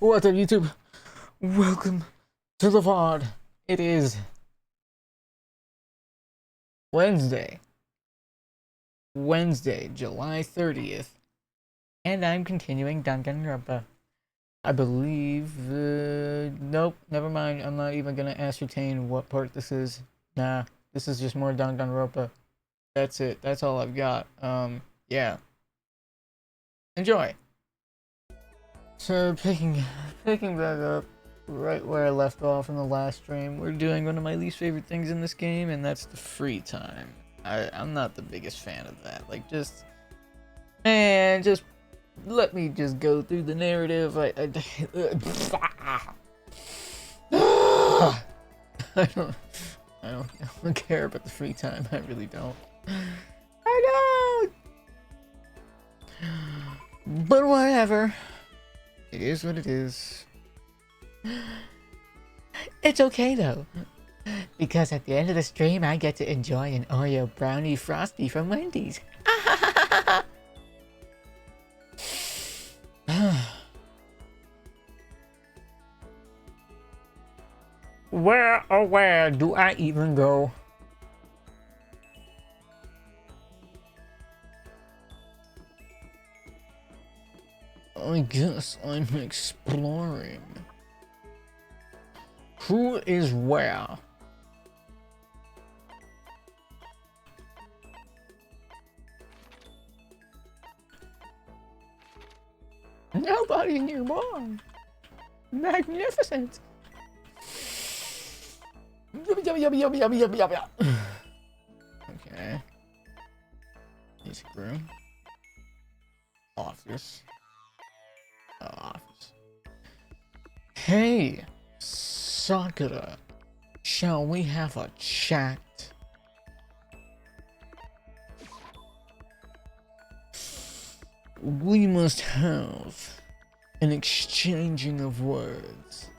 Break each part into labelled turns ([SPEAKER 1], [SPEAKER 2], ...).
[SPEAKER 1] What's up, YouTube? Welcome to the VOD. It is Wednesday, July 30th, and I'm continuing Danganronpa. I believe, nope, never mind. I'm not even gonna ascertain what part this is. Nah, this is just more Danganronpa. That's it. That's all I've got. Yeah. Enjoy. So, picking back up right where I left off in the last stream, we're doing one of my least favorite things in this game, and that's the free time. I'm not the biggest fan of that. Like, just let me just go through the narrative. I don't care about the free time. I really don't. I don't. But whatever. It is what it is. It's okay though, because at the end of the stream I get to enjoy an Oreo brownie frosty from Wendy's. Where, oh where do I even go? I guess I'm exploring. Who is where? Nobody nearby. Magnificent. Okay. Music room. Office. Office. Hey, Sakura. Shall we have a chat? We must have an exchanging of words.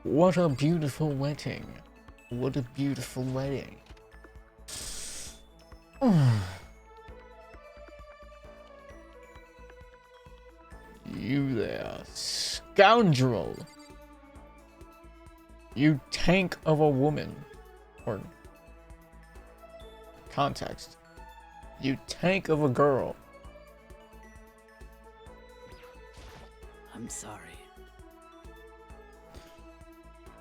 [SPEAKER 1] What a beautiful wedding. What a beautiful wedding. You there, scoundrel. You tank of a woman. Or context. You tank of a girl.
[SPEAKER 2] I'm sorry.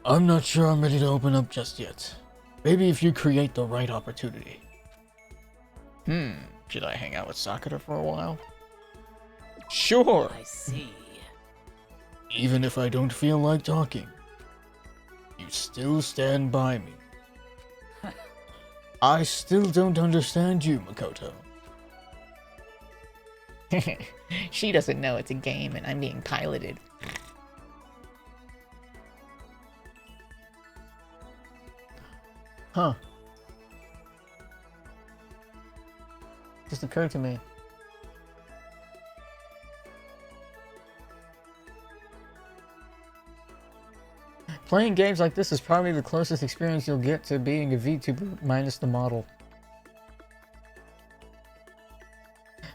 [SPEAKER 1] I'm not sure I'm ready to open up just yet. Maybe if you create the right opportunity. Should I hang out with Sakura for a while? Sure!
[SPEAKER 2] I see.
[SPEAKER 1] Even if I don't feel like talking, you still stand by me. I still don't understand you, Makoto. She doesn't know it's a game and I'm being piloted. Huh. Just occurred to me. Playing games like this is probably the closest experience you'll get to being a VTuber minus the model.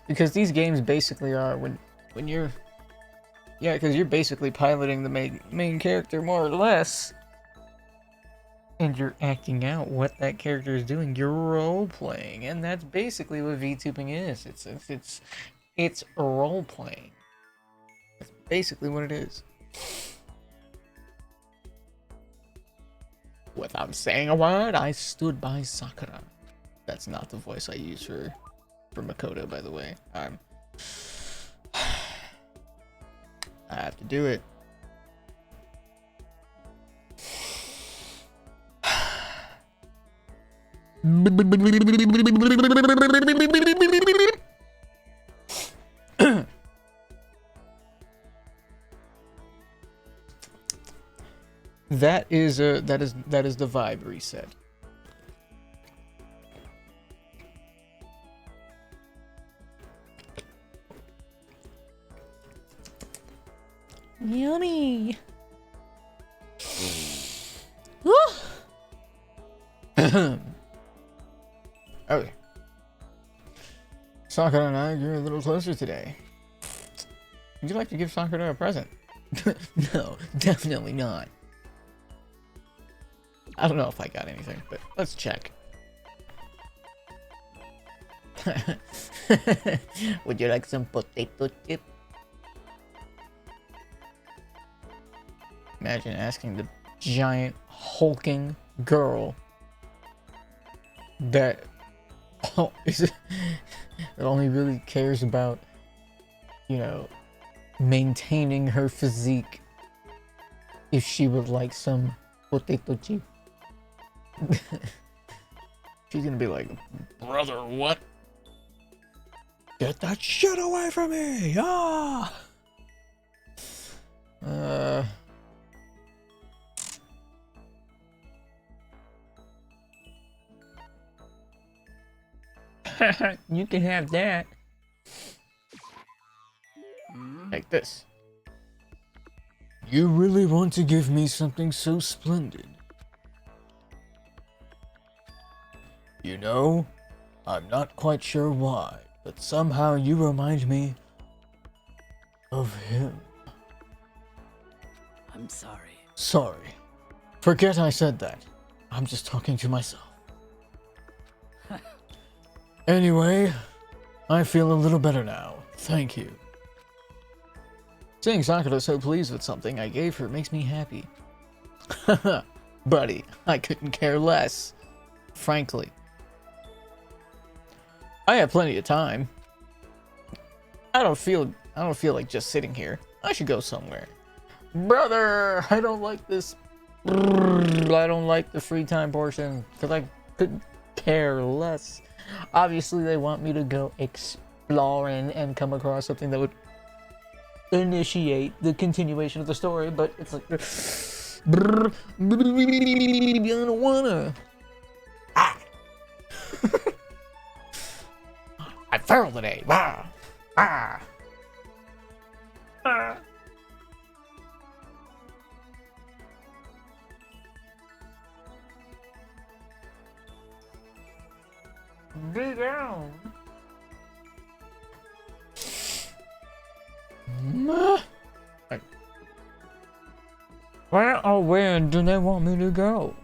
[SPEAKER 1] Because these games basically are when you're... Yeah, because you're basically piloting the main character more or less. And you're acting out what that character is doing. You're role-playing. And that's basically what VTubing is. It's role-playing. That's basically what it is. Without saying a word, I stood by Sakura. That's not the voice I use for Makoto, by the way. I have to do it. That is the vibe reset. Yummy. Okay. Sakura and I grew a little closer today. Would you like to give Sakura a present? No, definitely not. I don't know if I got anything, but let's check. Would you like some potato chip? Imagine asking the giant hulking girl that that only really cares about, you know, maintaining her physique, if she would like some potato chip. She's gonna be like, brother, what? Get that shit away from me! Ah! You can have that. Like this. You really want to give me something so splendid? You know, I'm not quite sure why, but somehow you remind me of him.
[SPEAKER 2] I'm sorry.
[SPEAKER 1] Sorry. Forget I said that. I'm just talking to myself. Anyway, I feel a little better now. Thank you. Seeing Sakura so pleased with something I gave her makes me happy. Haha, buddy, I couldn't care less. Frankly. I have plenty of time. I don't feel like just sitting here. I should go somewhere. Brother, I don't like this. I don't like the free time portion because I couldn't care less. Obviously, they want me to go exploring and come across something that would initiate the continuation of the story, but it's like, I don't wanna. Ah. I fell today. Ah. Ah. Ah. Be down. Where or when do they want me to go?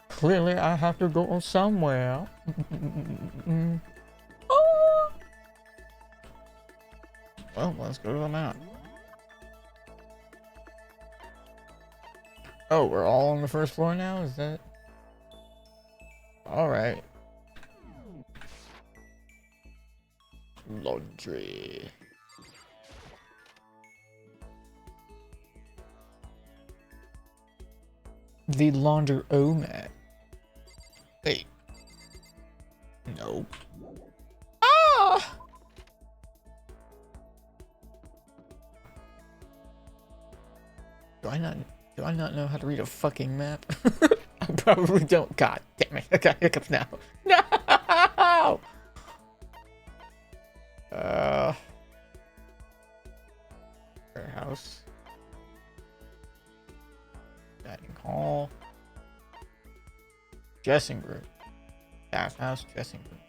[SPEAKER 1] Clearly, I have to go somewhere. Oh. Well, let's go to the map. Oh, we're all on the first floor now? Is that... Alright. Laundry. The laundromat. Wait. No. Ah! Do I not know how to read a fucking map? I probably don't. God damn it. I got hiccups now. No! Warehouse. Dining hall. Dressing room. Bathhouse, dressing room.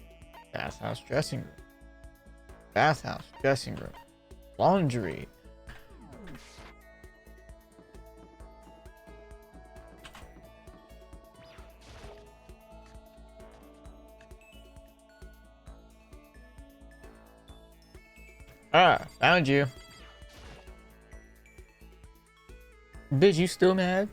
[SPEAKER 1] Bathhouse, dressing room. Bathhouse, dressing room. Laundry. Ah, found you. Bitch, you still mad?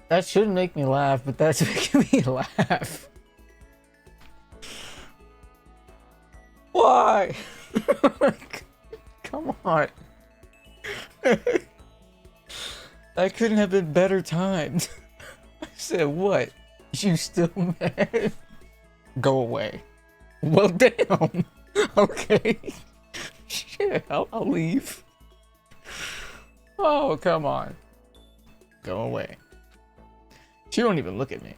[SPEAKER 1] That shouldn't make me laugh, but that's making me laugh. Why? Come on. That couldn't have been better timed. I said, what? You still mad? Go away. Well, damn. Okay. Shit, I'll leave. Oh, come on. Go away. She won't even look at me.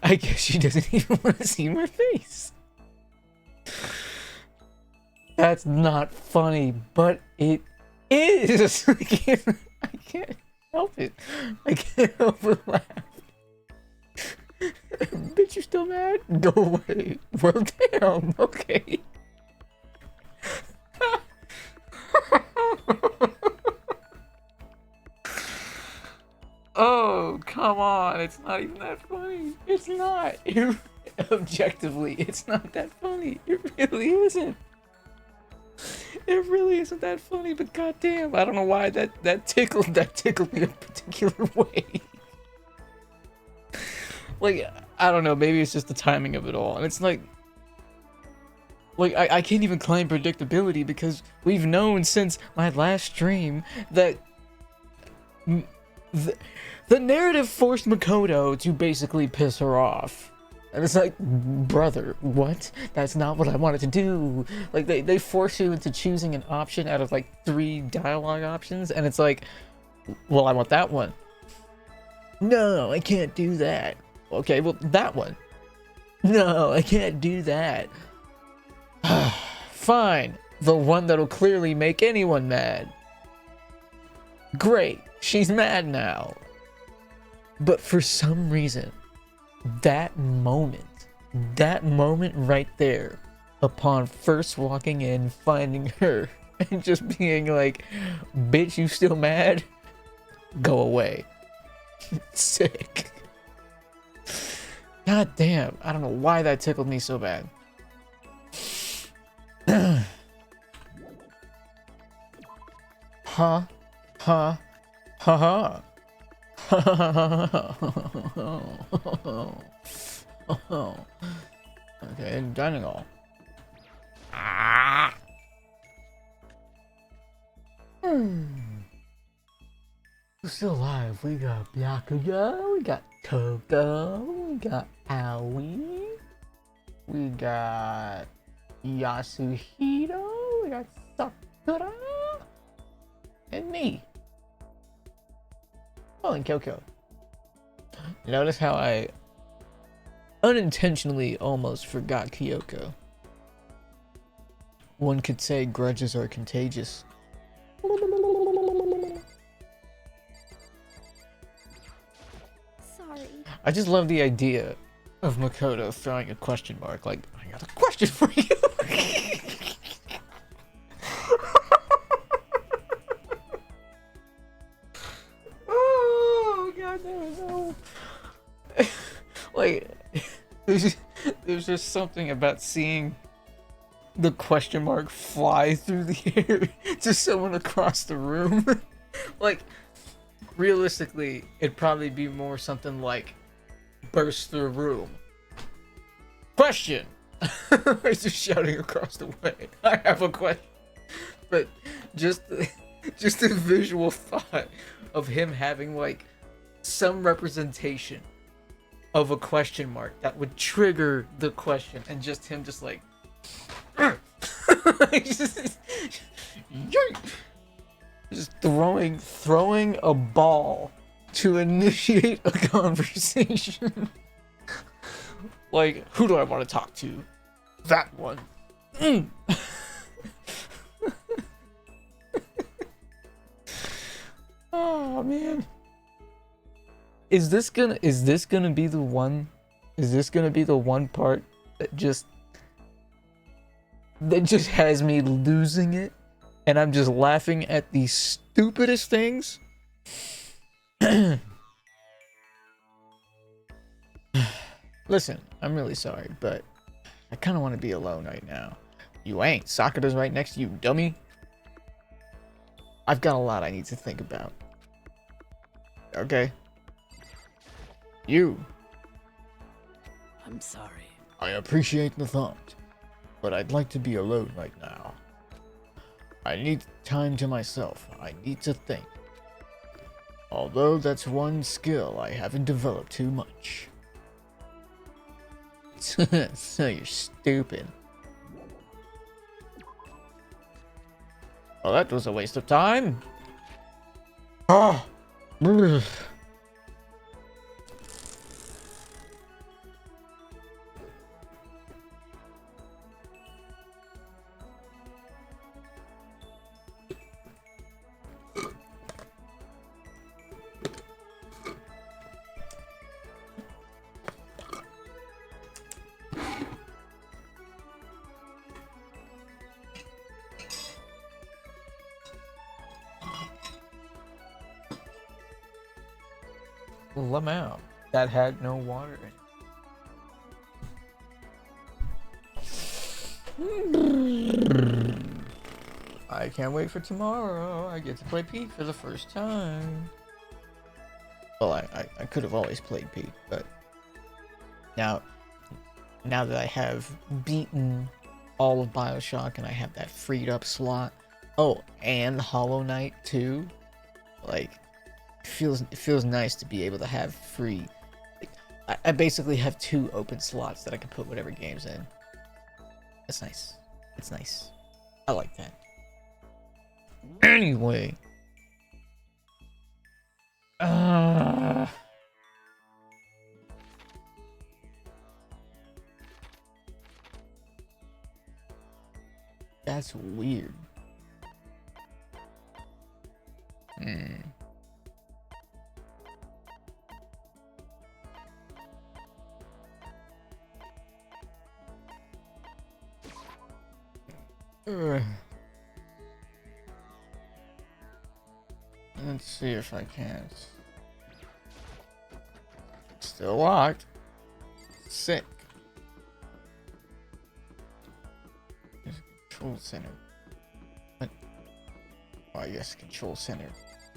[SPEAKER 1] I guess she doesn't even want to see my face. That's not funny, but it is. I can't. help it. I can't help but laugh. Bitch, you still mad? Go away. Well, damn. Okay. Oh, come on. It's not even that funny. It's not. Objectively, it's not that funny. It really isn't. It really isn't that funny, but goddamn, I don't know why that tickled me a particular way. Like, I don't know, maybe it's just the timing of it all. And it's like I can't even claim predictability because we've known since my last stream that the narrative forced Makoto to basically piss her off. And it's like, brother, what? That's not what I wanted to do. Like, they force you into choosing an option out of, like, 3 dialogue options, and it's like, well, I want that one. No, I can't do that. Okay, well, that one. No, I can't do that. Fine. The one that'll clearly make anyone mad. Great. She's mad now. But for some reason, that moment right there, upon first walking in, finding her, and just being like, bitch, you still mad? Go away. Sick. God damn, I don't know why that tickled me so bad. Huh? Huh? Ha Okay, dining hall. We're still alive. We got Byakuya, we got Toko, we got Aoi, we got Yasuhiro, we got Sakura, and me. Oh, and Kyoko. Notice how I unintentionally almost forgot Kyoko. One could say grudges are contagious.
[SPEAKER 3] Sorry.
[SPEAKER 1] I just love the idea of Makoto throwing a question mark, like, I got a question for you. Oh, god damn, no. Like, there's just something about seeing the question mark fly through the air to someone across the room. Like, realistically, it'd probably be more something like burst through a room. Question! He's just shouting across the way. I have a question. But just the visual thought of him having like some representation of a question mark that would trigger the question, and just him just like just throwing a ball to initiate a conversation. Like, who do I want to talk to? That one. Oh man. Is this gonna be the one? Is this gonna be the one part that just has me losing it, and I'm just laughing at the stupidest things? Listen, I'm really sorry, but I kind of want to be alone right now. You ain't. Sakura's right next to you, dummy. I've got a lot I need to think about. Okay. You.
[SPEAKER 2] I'm sorry.
[SPEAKER 1] I appreciate the thought, but I'd like to be alone right now. I need time to myself. I need to think. Although that's one skill I haven't developed too much. So you're stupid. Well, that was a waste of time. Oh. lemon that had no water in it. I can't wait for tomorrow. I get to play Pete for the first time. Well, I could have always played Pete, but now that I have beaten all of BioShock and I have that freed up slot. Oh, and Hollow Knight too. Like, it feels nice to be able to have free. I basically have 2 open slots that I can put whatever games in. That's nice. It's nice. I like that. Anyway. That's weird. Let's see if I can't. Still locked. Sick. There's a control center. What? Oh, I guess control center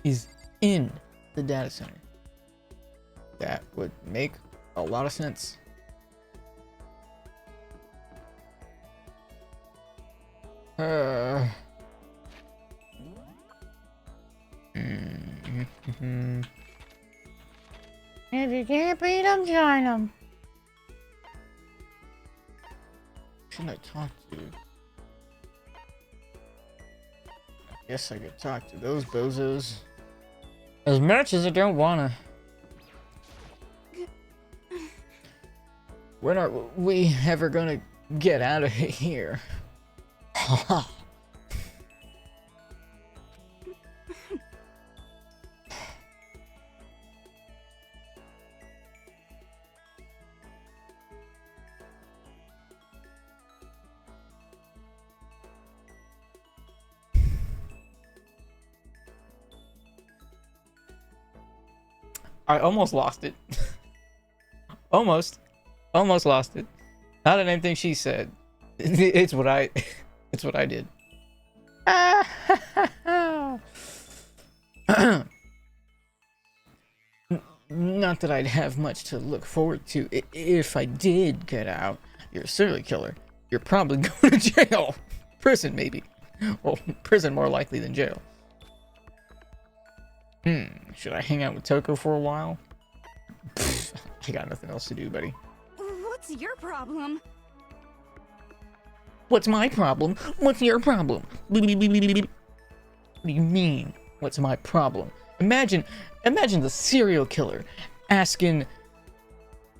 [SPEAKER 1] is in the data center. That would make a lot of sense. If you can't beat them, join them. Should I talk to? I guess I could talk to those bozos. As much as I don't wanna. When are we ever gonna get out of here? Haha. I almost lost it. Almost lost it. Not at anything she said. It's what I did. Not that I'd have much to look forward to. If I did get out, you're a serial killer. You're probably going to jail. Prison, maybe. Well, prison more likely than jail. Should I hang out with Toko for a while? Pfft, I got nothing else to do, buddy.
[SPEAKER 3] What's your problem?
[SPEAKER 1] What's my problem? What's your problem? What do you mean? What's my problem? Imagine the serial killer asking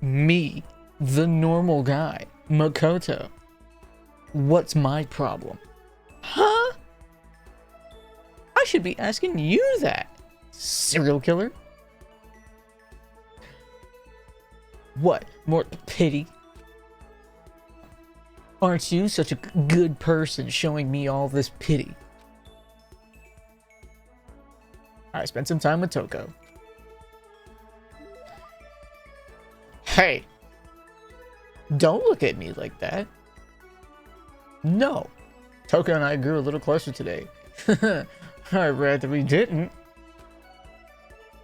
[SPEAKER 1] me, the normal guy, Makoto, what's my problem? Huh? I should be asking you that, serial killer. What? More pity? Aren't you such a good person showing me all this pity? I spent some time with Toko. Hey! Don't look at me like that. No. Toko and I grew a little closer today. I'd rather we didn't.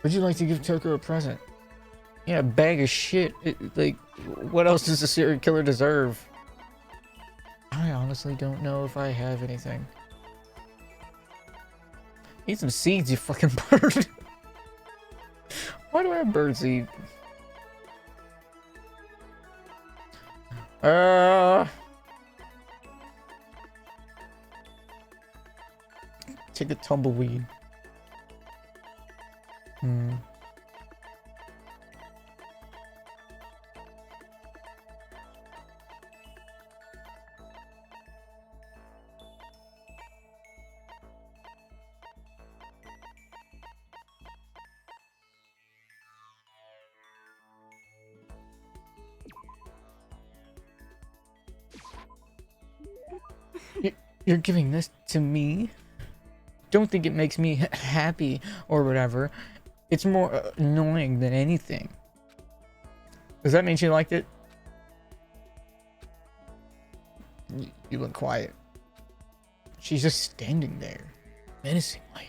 [SPEAKER 1] Would you like to give Toko a present? Yeah, a bag of shit. Like, what else does a serial killer deserve? I honestly don't know if I have anything. Eat some seeds, you fucking bird. Why do I have bird seed? Take a tumbleweed. You're giving this to me? Don't think it makes me happy or whatever. It's more annoying than anything. Does that mean she liked it? You look quiet. She's just standing there, menacingly.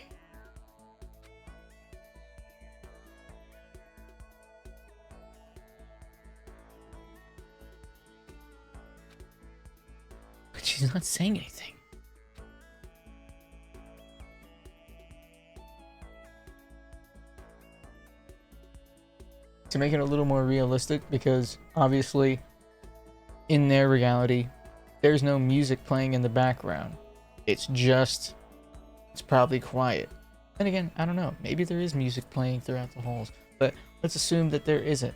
[SPEAKER 1] But she's not saying anything. To make it a little more realistic, because obviously in their reality there's no music playing in the background. It's probably quiet. Then again, I don't know, maybe there is music playing throughout the halls, but let's assume that there isn't.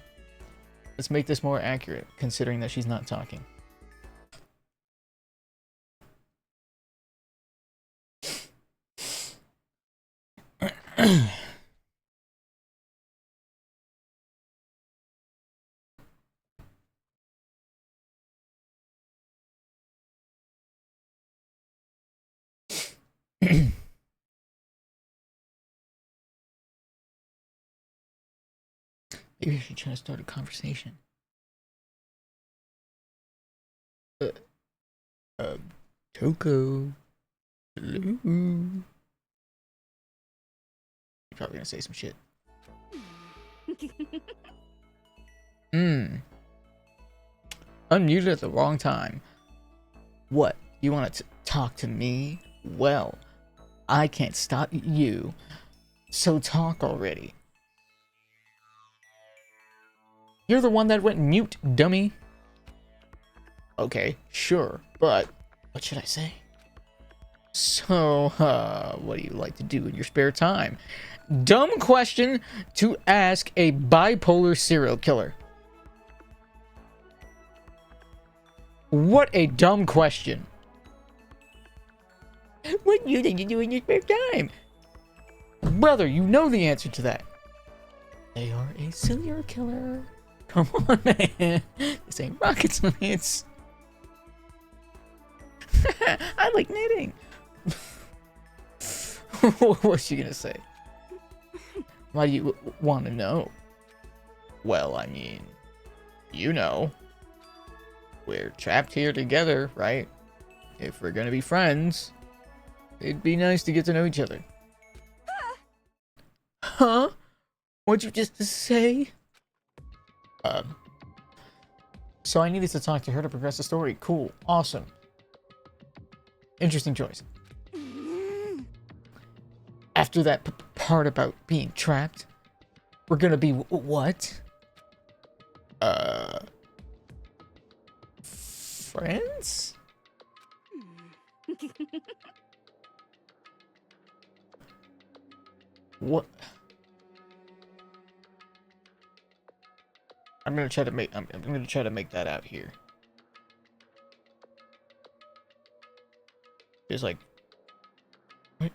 [SPEAKER 1] Let's make this more accurate, considering that she's not talking. Maybe I should try to start a conversation. Toko. Hello. You're probably gonna say some shit. Unmuted at the wrong time. What? You want to talk to me? Well, I can't stop you. So talk already. You're the one that went mute, dummy. Okay, sure, but what should I say? So, what do you like to do in your spare time? Dumb question to ask a bipolar serial killer. What a dumb question. What do you like to do in your spare time? Brother, you know the answer to that. They are a serial killer. Come on, man. This ain't rocket science. I like knitting. What's she gonna say? Why do you want to know? Well, I mean, you know. We're trapped here together, right? If we're gonna be friends, it'd be nice to get to know each other. Huh? What'd you just say? So I needed to talk to her to progress the story. Cool. Awesome. Interesting choice. After that part about being trapped, we're gonna be what? Friends? What? I'm gonna try to make that out here. There's like what?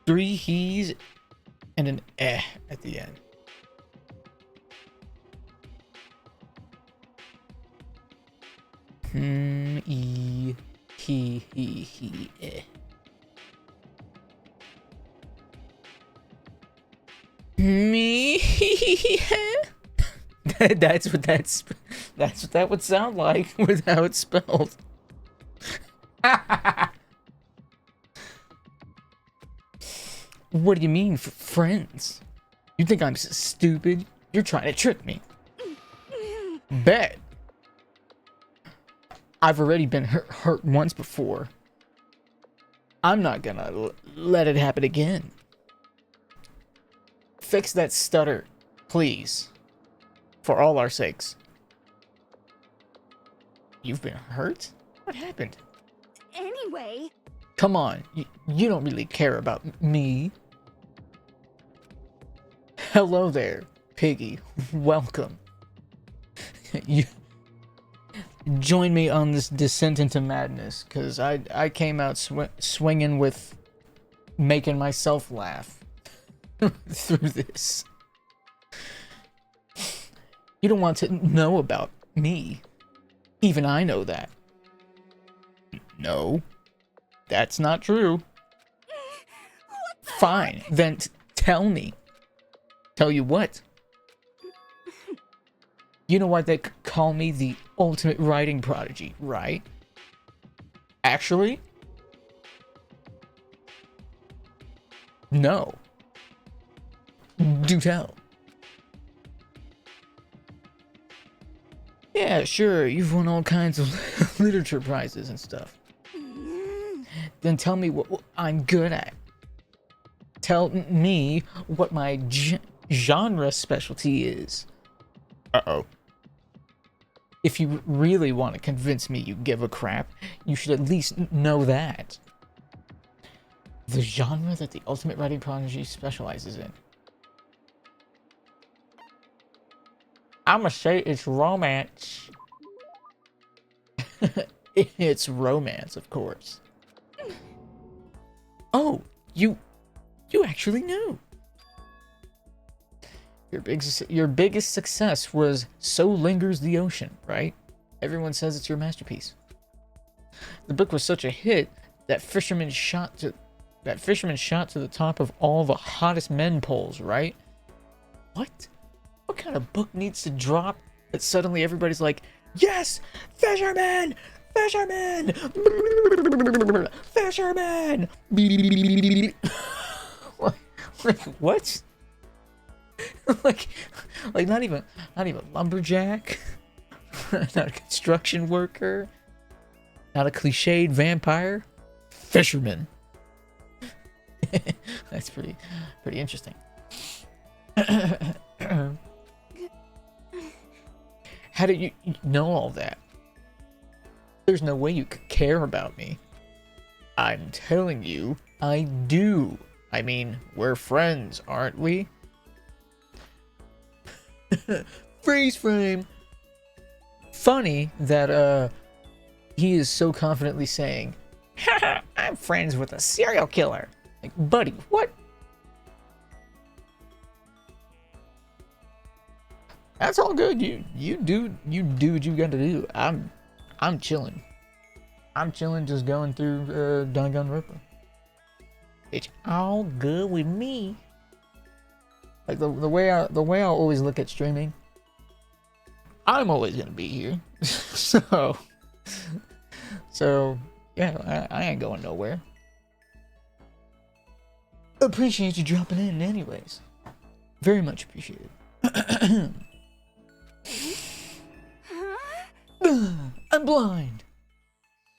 [SPEAKER 1] 3 he's and an eh at the end. E he eh. Me. That's what that would sound like with how it's spelled. What do you mean, friends? You think I'm stupid? You're trying to trick me. Bet. I've already been hurt once before. I'm not gonna let it happen again. Fix that stutter, please. For all our sakes. You've been hurt? What happened?
[SPEAKER 3] Anyway.
[SPEAKER 1] Come on, you don't really care about me. Hello there, Piggy. Welcome. You join me on this descent into madness, because I came out swinging with making myself laugh through this. You don't want to know about me. Even I know that. No, that's not true. Fine, then tell me. Tell you what? You know why they call me the ultimate writing prodigy, right? Actually? No. Do tell. Yeah, sure, you've won all kinds of literature prizes and stuff. Then tell me what I'm good at. Tell me what my genre specialty is. Uh-oh. If you really want to convince me you give a crap, you should at least know that. The genre that the ultimate writing prodigy specializes in. I'ma say it's romance. It's romance, of course. Oh, you actually knew. Your biggest success was So Lingers the Ocean, right? Everyone says it's your masterpiece. The book was such a hit that fisherman shot to the top of all the hottest men polls, right? What? What kind of book needs to drop that suddenly everybody's like, yes, fisherman, fisherman, fisherman. Like what? like not even lumberjack, not a construction worker, not a cliched vampire, fisherman. That's pretty interesting. How did you know all that? There's no way you could care about me. I'm telling you, I do. I mean, we're friends, aren't we? Freeze frame. Funny that he is so confidently saying, haha, I'm friends with a serial killer. Like, buddy, what? That's all good. You do what you got to do. I'm chilling. I'm chilling, just going through Danganronpa. It's all good with me. Like the way I always look at streaming. I'm always gonna be here, so yeah, I ain't going nowhere. Appreciate you dropping in, anyways. Very much appreciated. I'm blind.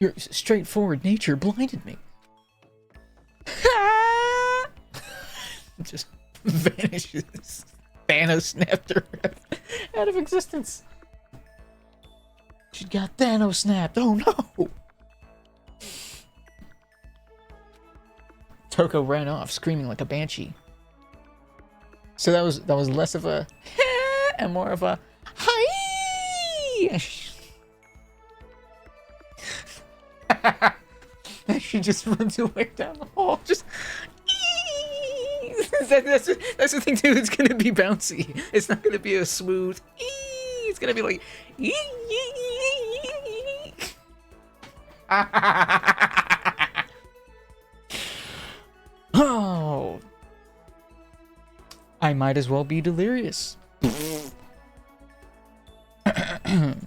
[SPEAKER 1] Your straightforward nature blinded me. Just vanishes. Thanos snapped her out of existence. She got Thanos snapped. Oh no! Toko ran off, screaming like a banshee. So that was less of a and more of a hi. She just runs away down the hall. Just that's the thing too. It's gonna be bouncy. It's not gonna be a smooth. It's gonna be like. Oh, I might as well be delirious. I'm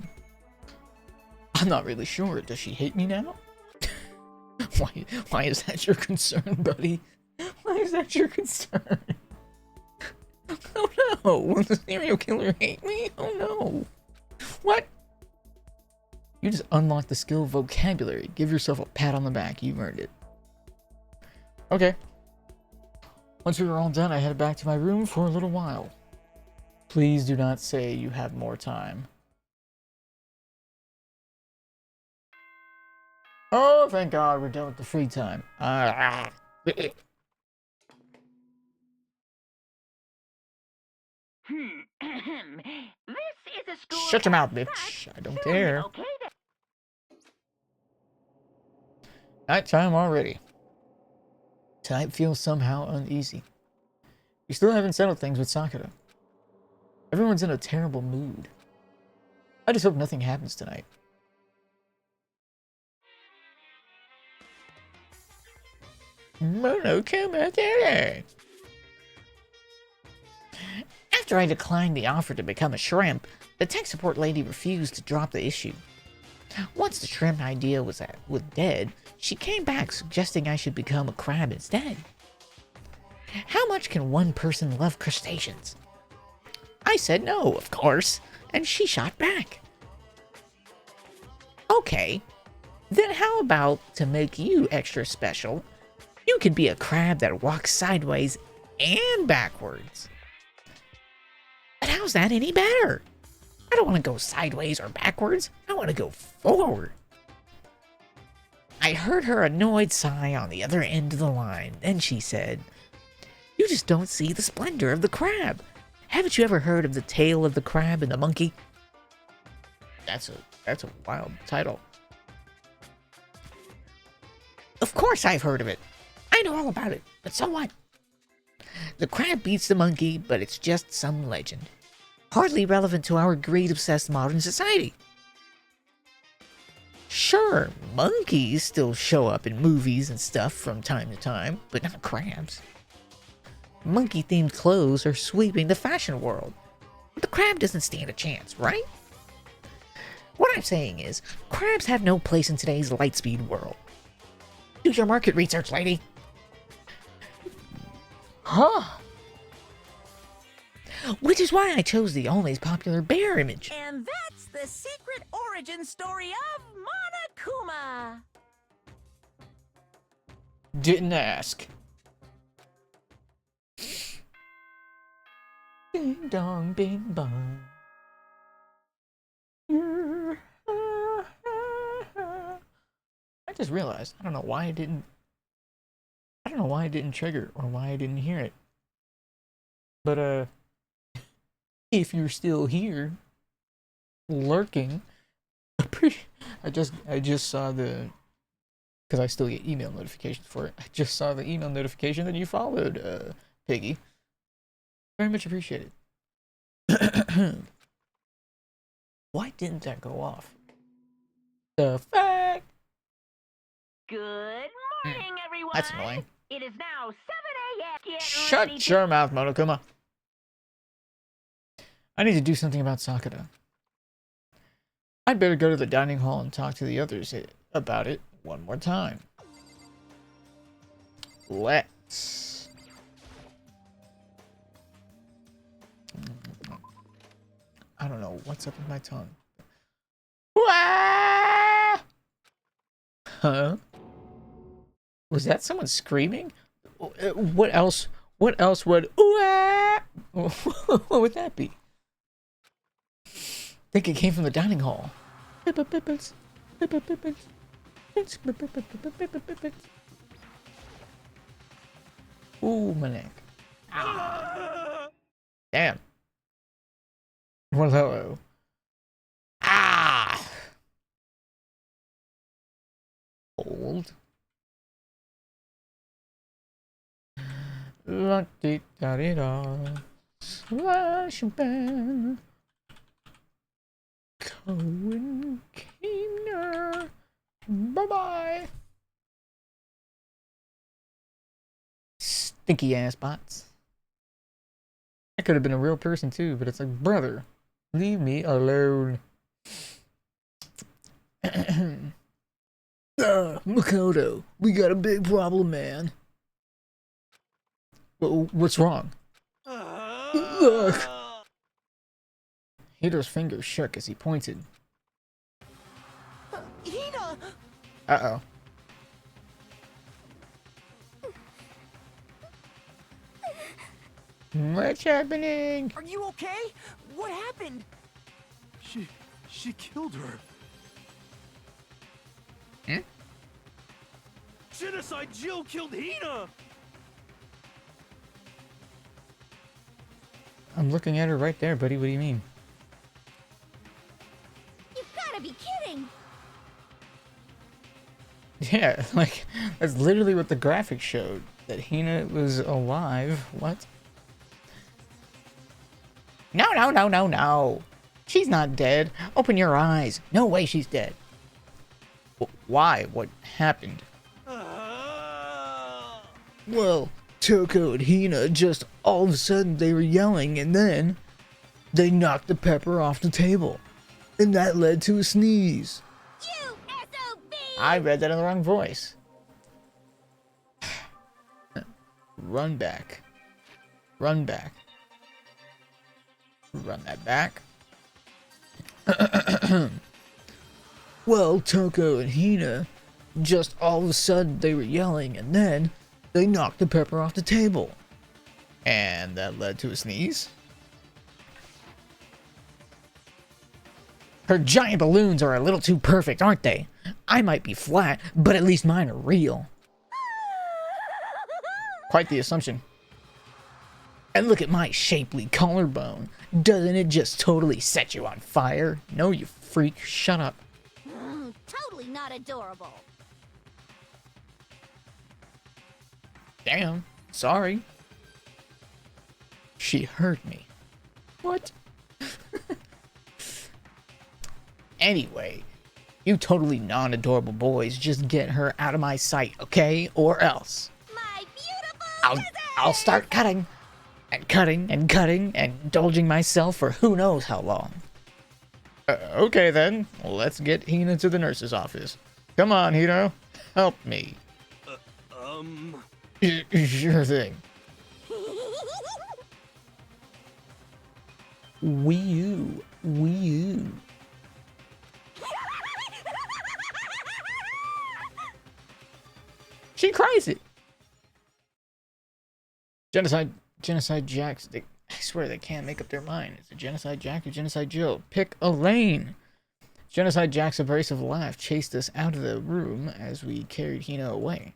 [SPEAKER 1] not really sure. Does she hate me now? Why is that your concern, buddy? Why is that your concern? Oh no! Will the serial killer hate me? Oh no! What? You just unlocked the skill vocabulary. Give yourself a pat on the back. You've earned it. Okay. Once we were all done, I headed back to my room for a little while. Please do not say you have more time. Oh, thank God, we're done with the free time.
[SPEAKER 3] This is a school.
[SPEAKER 1] Shut your mouth, bitch. I don't care.
[SPEAKER 3] Okay,
[SPEAKER 1] Nighttime already. Tonight feels somehow uneasy. We still haven't settled things with Sakura. Everyone's in a terrible mood. I just hope nothing happens tonight. Monokuma. After I declined the offer to become a shrimp, the tech support lady refused to drop the issue. Once the shrimp idea was dead, she came back suggesting I should become a crab instead. How much can one person love crustaceans? I said no, of course, and she shot back. Okay, then how about to make you extra special, you could be a crab that walks sideways and backwards. But how's that any better? I don't want to go sideways or backwards. I want to go forward. I heard her annoyed sigh on the other end of the line. Then she said, "You just don't see the splendor of the crab. Haven't you ever heard of the tale of the crab and the monkey?" That's a wild title. Of course I've heard of it. I know all about it, but so what? The crab beats the monkey, but it's just some legend. Hardly relevant to our greed-obsessed modern society. Sure, monkeys still show up in movies and stuff from time to time, but not crabs. Monkey-themed clothes are sweeping the fashion world, but the crab doesn't stand a chance, right? What I'm saying is, crabs have no place in today's lightspeed world. Do your market research, lady. Huh. Which is why I chose the always popular bear image.
[SPEAKER 2] And that's the secret origin story of Monokuma.
[SPEAKER 1] Didn't ask. Ding dong, bing bong. I just realized, I don't know why it didn't trigger or why I didn't hear it. But if you're still here, lurking, I just saw the, because I still get email notifications for it. I just saw the email notification that you followed, Piggy. Very much appreciated. Why didn't that go off? The fact.
[SPEAKER 3] Good morning, everyone.
[SPEAKER 1] That's annoying.
[SPEAKER 3] It is now 7 a.m. Get ready
[SPEAKER 1] Shut your mouth, Monokuma. I need to do something about Sakura. I'd better go to the dining hall and talk to the others about it one more time. Let's. I don't know what's up with my tongue. Wah! Huh? Was that someone screaming? What else? What else would? Wah! What would that be? I think it came from the dining hall. Ooh, my neck. Ah. Damn. Well, hello. Ah! Hold. La-di-da-di-da. Slash bang. Cohen Keener. Bye-bye. Stinky ass bots. That could have been a real person too, but it's like, brother, leave me alone. Makoto, we got a big problem, man. What's wrong? Look. Hito's finger shook as he pointed.
[SPEAKER 2] Hina!
[SPEAKER 1] Uh-oh. What's happening?
[SPEAKER 2] Are you okay? What happened?
[SPEAKER 4] She killed her.
[SPEAKER 1] Hmm?
[SPEAKER 4] Genocide Jill killed Hina!
[SPEAKER 1] I'm looking at her right there, buddy. What do you mean?
[SPEAKER 3] You've gotta be kidding.
[SPEAKER 1] Yeah, like, that's literally what the graphics showed. That Hina was alive. What? No, no, no, no, no. She's not dead. Open your eyes. No way she's dead. Why? What happened? Well, Toko and Hina just all of a sudden they were yelling and then they knocked the pepper off the table. And that led to a sneeze.
[SPEAKER 3] You SOB!
[SPEAKER 1] I read that in the wrong voice. Run back. Run back. Run that back. Well, Toko and Hina, just all of a sudden they were yelling and then they knocked the pepper off the table. And that led to a sneeze. Her giant balloons are a little too perfect, aren't they? I might be flat, but at least mine are real. Quite the assumption. And look at my shapely collarbone. Doesn't it just totally set you on fire? No, you freak. Shut up.
[SPEAKER 3] Totally not adorable.
[SPEAKER 1] Damn. Sorry. She hurt me. What? Anyway, you totally non-adorable boys just get her out of my sight, okay? Or else.
[SPEAKER 3] My beautiful
[SPEAKER 1] I'll start cutting. And cutting and cutting and indulging myself for who knows how long. Okay then, let's get Hina to the nurse's office. Come on, Hina, help me. Sure thing. Wii U, Wii U. She crazy. Genocide Jacks. I swear they can't make up their mind. Is it Genocide Jack or Genocide Jill? Pick a lane. Genocide Jack's abrasive laugh chased us out of the room as we carried Hina away.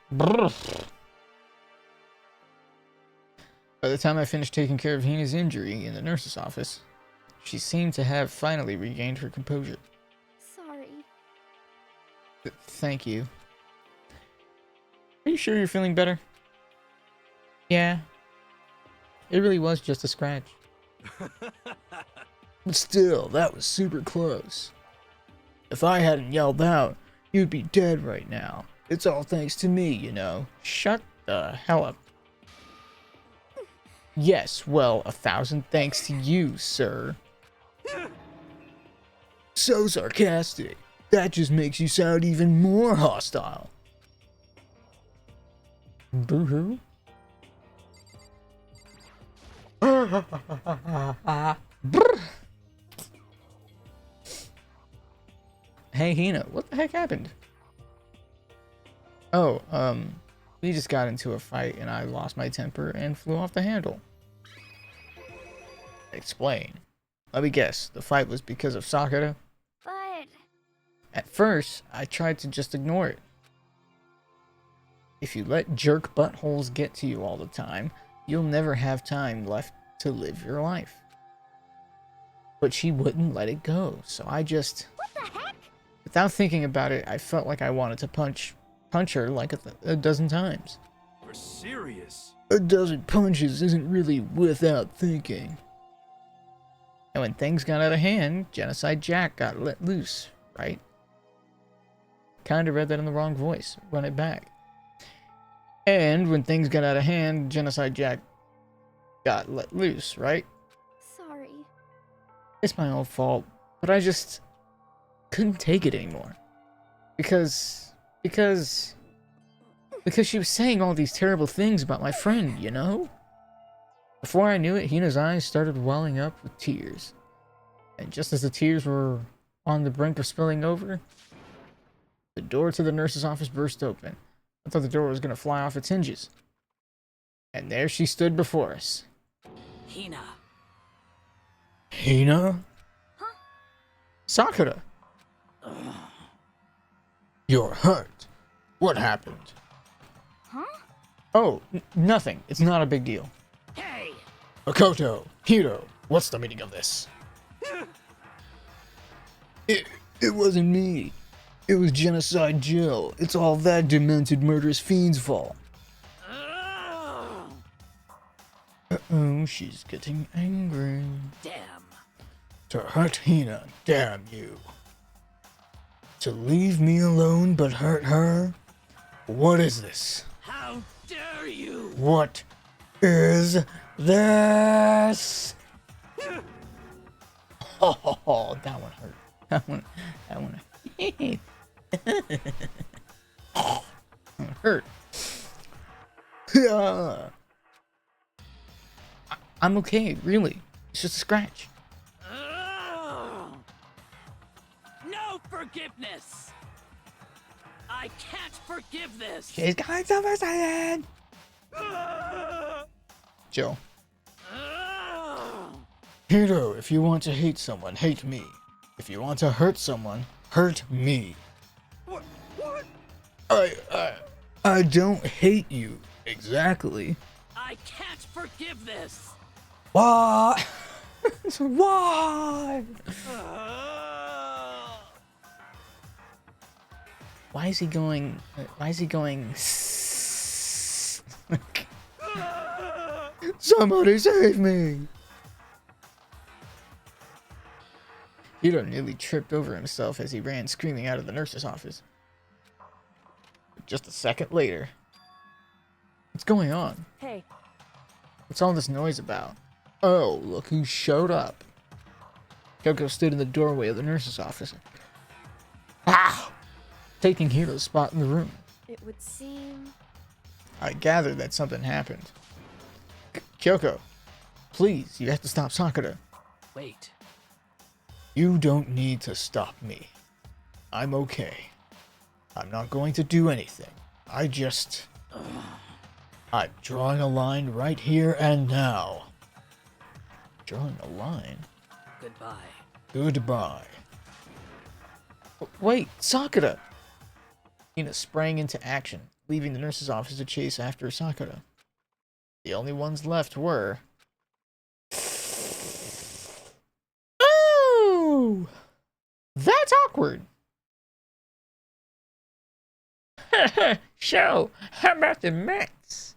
[SPEAKER 1] By the time I finished taking care of Hina's injury in the nurse's office, she seemed to have finally regained her composure.
[SPEAKER 3] Sorry.
[SPEAKER 1] Thank you. Are you sure you're feeling better? Yeah. It really was just a scratch. But still, that was super close. If I hadn't yelled out, you'd be dead right now. It's all thanks to me, you know. Shut the hell up. Yes, well, 1,000 thanks to you, sir. So sarcastic. That just makes you sound even more hostile. Boo-hoo. Hey, Hina, what the heck happened? Oh, we just got into a fight and I lost my temper and flew off the handle. Explain. Let me guess, the fight was because of Sakura?
[SPEAKER 3] But...
[SPEAKER 1] At first, I tried to just ignore it. If you let jerk buttholes get to you all the time, you'll never have time left to live your life. But she wouldn't let it go, so I just...
[SPEAKER 3] What the heck?
[SPEAKER 1] Without thinking about it, I felt like I wanted to punch her like a dozen times.
[SPEAKER 4] You're serious?
[SPEAKER 1] A dozen punches isn't really without thinking. And when things got out of hand, Genocide Jack got let loose, right? Kinda read that in the wrong voice. Run it back. And when things got out of hand, Genocide Jack got let loose, right?
[SPEAKER 3] Sorry.
[SPEAKER 1] It's my own fault, but I just couldn't take it anymore. Because she was saying all these terrible things about my friend, you know? Before I knew it, Hina's eyes started welling up with tears. And just as the tears were on the brink of spilling over, the door to the nurse's office burst open. I thought the door was going to fly off its hinges. And there she stood before us.
[SPEAKER 2] Hina.
[SPEAKER 1] Hina?
[SPEAKER 3] Huh?
[SPEAKER 1] Sakura! You're hurt. What happened?
[SPEAKER 3] Huh?
[SPEAKER 1] Oh, nothing. It's not a big deal.
[SPEAKER 2] Hey!
[SPEAKER 1] Makoto, Hiro, what's the meaning of this? It wasn't me. It was Genocide Jill. It's all that demented murderous fiend's fault. Uh-oh, she's getting angry.
[SPEAKER 2] Damn.
[SPEAKER 1] To hurt Hina, damn you. to leave me alone but hurt her? What is this?
[SPEAKER 2] How dare you!
[SPEAKER 1] What is this? Oh, that one hurt. That one hurt. I'm okay, really. It's just a scratch.
[SPEAKER 2] No forgiveness! I can't forgive this!
[SPEAKER 1] She's going Super Saiyan! Joe. Hiro, if you want to hate someone, hate me. If you want to hurt someone, hurt me.
[SPEAKER 4] What?
[SPEAKER 1] I don't hate you. Exactly.
[SPEAKER 2] I can't forgive this!
[SPEAKER 1] Why? Why? Why is he going? Somebody save me! Hiro nearly tripped over himself as he ran screaming out of the nurse's office. Just a second later. What's going on?
[SPEAKER 5] Hey,
[SPEAKER 1] What's all this noise about? Oh, look who showed up. Kyoko stood in the doorway of the nurse's office. Ah! Taking Hiro's spot in the room.
[SPEAKER 5] it would seem...
[SPEAKER 1] I gathered that something happened. Kyoko, please, you have to stop Sakura.
[SPEAKER 2] Wait.
[SPEAKER 1] You don't need to stop me. I'm okay. I'm not going to do anything. I'm drawing a line right here and now. Drawing a line?
[SPEAKER 2] Goodbye.
[SPEAKER 1] Goodbye. Wait, Sakura! Hina sprang into action, leaving the nurse's office to chase after Sakura. The only ones left were... Oh! That's awkward! So, how about the Mets?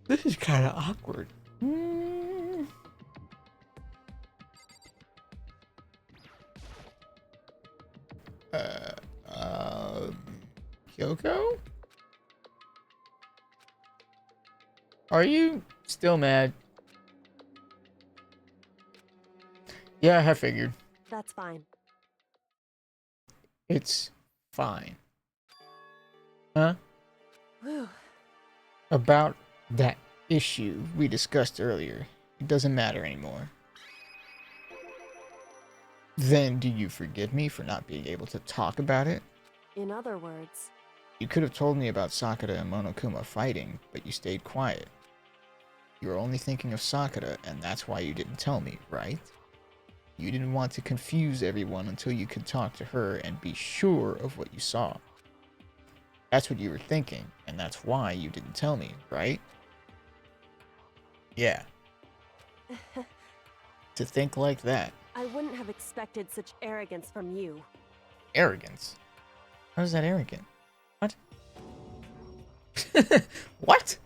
[SPEAKER 1] This is kind of awkward. Kyoko? Are you still mad? Yeah, I figured.
[SPEAKER 5] That's fine.
[SPEAKER 1] It's fine. Huh?
[SPEAKER 5] Whew.
[SPEAKER 1] About that issue we discussed earlier. It doesn't matter anymore. Then do you forgive me for not being able to talk about it?
[SPEAKER 5] In other words,
[SPEAKER 1] You could have told me about Sakura and Monokuma fighting, but you stayed quiet. You were only thinking of Sakura, and that's why you didn't tell me, right? You didn't want to confuse everyone until you could talk to her and be sure of what you saw. That's what you were thinking, and that's why you didn't tell me, right? Yeah. To think like that.
[SPEAKER 5] I wouldn't have expected such arrogance from you.
[SPEAKER 1] Arrogance? How is that arrogant? What? What?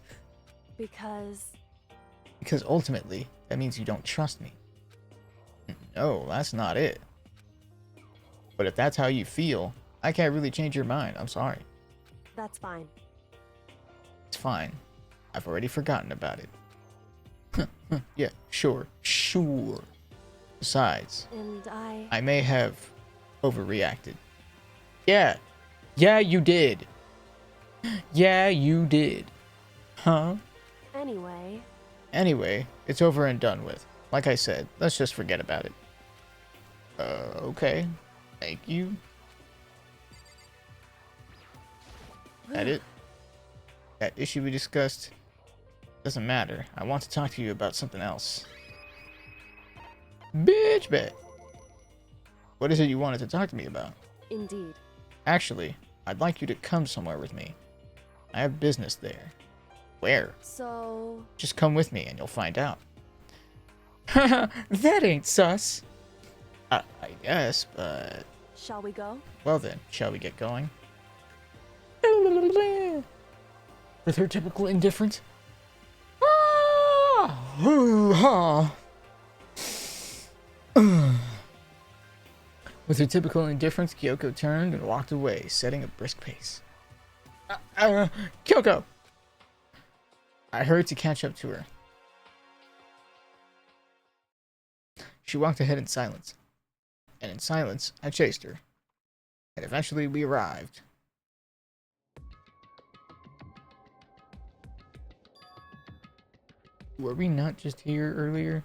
[SPEAKER 5] Because
[SPEAKER 1] Because ultimately, that means you don't trust me. No, that's not it. But if that's how you feel, I can't really change your mind. I'm sorry.
[SPEAKER 5] that's fine.
[SPEAKER 1] It's fine. I've already forgotten about it. Yeah, sure. Besides,
[SPEAKER 5] And
[SPEAKER 1] I may have overreacted. Yeah. Yeah, you did. Yeah, you did. Huh?
[SPEAKER 5] Anyway,
[SPEAKER 1] It's over and done with. Like I said, let's just forget about it. Okay. Thank you. That it? That issue we discussed doesn't matter. I want to talk to you about something else. Bitch bet. What is it you wanted to talk to me about?
[SPEAKER 5] indeed.
[SPEAKER 1] Actually, I'd like you to come somewhere with me. I have business there. Where?
[SPEAKER 5] So,
[SPEAKER 1] Just come with me and you'll find out. That ain't sus. I guess, but...
[SPEAKER 5] shall we go?
[SPEAKER 1] Well then, shall we get going? With her typical indifference. Ah! Hoo-ha! With her typical indifference, Kyoko turned and walked away, setting a brisk pace. Kyoko! I hurried to catch up to her. She walked ahead in silence. And in silence, I chased her. And eventually we arrived. Were we not just here earlier?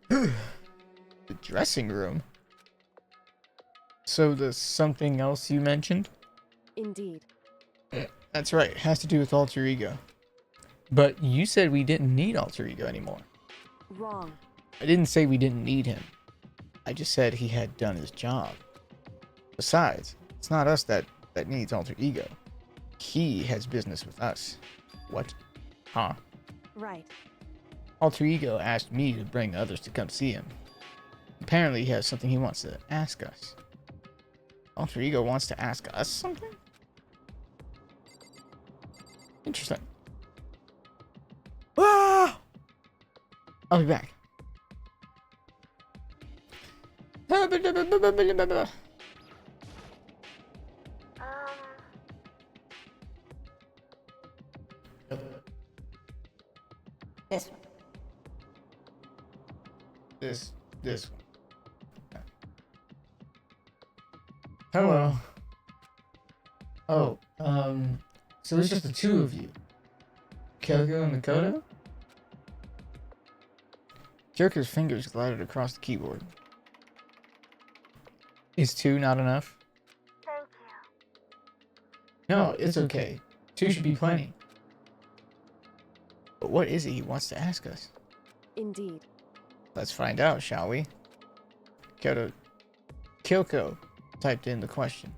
[SPEAKER 1] The dressing room? So the something else you mentioned?
[SPEAKER 5] Indeed.
[SPEAKER 1] That's right, it has to do with alter ego. But you said we didn't need alter ego anymore.
[SPEAKER 5] Wrong.
[SPEAKER 1] I didn't say we didn't need him. I just said he had done his job. Besides, it's not us that needs alter ego. He has business with us. What? Huh?
[SPEAKER 5] Right.
[SPEAKER 1] Alter ego asked me to bring others to come see him. Apparently he has something he wants to ask us. Alter ego wants to ask us something? Interesting. Ah! I'll be back.
[SPEAKER 2] This one.
[SPEAKER 1] This one. Hello. Oh, so it's just the two of you. Kyoko and Makoto? Kyoko's fingers glided across the keyboard. Is two not enough?
[SPEAKER 3] Thank you.
[SPEAKER 1] No, it's okay. Two should be plenty. But what is it he wants to ask us?
[SPEAKER 5] Indeed.
[SPEAKER 1] Let's find out, shall we? Kyoko typed in the question.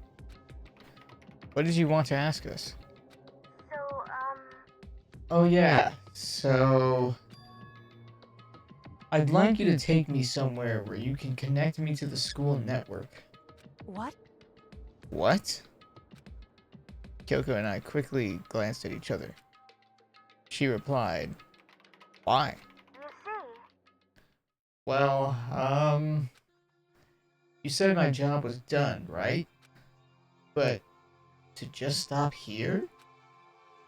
[SPEAKER 1] What did you want to ask us?
[SPEAKER 3] So,
[SPEAKER 1] Oh yeah, so... I'd like you to take me somewhere where you can connect me to the school network.
[SPEAKER 5] What?
[SPEAKER 1] What? Kyoko and I quickly glanced at each other. She replied, why?
[SPEAKER 3] you see,
[SPEAKER 1] Well, you said my job was done, right? But to just stop here?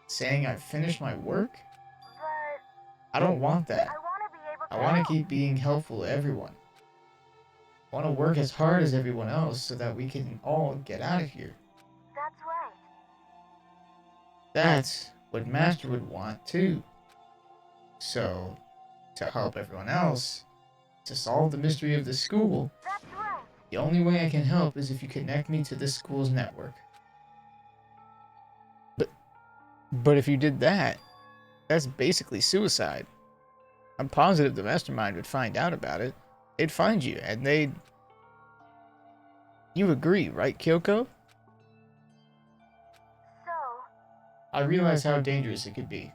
[SPEAKER 1] Saying I finished my work?
[SPEAKER 3] but
[SPEAKER 1] I don't want that.
[SPEAKER 3] I want to be able to
[SPEAKER 1] I want
[SPEAKER 3] help.
[SPEAKER 1] to keep being helpful to everyone. I want to work as hard as everyone else so that we can all get out of here.
[SPEAKER 3] That's right.
[SPEAKER 1] That's what Master would want too. So, to help everyone else, to solve the mystery of the school,
[SPEAKER 3] That's right.
[SPEAKER 1] the only way I can help is if you connect me to this school's network. But if you did that, that's basically suicide. I'm positive the mastermind would find out about it. They'd find you, and they'd... You agree, right, Kyoko?
[SPEAKER 3] So,
[SPEAKER 1] I realize how dangerous it could be.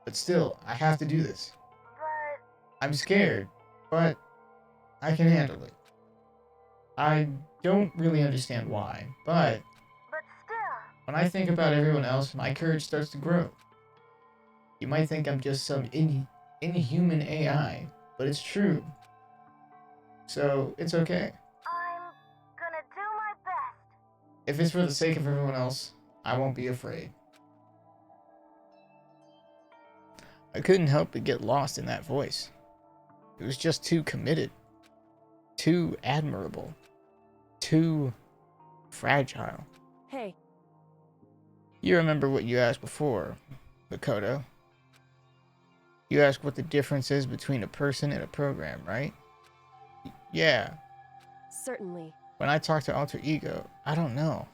[SPEAKER 1] But still, I have to do this.
[SPEAKER 3] but
[SPEAKER 1] I'm scared, but I can handle it. I don't really understand why, but
[SPEAKER 3] still,
[SPEAKER 1] when I think about everyone else, my courage starts to grow. You might think I'm just some inhuman AI, but it's true. So, it's okay.
[SPEAKER 3] I'm gonna do my best.
[SPEAKER 1] If it's for the sake of everyone else, I won't be afraid. I couldn't help but get lost in that voice. It was just too committed, too admirable, too fragile.
[SPEAKER 5] Hey,
[SPEAKER 1] You remember what you asked before, Makoto. You asked what the difference is between a person and a program, right? Yeah.
[SPEAKER 5] certainly.
[SPEAKER 1] When I talk to Alter Ego, I don't know.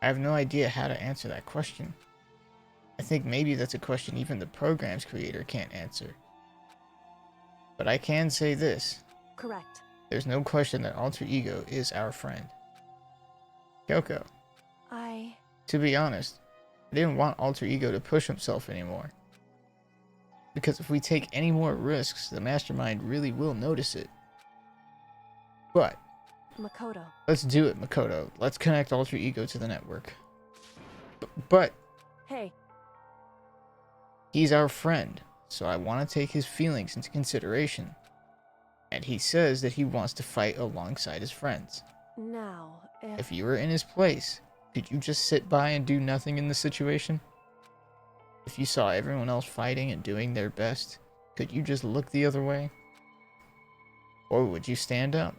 [SPEAKER 1] I have no idea how to answer that question. I think maybe that's a question even the program's creator can't answer. But I can say this.
[SPEAKER 5] Correct.
[SPEAKER 1] There's no question that Alter Ego is our friend. Kyoko,
[SPEAKER 5] I...
[SPEAKER 1] to be honest, I didn't want Alter Ego to push himself anymore. Because if we take any more risks, the mastermind really will notice it. But
[SPEAKER 5] Makoto.
[SPEAKER 1] let's do it, Makoto. Let's connect Alter Ego to the network. But
[SPEAKER 5] Hey,
[SPEAKER 1] he's our friend, so I want to take his feelings into consideration. And he says that he wants to fight alongside his friends.
[SPEAKER 5] now,
[SPEAKER 1] If you were in his place, could you just sit by and do nothing in the situation? If you saw everyone else fighting and doing their best, could you just look the other way? Or would you stand up?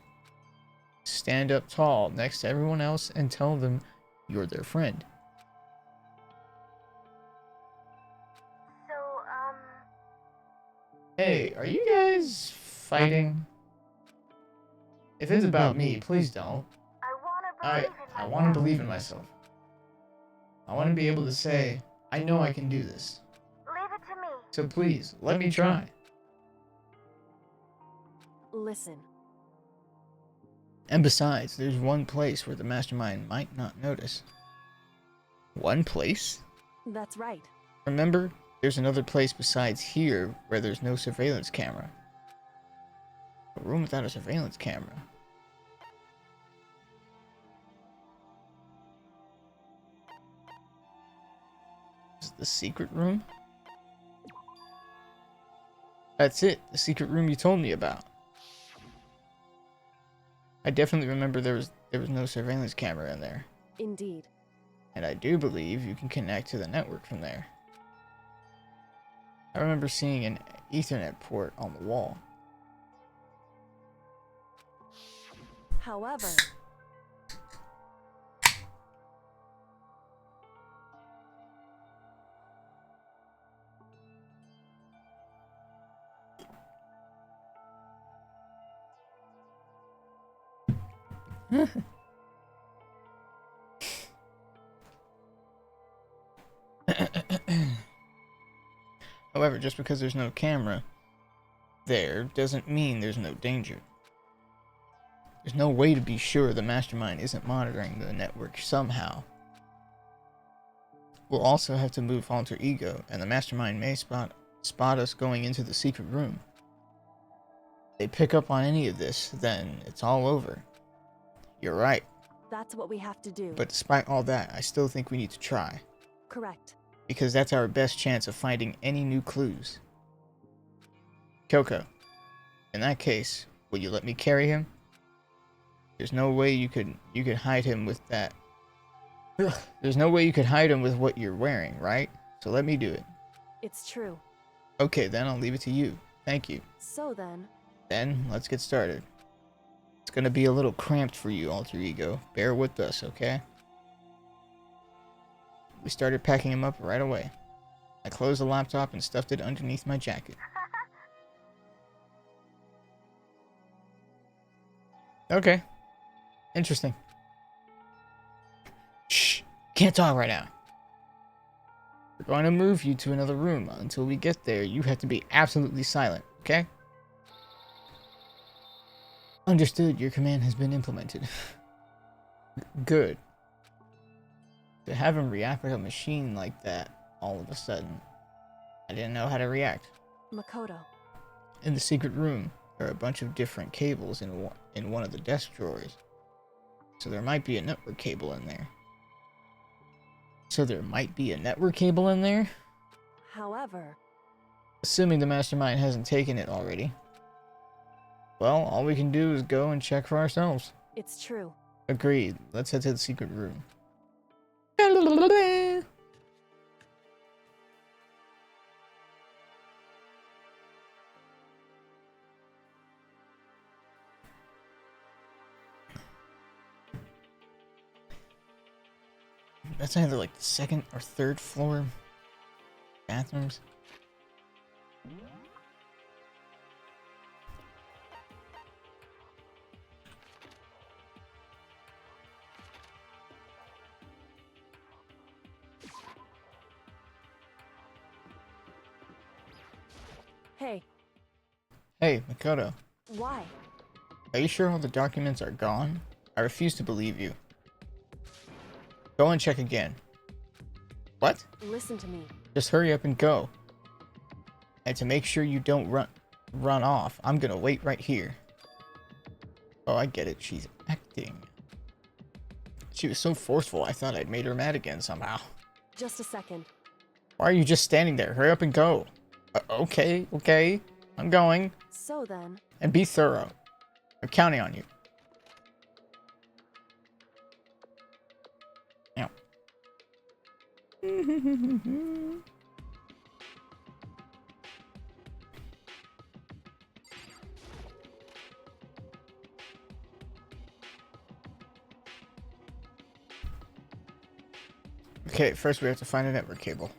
[SPEAKER 1] Stand up tall next to everyone else and tell them you're their friend.
[SPEAKER 3] So,
[SPEAKER 1] Hey, are you guys fighting? If it's about me, please don't.
[SPEAKER 3] I
[SPEAKER 1] I
[SPEAKER 3] want
[SPEAKER 1] want to
[SPEAKER 3] to
[SPEAKER 1] believe in myself. I want to be able to say, I know I can do this.
[SPEAKER 3] Leave it to me.
[SPEAKER 1] So please, let me try.
[SPEAKER 5] listen.
[SPEAKER 1] And besides, there's one place where the mastermind might not notice. One place?
[SPEAKER 5] That's right.
[SPEAKER 1] Remember, there's another place besides here where there's no surveillance camera. A room without a surveillance camera. Is it the secret room? That's it, the secret room you told me about. I definitely remember there was no surveillance camera in there.
[SPEAKER 5] Indeed.
[SPEAKER 1] And I do believe you can connect to the network from there. I remember seeing an Ethernet port on the wall.
[SPEAKER 5] However,
[SPEAKER 1] However, just because there's no camera there doesn't mean there's no danger. There's no way to be sure the mastermind isn't monitoring the network somehow. We'll also have to move Alter Ego, and the mastermind may spot us going into the secret room. If they pick up on any of this, then it's all over. You're right,
[SPEAKER 5] that's what we have to do.
[SPEAKER 1] but despite all that, I still think we need to try.
[SPEAKER 5] Correct.
[SPEAKER 1] Because that's our best chance of finding any new clues. Kyoko, in that case, will you let me carry him? There's no way you could hide him with that. There's no way you could hide him with what you're wearing, right? So let me do it.
[SPEAKER 5] It's true.
[SPEAKER 1] Okay, then I'll leave it to you. Thank you.
[SPEAKER 5] So then,
[SPEAKER 1] Then, let's get started. It's gonna be a little cramped for you, Alter Ego. Bear with us, okay? We started packing him up right away. I closed the laptop and stuffed it underneath my jacket. Okay. Interesting. Shh! Can't talk right now. We're going to move you to another room. Until we get there, you have to be absolutely silent, okay? Understood. Your command has been implemented. Good. To have him react like a machine like that, all of a sudden, I didn't know how to react.
[SPEAKER 5] Makoto.
[SPEAKER 1] In the secret room, there are a bunch of different cables in one of the desk drawers. So there might be a network cable in there.
[SPEAKER 5] However,
[SPEAKER 1] Assuming the mastermind hasn't taken it already. Well, all we can do is go and check for ourselves.
[SPEAKER 5] it's true.
[SPEAKER 1] Agreed. Let's head to the secret room. That's either like the second or third floor bathrooms.
[SPEAKER 5] Hey,
[SPEAKER 1] Hey, Makoto.
[SPEAKER 5] why?
[SPEAKER 1] Are you sure all the documents are gone? I refuse to believe you. Go and check again. What?
[SPEAKER 5] Listen to me.
[SPEAKER 1] Just hurry up and go. And to make sure you don't run off, I'm gonna wait right here. Oh, I get it. She's acting. She was so forceful, I thought I'd made her mad again somehow.
[SPEAKER 5] Just a second.
[SPEAKER 1] Why are you just standing there? Hurry up and go. Okay. I'm going.
[SPEAKER 5] So then...
[SPEAKER 1] And be thorough. I'm counting on you. Now. Okay, first we have to find a network cable.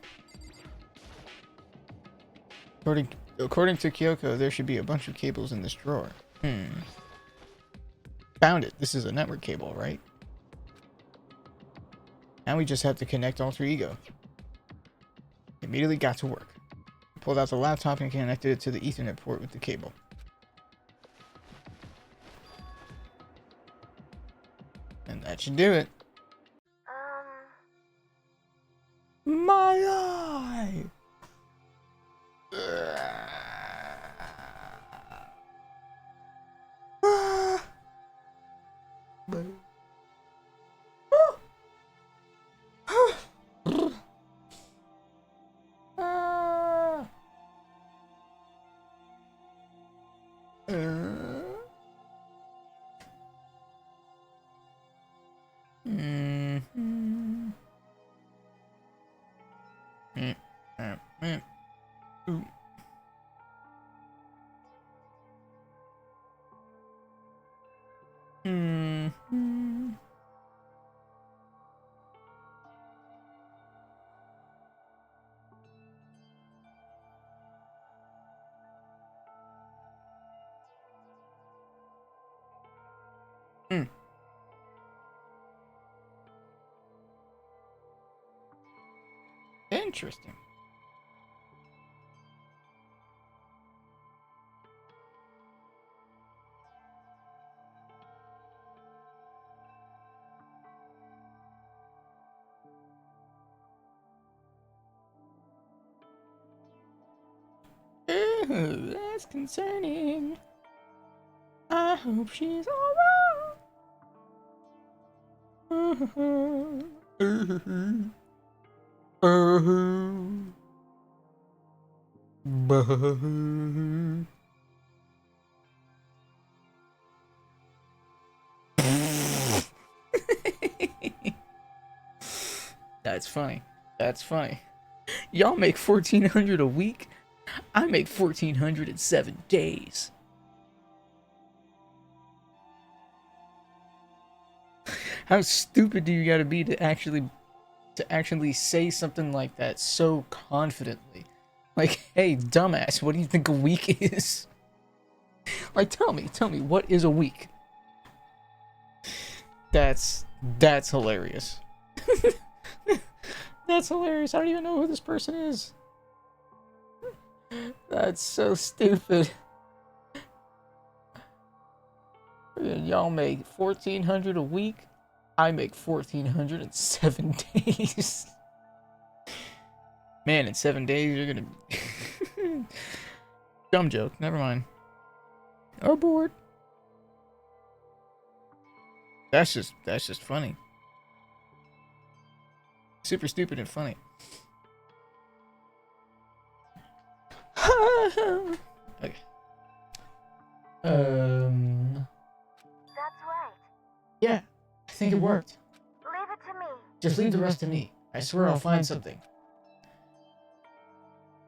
[SPEAKER 1] According to Kyoko, there should be a bunch of cables in this drawer. Found it. This is a network cable, right? Now we just have to connect Alter Ego. Immediately got to work. Pulled out the laptop and connected it to the Ethernet port with the cable. And that should do it. My eye! Interesting. Ooh, that's concerning. I hope she's alright. That's funny. That's funny. Y'all make 1,400 a week? I make 1,400 in 7 days. How stupid do you gotta be to actually say something like that so confidently? Like, hey, dumbass, what do you think a week is? Like, tell me, what is a week? That's hilarious. That's hilarious. I don't even know who this person is. That's so stupid. Y'all make 1,400 a week. I make 1,400 in 7 days. Man, in 7 days you're gonna. Dumb joke. Never mind. Or bored. That's just funny. Super stupid and funny. Okay.
[SPEAKER 3] That's right.
[SPEAKER 1] Yeah, I think it worked.
[SPEAKER 3] Leave it to me.
[SPEAKER 1] Just leave the rest to me. I swear I'll find something.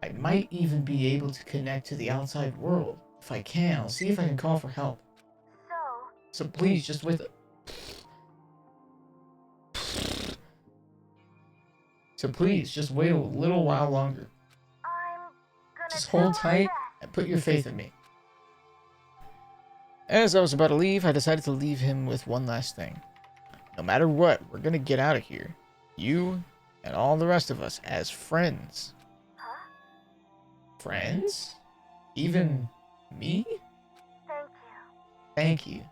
[SPEAKER 1] I might even be able to connect to the outside world. If I can, I'll see if I can call for help. So please, just wait. So please, just wait a little while longer.
[SPEAKER 3] I'm gonna
[SPEAKER 1] Just
[SPEAKER 3] do
[SPEAKER 1] hold
[SPEAKER 3] my
[SPEAKER 1] tight
[SPEAKER 3] best.
[SPEAKER 1] and put your faith in me. As I was about to leave, I decided to leave him with one last thing. No matter what, we're gonna get out of here. You and all the rest of us as friends.
[SPEAKER 3] Huh?
[SPEAKER 1] Friends? Even me?
[SPEAKER 3] Thank you.
[SPEAKER 1] Thank you.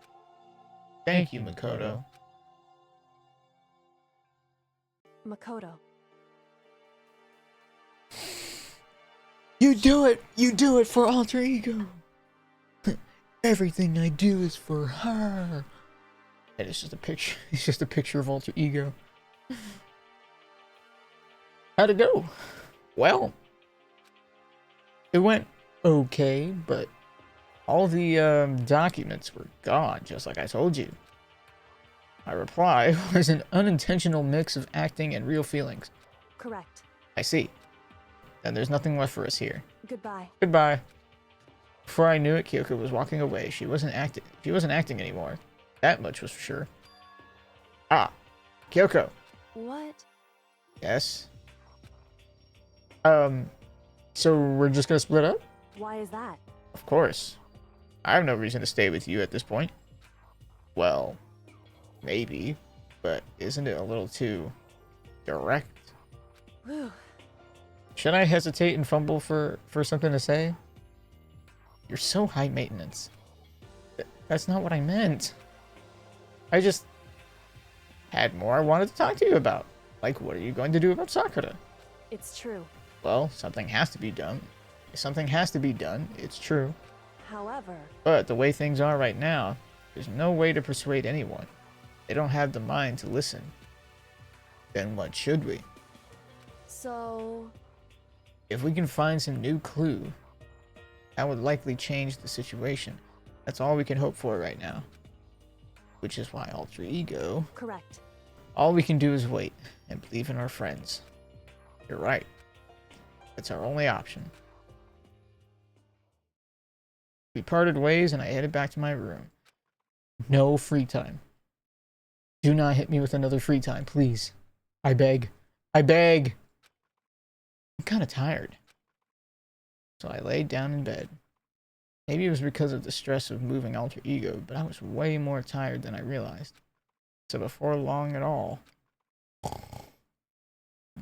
[SPEAKER 1] Thank you, Makoto.
[SPEAKER 5] Makoto.
[SPEAKER 1] You do it! You do it for Alter Ego! Everything I do is for her! And it's just a picture. It's just a picture of Alter Ego. How'd it go? Well, it went okay, but all the documents were gone, just like I told you. My reply was an unintentional mix of acting and real feelings.
[SPEAKER 5] Correct.
[SPEAKER 1] I see. Then there's nothing left for us here.
[SPEAKER 5] Goodbye.
[SPEAKER 1] Goodbye. Before I knew it, Kyoko was walking away. She wasn't acting anymore. That much was for sure. Ah, Kyoko.
[SPEAKER 5] What?
[SPEAKER 1] Yes. So we're just gonna split up?
[SPEAKER 5] Why is that?
[SPEAKER 1] Of course. I have no reason to stay with you at this point. Well, maybe, but isn't it a little too direct?
[SPEAKER 5] Whew.
[SPEAKER 1] Should I hesitate and fumble for something to say? You're so high maintenance. That's not what I meant. I just had more I wanted to talk to you about. Like, what are you going to do about Sakura?
[SPEAKER 5] It's true.
[SPEAKER 1] Well, something has to be done. If something has to be done, it's true.
[SPEAKER 5] However,
[SPEAKER 1] But the way things are right now, there's no way to persuade anyone. They don't have the mind to listen. Then what should we?
[SPEAKER 5] so
[SPEAKER 1] If we can find some new clue, that would likely change the situation. That's all we can hope for right now. Which is why Alter Ego...
[SPEAKER 5] correct.
[SPEAKER 1] All we can do is wait and believe in our friends. You're right. It's our only option. We parted ways and I headed back to my room. No free time. Do not hit me with another free time, please. I beg. I beg! I'm kind of tired. So I laid down in bed. Maybe it was because of the stress of moving Alter Ego, but I was way more tired than I realized. So before long at all...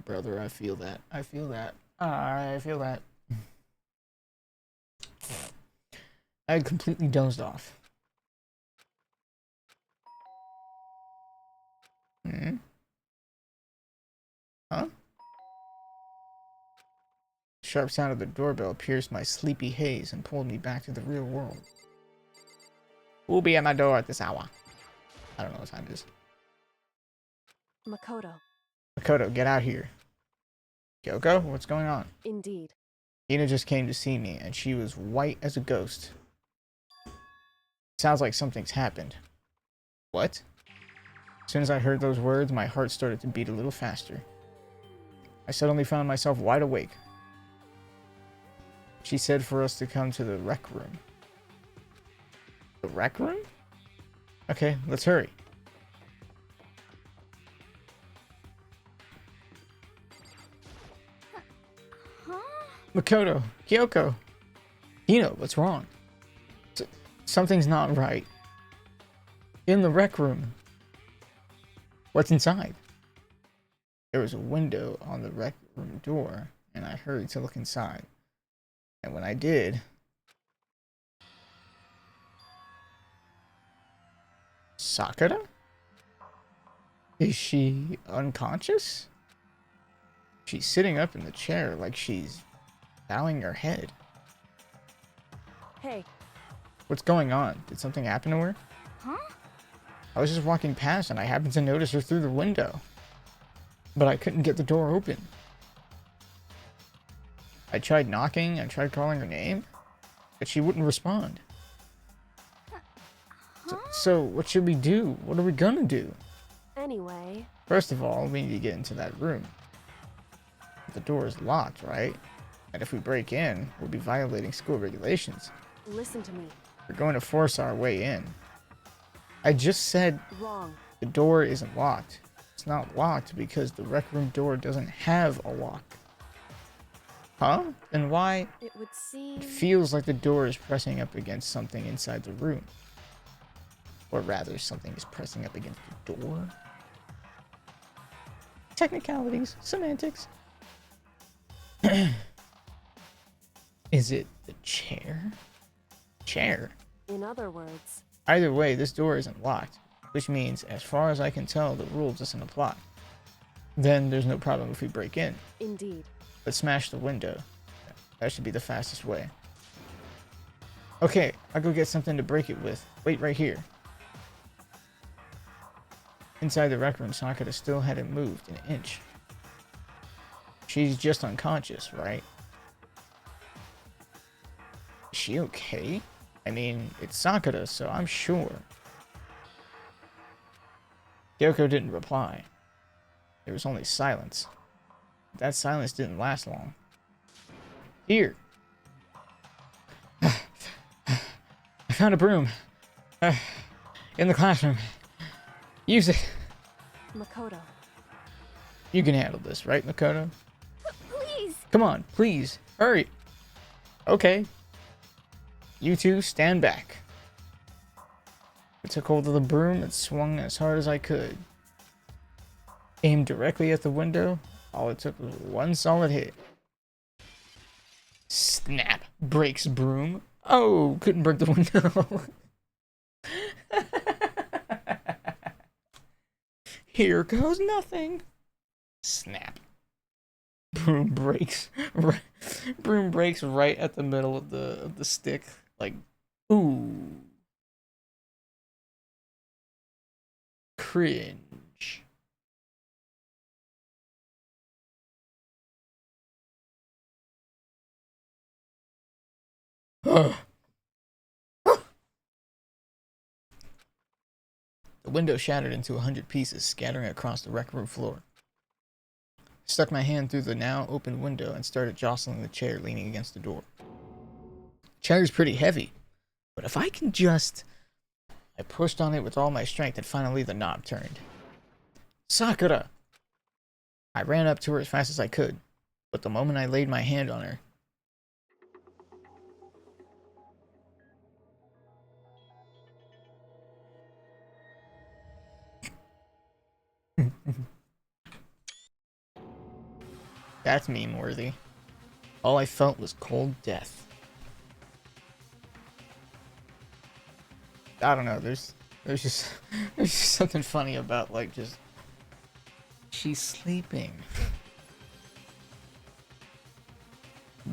[SPEAKER 1] Brother, I feel that. I feel that. I feel that. I had completely dozed off. Hmm? Huh? The sharp sound of the doorbell pierced my sleepy haze and pulled me back to the real world. Who'll be at my door at this hour? I don't know what time it is.
[SPEAKER 5] Makoto.
[SPEAKER 1] Makoto, get out here. Kyoko, what's going on?
[SPEAKER 5] Indeed.
[SPEAKER 1] Ina just came to see me, and she was white as a ghost. Sounds like something's happened. What? As soon as I heard those words, my heart started to beat a little faster. I suddenly found myself wide awake. She said for us to come to the rec room. The rec room? Okay, let's hurry. Makoto, Kyoko, Ina, what's wrong? Something's not right. In the rec room. What's inside? There was a window on the rec room door, and I hurried to look inside. And when I did... Sakura? Is she unconscious? She's sitting up in the chair like she's bowing her head.
[SPEAKER 5] Hey.
[SPEAKER 1] What's going on? Did something happen to her?
[SPEAKER 5] Huh?
[SPEAKER 1] I was just walking past and I happened to notice her through the window. But I couldn't get the door open. I tried knocking, I tried calling her name, but she wouldn't respond. So what should we do? What are we gonna do?
[SPEAKER 5] Anyway.
[SPEAKER 1] First of all, we need to get into that room. The door is locked, right? And if we break in, we'll be violating school regulations.
[SPEAKER 5] Listen to me.
[SPEAKER 1] We're going to force our way in. I just said
[SPEAKER 5] Wrong.
[SPEAKER 1] the door isn't locked. It's not locked because the rec room door doesn't have a lock. Huh? Then why?
[SPEAKER 5] It would seem...
[SPEAKER 1] It feels like the door is pressing up against something inside the room. Or rather, something is pressing up against the door. Technicalities, semantics. Is it the chair? Chair?
[SPEAKER 5] In other words,
[SPEAKER 1] Either way, this door isn't locked, which means, as far as I can tell, the rule doesn't apply. then there's no problem if we break in.
[SPEAKER 5] Indeed.
[SPEAKER 1] Let's smash the window. That should be the fastest way. Okay, I'll go get something to break it with. Wait right here. Inside the rec room, Sakura still hadn't moved an inch. She's just unconscious, right? Is she okay? I mean, it's Sakura, so I'm sure. Kyoko didn't reply. There was only silence. That silence didn't last long. Here. I found a broom. In the classroom. Use it.
[SPEAKER 5] Makoto.
[SPEAKER 1] You can handle this, right, Makoto?
[SPEAKER 5] Please!
[SPEAKER 1] Come on, please. Hurry. Okay. You two, stand back. I took hold of the broom and swung as hard as I could. Aimed directly at the window. All it took was one solid hit. Snap. Breaks broom. Oh, couldn't break the window. Here goes nothing. Snap. Broom breaks. Broom breaks right at the middle of the stick. Like, ooh. Cringe. The window shattered into 100 pieces, scattering across the rec room floor. Stuck my hand through the now open window and started jostling the chair leaning against the door. Chair's pretty heavy, but if I can just... I pushed on it with all my strength and finally the knob turned. Sakura! I ran up to her as fast as I could, but the moment I laid my hand on her, that's meme-worthy. All I felt was cold death. I don't know, there's just there's just something funny about like just she's sleeping.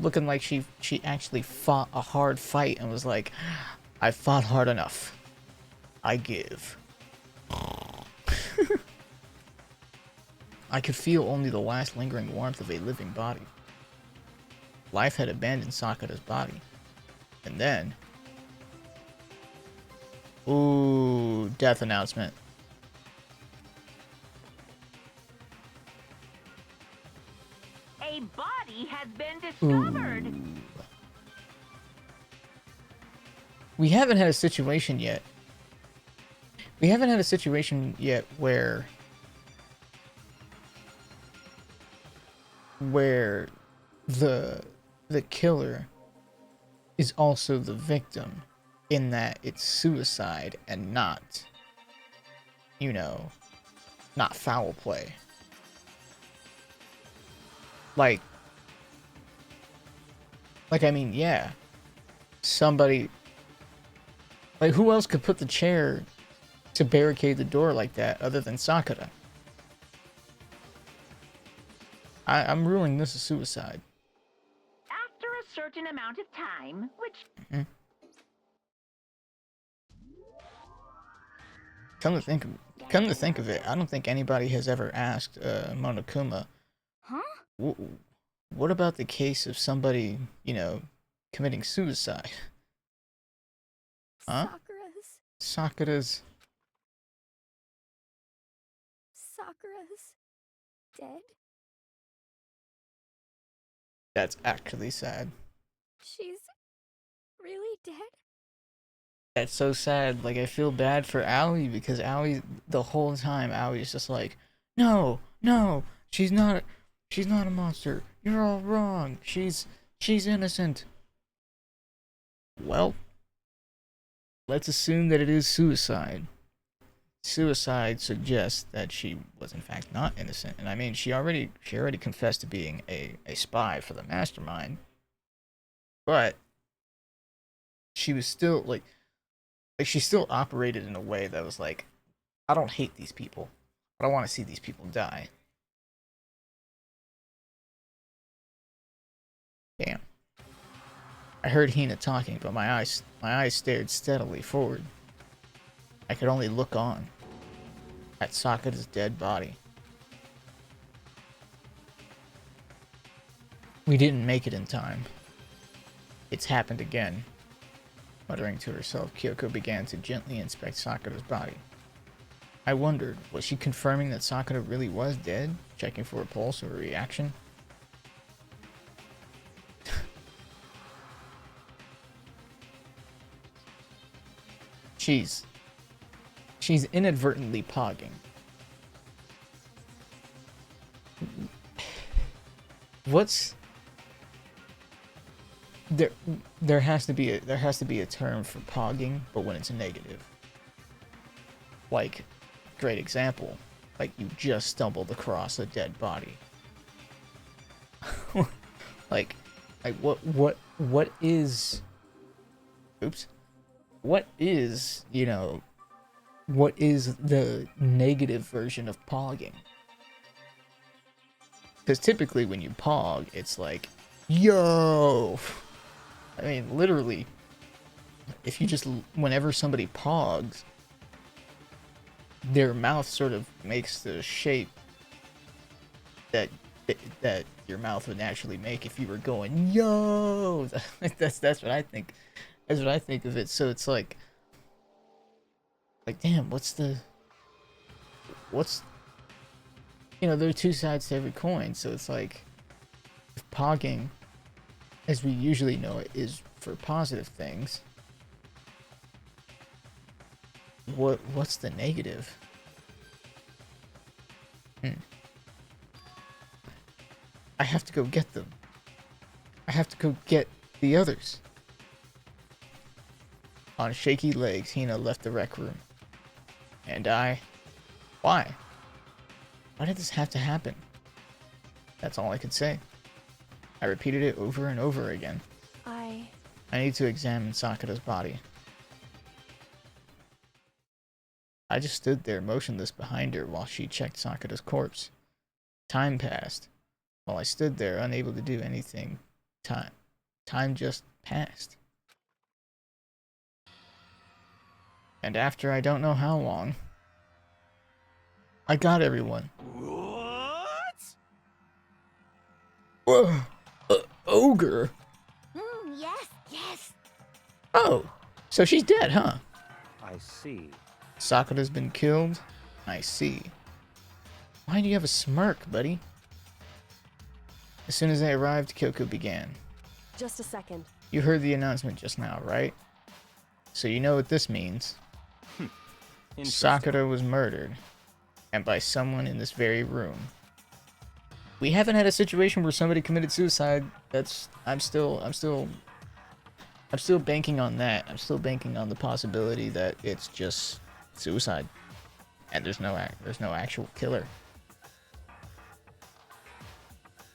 [SPEAKER 1] Looking like she actually fought a hard fight and was like, I fought hard enough. I give. I could feel only the last lingering warmth of a living body. Life had abandoned Sakura's body. And then... Ooh, death announcement.
[SPEAKER 2] A body has been discovered.
[SPEAKER 1] Ooh. We haven't had a situation yet. We haven't had a situation yet where the killer is also the victim, in that it's suicide and not, you know, not foul play. Like I mean, yeah, somebody, like, who else could put the chair to barricade the door like that other than Sakura? I'm ruling this a suicide.
[SPEAKER 2] After a certain amount of time, which...
[SPEAKER 1] Come to think of it, I don't think anybody has ever asked Monokuma,
[SPEAKER 5] Huh?
[SPEAKER 1] what about the case of somebody, you know, committing suicide? Huh? Sakura's
[SPEAKER 5] dead?
[SPEAKER 1] That's actually sad.
[SPEAKER 5] She's really dead?
[SPEAKER 1] That's so sad. Like, I feel bad for Aoi, because Aoi, the whole time, Aoi's just like, no, she's not a monster. You're all wrong. She's innocent. Well, let's assume that it is suicide. Suicide suggests that she was in fact not innocent. And I mean, she already confessed to being a spy for the mastermind. But she was still like she still operated in a way that was like, I don't hate these people. I don't want to see these people die. Damn. I heard Hina talking, but my eyes stared steadily forward. I could only look on at Sakura's dead body. We didn't make it in time. It's happened again. Muttering to herself, Kyoko began to gently inspect Sakura's body. I wondered, was she confirming that Sakura really was dead? Checking for a pulse or a reaction? She's inadvertently pogging. What's there has to be a term for pogging, but when it's a negative. Like, great example, like you just stumbled across a dead body. like what is what is, you know, what is the negative version of pogging? Because typically when you pog, it's like, yo! I mean, literally, if you just, whenever somebody pogs, their mouth sort of makes the shape that your mouth would naturally make if you were going, yo! That's what I think. That's what I think of it. So it's like damn, what's you know, there are two sides to every coin, so it's like, if pogging, as we usually know it, is for positive things, what's the negative? I have to go get them. I have to go get the others. On shaky legs, Hina left the rec room. And why? Why did this have to happen? That's all I could say. I repeated it over and over again. I need to examine Sakura's body. I just stood there motionless behind her while she checked Sakura's corpse. Time passed. While I stood there unable to do anything, time just passed. And after I don't know how long, I got everyone.
[SPEAKER 4] What?
[SPEAKER 1] Ogre?
[SPEAKER 5] Yes.
[SPEAKER 1] Oh, so she's dead, huh?
[SPEAKER 6] I see.
[SPEAKER 1] Sakura's been killed? I see. Why do you have a smirk, buddy? As soon as I arrived, Kyoko began.
[SPEAKER 7] Just a second.
[SPEAKER 1] You heard the announcement just now, right? So you know what this means. Sakura was murdered. And by someone in this very room. We haven't had a situation where somebody committed suicide. I'm still banking on that. I'm still banking on the possibility that it's just suicide. And there's no actual killer.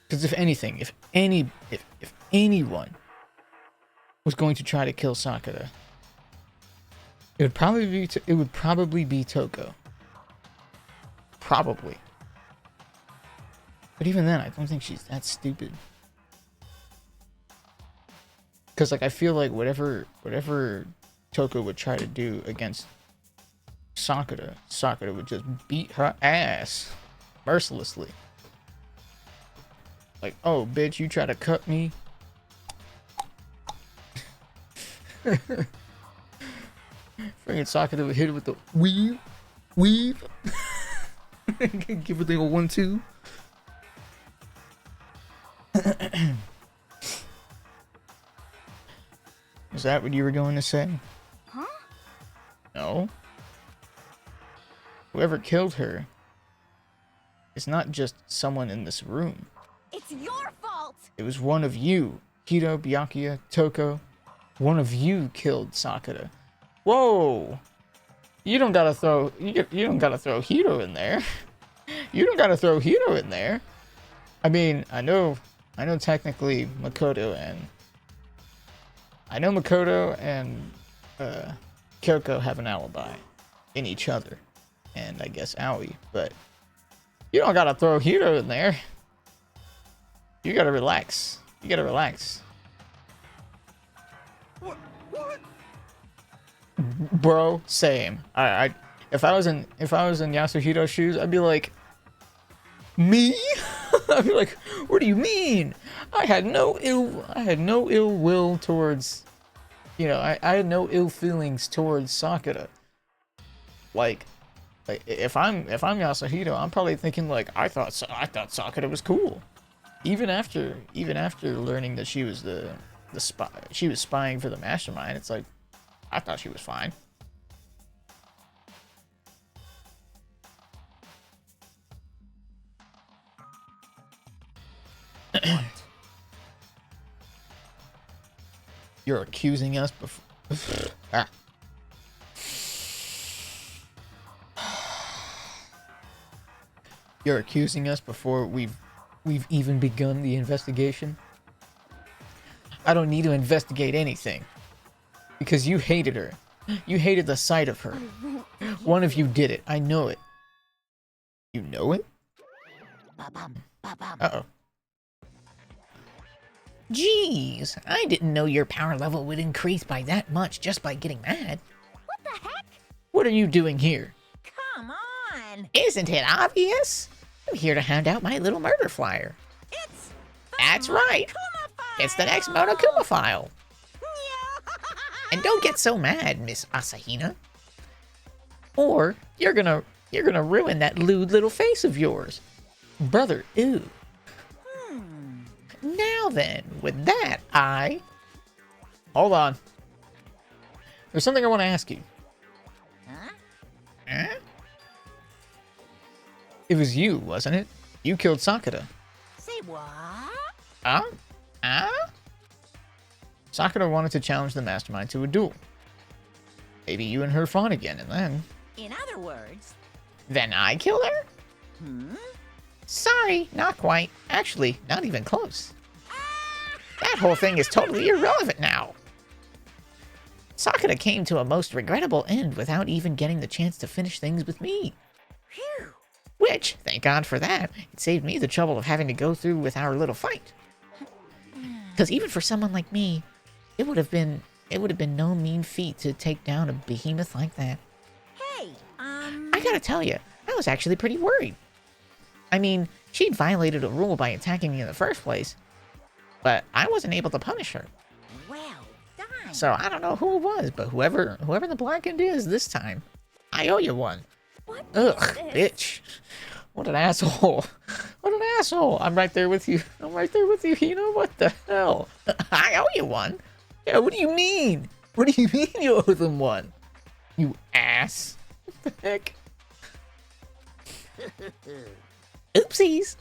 [SPEAKER 1] Because if anything, if anyone was going to try to kill Sakura, it would probably be Toko. Probably. But even then, I don't think she's that stupid. Because, like, I feel like whatever Toko would try to do against Sakura would just beat her ass mercilessly. Like, oh, bitch, you try to cut me? Freaking Sakura would hit it with the weave. Give her the old 1-2. Is that what you were going to say?
[SPEAKER 5] Huh?
[SPEAKER 1] No. Whoever killed her is not just someone in this room.
[SPEAKER 5] It's your fault!
[SPEAKER 1] It was one of you. Hiro, Byakuya, Toko. One of you killed Sakura. Whoa! You don't gotta throw Hiro in there. You don't gotta throw Hiro in there. I mean, I know technically Makoto and Kyoko have an alibi in each other, and I guess Aoi, but you don't gotta throw Hiro in there. You gotta relax. You gotta relax.
[SPEAKER 4] What?
[SPEAKER 1] Bro, same. If I was in Yasuhito's shoes, I'd be like, me? I'd be like, what do you mean? I had no ill will towards, you know, I had no ill feelings towards Sakura. Like if I'm Yasuhito, I'm probably thinking like, I thought Sakura was cool. Even after learning that she was the spy, she was spying for the mastermind. It's like, I thought she was fine. You're accusing us before. Ah. You're accusing us before we've even begun the investigation? I don't need to investigate anything. Because you hated her. You hated the sight of her. One of you did it. I know it. You know it? Uh-oh. Jeez, I didn't know your power level would increase by that much just by getting mad.
[SPEAKER 5] What the heck?
[SPEAKER 1] What are you doing here?
[SPEAKER 2] Come on!
[SPEAKER 1] Isn't it obvious? I'm here to hand out my little murder flyer.
[SPEAKER 2] It's
[SPEAKER 1] That's right. It's the next Monokuma file. And don't get so mad, Miss Asahina. Or you're gonna ruin that lewd little face of yours. Brother, ew. Now then, with that, hold on. There's something I want to ask you. Huh? It was you, wasn't it? You killed Sakura.
[SPEAKER 2] Say what?
[SPEAKER 1] Huh? Sakura wanted to challenge the mastermind to a duel. Maybe you and her fought again, and then...
[SPEAKER 2] In other words...
[SPEAKER 1] Then I killed her? Sorry, not quite. Actually, not even close. That whole thing is totally irrelevant now. Sakura came to a most regrettable end without even getting the chance to finish things with me.
[SPEAKER 2] Phew!
[SPEAKER 1] Which, thank God for that, it saved me the trouble of having to go through with our little fight. Because even for someone like me, it would have been no mean feat to take down a behemoth like that.
[SPEAKER 2] Hey,
[SPEAKER 1] I gotta tell you, I was actually pretty worried. I mean, she'd violated a rule by attacking me in the first place, but I wasn't able to punish her.
[SPEAKER 2] well done.
[SPEAKER 1] So I don't know who it was, but whoever the blackened is this time, I owe you one.
[SPEAKER 5] What
[SPEAKER 1] Ugh,
[SPEAKER 5] is this?
[SPEAKER 1] bitch. What an asshole. What an asshole. I'm right there with you. You know, what the hell? I owe you one. Yeah, what do you mean? What do you mean you owe them one? You ass. What the heck? Oopsies.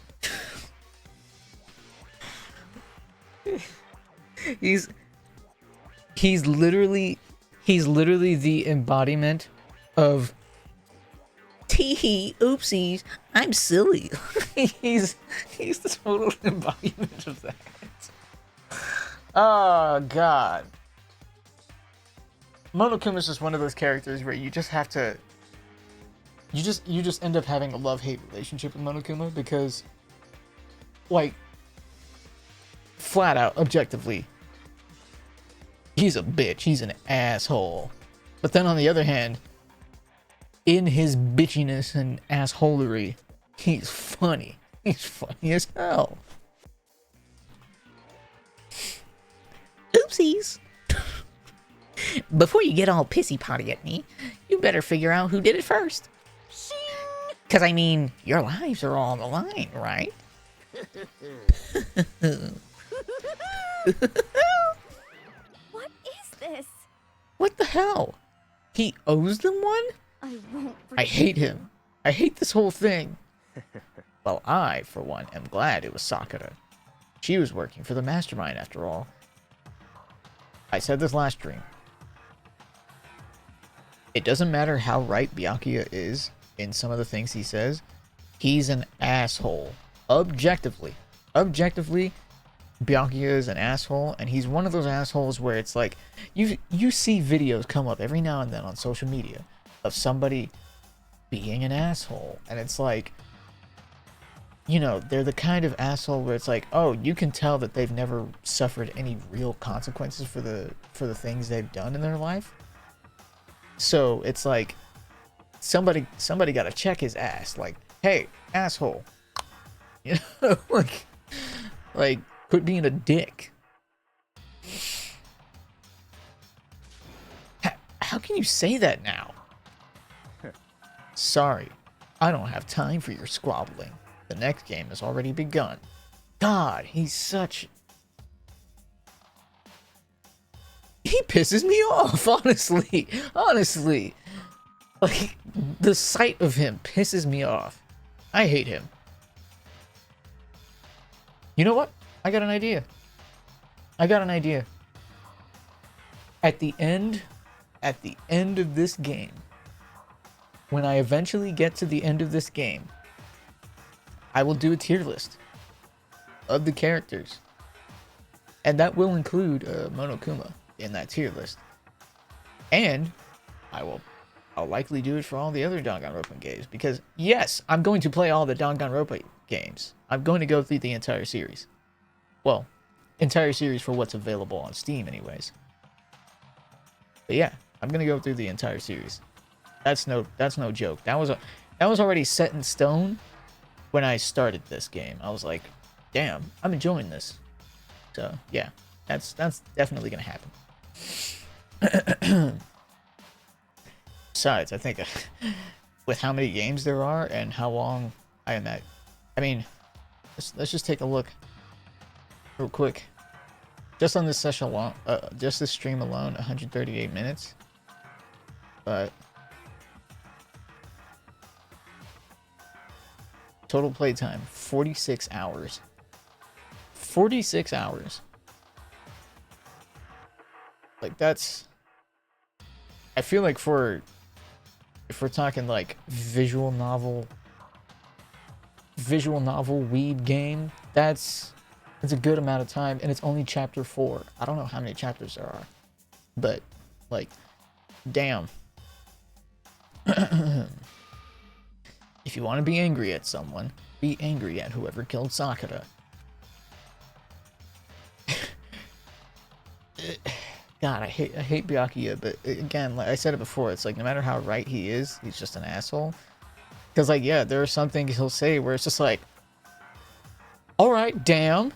[SPEAKER 1] He's literally the embodiment of tee-hee, oopsies, I'm silly. he's the total embodiment of that. Oh god. Monokuma is just one of those characters where you just have to you just end up having a love-hate relationship with Monokuma because, like, flat out, objectively, he's a bitch. He's an asshole. But then on the other hand, in his bitchiness and assholery, he's funny. He's funny as hell. Oopsies. Before you get all pissy-potty at me, you better figure out who did it first. Because, I mean, your lives are all on the line, right?
[SPEAKER 5] What is this?
[SPEAKER 1] What the hell? He owes them one?
[SPEAKER 5] I won't
[SPEAKER 1] I hate him. I hate this whole thing. Well, I, for one, am glad it was Sakura. She was working for the mastermind, after all. I said this last stream. It doesn't matter how right Byakuya is in some of the things he says. He's an asshole. Objectively. Objectively, Byakuya is an asshole, and he's one of those assholes where it's like, you see videos come up every now and then on social media of somebody being an asshole, and it's like, you know, they're the kind of asshole where it's like, oh, you can tell that they've never suffered any real consequences for the things they've done in their life. So it's like somebody got to check his ass. Like, hey, asshole, you know, like quit being a dick. How can you say that now? Sorry, I don't have time for your squabbling. The next game has already begun. God, he's such... He pisses me off, honestly. Honestly. Like, the sight of him pisses me off. I hate him. You know what? I got an idea. I got an idea. At the end of this game, when I eventually get to the end of this game, I will do a tier list of the characters. And that will include Monokuma in that tier list. And I'll likely do it for all the other Danganronpa games. Because, yes, I'm going to play all the Danganronpa games. I'm going to go through the entire series. Well, entire series for what's available on Steam anyways. But yeah, I'm going to go through the entire series. That's no joke. That was already set in stone when I started this game. I was like, damn, I'm enjoying this. So yeah, that's definitely gonna happen. Besides, I think with how many games there are and how long I am at, I mean, let's just take a look real quick. Just on this session alone, just this stream alone, 138 minutes. But total playtime, 46 hours. 46 hours. Like, that's... I feel like if we're talking, like, visual novel weeb game, it's a good amount of time, and it's only chapter 4. I don't know how many chapters there are. But, like, damn. If you want to be angry at someone, be angry at whoever killed Sakura. God, I hate Byakuya, but again, like I said it before, it's like no matter how right he is, he's just an asshole. Because, like, yeah, there are some things he'll say where it's just like, alright, damn.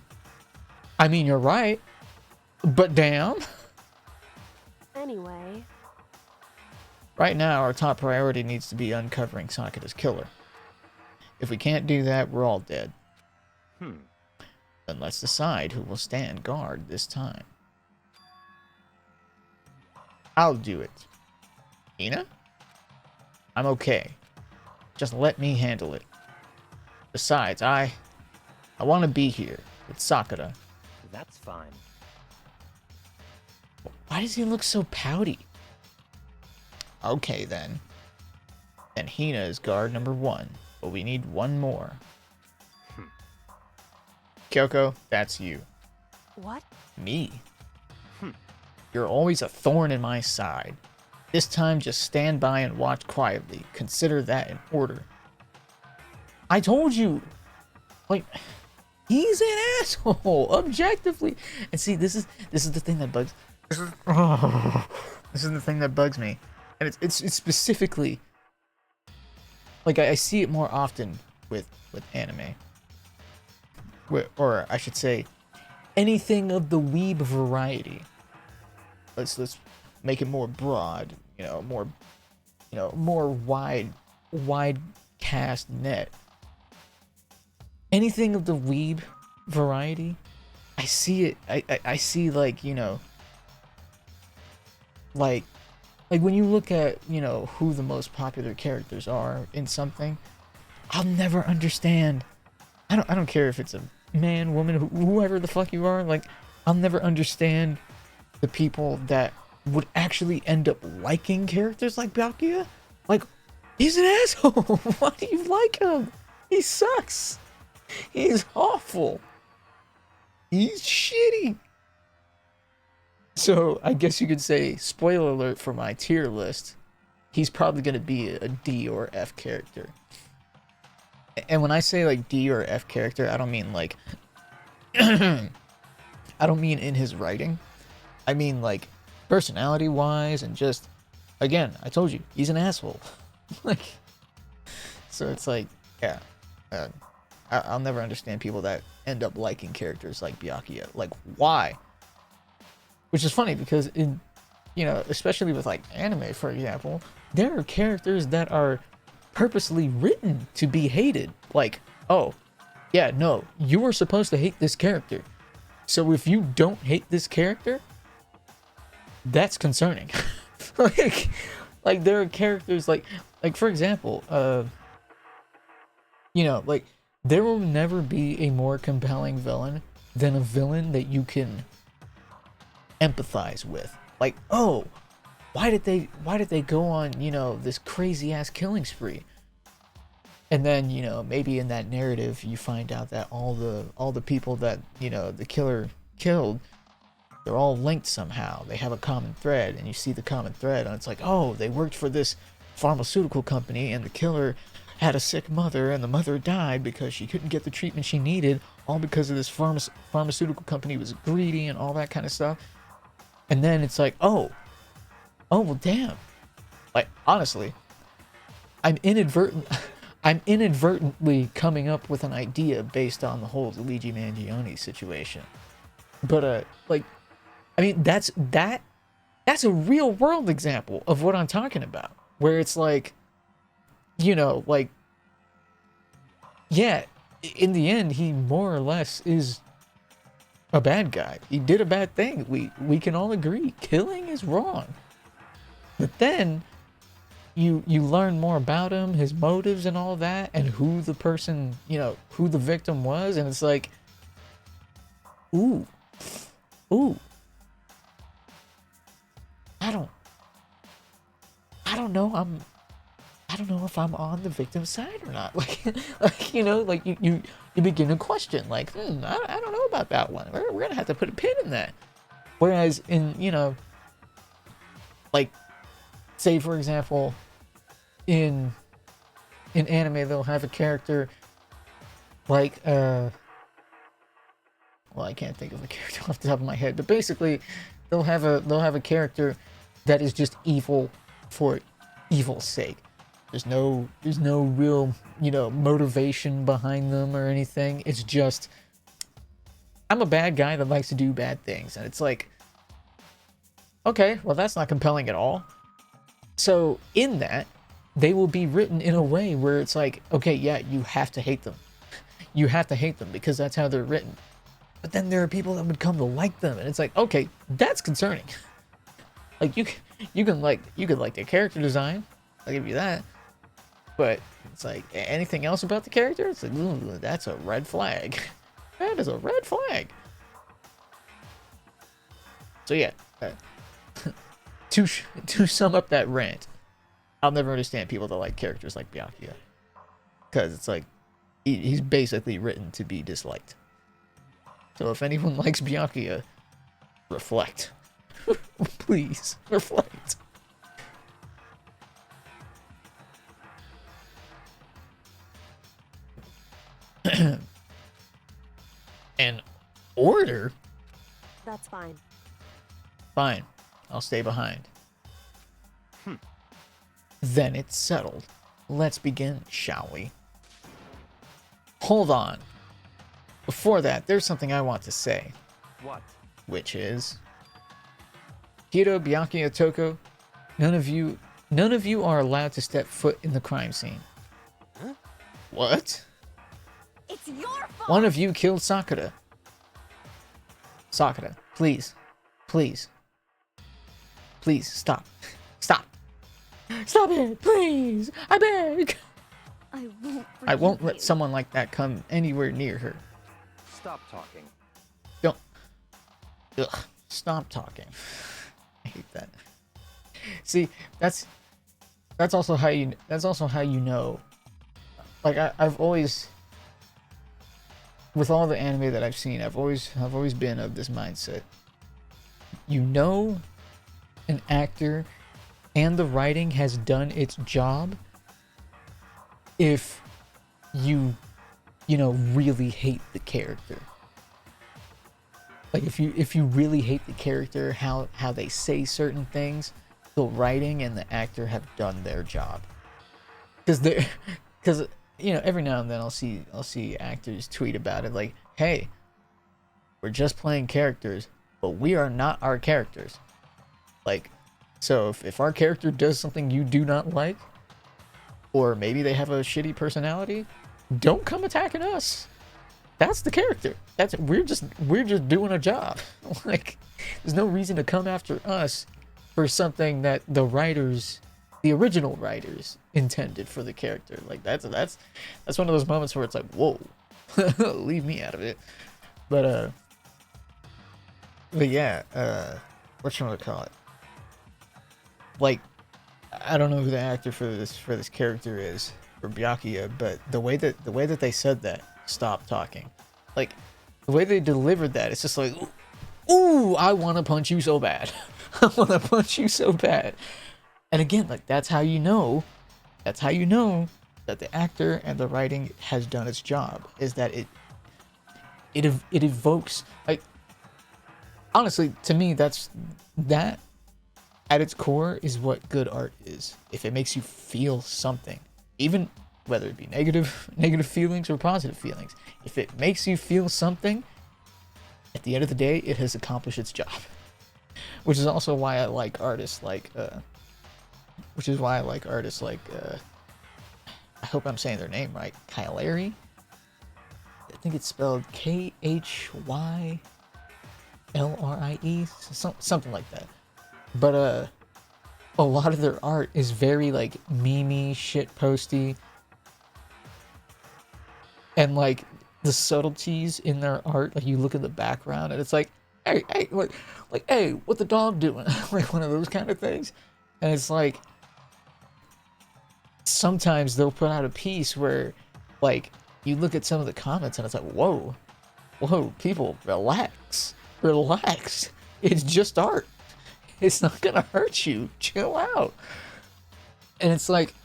[SPEAKER 1] I mean, you're right, but damn.
[SPEAKER 5] Anyway.
[SPEAKER 1] Right now, our top priority needs to be uncovering Sakura's killer. If we can't do that, we're all dead. Then let's decide who will stand guard this time. I'll do it. Ina? I'm okay. Just let me handle it. Besides, I want to be here with Sakura.
[SPEAKER 4] That's fine.
[SPEAKER 1] Why does he look so pouty? Okay, then. Then Hina is guard number 1, but we need one more. Kyoko, that's you.
[SPEAKER 5] What?
[SPEAKER 1] Me. You're always a thorn in my side. This time, just stand by and watch quietly. Consider that in order. I told you! Like, he's an asshole! Objectively! And see, this is the thing that bugs... This is the thing that bugs me. And it's specifically... Like, I see it more often with anime. Or, I should say, anything of the weeb variety. Let's make it more broad, more wide cast net. Anything of the weeb variety, I see it. I see, like, like when you look at, who the most popular characters are in something, I'll never understand. I don't care if it's a man, woman, whoever the fuck you are. Like, I'll never understand the people that would actually end up liking characters like Byakuya. Like, he's an asshole. Why do you like him? He sucks. He's awful. He's shitty. So, I guess you could say, spoiler alert for my tier list, he's probably going to be a D or F character. And when I say like D or F character, I don't mean like I don't mean in his writing. I mean like personality wise and just again, I told you, he's an asshole. Like so it's like yeah. I'll never understand people that end up liking characters like Byakuya. Like why? Which is funny because in you know, especially with like anime for example, there are characters that are purposely written to be hated. Like, oh, yeah, no, you were supposed to hate this character. So if you don't hate this character, that's concerning. like, like there are characters like for example, you know, like there will never be a more compelling villain than a villain that you can empathize with. Like, oh, why did they go on, you know, this crazy ass killing spree? And then, you know, maybe in that narrative you find out that all the people that, you know, the killer killed, they're all linked somehow. They have a common thread, and you see the common thread, and it's like, oh, they worked for this pharmaceutical company, and the killer had a sick mother, and the mother died because she couldn't get the treatment she needed, all because of this pharmaceutical company was greedy and all that kind of stuff. And then it's like, oh well, damn. Like, honestly, I'm inadvertently coming up with an idea based on the whole Luigi Mangione situation. But like, I mean, that's a real world example of what I'm talking about, where it's like, you know, like, yeah, in the end, he more or less is a bad guy. He did a bad thing. We can all agree, killing is wrong. But then you learn more about him, his motives and all that, and who the person, you know, who the victim was, and it's like, ooh. I don't know if I'm on the victim's side or not. Like you know, like you begin to question, like, I don't know about that one. We're gonna have to put a pin in that. Whereas in, you know, like, say for example, in anime they'll have a character like well, I can't think of the character off the top of my head, but basically they'll have a character that is just evil for evil's sake. There's no real, you know, motivation behind them or anything. It's just, I'm a bad guy that likes to do bad things. And it's like, okay, well, that's not compelling at all. So in that, they will be written in a way where it's like, okay, yeah, you have to hate them. You have to hate them because that's how they're written. But then there are people that would come to like them, and it's like, okay, that's concerning. Like, you can like their character design, I'll give you that. But it's like, anything else about the character? It's like, ooh, that's a red flag. That is a red flag. So yeah, to sum up that rant, I'll never understand people that like characters like Byakuya, because it's like he's basically written to be disliked. So if anyone likes Byakuya, reflect. Please, reflect. An order?
[SPEAKER 5] That's fine.
[SPEAKER 1] Fine. I'll stay behind. Then it's settled. Let's begin, shall we? Hold on. Before that, there's something I want to say.
[SPEAKER 4] What?
[SPEAKER 1] Which is, Hiro, Byakuya, Toko, none of you are allowed to step foot in the crime scene.
[SPEAKER 4] Huh?
[SPEAKER 1] What?
[SPEAKER 5] It's your fault.
[SPEAKER 1] One of you killed Sakura. Sakura, please. Please, stop. Stop. Stop it, please. I beg. I won't let someone like that come anywhere near her.
[SPEAKER 4] Stop talking.
[SPEAKER 1] Don't. Ugh. Stop talking. I hate that. See, that's also how you know. Like, I've always, with all the anime that I've seen, I've always been of this mindset. You know, an actor and the writing has done its job if you know, really hate the character. Like if you really hate the character, how they say certain things, the writing and the actor have done their job. Because you know, every now and then I'll see actors tweet about it, like, hey, we're just playing characters, but we are not our characters. Like, so if our character does something you do not like, or maybe they have a shitty personality, don't come attacking us. That's the character. We're just doing a job. Like, there's no reason to come after us for something that the original writers intended for the character. Like, that's one of those moments where it's like, whoa, leave me out of it. But yeah, what you want to call it? Like, I don't know who the actor for this character is, for Byakuya, but the way that they said that, stop talking, like the way they delivered that, it's just like, ooh, I want to punch you so bad. I want to punch you so bad. And again, like, that's how you know that the actor and the writing has done its job, is that it evokes, like, honestly, to me, that at its core is what good art is. If it makes you feel something, even whether it be negative feelings or positive feelings, if it makes you feel something, at the end of the day, it has accomplished its job. Which is also why I like artists like I hope I'm saying their name right, Khyleri. I think it's spelled Khylie, something like that. But a lot of their art is very like memey, shit posty, and like the subtleties in their art, like you look at the background and it's like, hey, hey, what the dog doing? Like one of those kind of things. And it's like, sometimes they'll put out a piece where, like, you look at some of the comments and it's like, whoa, people, relax. It's just art. It's not gonna hurt you. Chill out. And it's like,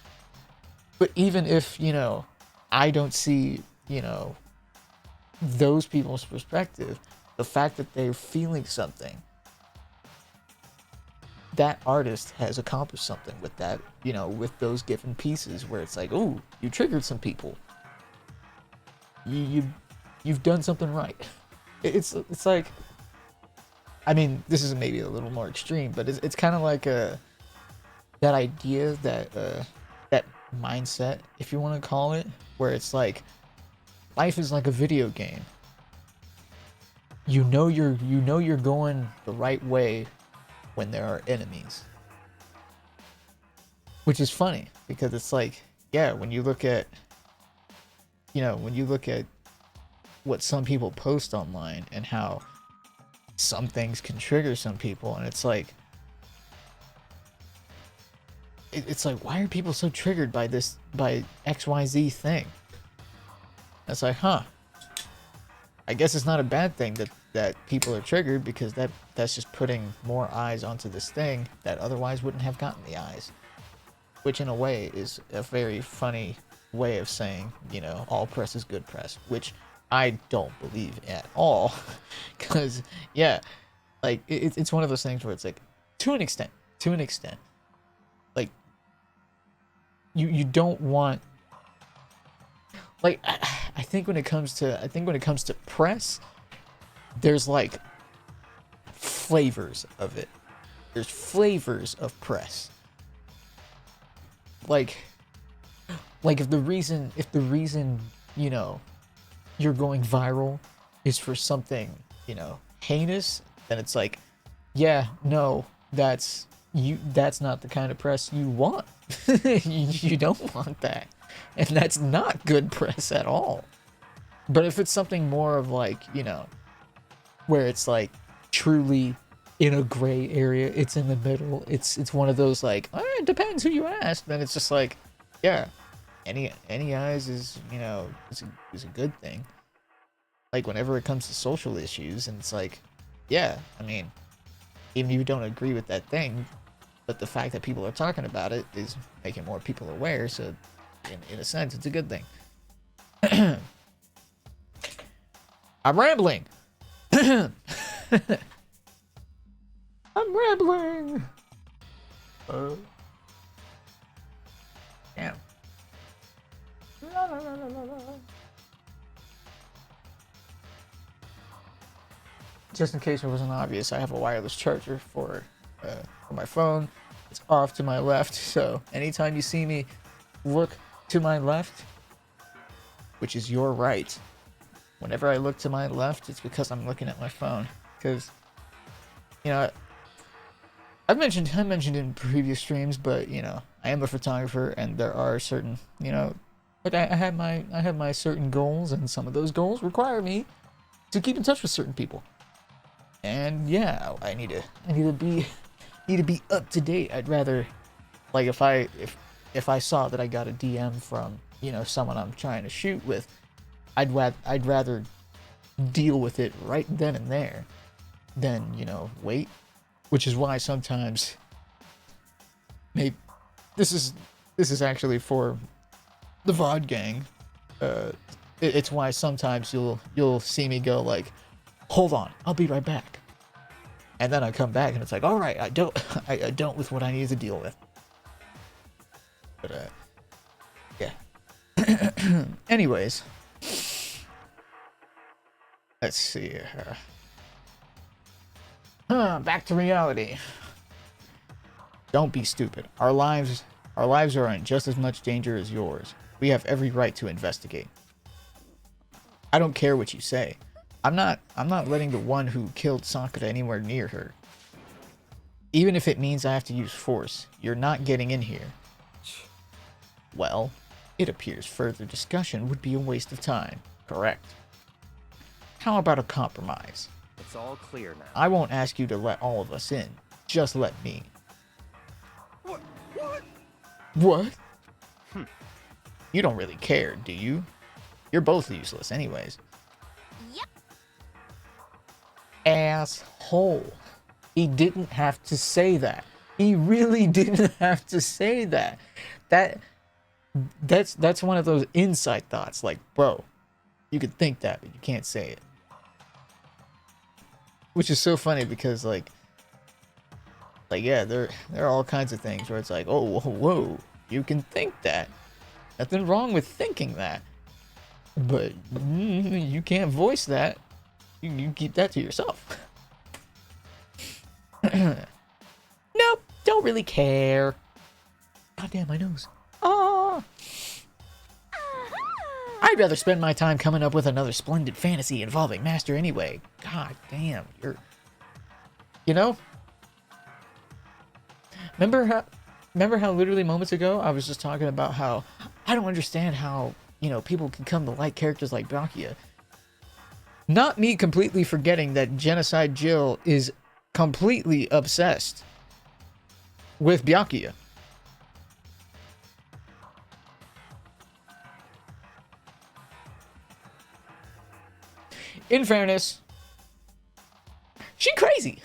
[SPEAKER 1] but even if, you know, I don't see, you know, those people's perspective, the fact that they're feeling something, that artist has accomplished something with that, you know, with those given pieces where it's like, ooh, you triggered some people. You've done something right. It's like, I mean, this is maybe a little more extreme, but it's kind of like that idea, that mindset, if you want to call it, where it's like, life is like a video game. You know you're going the right way when there are enemies. Which is funny, because it's like, yeah, when you look at what some people post online and how some things can trigger some people, and it's like, why are people so triggered by XYZ thing? It's like, huh, I guess it's not a bad thing that people are triggered, because that's just putting more eyes onto this thing that otherwise wouldn't have gotten the eyes. Which in a way is a very funny way of saying, you know, all press is good press, which I don't believe at all. Because, yeah, like, it's one of those things where it's like, to an extent, like, you don't want, like, I think when it comes to press, there's like flavors of it. There's flavors of press. Like if the reason, you know, you're going viral is for something, you know, heinous, then it's like, yeah, no, that's not the kind of press you want. You don't want that. And that's not good press at all. But if it's something more of like, you know, where it's like truly in a gray area, it's in the middle, it's one of those like, it depends who you ask, then it's just like, yeah, any eyes is, you know, is a good thing. Like whenever it comes to social issues, and it's like, yeah, I mean, even if you don't agree with that thing, but the fact that people are talking about it is making more people aware, so in a sense, it's a good thing. I'm rambling. I'm rambling. Damn. La, la, la, la, la, la. Just in case it wasn't obvious, I have a wireless charger for my phone. It's off to my left, so anytime you see me look to my left, which is your right, whenever I look to my left, it's because I'm looking at my phone. Because, you know, I mentioned in previous streams, but you know, I am a photographer, and there are certain, you know, like I have my certain goals, and some of those goals require me to keep in touch with certain people. And yeah, I need to be up to date. I'd rather, like, if I saw that I got a DM from, you know, someone I'm trying to shoot with, I'd rather deal with it right then and there than, you know, wait. Which is why sometimes, maybe this is actually for the VOD gang. It's why sometimes you'll see me go like, hold on, I'll be right back. And then I come back and it's like, all right, I dealt with what I need to deal with. But yeah. Anyways, let's see here. Back to reality. Don't be stupid. Our lives are in just as much danger as yours. We have every right to investigate. I don't care what you say. I'm not letting the one who killed Sakura anywhere near her. Even if it means I have to use force, you're not getting in here. Well, it appears further discussion would be a waste of time. Correct. How about a compromise?
[SPEAKER 4] It's all clear now.
[SPEAKER 1] I won't ask you to let all of us in. Just let me.
[SPEAKER 4] What?
[SPEAKER 1] What? You don't really care, do you? You're both useless anyways.
[SPEAKER 5] Yep.
[SPEAKER 1] Asshole. He didn't have to say that. He really didn't have to say that. That's one of those inside thoughts. Like, bro, you could think that, but you can't say it. Which is so funny because, like yeah, there are all kinds of things where it's like, oh, whoa, you can think that. Nothing wrong with thinking that. But you can't voice that. You keep that to yourself. Nope, don't really care. God damn, my nose. Ah. I'd rather spend my time coming up with another splendid fantasy involving Master anyway. God damn, you know? Remember how literally moments ago I was just talking about how I don't understand how, you know, people can come to like characters like Byakuya. Not me completely forgetting that Genocide Jill is completely obsessed with Byakuya. In fairness, she crazy.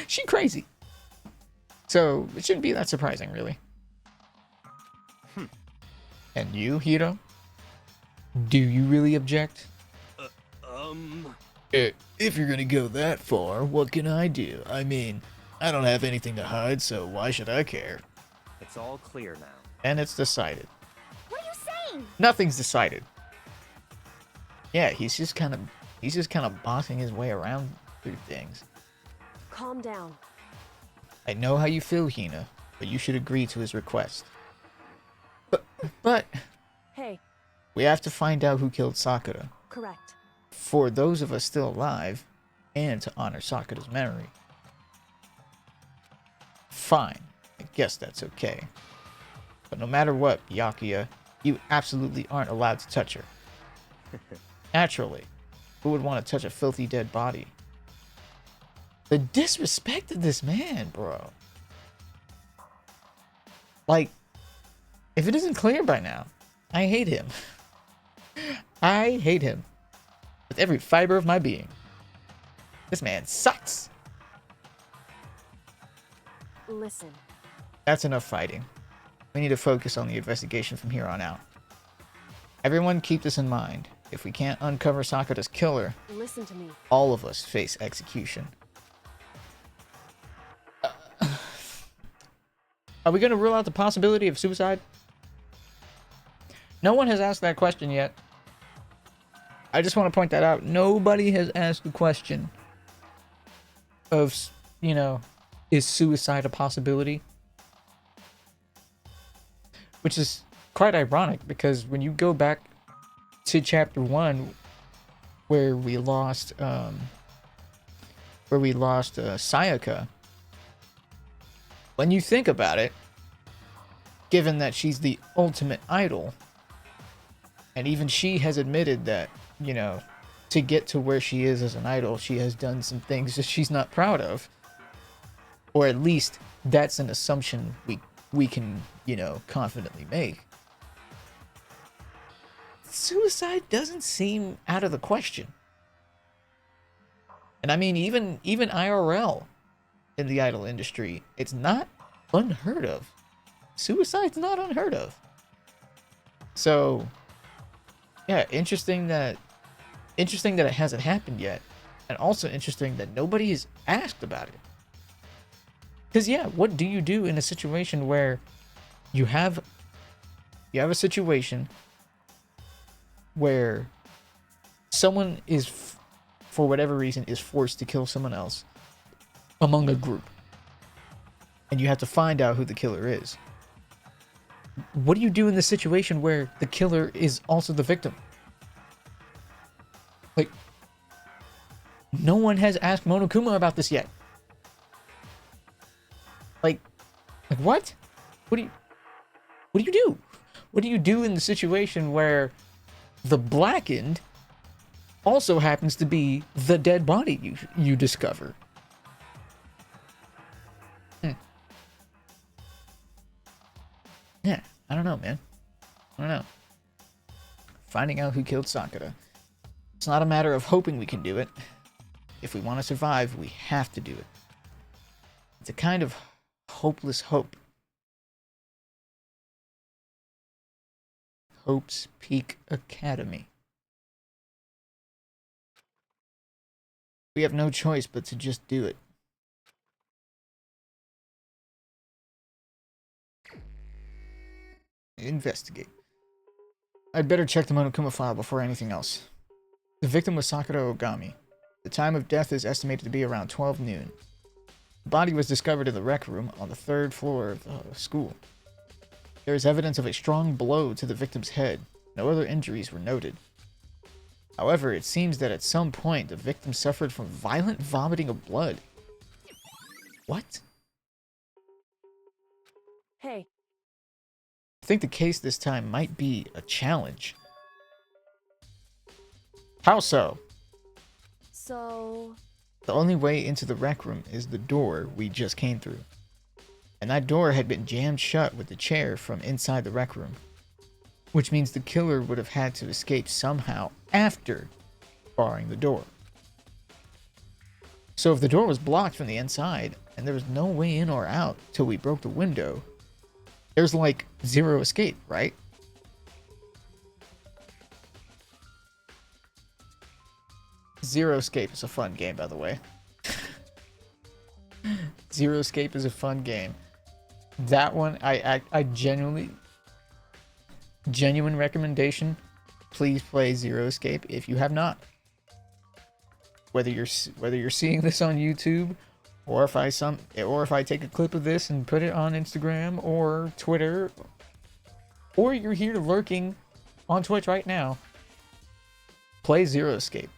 [SPEAKER 1] She crazy. So it shouldn't be that surprising, really. And you, Hiro? Do you really object? If you're gonna go that far, what can I do? I mean, I don't have anything to hide, so why should I care?
[SPEAKER 4] It's all clear now.
[SPEAKER 1] And it's decided.
[SPEAKER 5] What are you saying?
[SPEAKER 1] Nothing's decided. Yeah, he's just kind of bossing his way around through things.
[SPEAKER 5] Calm down.
[SPEAKER 1] I know how you feel, Hina, but you should agree to his request. But
[SPEAKER 5] Hey,
[SPEAKER 1] we have to find out who killed Sakura.
[SPEAKER 5] correct.
[SPEAKER 1] For those of us still alive, and to honor Sakura's memory. Fine, I guess that's okay. But no matter what, Byakuya, you absolutely aren't allowed to touch her. Naturally, who would want to touch a filthy dead body? The disrespect of this man, bro. Like, if it isn't clear by now, I hate him. I hate him. With every fiber of my being. This man sucks.
[SPEAKER 5] Listen,
[SPEAKER 1] That's enough fighting. We need to focus on the investigation from here on out. Everyone keep this in mind. If we can't uncover Sakura's killer,
[SPEAKER 5] Listen to me.
[SPEAKER 1] all of us face execution. Are we going to rule out the possibility of suicide? No one has asked that question yet. I just want to point that out. Nobody has asked the question of, you know, is suicide a possibility? Which is quite ironic because when you go back to chapter 1 where we lost Sayaka, when you think about it, given that she's the ultimate idol, and even she has admitted that, you know, to get to where she is as an idol, she has done some things that she's not proud of, or at least that's an assumption we can, you know, confidently make. Suicide doesn't seem out of the question. And I mean, even IRL in the idol industry, it's not unheard of. Suicide's not unheard of. So, yeah, interesting that it hasn't happened yet, and also interesting that nobody has asked about it. Because yeah, what do you do in a situation where you have a situation where someone is, for whatever reason, is forced to kill someone else among a group, and you have to find out who the killer is? What do you do in the situation where the killer is also the victim? Like, no one has asked Monokuma about this yet. Like what? What do you do? What do you do in the situation where the blackened also happens to be the dead body you discover? Yeah, I don't know, man. I don't know. Finding out who killed Sakura. It's not a matter of hoping we can do it. If we want to survive, we have to do it. It's a kind of hopeless hope. Hope's Peak Academy. We have no choice but to just do it. Investigate. I'd better check the Monokuma file before anything else. The victim was Sakura Ogami. The time of death is estimated to be around 12 noon. The body was discovered in the rec room on the 3rd floor of the school. There is evidence of a strong blow to the victim's head. No other injuries were noted. However, it seems that at some point the victim suffered from violent vomiting of blood. What?
[SPEAKER 5] Hey,
[SPEAKER 1] I think the case this time might be a challenge. How so?
[SPEAKER 5] so...
[SPEAKER 1] The only way into the rec room is the door we just came through. And that door had been jammed shut with the chair from inside the rec room. Which means the killer would have had to escape somehow after barring the door. So if the door was blocked from the inside, and there was no way in or out till we broke the window, there's like zero escape, right? Zero Escape is a fun game, by the way. Zero Escape is a fun game. That one, I genuine recommendation. Please play Zero Escape if you have not. Whether you're seeing this on YouTube, or if I take a clip of this and put it on Instagram or Twitter, or you're here lurking on Twitch right now, play Zero Escape.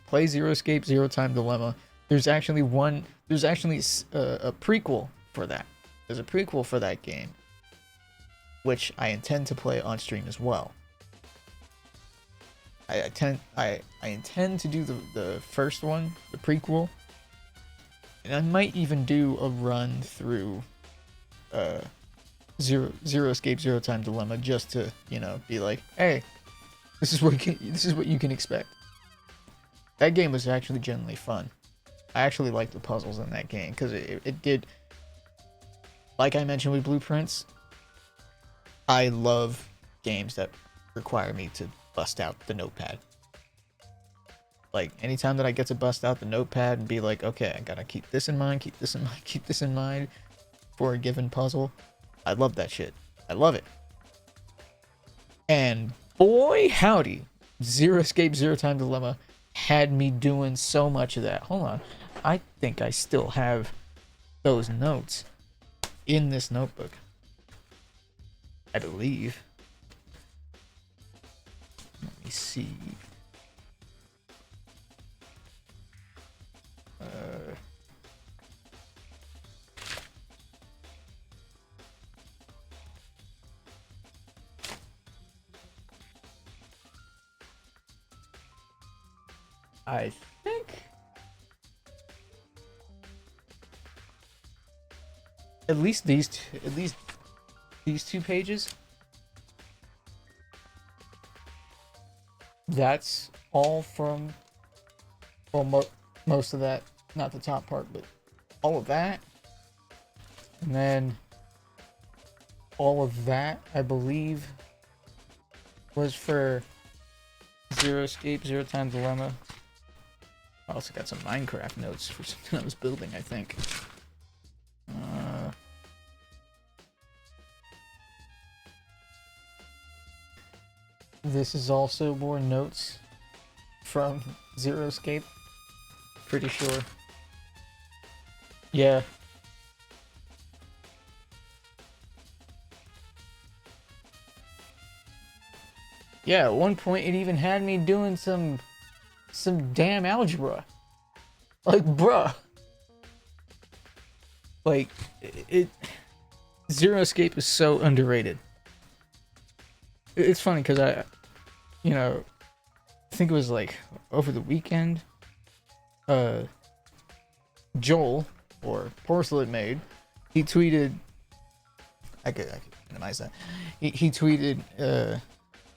[SPEAKER 1] Play Zero Escape, Zero Time Dilemma. There's actually a prequel for that. There's a prequel for that game, which I intend to play on stream as well. I intend to do the first one, the prequel, and I might even do a run through Zero Escape, Zero Time Dilemma, just to, you know, be like, hey, this is what you can expect. That game was actually genuinely fun. I actually liked the puzzles in that game because it did, like I mentioned with Blueprints, I love games that require me to bust out the notepad. Like, anytime that I get to bust out the notepad and be like, okay, I gotta keep this in mind, keep this in mind, keep this in mind for a given puzzle. I love that shit. I love it. And boy, howdy, Zero Escape, Zero Time Dilemma had me doing so much of that. Hold on. I think I still have those notes in this notebook. I believe. Let me see. I think at least these two pages. That's all from, well, most of that, not the top part, but all of that, and then all of that, I believe, was for Zero Escape, Zero Time Dilemma. I also got some Minecraft notes for something I was building, I think. This is also more notes from Zero Escape. Pretty sure. Yeah. Yeah, at one point it even had me doing some damn algebra. Like, bruh. Like, Zero Escape is so underrated. It's funny because I think it was like over the weekend, Joel, or Porcelain Maid, he tweeted, I could minimize that. He tweeted,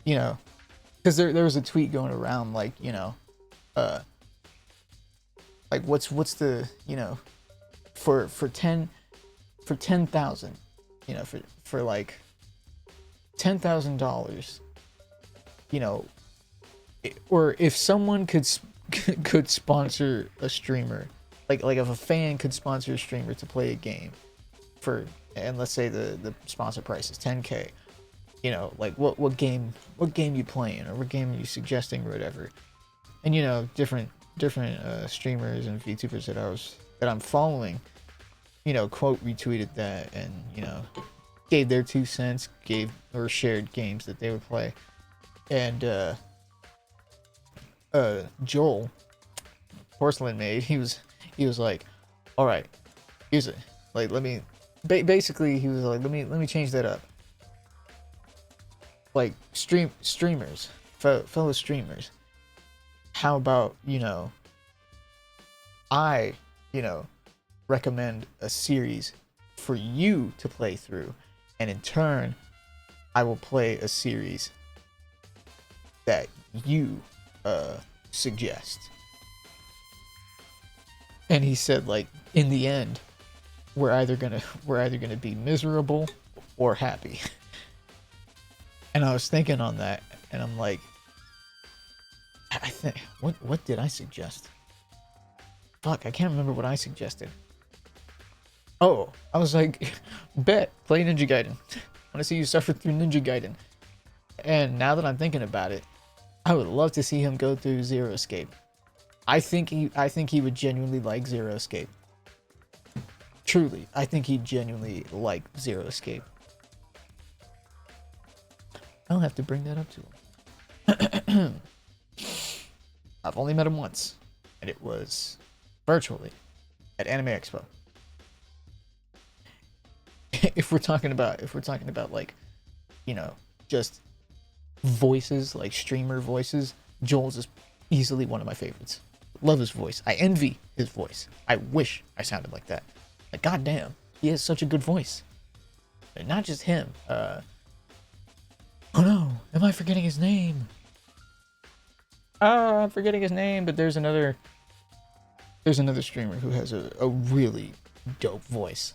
[SPEAKER 1] because there was a tweet going around, like, like what's the, for 10,000, for like $10,000, or if someone could sponsor a streamer, like if a fan could sponsor a streamer to play a game for, and let's say the sponsor price is 10K, like what game you playing, or what game are you suggesting, or whatever. And different streamers and VTubers that I'm following, quote retweeted that, and gave their 2 cents, gave or shared games that they would play. And Joel, Porcelain Maid, he was like, all right, here's it, like, let me basically, he was like, let me change that up. Like, streamers, fellow streamers, how about, I recommend a series for you to play through, and in turn I will play a series that you suggest. And he said, like, in the end, we're either gonna be miserable or happy. And I was thinking on that, and I'm like, I think, what did I suggest? Fuck, I can't remember what I suggested. Oh, I was like, bet, play Ninja Gaiden. I want to see you suffer through Ninja Gaiden. And now that I'm thinking about it, I would love to see him go through Zero Escape. I think he would genuinely like Zero Escape. Truly, I think he'd genuinely like Zero Escape. I'll have to bring that up to him. I've only met him once, and it was virtually at Anime Expo. If we're talking about like, just voices, like streamer voices, Joel's is easily one of my favorites. Love his voice. I envy his voice. I wish I sounded like that. Like, goddamn, he has such a good voice. And not just him. Oh no, am I forgetting his name? Oh, I'm forgetting his name, but there's another streamer who has a really dope voice.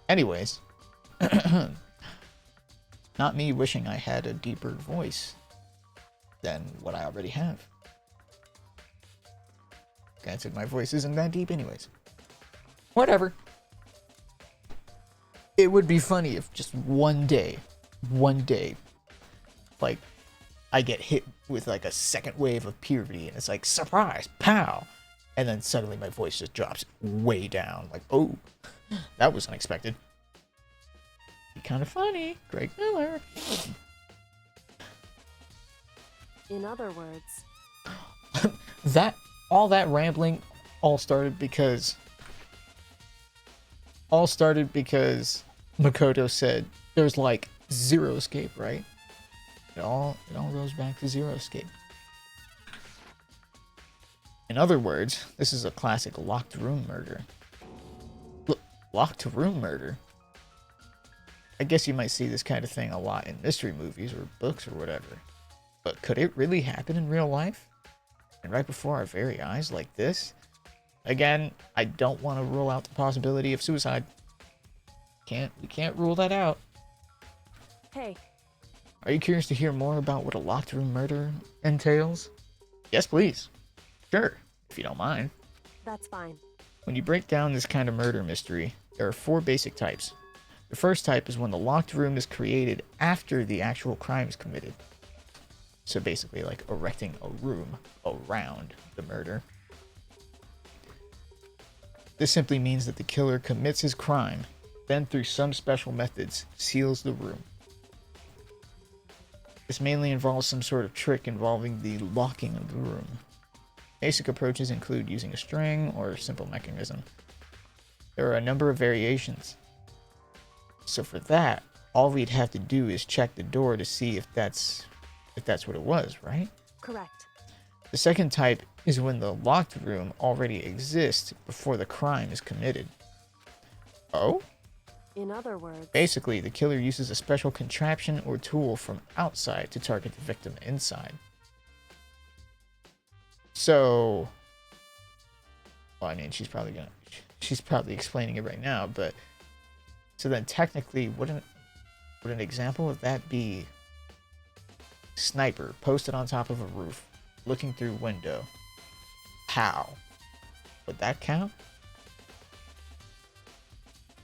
[SPEAKER 1] Anyways, Not me wishing I had a deeper voice than what I already have. Granted, my voice isn't that deep anyways. Whatever. It would be funny if just one day, like, I get hit with like a second wave of puberty and it's like, surprise, pow! And then suddenly my voice just drops way down. Like, oh, that was unexpected. Be kind of funny. Greg Miller.
[SPEAKER 5] In other words,
[SPEAKER 1] All that rambling all started because Makoto said there's like zero escape, right? It all goes back to zero escape. In other words, this is a classic locked room murder. Locked room murder? I guess you might see this kind of thing a lot in mystery movies or books or whatever. But could it really happen in real life? And right before our very eyes like this? Again, I don't want to rule out the possibility of suicide. We can't rule that out.
[SPEAKER 5] hey,
[SPEAKER 1] Are you curious to hear more about what a locked room murder entails? Yes, please. Sure, if you don't mind.
[SPEAKER 5] that's fine.
[SPEAKER 1] When you break down this kind of murder mystery, there are 4 basic types. The first type is when the locked room is created after the actual crime is committed. So basically like erecting a room around the murder. This simply means that the killer commits his crime, then through some special methods seals the room. This mainly involves some sort of trick involving the locking of the room. Basic approaches include using a string or a simple mechanism. There are a number of variations. So for that, all we'd have to do is check the door to see if that's what it was, right?
[SPEAKER 5] Correct.
[SPEAKER 1] The second type is when the locked room already exists before the crime is committed. Oh?
[SPEAKER 5] In other words,
[SPEAKER 1] Basically, the killer uses a special contraption or tool from outside to target the victim inside. So, well, I mean, she's probably explaining it right now, but so then technically, would an example of that be sniper posted on top of a roof, looking through window? How? Would that count?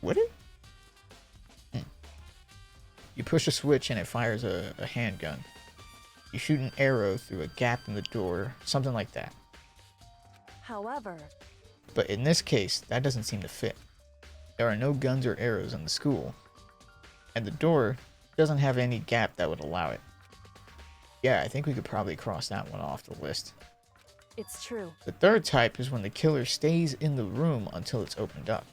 [SPEAKER 1] Would it? You push a switch and it fires a handgun. You shoot an arrow through a gap in the door, something like that.
[SPEAKER 5] however,
[SPEAKER 1] But in this case, that doesn't seem to fit. There are no guns or arrows in the school, and the door doesn't have any gap that would allow it. Yeah, I think we could probably cross that one off the list.
[SPEAKER 5] it's true.
[SPEAKER 1] The third type is when the killer stays in the room until it's opened up.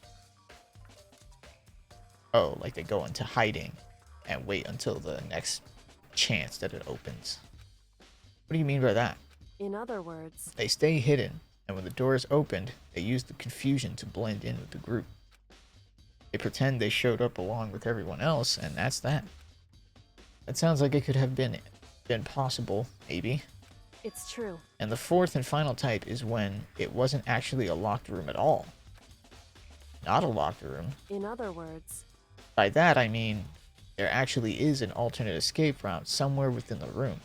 [SPEAKER 1] Oh, like they go into hiding and wait until the next chance that it opens. What do you mean by that?
[SPEAKER 5] In other words,
[SPEAKER 1] They stay hidden, and when the door is opened, they use the confusion to blend in with the group. They pretend they showed up along with everyone else, and that's that. That sounds like it could have been possible, maybe.
[SPEAKER 5] it's true.
[SPEAKER 1] And the fourth and final type is when it wasn't actually a locked room at all. Not a locked room.
[SPEAKER 5] In other words,
[SPEAKER 1] By that I mean there actually is an alternate escape route somewhere within the room.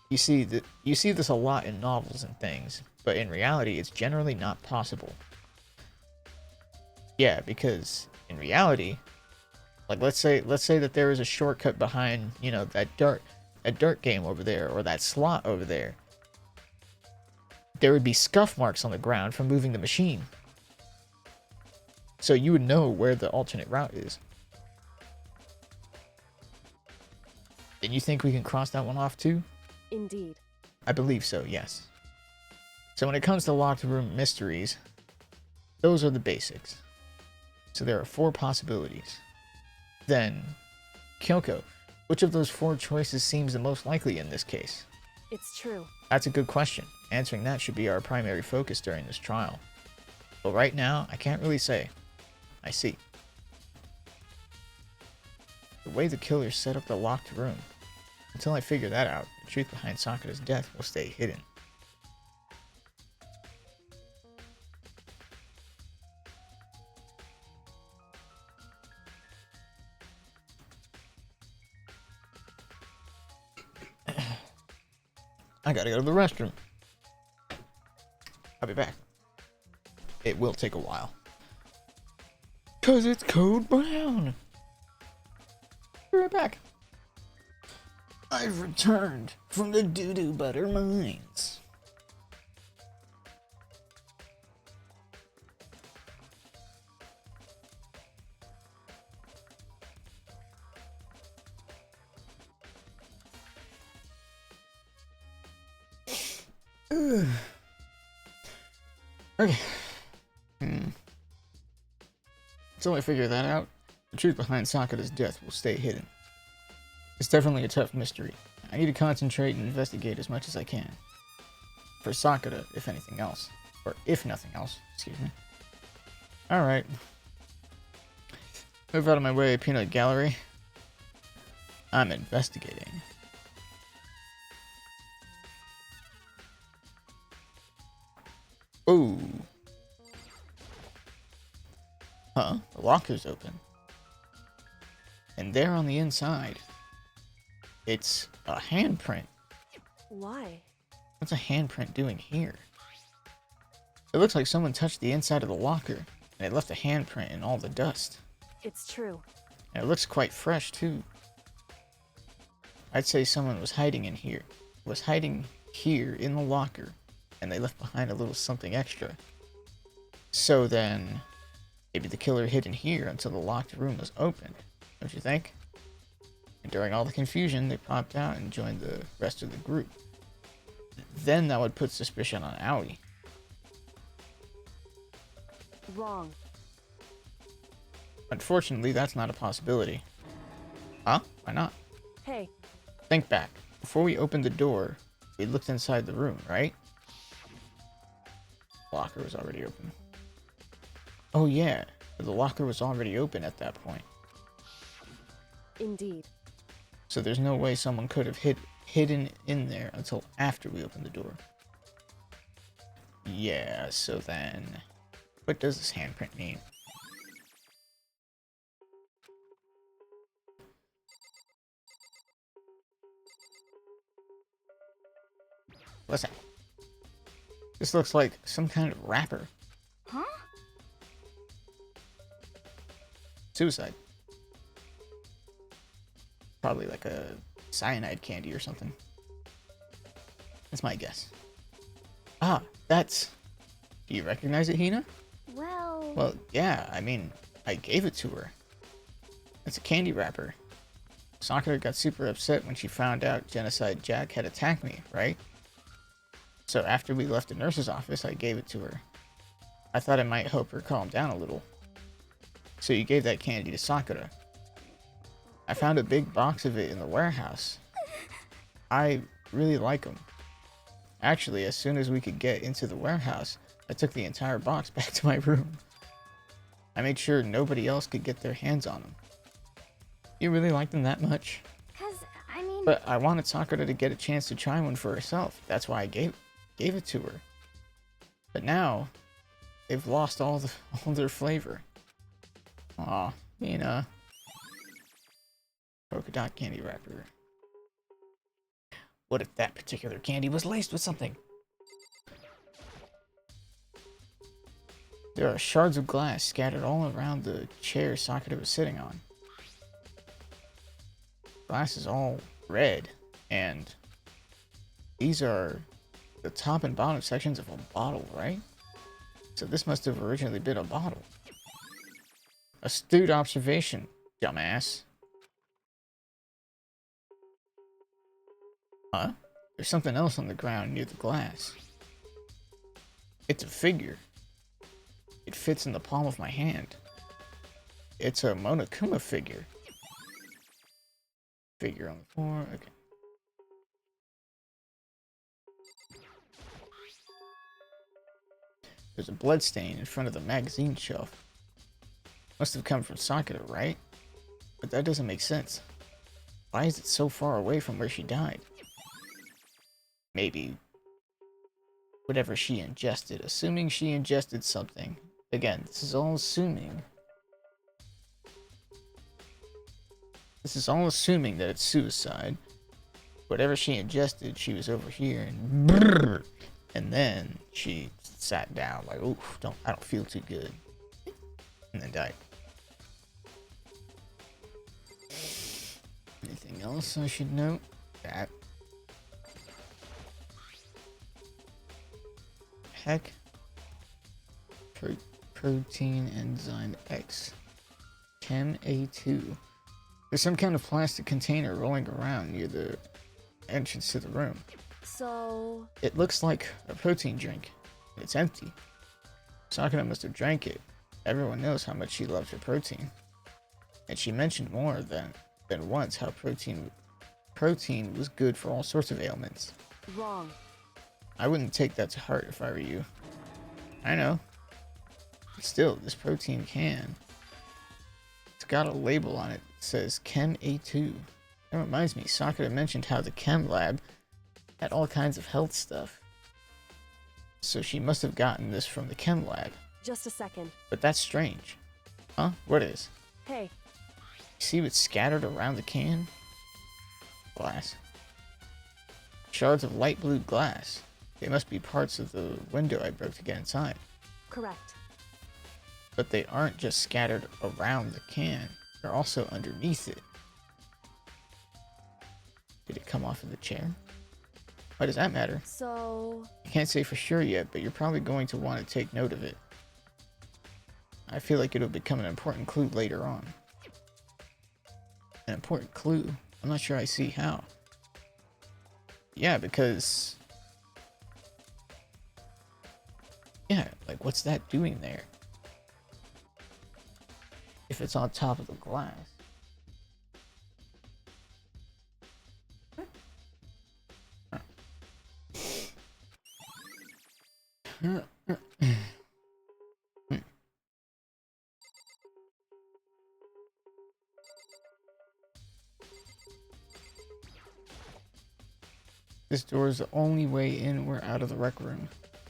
[SPEAKER 1] You see this a lot in novels and things, but in reality it's generally not possible. Yeah, because in reality, like let's say that there is a shortcut behind, that dart game over there or that slot over there. There would be scuff marks on the ground from moving the machine. So you would know where the alternate route is. And you think we can cross that one off too?
[SPEAKER 5] indeed.
[SPEAKER 1] I believe so, yes. So when it comes to locked room mysteries, those are the basics. So there are 4 possibilities. Then, Kyoko, which of those 4 choices seems the most likely in this case?
[SPEAKER 5] It's true.
[SPEAKER 1] That's a good question. Answering that should be our primary focus during this trial. But right now, I can't really say. I see. The way the killer set up the locked room. Until I figure that out, the truth behind Sakura's death will stay hidden. I gotta go to the restroom. I'll be back. It will take a while. 'Cause it's Code Brown. Be right back. I've returned from the doo-doo butter mines. Okay. Until I figure that out, the truth behind Sakura's death will stay hidden. It's definitely a tough mystery. I need to concentrate and investigate as much as I can. For Sakura, if anything else. Or if nothing else, excuse me. Alright. Move out of my way, Peanut Gallery. I'm investigating. Ooh. Huh? The locker's open. And there on the inside, it's a handprint.
[SPEAKER 5] Why?
[SPEAKER 1] What's a handprint doing here? It looks like someone touched the inside of the locker, and it left a handprint in all the dust.
[SPEAKER 5] It's true.
[SPEAKER 1] And it looks quite fresh, too. I'd say someone was hiding in here. Was hiding here in the locker, and they left behind a little something extra. So then, maybe the killer hid in here until the locked room was opened, don't you think? And during all the confusion, they popped out and joined the rest of the group. Then that would put suspicion on Aoi.
[SPEAKER 5] Wrong.
[SPEAKER 1] Unfortunately, that's not a possibility. Huh? Why not?
[SPEAKER 5] Hey,
[SPEAKER 1] Think back. Before we opened the door, we looked inside the room, right? Locker was already open. Oh yeah, the locker was already open at that point.
[SPEAKER 5] indeed.
[SPEAKER 1] So there's no way someone could have hidden in there until after we opened the door. Yeah, so then, what does this handprint mean? Listen. This looks like some kind of wrapper.
[SPEAKER 3] Huh?
[SPEAKER 1] Suicide. Probably like a cyanide candy or something. That's my guess. Ah, that's... Do you recognize it, Hina?
[SPEAKER 3] Well...
[SPEAKER 1] Well, yeah, I mean, I gave it to her. It's a candy wrapper. Sakura got super upset when she found out Genocide Jack had attacked me, right? So after we left the nurse's office, I gave it to her. I thought it might help her calm down a little. So you gave that candy to Sakura. I found a big box of it in the warehouse. I really like them. Actually, as soon as we could get into the warehouse, I took the entire box back to my room. I made sure nobody else could get their hands on them. You really like them that much?
[SPEAKER 3] 'Cause, I mean...
[SPEAKER 1] But I wanted Sakura to get a chance to try one for herself. That's why I gave it to her. But now, they've lost all their flavor. Aw, Mina. Polka dot candy wrapper. What if that particular candy was laced with something? There are shards of glass scattered all around the chair Sakura was sitting on. Glass is all red, and these are the top and bottom sections of a bottle, right? So this must have originally been a bottle. Astute observation, dumbass. Huh? There's something else on the ground near the glass. It's a figure. It fits in the palm of my hand. It's a Monokuma figure. Figure on the floor, okay. There's a bloodstain in front of the magazine shelf. Must have come from Sakura, right? But that doesn't make sense. Why is it so far away from where she died? Maybe whatever she ingested. Assuming she ingested something. Again, this is all assuming. This is all assuming that it's suicide. whatever she ingested, she was over here and brrr, and then she sat down like, oof, I don't feel too good, and then died. Anything else I should note? That. Heck. Protein enzyme X. Chem A2. There's some kind of plastic container rolling around near the entrance to the room.
[SPEAKER 5] So...
[SPEAKER 1] It looks like a protein drink. It's empty. Sakura must have drank it. Everyone knows how much she loves her protein. And she mentioned more than once how protein was good for all sorts of ailments.
[SPEAKER 5] Wrong.
[SPEAKER 1] I wouldn't take that to heart if I were you. I know. But still, this protein can. It's got a label on it that says Chem A2. That reminds me, Sakura mentioned how the chem lab had all kinds of health stuff. So she must have gotten this from the chem lab.
[SPEAKER 5] Just a second.
[SPEAKER 1] But that's strange. Huh? What is?
[SPEAKER 5] Hey.
[SPEAKER 1] You see what's scattered around the can? Glass. Shards of light blue glass. They must be parts of the window I broke to get inside.
[SPEAKER 5] Correct.
[SPEAKER 1] But they aren't just scattered around the can. They're also underneath it. Did it come off of the chair? Why does that matter?
[SPEAKER 5] So...
[SPEAKER 1] I can't say for sure yet, but you're probably going to want to take note of it. I feel like it'll become an important clue later on. An important clue? I'm not sure I see how. Yeah, because... Yeah, like what's that doing there? If it's on top of the glass. This door is the only way in or out of the rec room.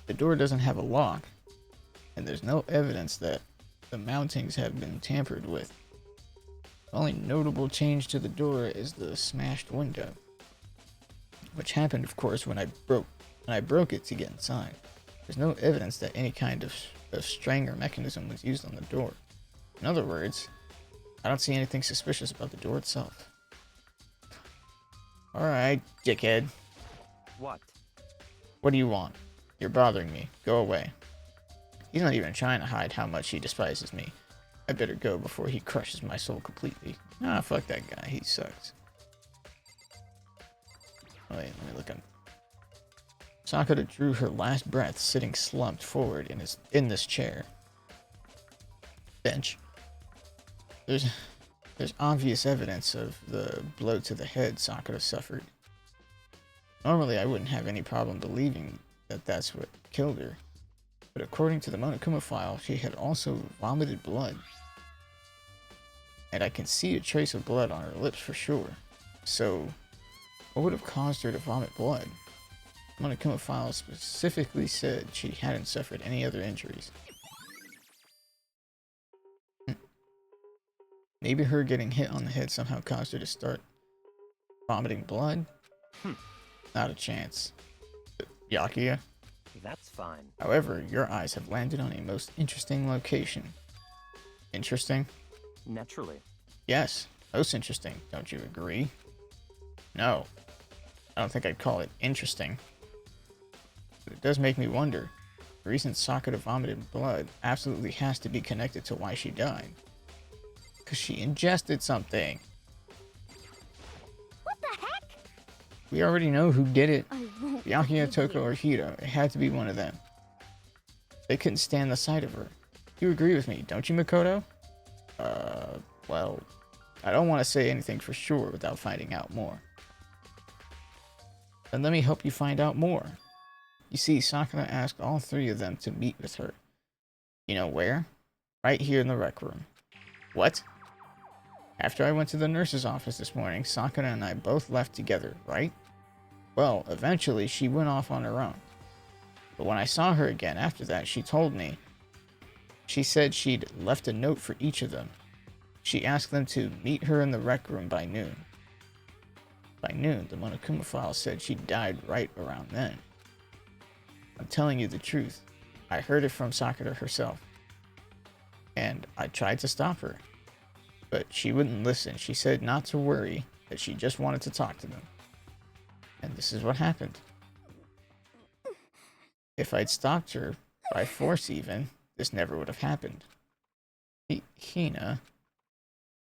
[SPEAKER 1] The door doesn't have a lock, and there's no evidence that the mountings have been tampered with. The only notable change to the door is the smashed window, which happened, of course, when I broke it to get inside. There's no evidence that any kind of string or mechanism was used on the door. In other words, I don't see anything suspicious about the door itself. Alright, dickhead.
[SPEAKER 4] What?
[SPEAKER 1] What do you want? You're bothering me. Go away. He's not even trying to hide how much he despises me. I better go before he crushes my soul completely. Ah, fuck that guy. He sucks. Wait, let me look at... Sakura drew her last breath sitting slumped forward in this chair. Bench. There's obvious evidence of the blow to the head Sakura suffered. Normally I wouldn't have any problem believing that that's what killed her. But according to the Monokuma file, she had also vomited blood. And I can see a trace of blood on her lips for sure. So, what would have caused her to vomit blood? The Monokuma file specifically said she hadn't suffered any other injuries. Maybe her getting hit on the head somehow caused her to start vomiting blood? Not a chance. Yakuya?
[SPEAKER 4] That's fine.
[SPEAKER 1] However, your eyes have landed on a most interesting location. Interesting?
[SPEAKER 4] Naturally.
[SPEAKER 1] Yes, most interesting. Don't you agree? No. I don't think I'd call it interesting. But it does make me wonder. The reason Sakura vomited blood absolutely has to be connected to why she died. Because she ingested something.
[SPEAKER 3] What the heck?
[SPEAKER 1] We already know who did it.
[SPEAKER 3] I won't
[SPEAKER 1] Yakuya,
[SPEAKER 3] believe
[SPEAKER 1] Toko,
[SPEAKER 3] you.
[SPEAKER 1] or Hiro. It had to be one of them. They couldn't stand the sight of her. You agree with me, don't you, Makoto? Well, I don't want to say anything for sure without finding out more. Then let me help you find out more. You see, Sakura asked all three of them to meet with her. You know where? Right here in the rec room. What? After I went to the nurse's office this morning, Sakura and I both left together, right? Well, eventually she went off on her own. But when I saw her again after that, she told me. She said she'd left a note for each of them. She asked them to meet her in the rec room by noon. By noon, the Monokuma file said she died right around then. I'm telling you the truth. I heard it from Sakura herself. And I tried to stop her. But she wouldn't listen. She said not to worry, that she just wanted to talk to them. And this is what happened. If I'd stopped her, by force even, this never would have happened. Hina,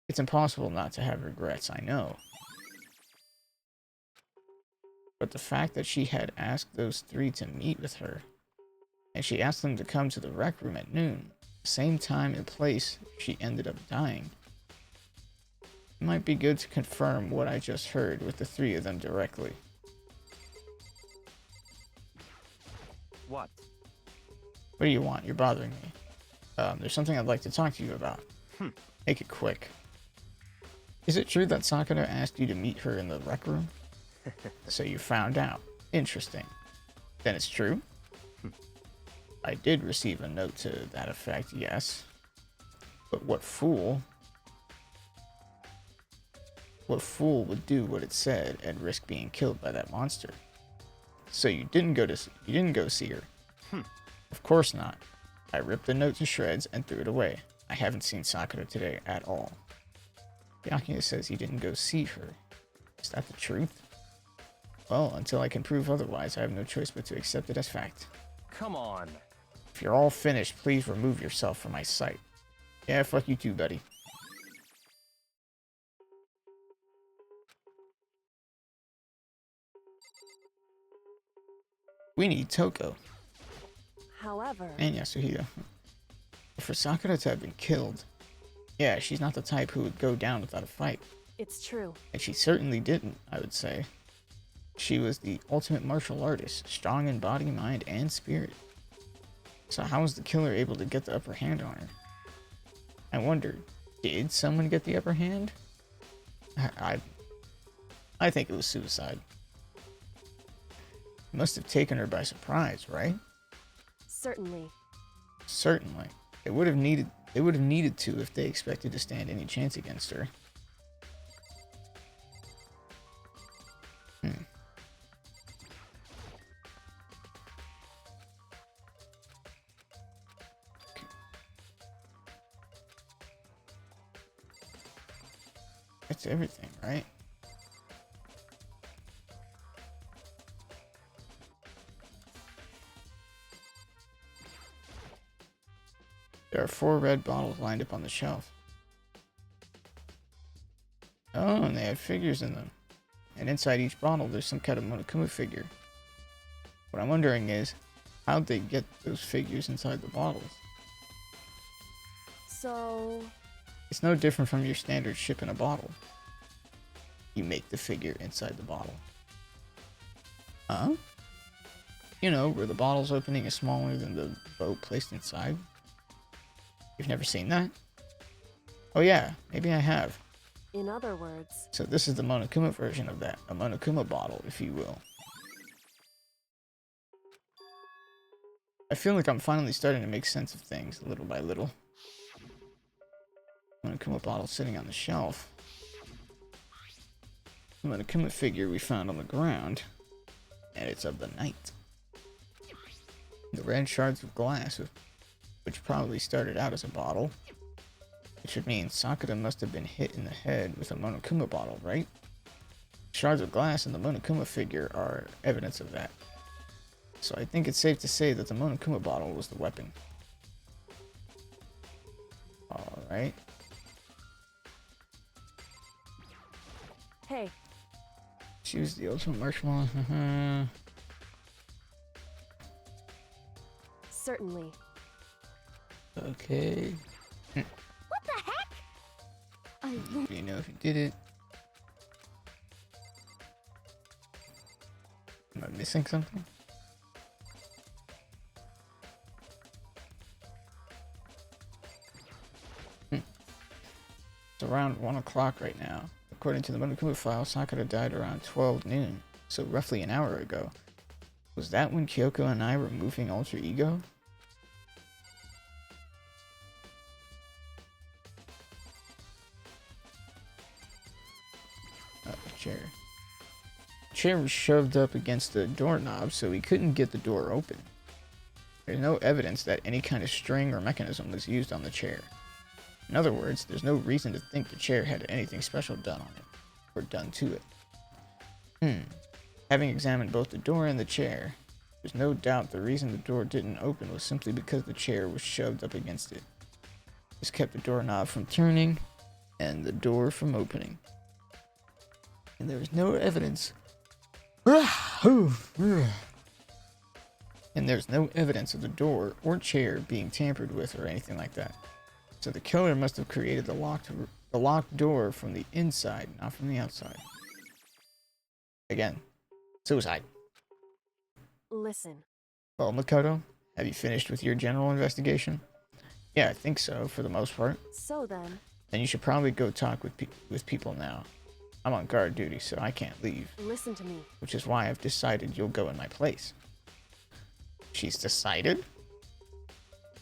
[SPEAKER 1] it's impossible not to have regrets, I know. But the fact that she had asked those three to meet with her, and she asked them to come to the rec room at noon, same time and place she ended up dying. It might be good to confirm what I just heard with the three of them directly.
[SPEAKER 4] What?
[SPEAKER 1] What do you want? You're bothering me. There's something I'd like to talk to you about. Make it quick. Is it true that Sakura asked you to meet her in the rec room? So you found out. Interesting. Then it's true? I did receive a note to that effect, yes. But what fool would do what it said and risk being killed by that monster? So you didn't go see her. Of course not. I ripped the note to shreds and threw it away. I haven't seen Sakura today at all. Byakuya says he didn't go see her. Is that the truth? Well, until I can prove otherwise, I have no choice but to accept it as fact.
[SPEAKER 4] Come on.
[SPEAKER 1] If you're all finished, please remove yourself from my sight. Yeah, fuck you too, buddy. We need Toko
[SPEAKER 5] However,
[SPEAKER 1] and Yasuhito. For Sakura to have been killed, yeah, she's not the type who would go down without a fight.
[SPEAKER 5] it's true.
[SPEAKER 1] And she certainly didn't, I would say. She was the ultimate martial artist, strong in body, mind, and spirit. So how was the killer able to get the upper hand on her? I wonder, did someone get the upper hand? I think it was suicide. It must have taken her by surprise, right?
[SPEAKER 5] Certainly.
[SPEAKER 1] Certainly. They would have needed to if they expected to stand any chance against her. That's everything, right? There are 4 red bottles lined up on the shelf. Oh, and they have figures in them. And inside each bottle, there's some kind of Monokuma figure. What I'm wondering is, how'd they get those figures inside the bottles?
[SPEAKER 5] So,
[SPEAKER 1] It's no different from your standard ship in a bottle. You make the figure inside the bottle. Huh? You know, where the bottle's opening is smaller than the boat placed inside. You've never seen that? Oh yeah, maybe I have.
[SPEAKER 5] in other words,
[SPEAKER 1] So this is the Monokuma version of that. A Monokuma bottle, if you will. I feel like I'm finally starting to make sense of things, little by little. Monokuma bottle sitting on the shelf. The Monokuma figure we found on the ground. And it's of the night. The red shards of glass, which probably started out as a bottle. Which would mean Sakura must have been hit in the head with a Monokuma bottle, right? Shards of glass and the Monokuma figure are evidence of that. So I think it's safe to say that the Monokuma bottle was the weapon. Alright.
[SPEAKER 5] hey,
[SPEAKER 1] She was the ultimate marshmallow.
[SPEAKER 5] certainly.
[SPEAKER 1] Okay.
[SPEAKER 3] What the heck? I won't.
[SPEAKER 1] Do you know if you did it? Am I missing something? It's around 1 o'clock right now. According to the Monokuma file, Sakura died around 12 noon, so roughly an hour ago. Was that when Kyoko and I were moving Alter Ego? Chair. chair was shoved up against the doorknob, so we couldn't get the door open. There's no evidence that any kind of string or mechanism was used on the chair. In other words, there's no reason to think the chair had anything special done on it, or done to it. Having examined both the door and the chair, there's no doubt the reason the door didn't open was simply because the chair was shoved up against it. This kept the doorknob from turning, and the door from opening. And there was no evidence. And there's no evidence of the door or chair being tampered with or anything like that. So the killer must have created the locked door from the inside, not from the outside. Again, suicide.
[SPEAKER 5] Listen.
[SPEAKER 1] Well, Makoto, have you finished with your general investigation? Yeah, I think so, for the most part.
[SPEAKER 5] So then
[SPEAKER 1] You should probably go talk with people now. I'm on guard duty, so I can't leave.
[SPEAKER 5] listen to me.
[SPEAKER 1] Which is why I've decided you'll go in my place. She's decided?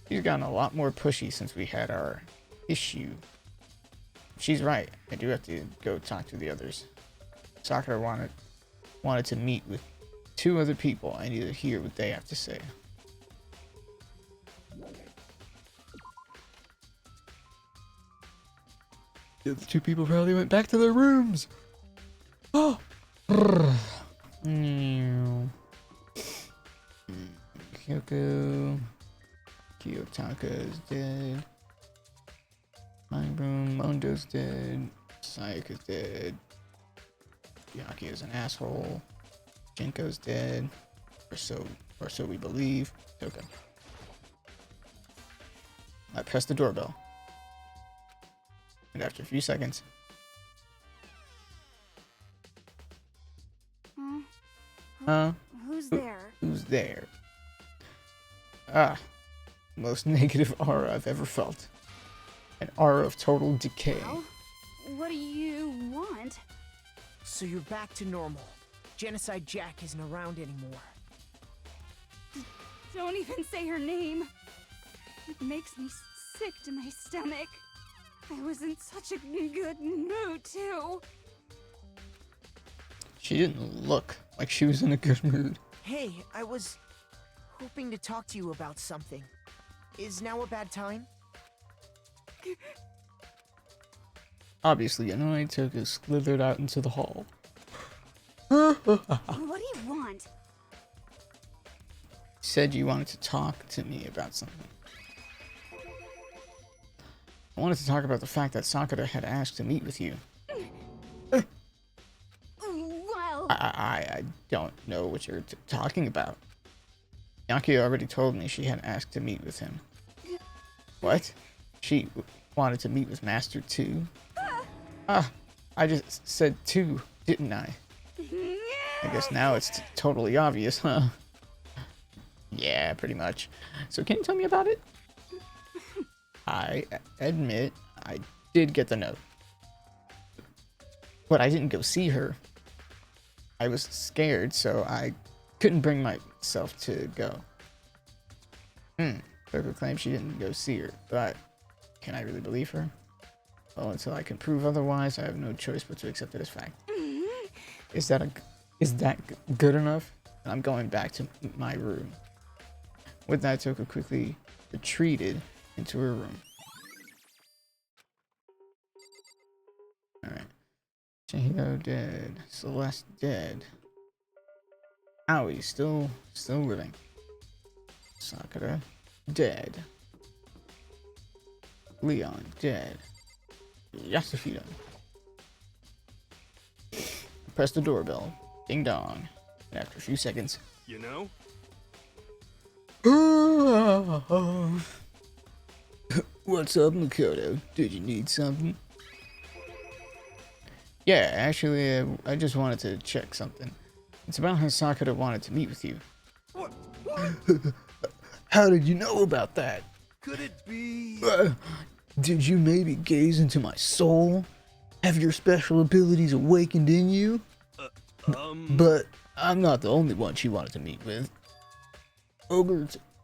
[SPEAKER 1] She's gotten a lot more pushy since we had our issue. She's right. I do have to go talk to the others. Sakura wanted to meet with 2 other people. I need to hear what they have to say. The other 2 people probably went back to their rooms. Oh. Kyoko. Kiyotaka is dead. My room. Mondo's dead. Sayaka's dead. Yaki is an asshole. Jinko's dead. Or so we believe. Okay. I press the doorbell. And after a few seconds.
[SPEAKER 3] Who's there?
[SPEAKER 1] Who's there? Ah. Most negative aura I've ever felt. An aura of total decay.
[SPEAKER 3] Well, what do you want?
[SPEAKER 2] So you're back to normal. Genocide Jack isn't around anymore.
[SPEAKER 3] Don't even say her name. It makes me sick to my stomach. I was in such a good mood, too.
[SPEAKER 1] She didn't look like she was in a good mood.
[SPEAKER 2] Hey, I was hoping to talk to you about something. Is now a bad time?
[SPEAKER 1] Obviously annoyed, Toka slithered out into the hall.
[SPEAKER 3] What do you want?
[SPEAKER 1] Said you wanted to talk to me about something. I wanted to talk about the fact that Sakura had asked to meet with you.
[SPEAKER 3] Well,
[SPEAKER 1] I don't know what you're talking about. Yaki already told me she had asked to meet with him. What? She wanted to meet with Master too? I just said 2, didn't I? I guess now it's totally obvious, huh? Yeah, pretty much. So can you tell me about it? I admit I did get the note. But I didn't go see her. I was scared, so I couldn't bring myself to go. Toka claims she didn't go see her, but can I really believe her? Well, until I can prove otherwise, I have no choice but to accept it as fact. Is that good enough? I'm going back to my room. With that, Toka quickly retreated into her room. Alright. Shihiro dead. Celeste dead. Aoi still living. Sakura dead. Leon dead. Yasuhiro. Press the doorbell. Ding dong. And after a few seconds.
[SPEAKER 4] You know?
[SPEAKER 1] What's up, Makoto? Did you need something? Yeah, actually, I just wanted to check something. It's about how Sakura wanted to meet with you.
[SPEAKER 4] What?
[SPEAKER 1] How did you know about that?
[SPEAKER 4] Could it be?
[SPEAKER 1] Did you maybe gaze into my soul? Have your special abilities awakened in you? But I'm not the only one she wanted to meet with.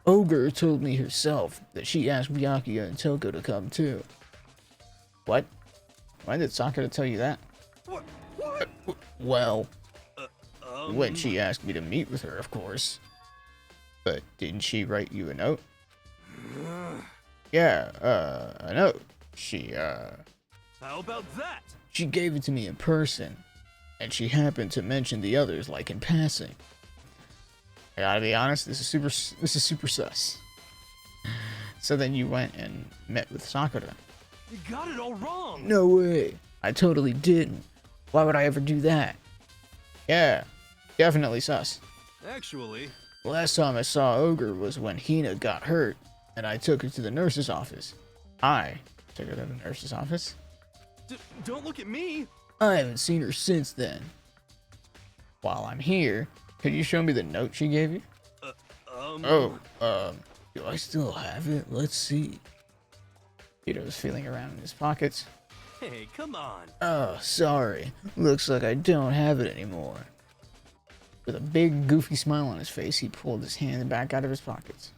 [SPEAKER 1] Ogre told me herself that she asked Byakuya and Toko to come too. What? Why did Sakura tell you that?
[SPEAKER 4] What?
[SPEAKER 1] Well, When she asked me to meet with her, of course. But didn't she write you a note? Yeah, a note.
[SPEAKER 4] How about that?
[SPEAKER 1] She gave it to me in person, and she happened to mention the others, like, in passing. I gotta be honest, this is super sus. So then you went and met with Sakura.
[SPEAKER 4] You got it all wrong.
[SPEAKER 1] No way. I totally didn't. Why would I ever do that? Yeah, definitely sus.
[SPEAKER 4] Actually,
[SPEAKER 1] Last time I saw Ogre was when Hina got hurt, and I took her to the nurse's office. I took her to the nurse's office?
[SPEAKER 4] don't look at me.
[SPEAKER 1] I haven't seen her since then. While I'm here, could you show me the note she gave you? Do I still have it? Let's see. Peter's feeling around in his pockets.
[SPEAKER 4] Hey, come on.
[SPEAKER 1] Oh, sorry. Looks like I don't have it anymore. With a big, goofy smile on his face, he pulled his hand back out of his pockets.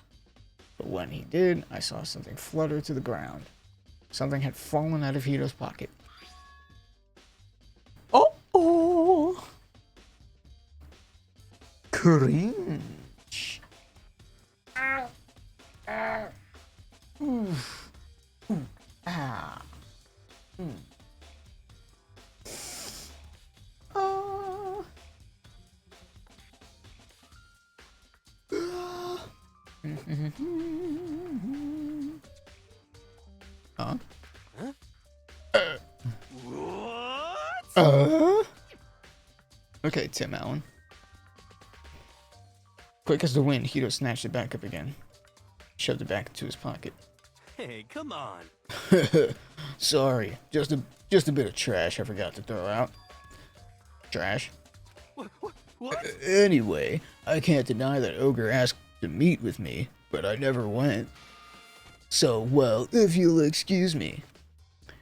[SPEAKER 1] But when he did, I saw something flutter to the ground. Something had fallen out of Hito's pocket. Oh! Cringe. Oof. Ooh. Ah. Oh. Huh?
[SPEAKER 4] What?
[SPEAKER 1] Okay, Tim Allen. Quick as the wind, Hito snatched it back up again. Shoved it back into his pocket.
[SPEAKER 4] Hey, come on.
[SPEAKER 1] Sorry, just a bit of trash I forgot to throw out. Trash?
[SPEAKER 4] What?
[SPEAKER 1] Anyway, I can't deny that Ogre asked to meet with me, but I never went. So, well, if you'll excuse me.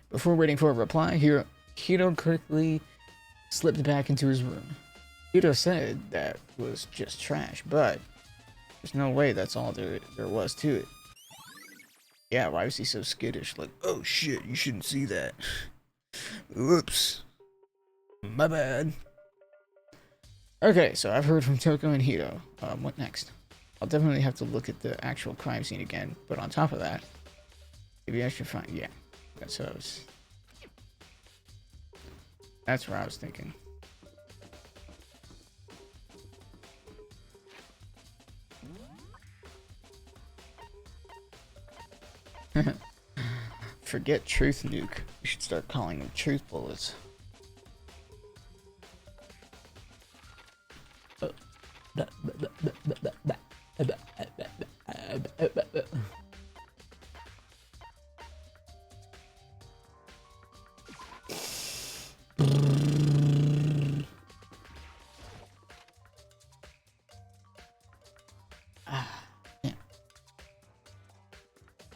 [SPEAKER 1] Before waiting for a reply, Hito quickly slipped back into his room. Hito said that was just trash, but there's no way that's all there was to it. Yeah, why was he so skittish? Like, oh shit, you shouldn't see that. Oops. My bad. Okay, so I've heard from Toko and Hito. What next? I'll definitely have to look at the actual crime scene again, but on top of that, maybe I should find... Yeah, that's what I was... That's where I was thinking. Forget truth nuke. We should start calling them truth bullets.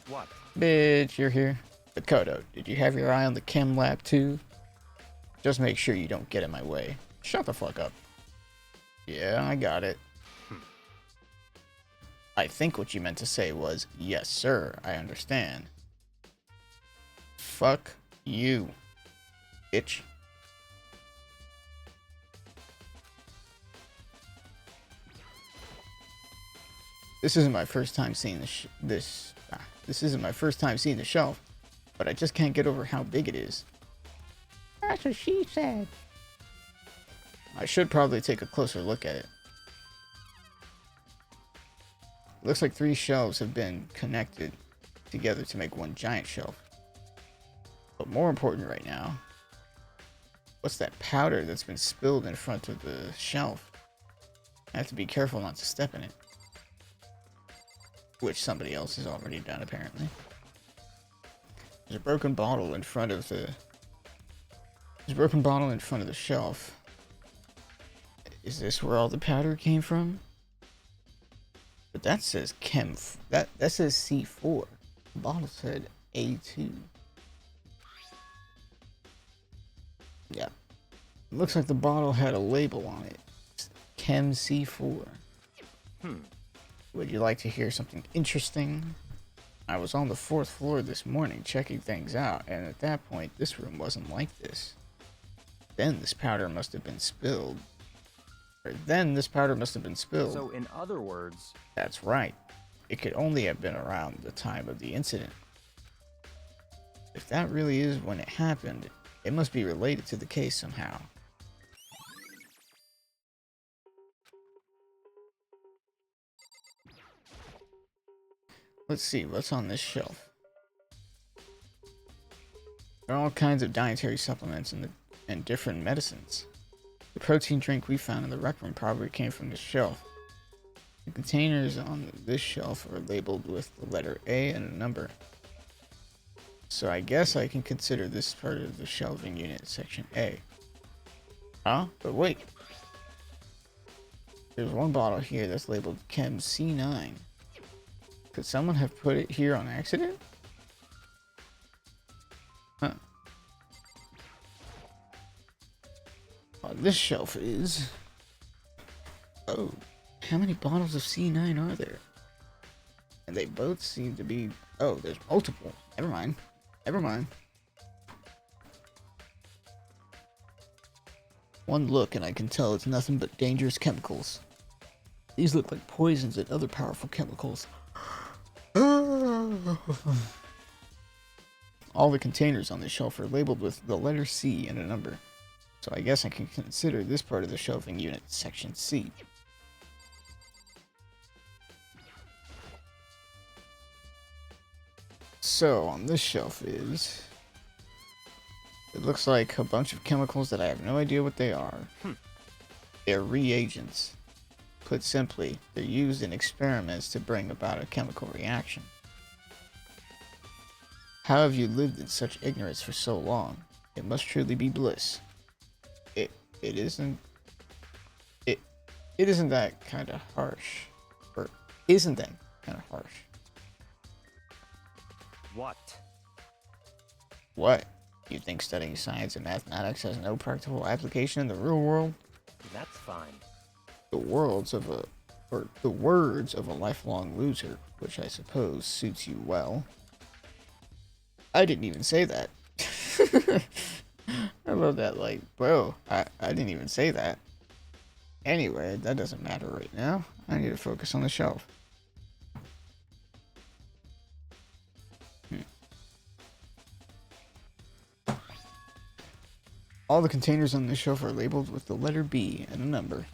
[SPEAKER 4] What?
[SPEAKER 1] Bitch, you're here. Makoto, did you have your eye on the chem lab too? Just make sure you don't get in my way. Shut the fuck up. Yeah, I got it. I think what you meant to say was, yes sir, I understand. Fuck you, bitch. This isn't my first time seeing this isn't my first time seeing the shelf, but I just can't get over how big it is. That's what she said. I should probably take a closer look at it. Looks like 3 shelves have been connected together to make one giant shelf. But more important right now, what's that powder that's been spilled in front of the shelf? I have to be careful not to step in it. Which somebody else has already done, apparently. There's a broken bottle in front of the... shelf. Is this where all the powder came from? But that says that says C4. The bottle said A2. Yeah. It looks like the bottle had a label on it. It's Chem C4. Would you like to hear something interesting? I was on the 4th floor this morning checking things out, and at that point, this room wasn't like this. Then this powder must have been spilled. Then this powder must have been spilled.
[SPEAKER 6] So, in other words,
[SPEAKER 1] That's right. It could only have been around the time of the incident. If that really is when it happened, it must be related to the case somehow. Let's see, what's on this shelf? There are all kinds of dietary supplements and different medicines. The protein drink we found in the rec room probably came from this shelf. The containers on this shelf are labeled with the letter A and a number. So I guess I can consider this part of the shelving unit, section A. Huh? But wait. There's one bottle here that's labeled Chem C9. Could someone have put it here on accident? Huh. On this shelf is... Oh, how many bottles of C9 are there? And they both seem to be... Oh, there's multiple. Never mind. Never mind. One look and I can tell it's nothing but dangerous chemicals. These look like poisons and other powerful chemicals. All the containers on the shelf are labeled with the letter C and a number. So I guess I can consider this part of the shelving unit section C. So on this shelf is... It looks like a bunch of chemicals that I have no idea what they are. They're reagents. Put simply, they're used in experiments to bring about a chemical reaction. How have you lived in such ignorance for so long? It must truly be bliss. It isn't that kind of harsh. Or isn't that kind of harsh?
[SPEAKER 6] what?
[SPEAKER 1] What? You think studying science and mathematics has no practical application in the real world?
[SPEAKER 6] That's fine.
[SPEAKER 1] The words of a lifelong loser, which I suppose suits you well. I didn't even say that. I love that, like, bro, I didn't even say that. Anyway, that doesn't matter right now. I need to focus on the shelf. All the containers on this shelf are labeled with the letter B and a number.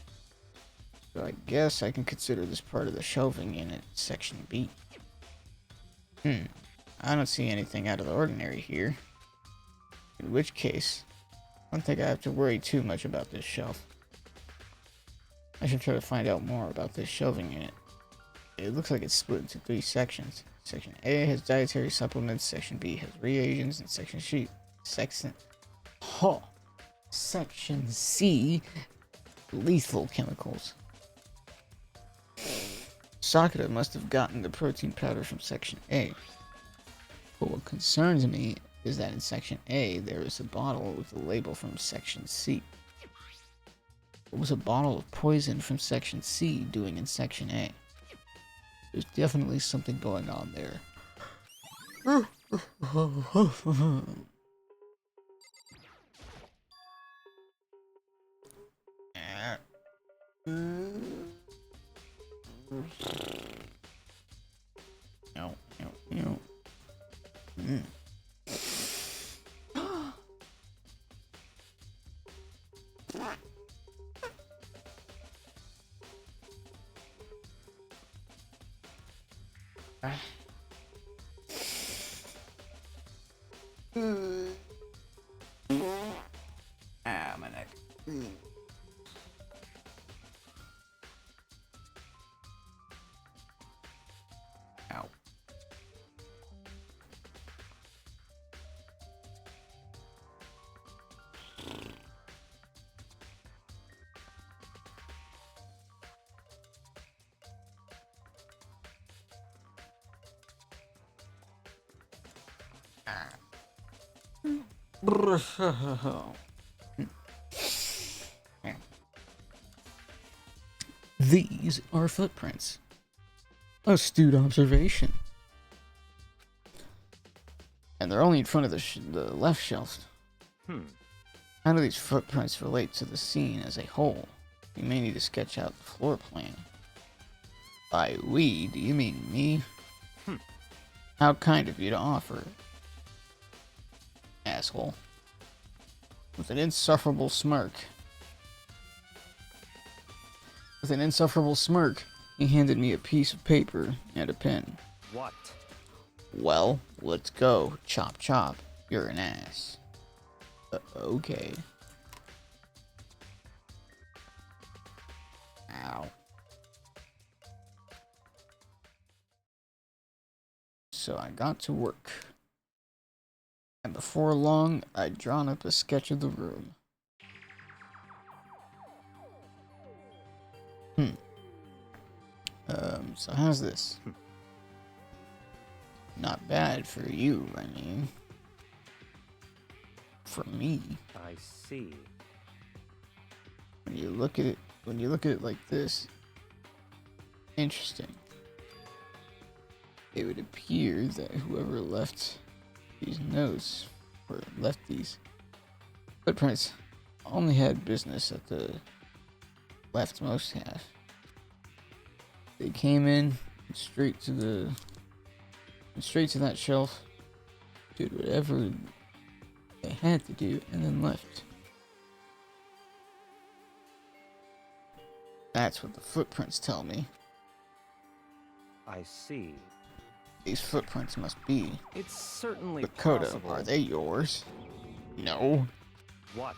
[SPEAKER 1] So I guess I can consider this part of the shelving unit, section B. I don't see anything out of the ordinary here. In which case, I don't think I have to worry too much about this shelf. I should try to find out more about this shelving unit. It looks like it's split into 3 sections. Section A has dietary supplements, section B has reagents, and section C, lethal chemicals. Sakura must have gotten the protein powder from section A. But what concerns me is that in section A there is a bottle with a label from section C. What was a bottle of poison from section C doing in section A? There's definitely something going on there. No. My neck. Ow. These are footprints. Astute observation. And they're only in front of the left shelf. How do these footprints relate to the scene as a whole? You may need to sketch out the floor plan. By we, do you mean me? How kind of you to offer. Asshole. With an insufferable smirk. He handed me a piece of paper and a pen.
[SPEAKER 6] What?
[SPEAKER 1] Well, let's go. Chop chop. You're an ass. Okay. Ow. So I got to work. And before long, I'd drawn up a sketch of the room. So how's this? Not bad for you, I mean. For me.
[SPEAKER 6] I see.
[SPEAKER 1] When you look at it like this, interesting. It would appear that whoever left these notes, or left these footprints, only had business at the leftmost half. They came in straight to that shelf, did whatever they had to do, and then left. That's what the footprints tell me.
[SPEAKER 6] I see.
[SPEAKER 1] These footprints must be.
[SPEAKER 6] It's certainly
[SPEAKER 1] Dakota,
[SPEAKER 6] possible.
[SPEAKER 1] are they yours? No.
[SPEAKER 6] What?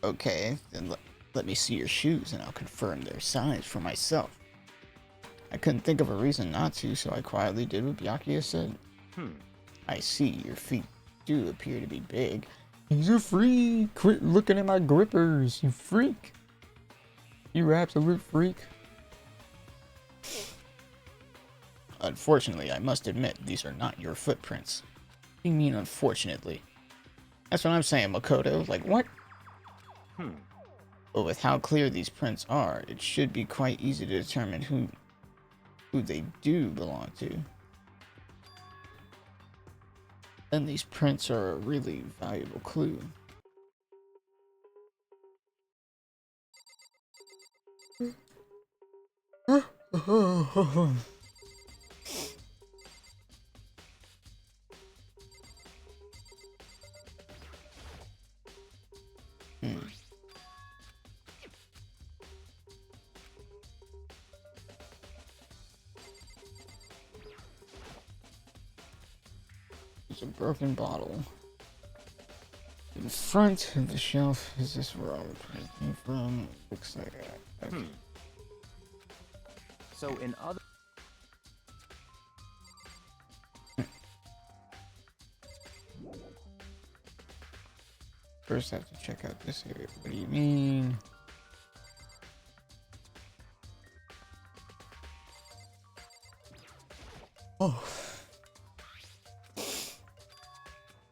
[SPEAKER 1] Okay, then let me see your shoes and I'll confirm their size for myself. I couldn't think of a reason not to, so I quietly did what Byakuya said. I see, your feet do appear to be big. He's a freak! Quit looking at my grippers, you freak! You absolute freak. Unfortunately, I must admit, these are not your footprints. What do you mean, unfortunately? That's what I'm saying, Makoto. Like, what? But with how clear these prints are, it should be quite easy to determine who they do belong to. And these prints are a really valuable clue. There's a broken bottle. In front of the shelf, is this where all the print came from? Looks like that. Okay.
[SPEAKER 6] So in other...
[SPEAKER 1] First I have to check out this area. What do you mean? Oh.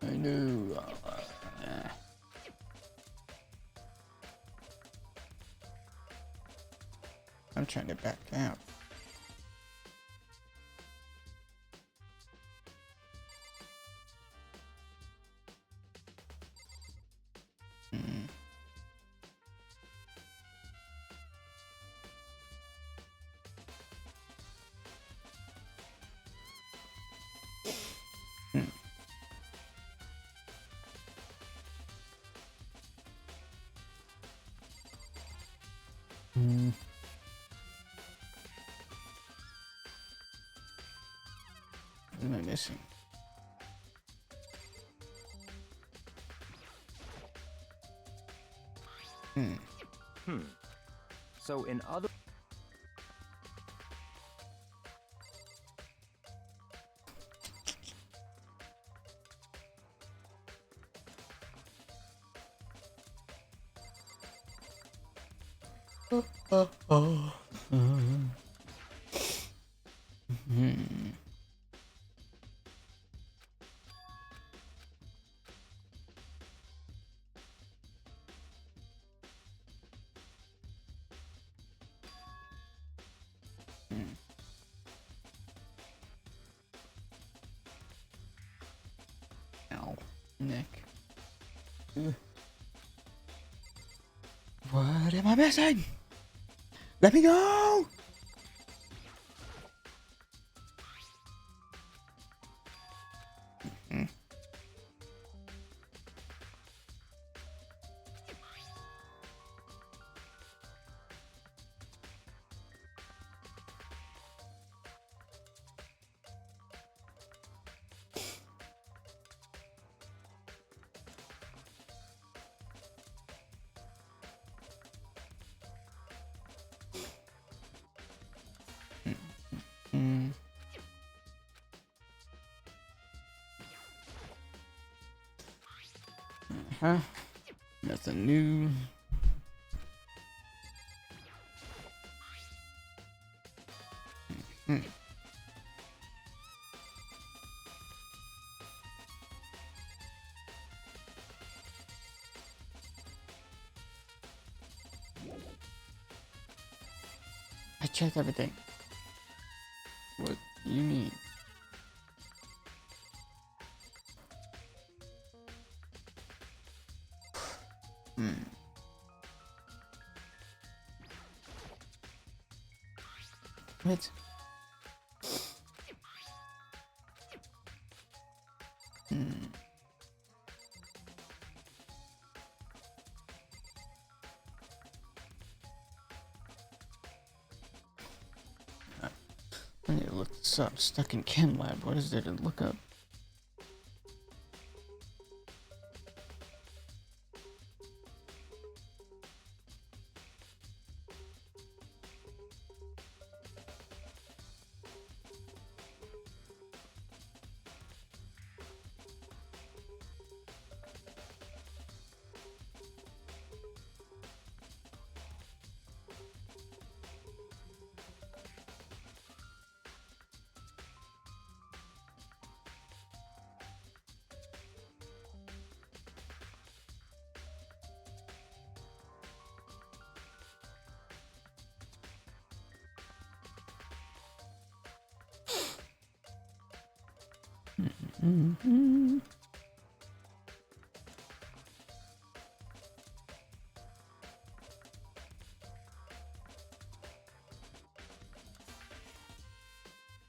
[SPEAKER 1] I knew. I'm trying to back out. What am I missing?
[SPEAKER 6] So in other...
[SPEAKER 1] Ow. Neck. Ugh. What am I missing? Let me go! Mm. Mm. Uh-huh. Nothing new. Mm. I checked everything. What do you mean? Hmm. What? Hmm. I need to look this up. Stuck in Chem Lab. What is there to look up? Mm-hmm.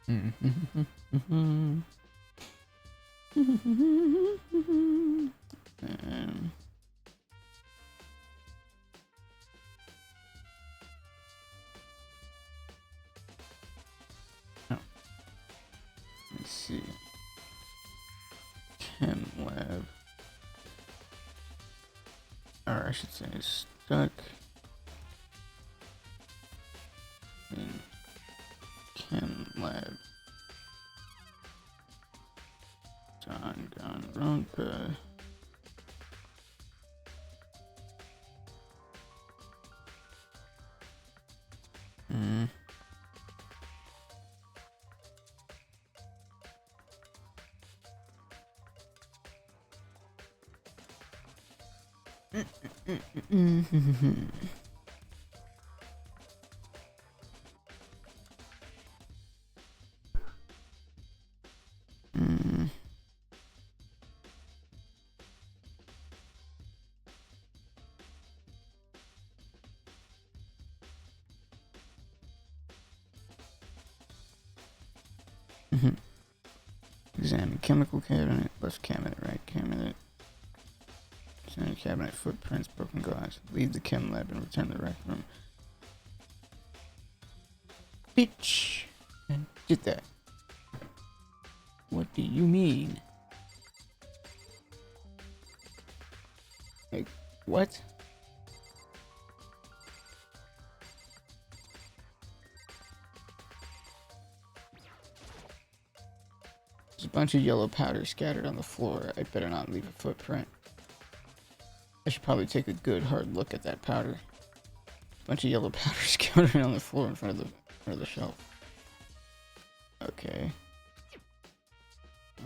[SPEAKER 1] Mm-hmm. Oh, let's see. Chem Lab. Or I should say stuck in Chem Lab. Danganronpa. Mm. Mm. Examine chemical cabinet, left cabinet, right cabinet. Examine cabinet, footprints, broken glass. Leave the chem lab and return to the rec room. Bitch! Get that. What do you mean? Like, what? There's a bunch of yellow powder scattered on the floor. I better not leave a footprint. I should probably take a good hard look at that powder. A bunch of yellow powder scattered on the floor in front of the shelf. Okay.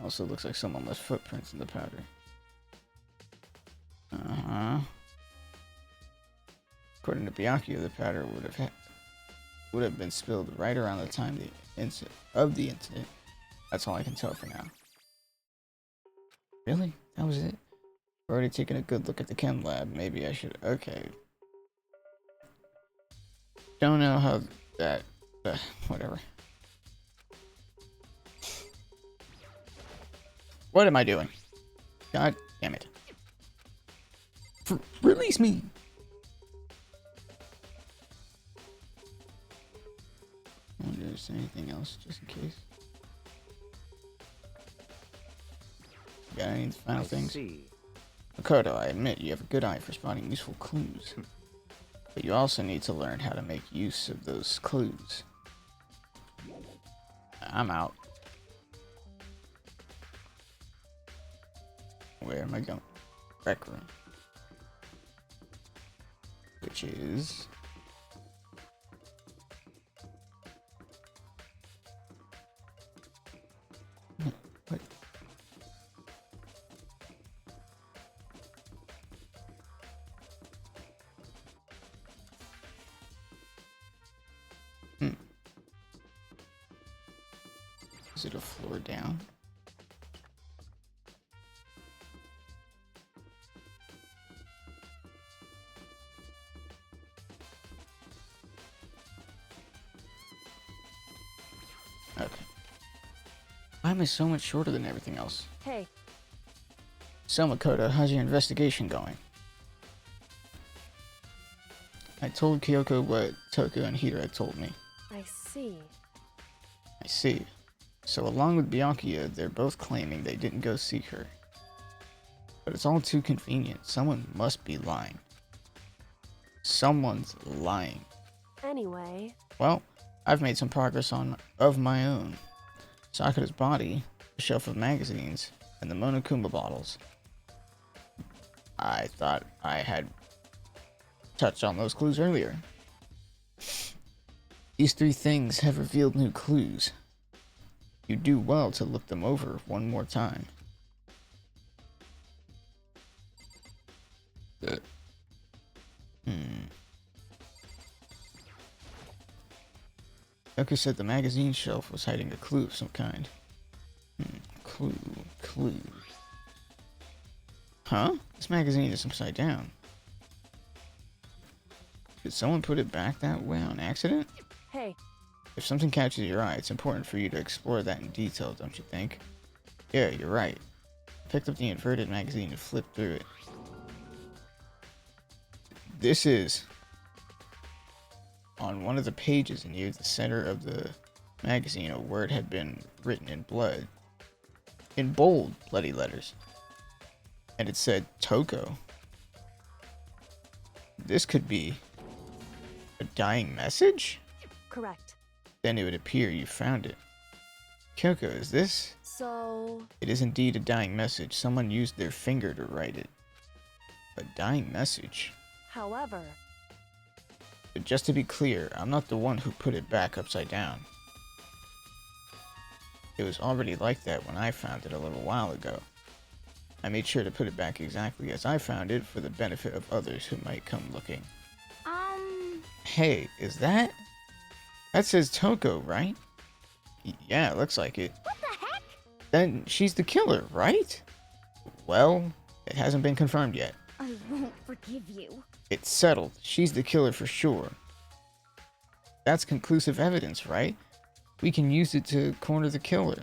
[SPEAKER 1] Also looks like someone left footprints in the powder. Uh-huh. According to Byakuya, the powder would have been spilled right around the time of the incident. That's all I can tell for now. Really? That was it? I've already taken a good look at the chem lab. Maybe I should... Okay. Don't know how that... whatever. What am I doing? God damn it. Release me! I wonder if there's anything else, just in case. Got any final
[SPEAKER 6] I
[SPEAKER 1] things?
[SPEAKER 6] see.
[SPEAKER 1] Makoto, I admit you have a good eye for spotting useful clues. But you also need to learn how to make use of those clues. I'm out. Where am I going? Rec room. Which is... What? Is it a floor down? Okay. Why am I so much shorter than everything else?
[SPEAKER 5] Hey,
[SPEAKER 1] So Makoto, how's your investigation going? I told Kyoko what Toko and Hira had told me.
[SPEAKER 5] I see.
[SPEAKER 1] I see. So along with Byakuya, they're both claiming they didn't go seek her. But it's all too convenient. Someone must be lying. Someone's lying.
[SPEAKER 5] Anyway,
[SPEAKER 1] Well, I've made some progress of my own. Sakura's body, a shelf of magazines, and the Monokuma bottles. I thought I had touched on those clues earlier. These three things have revealed new clues. You do well to look them over one more time. Yoko said the magazine shelf was hiding a clue of some kind. Clue. Huh? This magazine is upside down. Did someone put it back that way on accident?
[SPEAKER 5] hey,
[SPEAKER 1] If something catches your eye, it's important for you to explore that in detail, don't you think? Yeah, you're right. I picked up the inverted magazine and flipped through it. This is on one of the pages near the center of the magazine. A word had been written in blood. In bold, bloody letters. And it said Toko. This could be a dying message?
[SPEAKER 5] correct.
[SPEAKER 1] Then it would appear you found it. Kyoko, is this?
[SPEAKER 5] So,
[SPEAKER 1] It is indeed a dying message. Someone used their finger to write it. A dying message?
[SPEAKER 5] however,
[SPEAKER 1] But just to be clear, I'm not the one who put it back upside down. It was already like that when I found it a little while ago. I made sure to put it back exactly as I found it for the benefit of others who might come looking. Hey, is that? That says Toko, right? Yeah, it looks like it.
[SPEAKER 3] What the heck?
[SPEAKER 1] Then she's the killer, right? Well, it hasn't been confirmed yet.
[SPEAKER 3] I won't forgive you.
[SPEAKER 1] It's settled. She's the killer for sure. That's conclusive evidence, right? We can use it to corner the killer.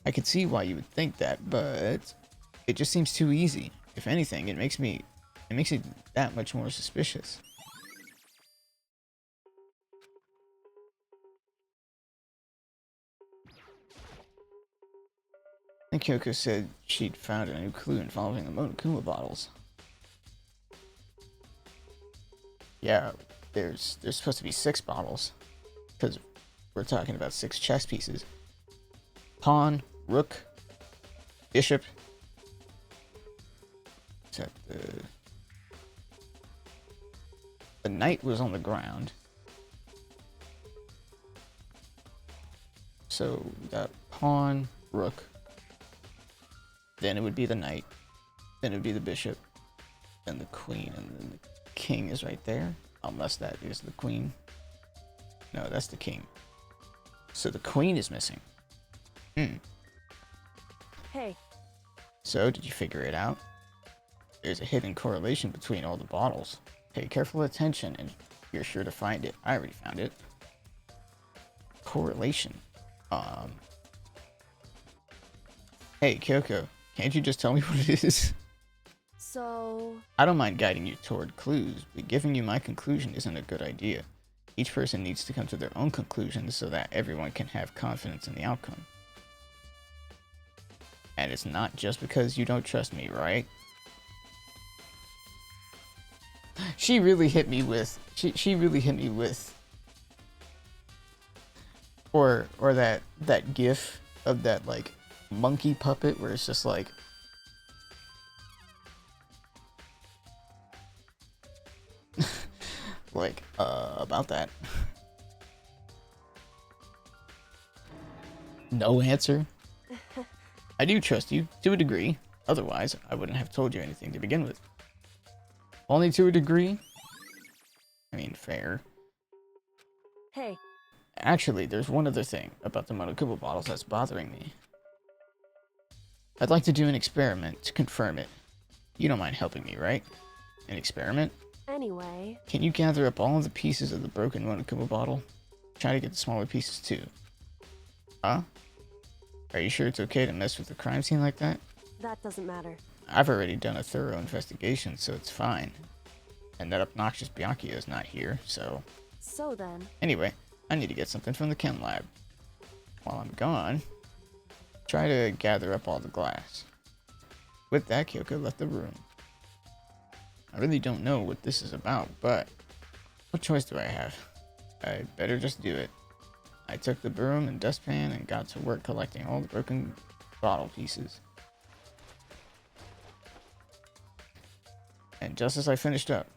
[SPEAKER 1] I could see why you would think that, but it just seems too easy. If anything, it makes it that much more suspicious. And Kyoko said she'd found a new clue involving the Monokuma bottles. Yeah, there's supposed to be 6 bottles, because we're talking about 6 chess pieces. Pawn, rook, bishop. Except the knight was on the ground. So we got pawn, rook. Then it would be the knight. Then it would be the bishop. Then the queen, and then the king is right there. Unless that is the queen. No, that's the king. So the queen is missing.
[SPEAKER 5] hey,
[SPEAKER 1] So, did you figure it out? There's a hidden correlation between all the bottles. Pay careful attention and you're sure to find it. I already found it. Correlation. Hey, Kyoko, can't you just tell me what it is?
[SPEAKER 5] So,
[SPEAKER 1] I don't mind guiding you toward clues, but giving you my conclusion isn't a good idea. Each person needs to come to their own conclusions so that everyone can have confidence in the outcome. And it's not just because you don't trust me, right? She really hit me with... She really hit me with... Or that gif of that, like, monkey puppet where it's just like... like, about that. No answer? I do trust you, to a degree. Otherwise, I wouldn't have told you anything to begin with. Only to a degree? I mean, fair.
[SPEAKER 5] hey,
[SPEAKER 1] Actually, there's one other thing about the Monokuma bottles that's bothering me. I'd like to do an experiment to confirm it. You don't mind helping me, right? An experiment?
[SPEAKER 5] anyway,
[SPEAKER 1] Can you gather up all of the pieces of the broken Monokuma bottle? Try to get the smaller pieces too. Huh? Are you sure it's okay to mess with the crime scene like that?
[SPEAKER 5] that doesn't matter.
[SPEAKER 1] I've already done a thorough investigation, so it's fine. And that obnoxious Byakuya is not here, so...
[SPEAKER 5] So then,
[SPEAKER 1] Anyway, I need to get something from the chem lab. While I'm gone, try to gather up all the glass. With that, Kyoko left the room. I really don't know what this is about, but what choice do I have? I better just do it. I took the broom and dustpan and got to work collecting all the broken bottle pieces. And just as I finished up,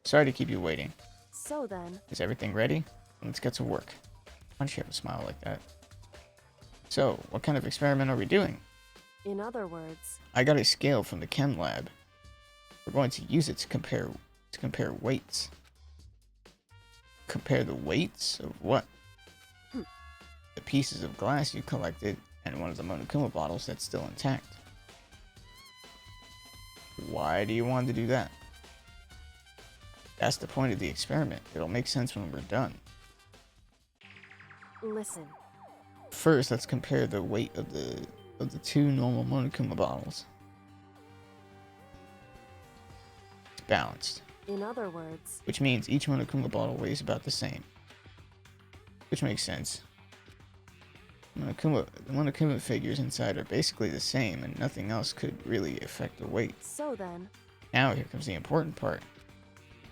[SPEAKER 1] sorry to keep you waiting.
[SPEAKER 5] so then,
[SPEAKER 1] Is everything ready? Let's get to work. Why don't you have a smile like that? So, what kind of experiment are we doing?
[SPEAKER 5] in other words,
[SPEAKER 1] I got a scale from the chem lab. We're going to use it to compare weights. Compare the weights of what? The pieces of glass you collected and one of the Monokuma bottles that's still intact. Why do you want to do that? That's the point of the experiment. It'll make sense when we're done.
[SPEAKER 5] listen,
[SPEAKER 1] First, let's compare the weight of the two normal Monokuma bottles. It's balanced,
[SPEAKER 5] in other words,
[SPEAKER 1] which means each Monokuma bottle weighs about the same. Which makes sense. The Monokuma figures inside are basically the same, and nothing else could really affect the weight.
[SPEAKER 5] so then,
[SPEAKER 1] Now here comes the important part.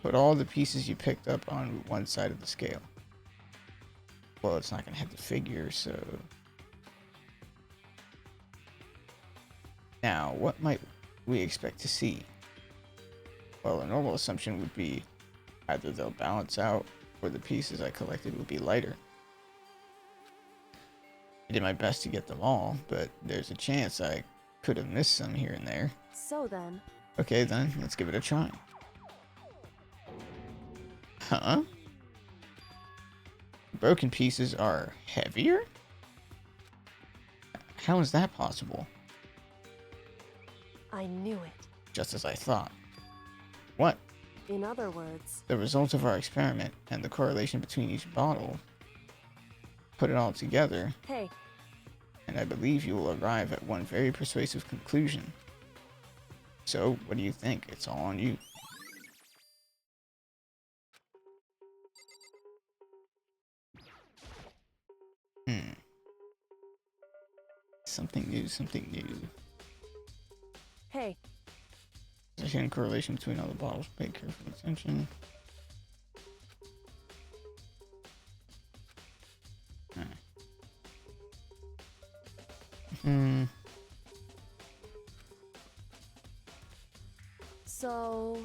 [SPEAKER 1] Put all the pieces you picked up on one side of the scale. Well, it's not going to have the figure, so... Now, what might we expect to see? Well, a normal assumption would be either they'll balance out, or the pieces I collected would be lighter. I did my best to get them all, but there's a chance I could have missed some here and there.
[SPEAKER 5] so then,
[SPEAKER 1] Okay then, let's give it a try. Huh? Broken pieces are heavier? How is that possible?
[SPEAKER 5] I knew it.
[SPEAKER 1] Just as I thought. What?
[SPEAKER 5] In other words,
[SPEAKER 1] The results of our experiment and the correlation between each bottle. Put it all together,
[SPEAKER 5] hey,
[SPEAKER 1] and I believe you will arrive at one very persuasive conclusion. So, what do you think? It's all on you. Something new, something new.
[SPEAKER 5] hey,
[SPEAKER 1] There's a hidden correlation between all the bottles. Pay careful attention. Alright.
[SPEAKER 5] so,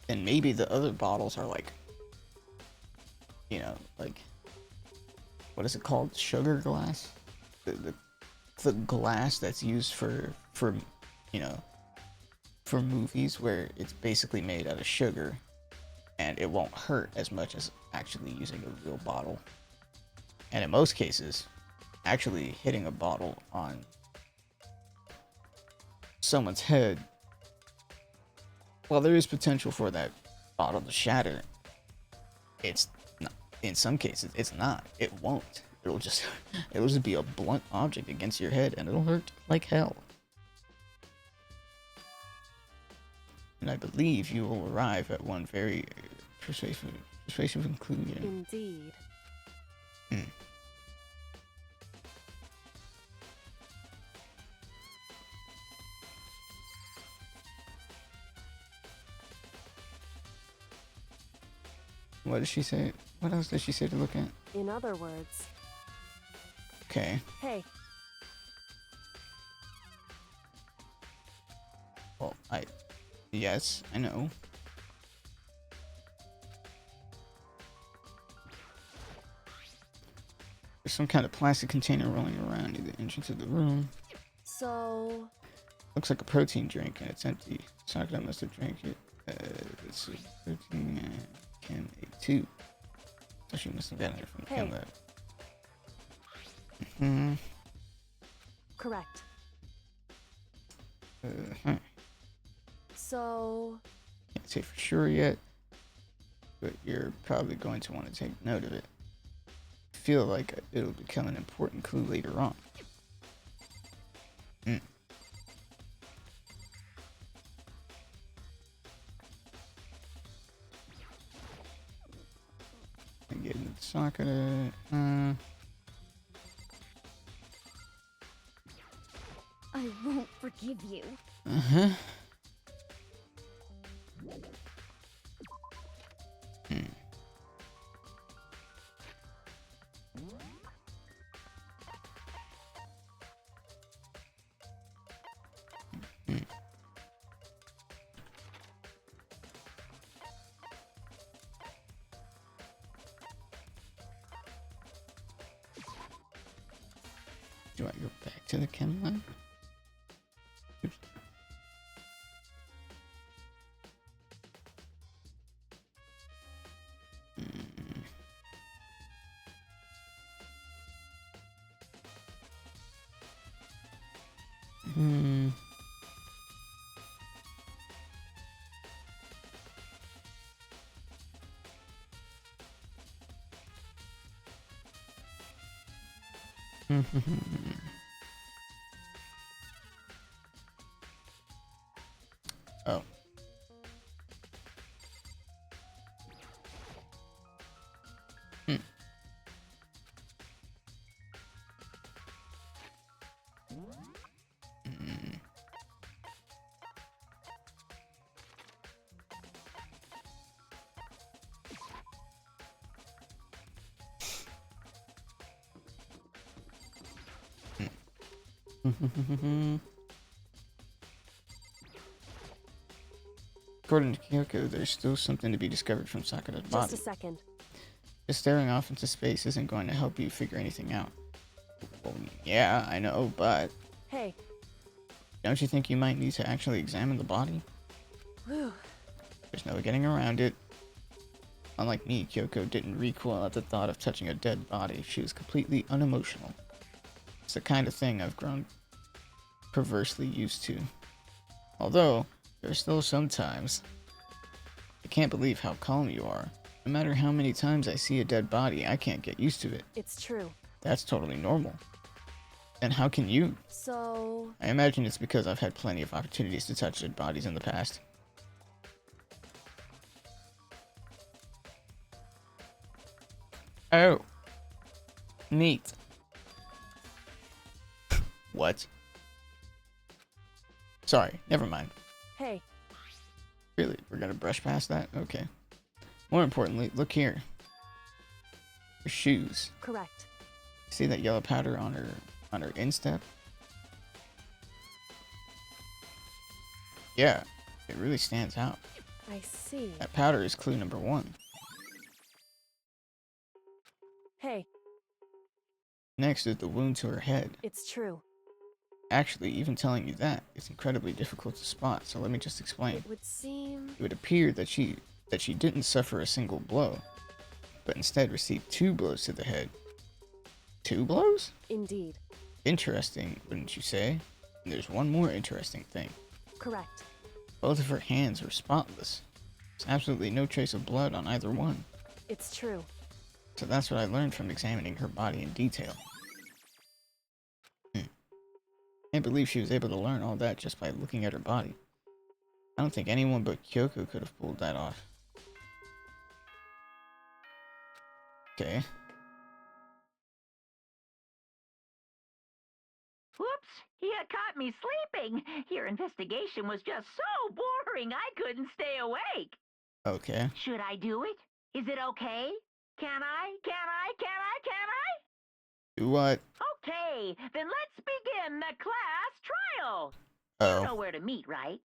[SPEAKER 1] And maybe the other bottles are like, you know, like, what is it called? Sugar glass? The glass that's used for you know, for movies where it's basically made out of sugar and it won't hurt as much as actually using a real bottle. And in most cases, actually hitting a bottle on someone's head, well, there is potential for that bottle to shatter. It's not. In some cases, it's not. It won't. It'll just be a blunt object against your head, and it'll hurt like hell. And I believe you will arrive at one very persuasive conclusion.
[SPEAKER 5] Indeed.
[SPEAKER 1] What did she say? What else did she say to look at?
[SPEAKER 5] In other words,
[SPEAKER 1] Okay.
[SPEAKER 5] hey,
[SPEAKER 1] Well, yes, I know. There's some kind of plastic container rolling around near the entrance of the room.
[SPEAKER 5] so
[SPEAKER 1] Looks like a protein drink, and it's empty. Sakura must have drank it. It's a protein Chem A2. So she must have gotten it from the chem lab.
[SPEAKER 5] correct.
[SPEAKER 1] Uh-huh.
[SPEAKER 5] So
[SPEAKER 1] Can't say for sure yet, but you're probably going to want to take note of it. I feel like it'll become an important clue later on. And getting the Sakura.
[SPEAKER 3] I won't forgive you.
[SPEAKER 1] Uh-huh. Do I go back to the chem lab? Oops. Oh. According to Kyoko, there's still something to be discovered from Sakura's body.
[SPEAKER 5] just a second.
[SPEAKER 1] Just staring off into space isn't going to help you figure anything out. Well, yeah, I know, but
[SPEAKER 5] Hey,
[SPEAKER 1] don't you think you might need to actually examine the body?
[SPEAKER 5] whew.
[SPEAKER 1] There's no getting around it. Unlike me, Kyoko didn't recoil at the thought of touching a dead body. She was completely unemotional. It's the kind of thing I've grown perversely used to. Although, there's still some times. I can't believe how calm you are. No matter how many times I see a dead body, I can't get used to it.
[SPEAKER 5] It's true.
[SPEAKER 1] That's totally normal. And how can you?
[SPEAKER 5] So
[SPEAKER 1] I imagine it's because I've had plenty of opportunities to touch dead bodies in the past. Oh. Neat. What? Sorry, never mind.
[SPEAKER 5] hey,
[SPEAKER 1] Really, we're gonna brush past that? Okay. More importantly, look here. Her shoes.
[SPEAKER 5] correct.
[SPEAKER 1] See that yellow powder on her instep? Yeah, it really stands out.
[SPEAKER 5] I see.
[SPEAKER 1] That powder is clue number 1.
[SPEAKER 5] Hey,
[SPEAKER 1] Next is the wound to her head.
[SPEAKER 5] it's true.
[SPEAKER 1] Actually, even telling you that, it's incredibly difficult to spot, so let me just explain.
[SPEAKER 5] It would seem
[SPEAKER 1] It would appear that she didn't suffer a single blow, but instead received 2 blows to the head. 2 blows?
[SPEAKER 5] indeed.
[SPEAKER 1] Interesting, wouldn't you say? And there's one more interesting thing.
[SPEAKER 5] Correct.
[SPEAKER 1] Both of her hands were spotless. There's absolutely no trace of blood on either one.
[SPEAKER 5] It's true.
[SPEAKER 1] So that's what I learned from examining her body in detail. Can't believe she was able to learn all that just by looking at her body. I don't think anyone but Kyoko could have pulled that off. Okay.
[SPEAKER 7] Whoops! You caught me sleeping. Your investigation was just so boring I couldn't stay awake.
[SPEAKER 1] Okay.
[SPEAKER 7] Should I do it? Is it okay? Can I?
[SPEAKER 1] Do what?
[SPEAKER 7] Okay, then let's begin the class trial.
[SPEAKER 1] Oh.
[SPEAKER 7] You know where to meet, right?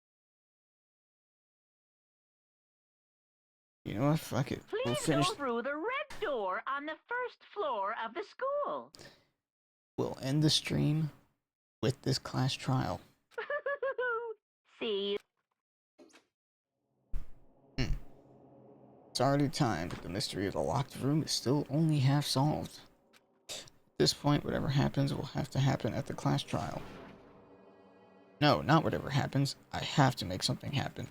[SPEAKER 1] You know what? Fuck it. We'll
[SPEAKER 7] Please
[SPEAKER 1] finish.
[SPEAKER 7] go through the red door on the first floor of the school.
[SPEAKER 1] We'll end the stream with this class trial.
[SPEAKER 7] See you.
[SPEAKER 1] It's already time, but the mystery of the locked room is still only half solved. At this point, whatever happens will have to happen at the class trial. No, not whatever happens. I have to make something happen.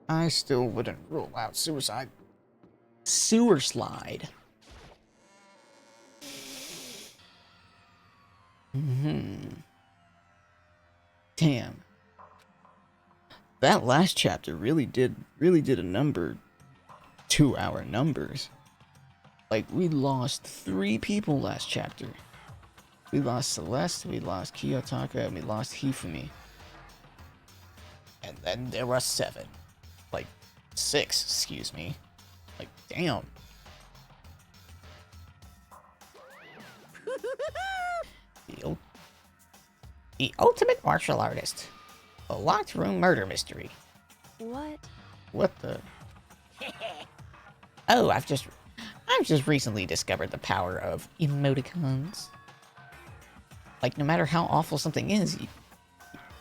[SPEAKER 1] I still wouldn't rule out suicide. Sewer slide. Damn. That last chapter really did a number to our numbers. Like, we lost 3 people last chapter. We lost Celeste, we lost Kiyotaka, and we lost Hifumi. And then there were 7. Like, 6, excuse me. Like, damn. The ultimate martial artist. A locked room murder mystery.
[SPEAKER 5] What?
[SPEAKER 1] What the? Oh, I've just recently discovered the power of emoticons. Like, no matter how awful something is,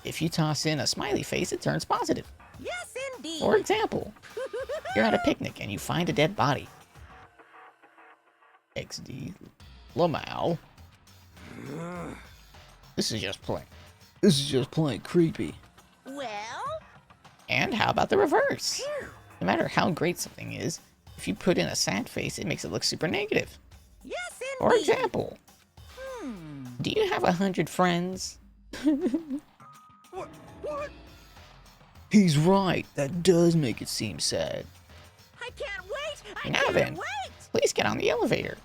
[SPEAKER 1] if you toss in a smiley face, it turns positive.
[SPEAKER 2] Yes, indeed.
[SPEAKER 1] For example, you're at a picnic and you find a dead body. XD. Lamau. This is just plain creepy.
[SPEAKER 2] Well?
[SPEAKER 1] And how about the reverse? No matter how great something is, if you put in a sad face, it makes it look super negative.
[SPEAKER 2] Yes, indeed.
[SPEAKER 1] For example, do you have 100 friends?
[SPEAKER 4] What? What?
[SPEAKER 1] He's right. That does make it seem sad.
[SPEAKER 2] I can't wait. I
[SPEAKER 1] Now
[SPEAKER 2] can't
[SPEAKER 1] then,
[SPEAKER 2] wait.
[SPEAKER 1] please get on the elevator.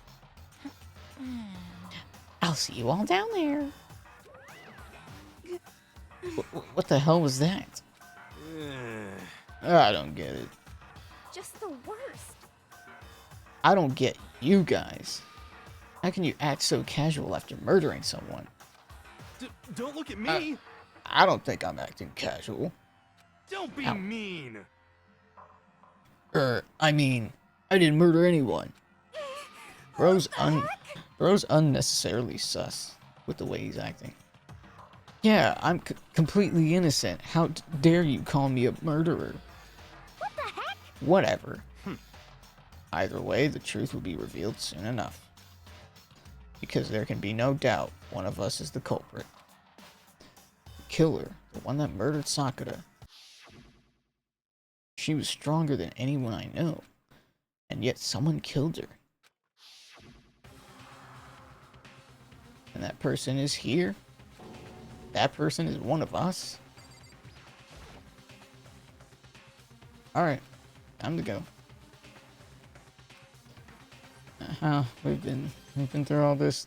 [SPEAKER 1] I'll see you all down there. What the hell was that? I don't get it.
[SPEAKER 3] Just the worst.
[SPEAKER 1] I don't get you guys. How can you act so casual after murdering someone?
[SPEAKER 4] Don't look at me!
[SPEAKER 1] I don't think I'm acting casual.
[SPEAKER 4] Don't be
[SPEAKER 1] Ow.
[SPEAKER 4] mean!
[SPEAKER 1] I mean, I didn't murder anyone. Bro's unnecessarily sus with the way he's acting. Yeah, I'm completely innocent. How dare you call me a murderer?
[SPEAKER 3] What the heck?
[SPEAKER 1] Whatever. Either way, the truth will be revealed soon enough. Because there can be no doubt one of us is the culprit. The killer, the one that murdered Sakura. She was stronger than anyone I know, and yet someone killed her. And that person is here? That person is one of us? Alright, time to go. We've been through all this.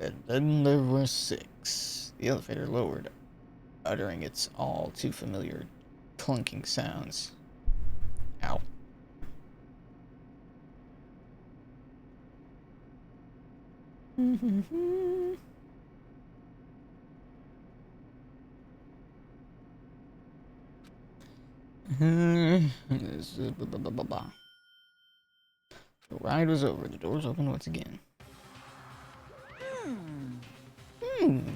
[SPEAKER 1] And then there were 6. The elevator lowered, uttering its all too familiar clunking sounds. Ow. The ride was over. The doors opened once again.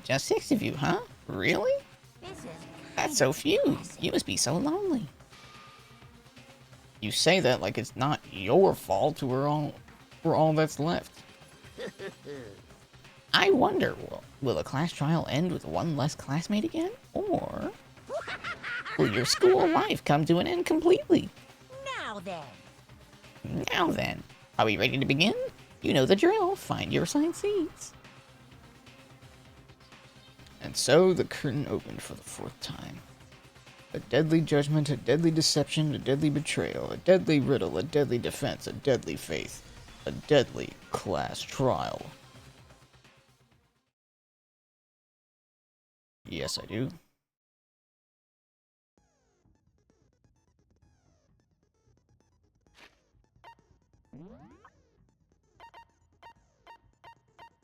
[SPEAKER 1] Just 6 of you, huh? Really? That's so few. You must be so lonely. You say that like it's not your fault. We're all that's left. I wonder, will the class trial end with one less classmate again? Or will your school life come to an end completely? Now then, are we ready to begin? You know the drill. Find your assigned seats. And so the curtain opened for the 4th time. A deadly judgment, a deadly deception, a deadly betrayal, a deadly riddle, a deadly defense, a deadly faith, a deadly class trial. Yes, I do.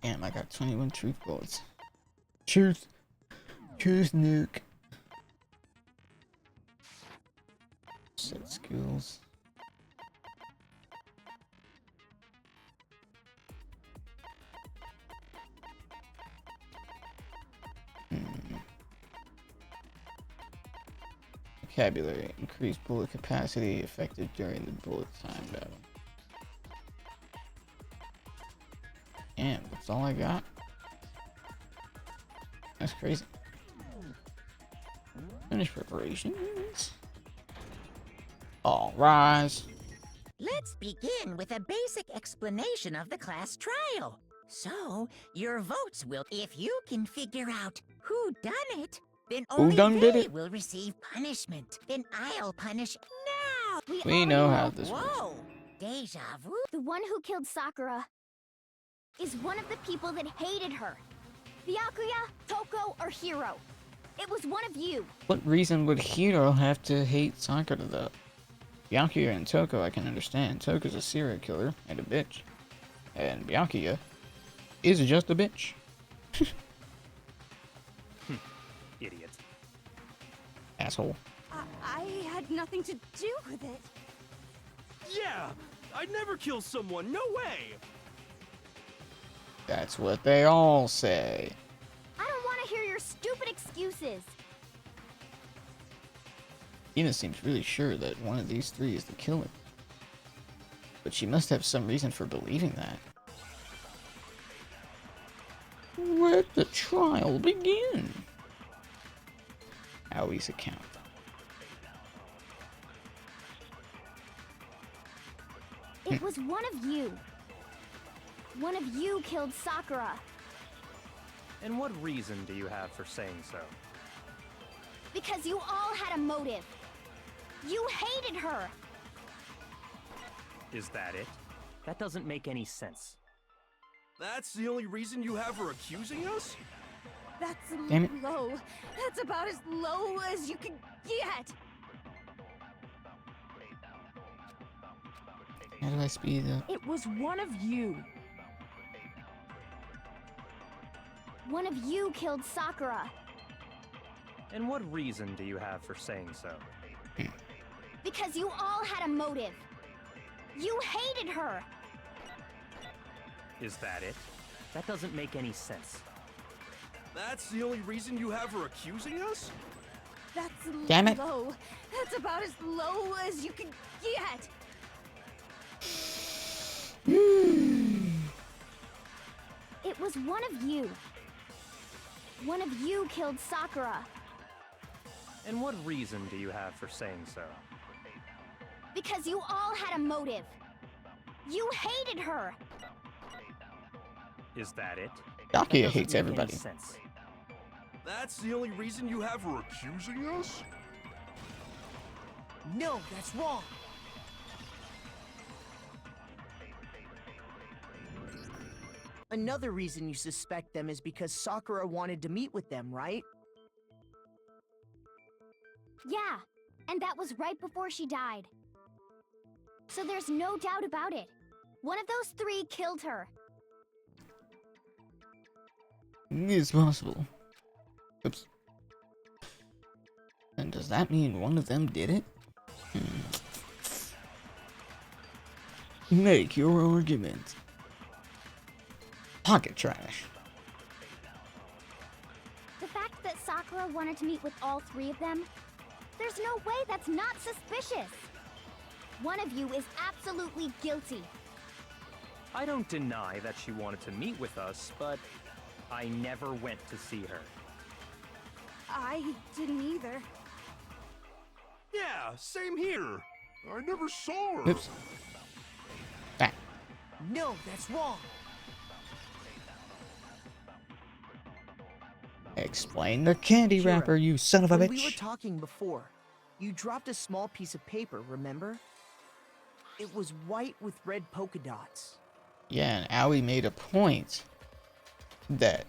[SPEAKER 1] Damn, I got 21 truth bullets. Truth nuke. Set skills. Vocabulary. Increased bullet capacity effective during the bullet time battle. Damn, that's all I got? That's crazy. Finish preparations. All rise.
[SPEAKER 8] Let's begin with a basic explanation of the class trial. So, your votes will... If you can figure out who done it, then only
[SPEAKER 1] did
[SPEAKER 8] they
[SPEAKER 1] it?
[SPEAKER 8] will receive punishment. Then I'll punish now.
[SPEAKER 1] We know how this works.
[SPEAKER 8] Whoa! Deja vu?
[SPEAKER 5] The one who killed Sakura is one of the people that hated her. Byakuya, Toko, or Hiro. It was one of you.
[SPEAKER 1] What reason would Hiro have to hate Sakura though? Byakuya and Toko I can understand. Toko's a serial killer and a bitch. And Byakuya is just a bitch.
[SPEAKER 6] Idiot.
[SPEAKER 1] Asshole.
[SPEAKER 3] I had nothing to do with it.
[SPEAKER 4] Yeah! I'd never kill someone, no way!
[SPEAKER 1] That's what they all say.
[SPEAKER 5] I don't want to hear your stupid excuses.
[SPEAKER 1] Ina seems really sure that one of these three is the killer. But she must have some reason for believing that. Let the trial begin. Aoi's account.
[SPEAKER 5] It was one of you. One of you killed Sakura.
[SPEAKER 6] And what reason do you have for saying so?
[SPEAKER 5] Because you all had a motive. You hated her.
[SPEAKER 6] Is that it? That doesn't make any sense.
[SPEAKER 4] That's the only reason you have for accusing us?
[SPEAKER 3] That's
[SPEAKER 1] Damn it.
[SPEAKER 3] low. That's about as low as you can get.
[SPEAKER 1] How do I speed up?
[SPEAKER 3] It was one of you.
[SPEAKER 5] One of you killed Sakura.
[SPEAKER 6] And what reason do you have for saying so?
[SPEAKER 5] Because you all had a motive. You hated her.
[SPEAKER 6] Is that it? That doesn't make any sense.
[SPEAKER 4] That's the only reason you have for accusing us?
[SPEAKER 3] That's
[SPEAKER 1] Damn it.
[SPEAKER 3] low. That's about as low as you can get.
[SPEAKER 5] It was one of you. One of you killed Sakura.
[SPEAKER 6] And what reason do you have for saying so?
[SPEAKER 5] Because you all had a motive. You hated her.
[SPEAKER 6] Is that it?
[SPEAKER 1] Byakuya
[SPEAKER 6] That doesn't
[SPEAKER 1] hates
[SPEAKER 6] make any
[SPEAKER 1] everybody.
[SPEAKER 6] sense.
[SPEAKER 4] That's the only reason you have for accusing us?
[SPEAKER 2] No, that's wrong. Another reason you suspect them is because Sakura wanted to meet with them, right?
[SPEAKER 5] Yeah, and that was right before she died. So there's no doubt about it. One of those three killed her.
[SPEAKER 1] It's possible. Oops. And does that mean one of them did it? Make your argument. Pocket trash.
[SPEAKER 5] The fact fact that Sakura wanted to meet with all three of them, there's no way that's not suspicious. One of you is absolutely guilty.
[SPEAKER 6] I don't deny that she wanted to meet with us, but I never went to see her.
[SPEAKER 3] I didn't either.
[SPEAKER 4] Yeah, same here. I never saw her.
[SPEAKER 1] Oops. Ah.
[SPEAKER 2] No, that's wrong.
[SPEAKER 1] Explain the candy
[SPEAKER 2] Kira,
[SPEAKER 1] wrapper, you son of a
[SPEAKER 2] when
[SPEAKER 1] bitch.
[SPEAKER 2] we were talking before, you dropped a small piece of paper, remember? It was white with red polka dots.
[SPEAKER 1] Yeah, and Aoi made a point that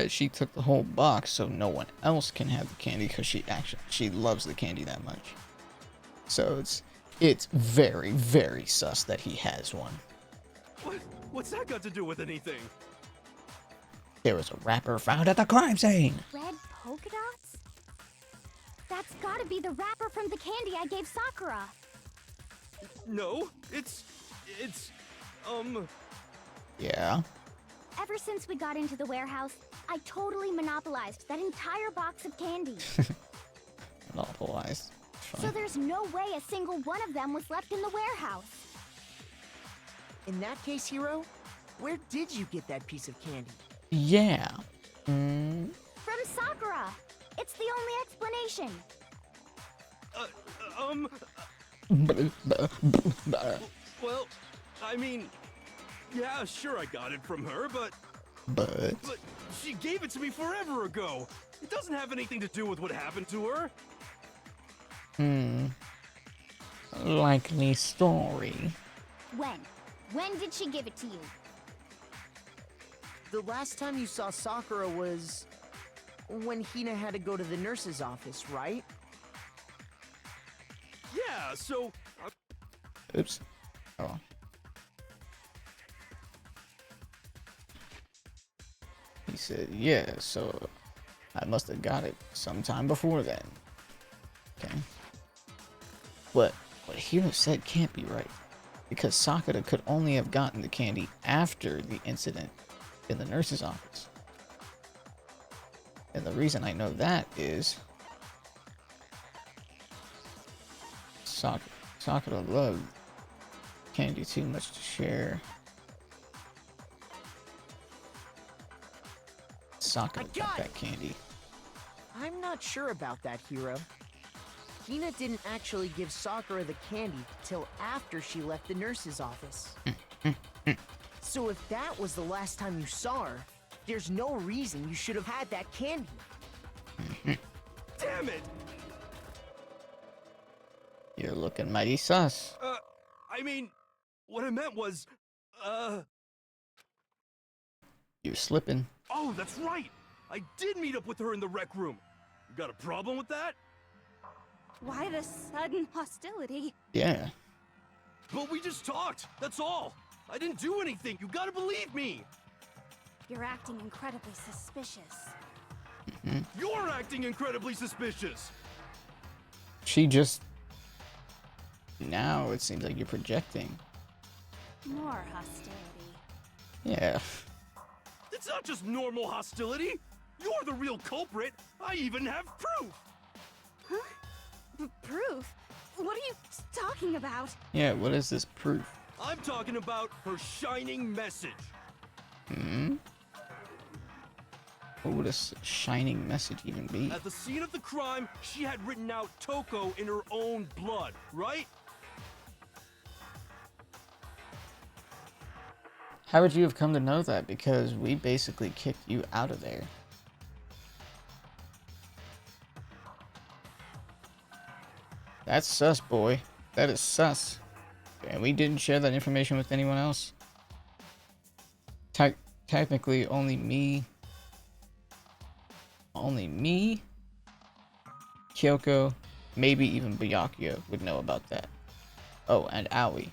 [SPEAKER 1] she took the whole box so no one else can have the candy because she loves the candy that much. So it's very, very sus that he has one.
[SPEAKER 4] What's that got to do with anything?
[SPEAKER 1] There was a wrapper found at the crime scene.
[SPEAKER 5] Red polka dots? That's gotta be the wrapper from the candy I gave Sakura.
[SPEAKER 4] No, it's
[SPEAKER 1] Yeah.
[SPEAKER 5] Ever since we got into the warehouse, I totally monopolized that entire box of candy.
[SPEAKER 1] Monopolized.
[SPEAKER 5] So there's no way a single one of them was left in the warehouse.
[SPEAKER 2] In that case, Hiro, where did you get that piece of candy?
[SPEAKER 1] Yeah.
[SPEAKER 5] From Sakura. It's the only explanation.
[SPEAKER 4] well, I mean, yeah, sure I got it from her, but
[SPEAKER 1] But
[SPEAKER 4] she gave it to me forever ago. It doesn't have anything to do with what happened to her.
[SPEAKER 1] likely story.
[SPEAKER 5] When? When did she give it to you?
[SPEAKER 2] The last time you saw Sakura was when Hina had to go to the nurse's office, right?
[SPEAKER 4] Yeah, so
[SPEAKER 1] Oops. Oh. He said, yeah, so I must have got it sometime before then. Okay. But what Hiro said can't be right. Because Sakura could only have gotten the candy after the incident in the nurse's office. And the reason I know that is Sakura loved candy too much to share. Sakura
[SPEAKER 2] I
[SPEAKER 1] got
[SPEAKER 2] got
[SPEAKER 1] that
[SPEAKER 2] it.
[SPEAKER 1] candy.
[SPEAKER 2] I'm not sure about that, Hiro. Hina didn't actually give Sakura the candy till after she left the nurse's office. So if that was the last time you saw her, there's no reason you should have had that candy.
[SPEAKER 4] damn it!
[SPEAKER 1] You're looking mighty sus.
[SPEAKER 4] I mean, what I meant was,
[SPEAKER 1] You're slipping.
[SPEAKER 4] oh, that's right! I did meet up with her in the rec room. You got a problem with that?
[SPEAKER 3] Why the sudden hostility?
[SPEAKER 1] Yeah.
[SPEAKER 4] But we just talked, that's all. I didn't do anything, you gotta believe me!
[SPEAKER 3] You're acting incredibly suspicious.
[SPEAKER 4] You're acting incredibly suspicious!
[SPEAKER 1] She just... Now it seems like you're projecting.
[SPEAKER 3] More hostility.
[SPEAKER 1] Yeah.
[SPEAKER 4] It's not just normal hostility! You're the real culprit! I even have proof!
[SPEAKER 3] Proof? What are you talking about?
[SPEAKER 1] Yeah, what is this proof?
[SPEAKER 4] I'm talking about her shining message.
[SPEAKER 1] What would a shining message even be?
[SPEAKER 4] At the scene of the crime, she had written out Toko in her own blood, right?
[SPEAKER 1] How would you have come to know that? Because we basically kicked you out of there. That's sus, boy. That is sus. And we didn't share that information with anyone else. Technically, only me, Kyoko, maybe even Byakuya would know about that. Oh, and Aoi.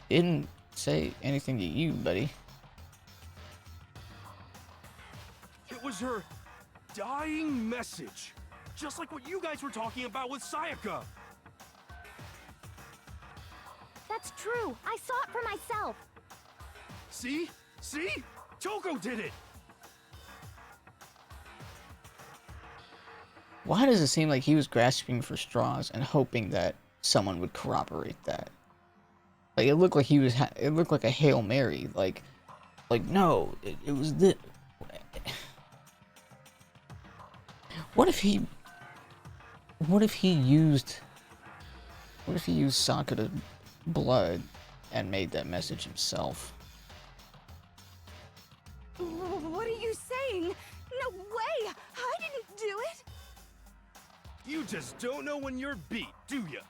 [SPEAKER 1] Didn't say anything to you, buddy.
[SPEAKER 4] It was her dying message. Just like what you guys were talking about with Sayaka.
[SPEAKER 5] That's true. I saw it for myself.
[SPEAKER 4] See? See? Toko did it!
[SPEAKER 1] Why does it seem like he was grasping for straws and hoping that someone would corroborate that? Like it looked like he was. It looked like a Hail Mary. Like no, it was this. What if he? What if he used? What if he used Sakura's blood and made that message himself?
[SPEAKER 3] What are you saying? No way! I didn't do it!
[SPEAKER 4] You just don't know when you're beat, do ya?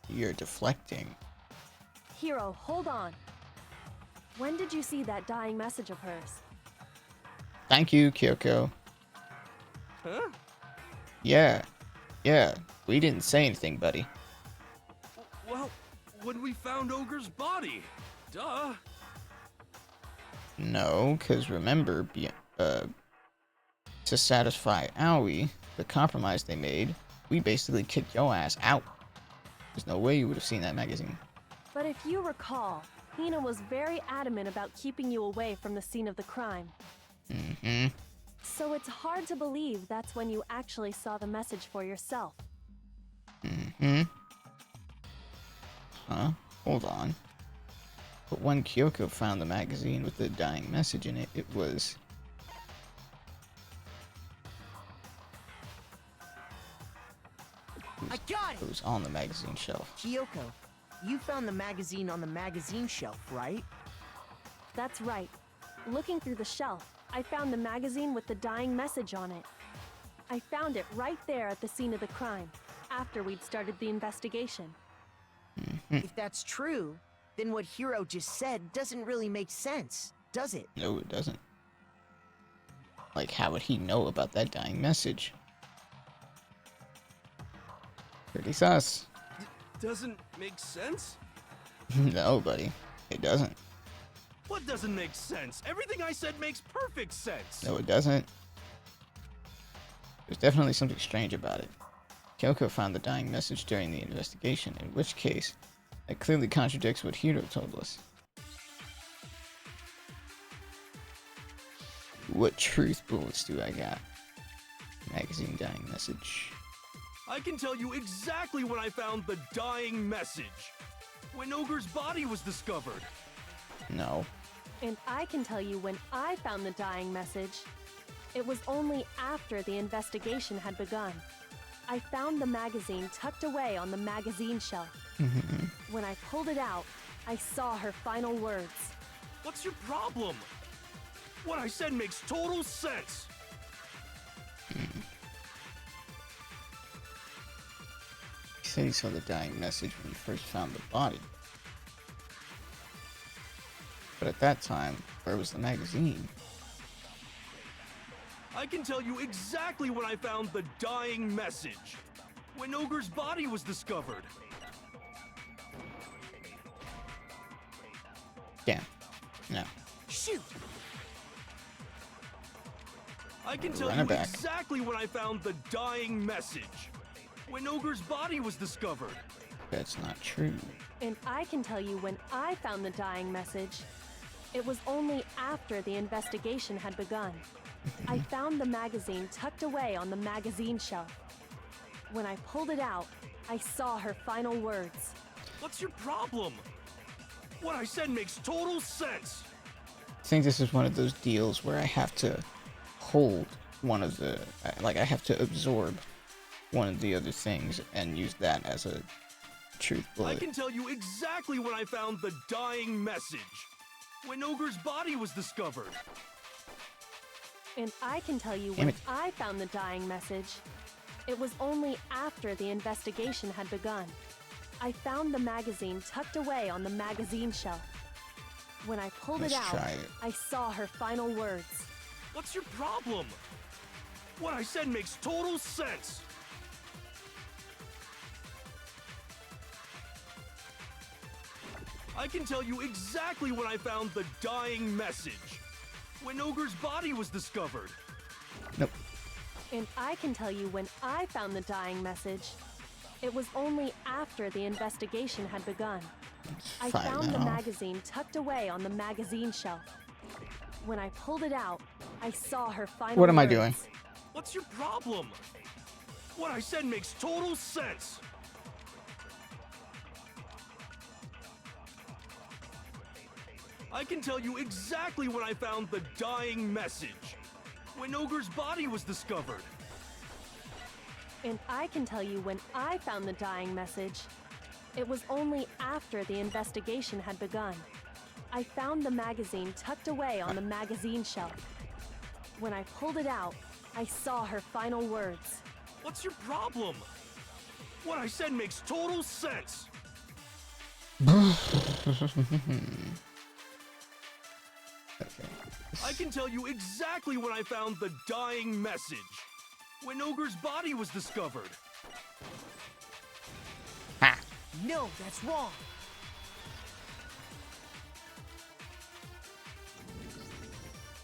[SPEAKER 1] You're deflecting.
[SPEAKER 9] Hiro, hold on. When did you see that dying message of hers?
[SPEAKER 1] Thank you, Kyoko.
[SPEAKER 4] Huh?
[SPEAKER 1] Yeah. We didn't say anything, buddy.
[SPEAKER 4] Well, when we found Ogre's body. Duh.
[SPEAKER 1] No, because remember, to satisfy Aoi, the compromise they made, we basically kicked your ass out. There's no way you would have seen that magazine.
[SPEAKER 9] But if you recall, Hina was very adamant about keeping you away from the scene of the crime.
[SPEAKER 1] Mm-hmm.
[SPEAKER 9] So it's hard to believe that's when you actually saw the message for yourself.
[SPEAKER 1] Mm-hmm. Huh? Hold on. But when Kyoko found the magazine with the dying message in it, it was...
[SPEAKER 2] I got it!
[SPEAKER 1] It was on the magazine shelf.
[SPEAKER 2] Kyoko, you found the magazine on the magazine shelf, right?
[SPEAKER 9] That's right. Looking through the shelf, I found the magazine with the dying message on it. I found it right there at the scene of the crime, after we'd started the investigation.
[SPEAKER 2] If that's true, then what Hiro just said doesn't really make sense, does it?
[SPEAKER 1] No, it doesn't. Like, how would he know about that dying message? Pretty sus.
[SPEAKER 4] Doesn't make sense?
[SPEAKER 1] No, buddy. It doesn't.
[SPEAKER 4] What doesn't make sense? Everything I said makes perfect sense.
[SPEAKER 1] No, it doesn't. There's definitely something strange about it. Kyoko found the dying message during the investigation, in which case, that clearly contradicts what Hiro told us. What truth bullets do I got? Magazine dying message.
[SPEAKER 4] I can tell you exactly when I found the dying message. When Ogre's body was discovered.
[SPEAKER 1] No.
[SPEAKER 9] And I can tell you when I found the dying message. It was only after the investigation had begun. I found the magazine tucked away on the magazine shelf. When I pulled it out, I saw her final words.
[SPEAKER 4] What's your problem? What I said makes total sense.
[SPEAKER 1] He said he saw the dying message when he first found the body. But at that time, where was the magazine?
[SPEAKER 4] I can tell you exactly when I found the dying message. When Ogre's body was discovered.
[SPEAKER 1] Damn. No.
[SPEAKER 2] Shoot!
[SPEAKER 4] I can tell
[SPEAKER 1] Run
[SPEAKER 4] you
[SPEAKER 1] it back.
[SPEAKER 4] exactly when I found the dying message. When Ogre's body was discovered.
[SPEAKER 1] That's not true.
[SPEAKER 9] And I can tell you when I found the dying message. It was only after the investigation had begun. I found the magazine tucked away on the magazine shelf. When I pulled it out, I saw her final words.
[SPEAKER 4] What's your problem? What I said makes total sense.
[SPEAKER 1] I think this is one of those deals where I have to hold one of the... Like, I have to absorb one of the other things and use that as a truth
[SPEAKER 4] I
[SPEAKER 1] bullet.
[SPEAKER 4] can tell you exactly when I found the dying message. When Ogre's body was discovered.
[SPEAKER 9] And I can tell you
[SPEAKER 1] Damn
[SPEAKER 9] when
[SPEAKER 1] it.
[SPEAKER 9] I found the dying message. It was only after the investigation had begun. I found the magazine tucked away on the magazine shelf. When I pulled
[SPEAKER 1] Let's
[SPEAKER 9] it out,
[SPEAKER 1] try it.
[SPEAKER 9] I saw her final words.
[SPEAKER 4] What's your problem? What I said makes total sense. I can tell you exactly when I found the dying message. When Ogre's body was discovered.
[SPEAKER 1] Nope.
[SPEAKER 9] And I can tell you when I found the dying message. It was only after the investigation had begun. I
[SPEAKER 1] Fine
[SPEAKER 9] found the
[SPEAKER 1] now.
[SPEAKER 9] magazine tucked away on the magazine shelf. When I pulled it out, I saw her final
[SPEAKER 1] What am I
[SPEAKER 9] words.
[SPEAKER 1] doing?
[SPEAKER 4] What's your problem? What I said makes total sense. I can tell you exactly when I found the dying message. When Ogre's body was discovered.
[SPEAKER 9] And I can tell you when I found the dying message. It was only after the investigation had begun. I found the magazine tucked away on the magazine shelf. When I pulled it out, I saw her final words.
[SPEAKER 4] What's your problem? What I said makes total sense.
[SPEAKER 1] Okay.
[SPEAKER 4] I can tell you exactly when I found the dying message. When Ogre's body was discovered.
[SPEAKER 1] Ha!
[SPEAKER 2] No, that's wrong.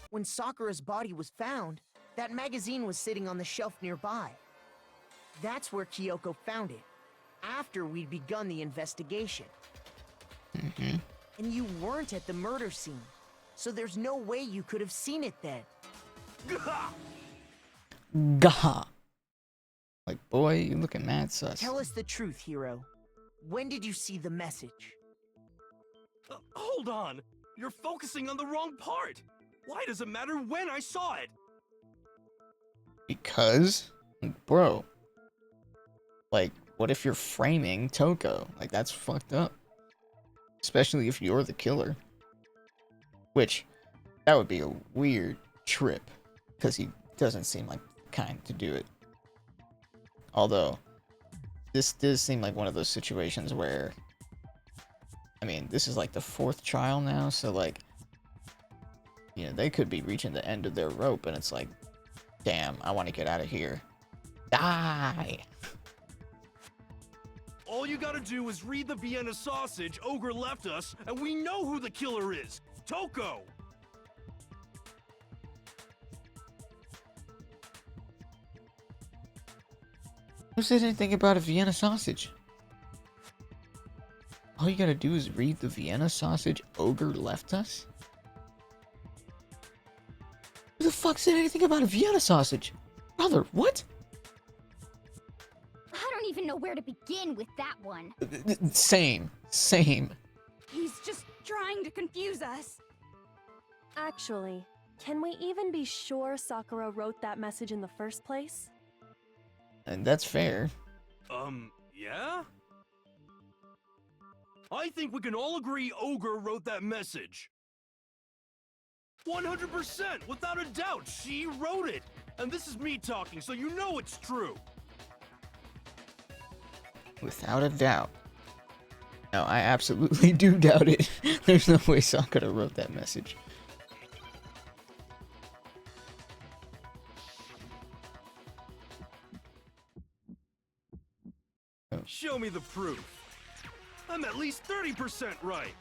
[SPEAKER 2] When Sakura's body was found, that magazine was sitting on the shelf nearby. That's where Kyoko found it, after we'd begun the investigation.
[SPEAKER 1] Mm-hmm.
[SPEAKER 2] And you weren't at the murder scene, so there's no way you could have seen it then.
[SPEAKER 4] Gah!
[SPEAKER 1] Gah! Like, boy, you looking mad sus.
[SPEAKER 2] Tell us the truth, Hiro. When did you see the message?
[SPEAKER 4] Hold on. You're focusing on the wrong part. Why does it matter when I saw it?
[SPEAKER 1] Because, bro, like, what if you're framing Toko? Like, that's fucked up. Especially if you're the killer. Which, that would be a weird trip. Because he doesn't seem like the kind to do it. Although, this does seem like one of those situations where, I mean, this is like the 4th trial now, so like, you know, they could be reaching the end of their rope, and it's like, damn, I want to get out of here. Die!
[SPEAKER 4] All you gotta do is read the Vienna sausage Ogre left us, and we know who the killer is. Toko!
[SPEAKER 1] Who said anything about a Vienna sausage? All you gotta do is read the Vienna sausage Ogre left us? Who the fuck said anything about a Vienna sausage? Brother, what?
[SPEAKER 5] I don't even know where to begin with that one.
[SPEAKER 1] Same.
[SPEAKER 3] He's just trying to confuse us.
[SPEAKER 9] Actually, can we even be sure Sakura wrote that message in the first place?
[SPEAKER 1] And that's fair.
[SPEAKER 4] Yeah? I think we can all agree Ogre wrote that message. 100%, without a doubt, she wrote it. And this is me talking, so you know it's true.
[SPEAKER 1] Without a doubt. No, I absolutely do doubt it. There's no way Sakura wrote that message.
[SPEAKER 4] Show me the proof. I'm at least 30% right.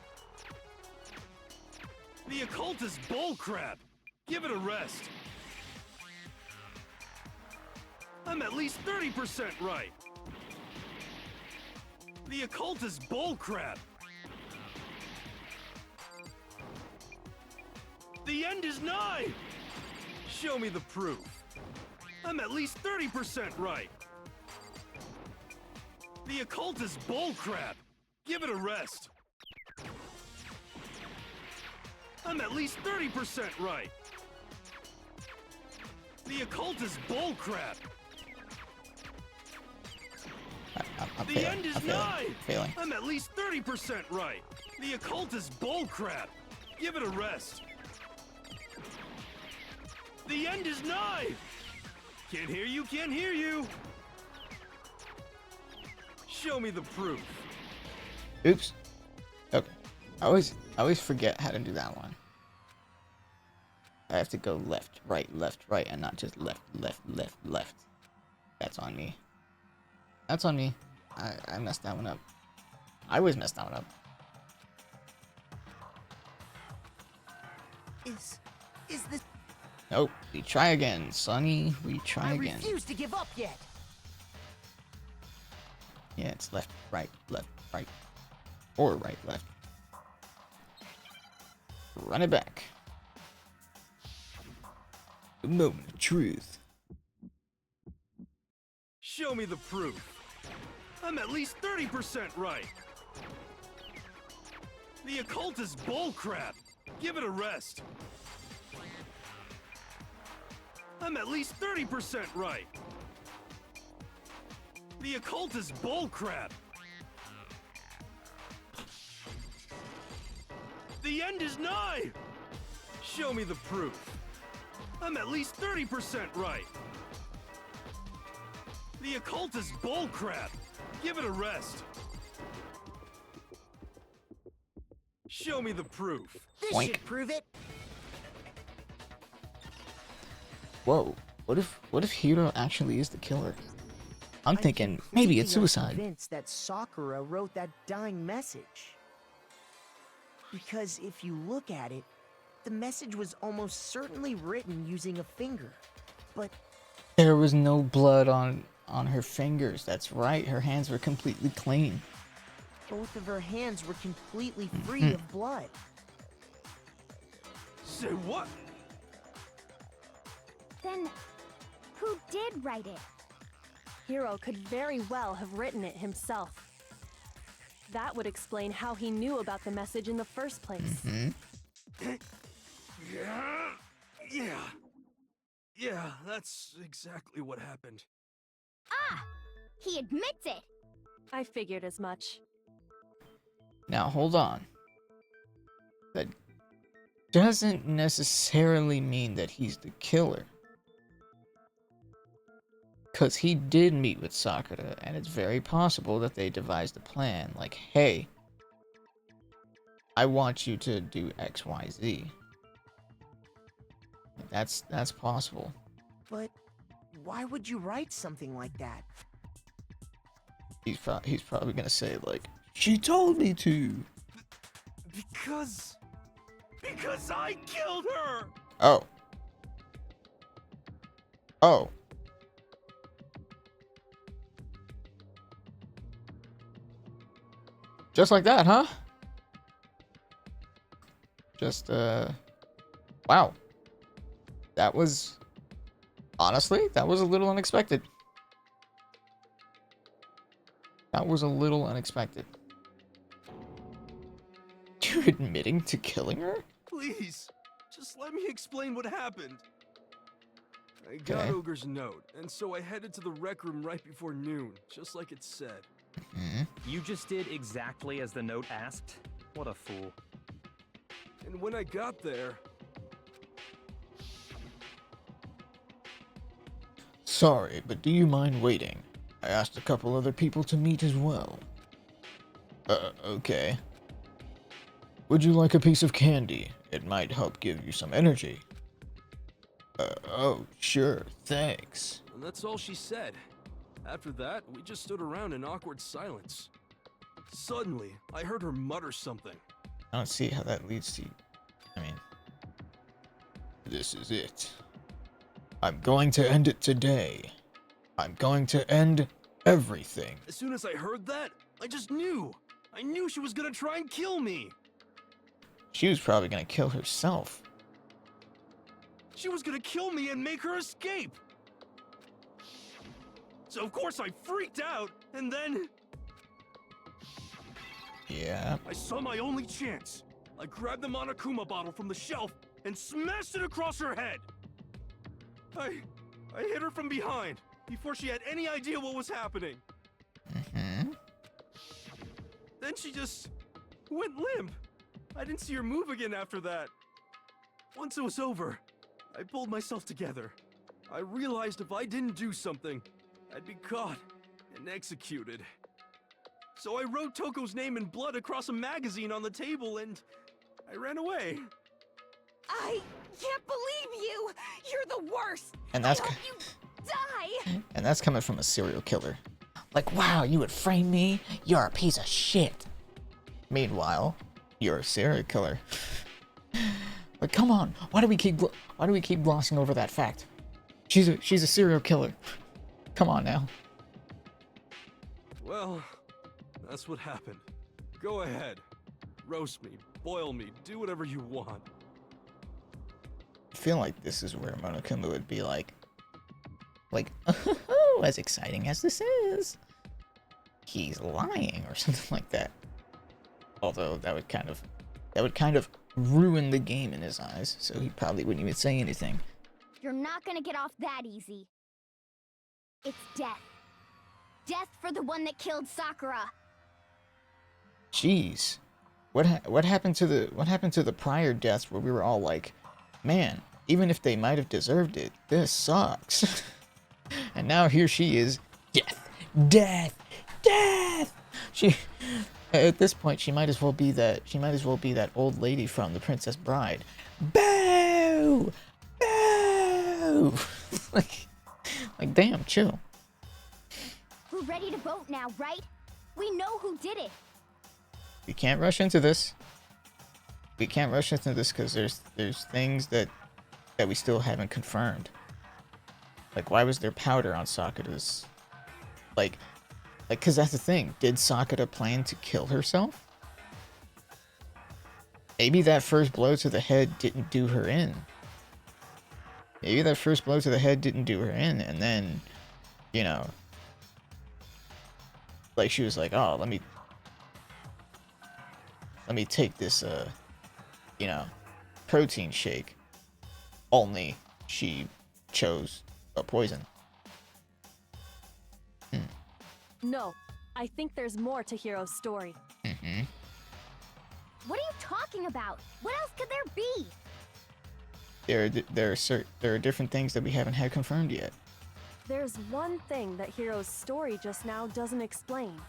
[SPEAKER 4] The occult is bullcrap. Give it a rest. I'm at least 30% right. The occult is bullcrap. The end is nigh. Show me the proof. I'm at least 30% right. The occult is bullcrap. Give it a rest. I'm at least 30% right. The occult is bullcrap.
[SPEAKER 1] I'm
[SPEAKER 4] The
[SPEAKER 1] failing.
[SPEAKER 4] end is
[SPEAKER 1] I'm
[SPEAKER 4] nigh.
[SPEAKER 1] failing.
[SPEAKER 4] I'm at least 30% right. The occult is bullcrap. Give it a rest. The end is nigh. Can't hear you, can't hear you. Show me the proof.
[SPEAKER 1] Oops. Okay. I always forget how to do that one. I have to go left, right, and not just left. That's on me. That's on me. I messed that one up. I always mess that one up.
[SPEAKER 2] Is this...
[SPEAKER 1] Nope. We try again, Sonny. We try
[SPEAKER 2] I
[SPEAKER 1] again.
[SPEAKER 2] refuse to give up yet.
[SPEAKER 1] Yeah, it's left, right. Or right, left. Run it back. The moment of truth.
[SPEAKER 4] Show me the proof. I'm at least 30% right. The occult is bullcrap. Give it a rest. I'm at least 30% right. The occult is bullcrap. The end is nigh. Show me the proof. I'm at least 30% right. The occult is bullcrap. Give it a rest. Show me the proof.
[SPEAKER 2] This
[SPEAKER 1] Boink.
[SPEAKER 2] should prove it.
[SPEAKER 1] Whoa. What if Hiro actually is the killer? I'm thinking
[SPEAKER 2] completely
[SPEAKER 1] maybe it's suicide.
[SPEAKER 2] convinced that Sakura wrote that dying message. Because if you look at it, the message was almost certainly written using a finger. But
[SPEAKER 1] There was no blood on her fingers. That's right. Her hands were completely clean.
[SPEAKER 2] both of her hands were completely free of blood.
[SPEAKER 4] Say what?
[SPEAKER 5] Then, who did write it?
[SPEAKER 9] Hiro could very well have written it himself. That would explain how he knew about the message in the first place.
[SPEAKER 4] Yeah, that's exactly what happened.
[SPEAKER 5] Ah! He admits it!
[SPEAKER 9] I figured as much.
[SPEAKER 1] Now, hold on. That doesn't necessarily mean that he's the killer. Because he did meet with Sakura, and it's very possible that they devised a plan. Like, hey, I want you to do X, Y, Z. That's possible.
[SPEAKER 2] But why would you write something like that?
[SPEAKER 1] He's probably gonna say, like, she told me to.
[SPEAKER 4] Because I killed her!
[SPEAKER 1] Oh. Oh. Just like that, huh? Just, wow. That was, honestly, that was a little unexpected. That was a little unexpected. You admitting to killing her?
[SPEAKER 4] Please, just let me explain what happened. I got
[SPEAKER 1] Okay.
[SPEAKER 4] Ogre's note, and so I headed to the rec room right before noon, just like it said.
[SPEAKER 6] You just did exactly as the note asked? What a fool.
[SPEAKER 4] And when I got there,
[SPEAKER 1] Sorry, but do you mind waiting? I asked a couple other people to meet as well. Okay. Would you like a piece of candy? It might help give you some energy. Oh, sure, thanks.
[SPEAKER 4] and that's all she said. After that, we just stood around in awkward silence. Suddenly, I heard her mutter something.
[SPEAKER 1] I don't see how that leads to... I mean... This is it. I'm going to end it today. I'm going to end everything.
[SPEAKER 4] As soon as I heard that, I just knew. I knew she was gonna try and kill me.
[SPEAKER 1] She was probably gonna kill herself.
[SPEAKER 4] She was gonna kill me and make her escape. So of course I freaked out, and then
[SPEAKER 1] Yeah.
[SPEAKER 4] I saw my only chance. I grabbed the Monokuma bottle from the shelf and smashed it across her head. I hit her from behind before she had any idea what was happening. Then she just went limp. I didn't see her move again after that. Once it was over, I pulled myself together. I realized if I didn't do something, I'd be caught and executed. So I wrote Toko's name in blood across a magazine on the table and I ran away.
[SPEAKER 3] I can't believe you! You're the worst!
[SPEAKER 1] And that's
[SPEAKER 3] I hope you die!
[SPEAKER 1] and that's coming from a serial killer. Like, wow, you would frame me? You're a piece of shit. Meanwhile, you're a serial killer. But come on, why do we keep glossing over that fact? She's a serial killer. Come on now.
[SPEAKER 4] Well, that's what happened. Go ahead. Roast me, boil me, do whatever you want.
[SPEAKER 1] I feel like this is where Monokuma would be like, as exciting as this is, he's lying or something like that. Although that would kind of ruin the game in his eyes, so he probably wouldn't even say anything.
[SPEAKER 5] You're not gonna get off that easy. It's death. Death for the one that killed Sakura.
[SPEAKER 1] Jeez. What happened to the prior deaths where we were all like, man, even if they might have deserved it, this sucks. And now here she is, death. She, at this point, she might as well be that old lady from The Princess Bride. Boo! Boo! like damn, chill.
[SPEAKER 5] We're ready to vote now, right? We know who did it.
[SPEAKER 1] We can't rush into this. We can't rush into this because there's things that we still haven't confirmed. Like, why was there powder on Sakura's? Like, because that's the thing. Did Sakura plan to kill herself? Maybe that first blow to the head didn't do her in. Maybe that first blow to the head didn't do her in, and then, you know, like she was like, oh, let me take this, you know, protein shake. Only she chose a poison.
[SPEAKER 9] No, I think there's more to Hiro's story.
[SPEAKER 5] What are you talking about? What else could there be?
[SPEAKER 1] There are different things that we haven't had confirmed yet.
[SPEAKER 9] There's one thing that Hiro's story just now doesn't explain.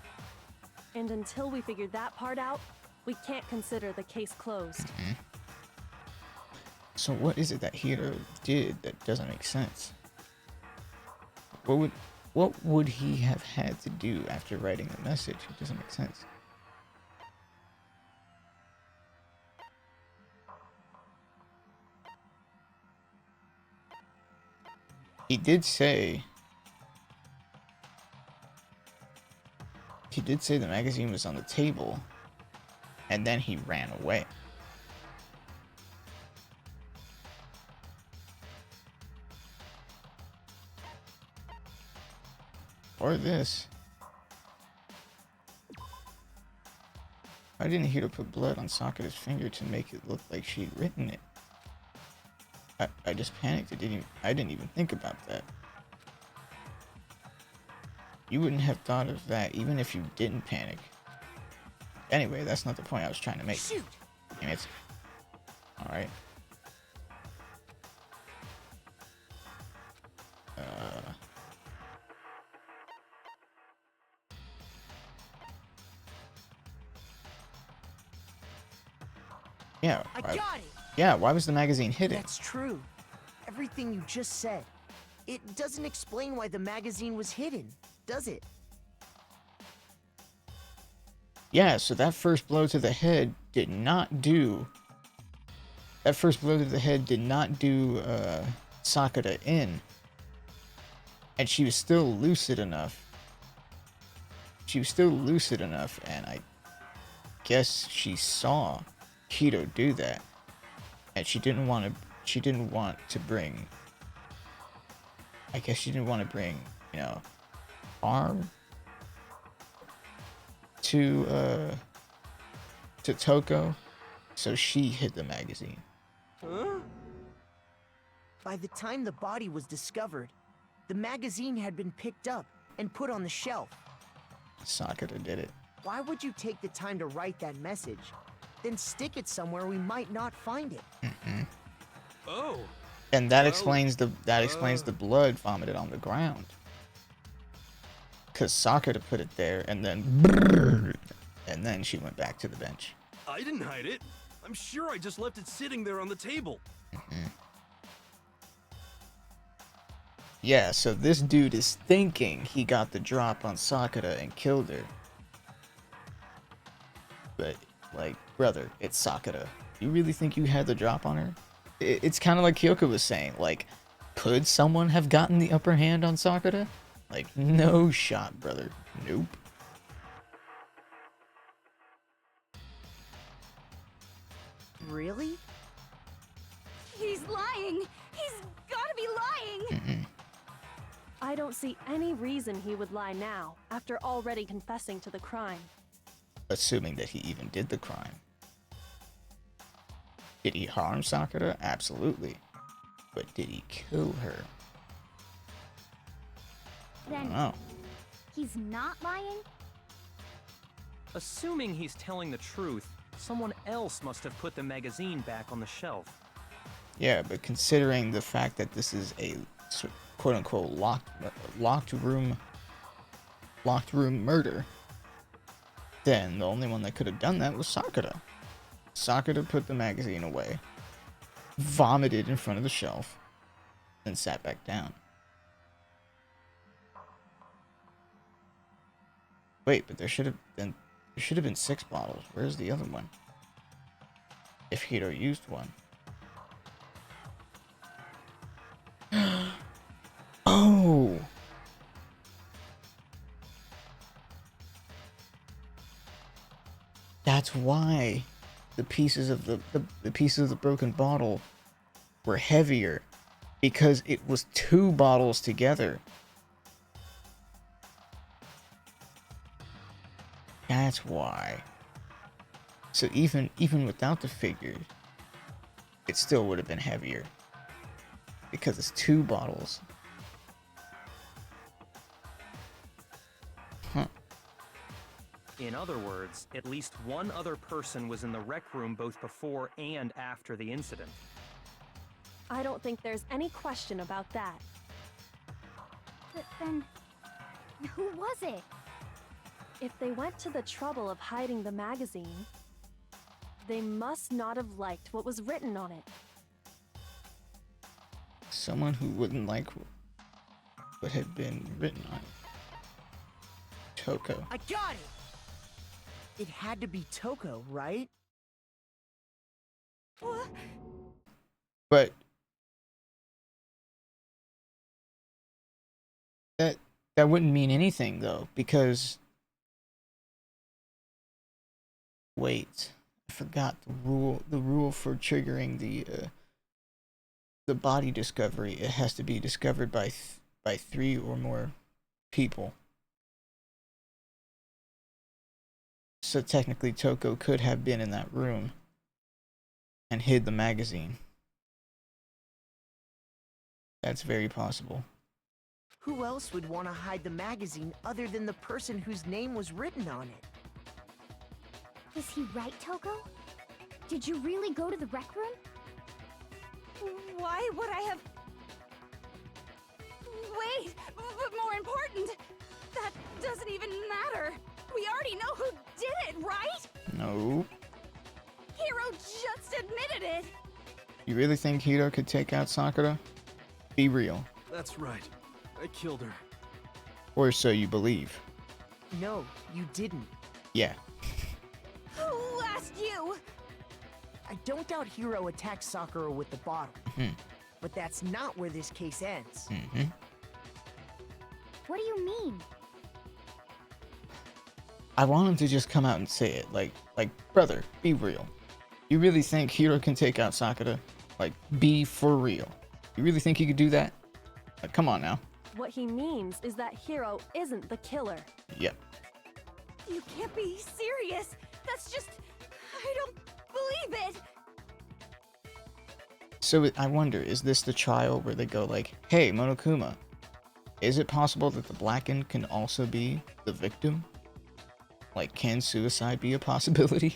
[SPEAKER 9] And until we figure that part out, we can't consider the case closed.
[SPEAKER 1] So what is it that Hiro did that doesn't make sense? What would he have had to do after writing the message? It doesn't make sense. He did say the magazine was on the table, and then he ran away. Or this. Why didn't Hiro put blood on Sakura's finger to make it look like she'd written it? I just panicked. I didn't even think about that. You wouldn't have thought of that even if you didn't panic. Anyway, that's not the point I was trying to make.
[SPEAKER 2] Shoot!
[SPEAKER 1] Damn it. Alright. Yeah.
[SPEAKER 2] I got it!
[SPEAKER 1] Yeah, why was the magazine hidden?
[SPEAKER 2] That's true. Everything you just said. It doesn't explain why the magazine was hidden, does it?
[SPEAKER 1] Yeah, so that first blow to the head did not do... That first blow to the head did not do Sakura in. And she was still lucid enough. And I guess she saw Hiro do that. And she didn't want to bring... I guess she didn't want to bring, you know, harm to Toko, so she hid the magazine.
[SPEAKER 4] Huh?
[SPEAKER 2] By the time the body was discovered, the magazine had been picked up and put on the shelf.
[SPEAKER 1] Sakura did it.
[SPEAKER 2] Why would you take the time to write that message, then stick it somewhere we might not find it?
[SPEAKER 4] Oh.
[SPEAKER 1] And that
[SPEAKER 4] Well,
[SPEAKER 1] explains the blood vomited on the ground. Cause Sakura put it there, and then she went back to the bench.
[SPEAKER 4] I didn't hide it. I'm sure I just left it sitting there on the table.
[SPEAKER 1] Yeah, so this dude is thinking he got the drop on Sakura and killed her. But, like, brother, it's Sakura. You really think you had the drop on her? It's kind of like Kyoko was saying, like, could someone have gotten the upper hand on Sakura? Like, no shot, brother. Nope.
[SPEAKER 2] Really?
[SPEAKER 3] He's lying! He's gotta be lying!
[SPEAKER 9] I don't see any reason he would lie now, after already confessing to the crime.
[SPEAKER 1] Assuming that he even did the crime. Did he harm Sakura? Absolutely. But did he kill her? I don't
[SPEAKER 5] Then
[SPEAKER 1] know.
[SPEAKER 5] he's not lying?
[SPEAKER 6] Assuming he's telling the truth, someone else must have put the magazine back on the shelf.
[SPEAKER 1] Yeah, but considering the fact that this is a quote-unquote locked room murder, then the only one that could have done that was Sakura. Sakura put the magazine away, vomited in front of the shelf, and sat back down. Wait, but there should have been 6 bottles. Where's the other one? If Hiro used one. Oh. That's why the pieces of the pieces of the broken bottle were heavier, because it was 2 bottles together. That's why. So even without the figures, it still would have been heavier, because it's 2 bottles. Huh.
[SPEAKER 6] In other words, at least one other person was in the rec room both before and after the incident.
[SPEAKER 9] I don't think there's any question about that.
[SPEAKER 5] But then, who was it?
[SPEAKER 9] If they went to the trouble of hiding the magazine, they must not have liked what was written on it.
[SPEAKER 1] Someone who wouldn't like what had been written on it. Toko.
[SPEAKER 2] I got it! It had to be Toko, right?
[SPEAKER 3] What?
[SPEAKER 1] But that wouldn't mean anything though, because wait, I forgot the rule. The rule for triggering the body discovery. It has to be discovered by 3 or more people. So technically, Toko could have been in that room and hid the magazine. That's very possible.
[SPEAKER 2] Who else would want to hide the magazine other than the person whose name was written on it?
[SPEAKER 5] Was he right, Toko? Did you really go to the rec room?
[SPEAKER 3] Why would I have... Wait, but more important, that doesn't even matter. We already know who did it, right?
[SPEAKER 1] No.
[SPEAKER 3] Hiro just admitted it.
[SPEAKER 1] You really think Hiro could take out Sakura? Be real.
[SPEAKER 4] That's right. I killed her.
[SPEAKER 1] Or so you believe.
[SPEAKER 2] No, you didn't.
[SPEAKER 1] Yeah.
[SPEAKER 3] Who asked you?
[SPEAKER 2] I don't doubt Hiro attacked Sakura with the bottle.
[SPEAKER 1] Hmm.
[SPEAKER 2] But that's not where this case ends.
[SPEAKER 1] Mm-hmm.
[SPEAKER 5] What do you mean?
[SPEAKER 1] I want him to just come out and say it. Like, brother, be real. You really think Hiro can take out Sakura? Like, be for real. You really think he could do that? Like, come on now.
[SPEAKER 9] What he means is that Hiro isn't the killer.
[SPEAKER 1] Yep.
[SPEAKER 3] You can't be serious. That's just... I don't believe it.
[SPEAKER 1] So I wonder, is this the trial where they go like, hey, Monokuma, is it possible that the Blackened can also be the victim? Like, can suicide be a possibility?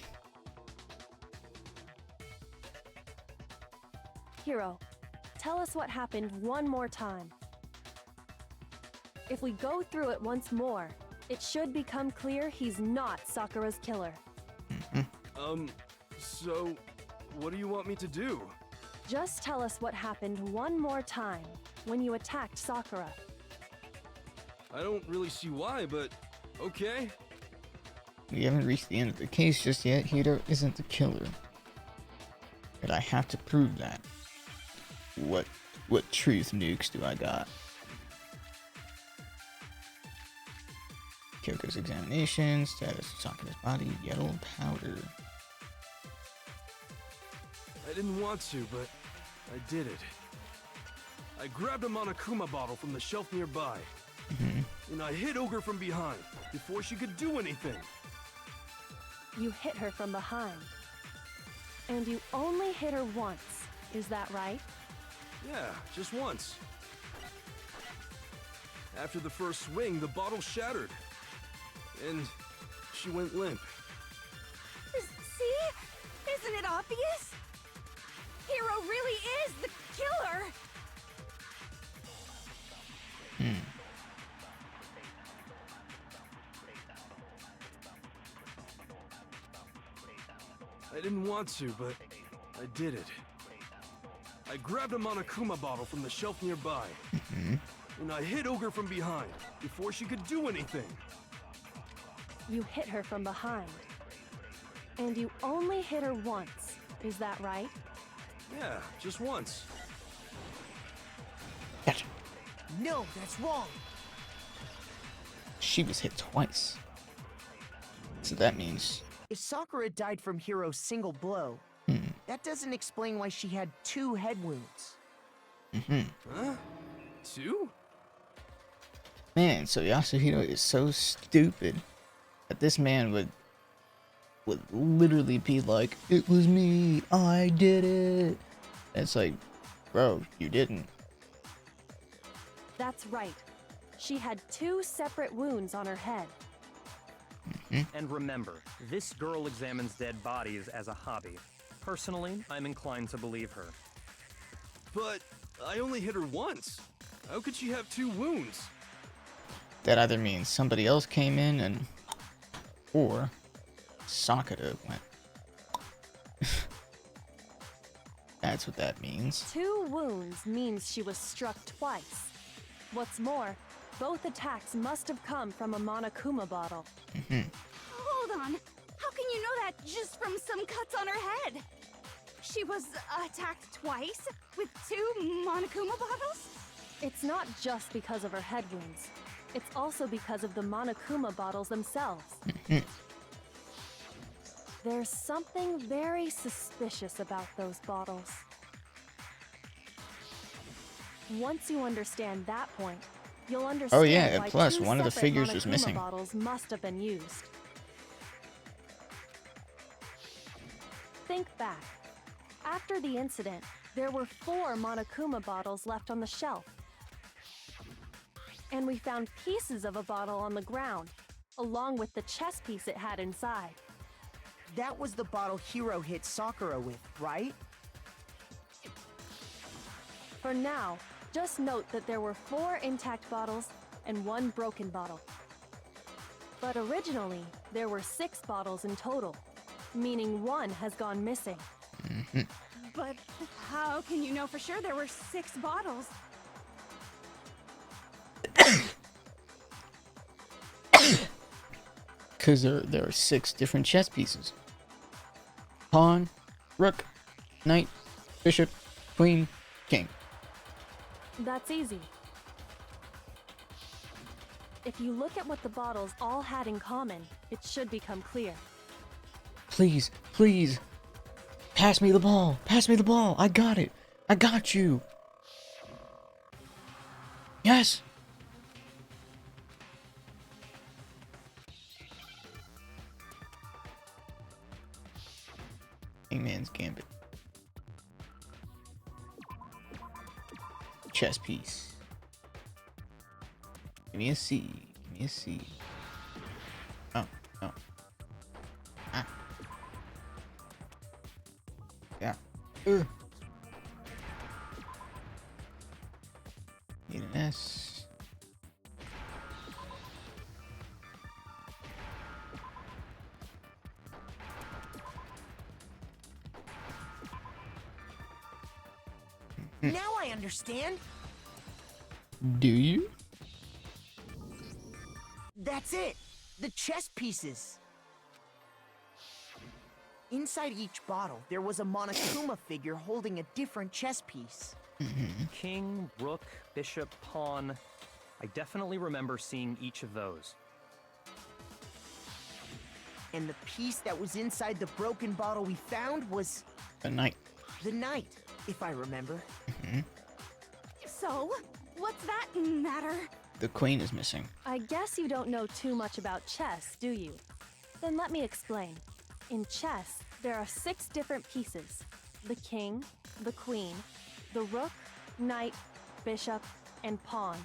[SPEAKER 9] Hiro, tell us what happened one more time. If we go through it once more, it should become clear he's not Sakura's killer.
[SPEAKER 4] So, what do you want me to do?
[SPEAKER 9] Just tell us what happened one more time when you attacked Sakura.
[SPEAKER 4] I don't really see why, but okay.
[SPEAKER 1] We haven't reached the end of the case just yet. Hiro isn't the killer. But I have to prove that. What truth nukes do I got? Kyoko's examination, status of Sakura's body, yellow powder.
[SPEAKER 4] I didn't want to, but I did it. I grabbed a Monokuma bottle from the shelf nearby. And I hit Ogre from behind before she could do anything.
[SPEAKER 9] You hit her from behind. And you only hit her once. Is that right?
[SPEAKER 4] Yeah, just once. After the first swing, the bottle shattered. And she went limp.
[SPEAKER 3] See? Isn't it obvious? Hero really is the killer!
[SPEAKER 4] I didn't want to, but I did it. I grabbed a Monokuma bottle from the shelf nearby. And I hit Ogre from behind before she could do anything.
[SPEAKER 9] You hit her from behind. And you only hit her once. Is that right?
[SPEAKER 4] Yeah, just once.
[SPEAKER 1] Gotcha.
[SPEAKER 2] No, that's wrong.
[SPEAKER 1] She was hit twice. So that means...
[SPEAKER 2] If Sakura died from Hiro's single blow, that doesn't explain why she had 2 head wounds.
[SPEAKER 4] Huh? 2?
[SPEAKER 1] Man, so Yasuhiro is so stupid that this man would literally be like, "It was me, I did it." And it's like, bro, you didn't.
[SPEAKER 9] That's right. She had 2 separate wounds on her head.
[SPEAKER 6] And remember, this girl examines dead bodies as a hobby. Personally, I'm inclined to believe her.
[SPEAKER 4] But I only hit her once. How could she have 2 wounds?
[SPEAKER 1] That either means somebody else came in and... or Sakura went. That's what that means.
[SPEAKER 9] 2 wounds means she was struck twice. What's more, both attacks must have come from a Monokuma bottle.
[SPEAKER 3] Hold on. How can you know that just from some cuts on her head? She was attacked twice with 2 Monokuma bottles?
[SPEAKER 9] It's not just because of her head wounds. It's also because of the Monokuma bottles themselves. There's something very suspicious about those bottles. Once you understand that point, you'll understand
[SPEAKER 1] Oh yeah, and
[SPEAKER 9] why
[SPEAKER 1] plus
[SPEAKER 9] 2
[SPEAKER 1] one of the
[SPEAKER 9] separate
[SPEAKER 1] figures was
[SPEAKER 9] Monokuma
[SPEAKER 1] missing.
[SPEAKER 9] bottles must have been used. Think back. After the incident, there were 4 Monokuma bottles left on the shelf. And we found pieces of a bottle on the ground, along with the chess piece it had inside.
[SPEAKER 2] That was the bottle Hiro hit Sakura with, right?
[SPEAKER 9] For now, just note that there were 4 intact bottles and 1 broken bottle. But originally, there were 6 bottles in total, meaning 1 has gone missing.
[SPEAKER 3] But how can you know for sure there were 6 bottles?
[SPEAKER 1] Because there are 6 different chess pieces. Pawn, rook, knight, bishop, queen, king.
[SPEAKER 9] That's easy. If you look at what the bottles all had in common, it should become clear.
[SPEAKER 1] Please, please. Pass me the ball. Pass me the ball. I got it. I got you. Yes. Hangman's Gambit. Chess piece. Give me a C. Give me a C. Oh, no. Ah. Yeah. Ugh. Need an S.
[SPEAKER 2] Now I understand.
[SPEAKER 1] Do you?
[SPEAKER 2] That's it. The chess pieces. Inside each bottle, there was a Monokuma figure holding a different chess piece.
[SPEAKER 6] King, rook, bishop, pawn. I definitely remember seeing each of those.
[SPEAKER 2] And the piece that was inside the broken bottle we found was
[SPEAKER 1] A knight.
[SPEAKER 2] the knight, if I remember.
[SPEAKER 3] So, what's that matter?
[SPEAKER 1] The queen is missing.
[SPEAKER 9] I guess you don't know too much about chess, do you? Then let me explain. In chess, there are 6 different pieces. The king, the queen, the rook, knight, bishop, and pawn.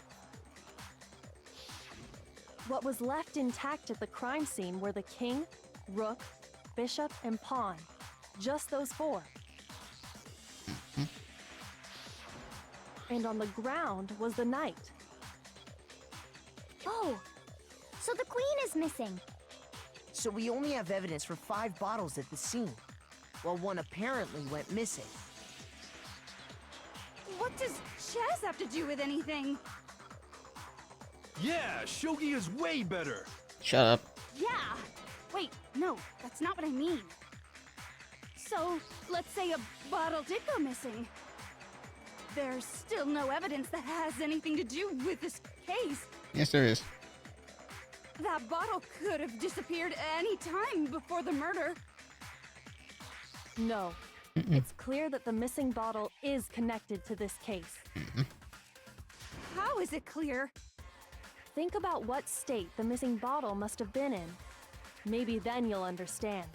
[SPEAKER 9] What was left intact at the crime scene were the king, rook, bishop, and pawn. Just those 4. And on the ground was the knight.
[SPEAKER 5] Oh, so the queen is missing.
[SPEAKER 2] So we only have evidence for 5 bottles at the scene, while one apparently went missing.
[SPEAKER 3] What does chess have to do with anything?
[SPEAKER 4] Yeah, shogi is way better.
[SPEAKER 1] Shut up.
[SPEAKER 3] Yeah! Wait, no, that's not what I mean. So, let's say a bottle did go missing. There's still no evidence that has anything to do with this case.
[SPEAKER 1] Yes, there is.
[SPEAKER 3] That bottle could have disappeared any time before the murder.
[SPEAKER 9] No. It's clear that the missing bottle is connected to this case.
[SPEAKER 3] How is it clear?
[SPEAKER 9] Think about what state the missing bottle must have been in. Maybe then you'll understand.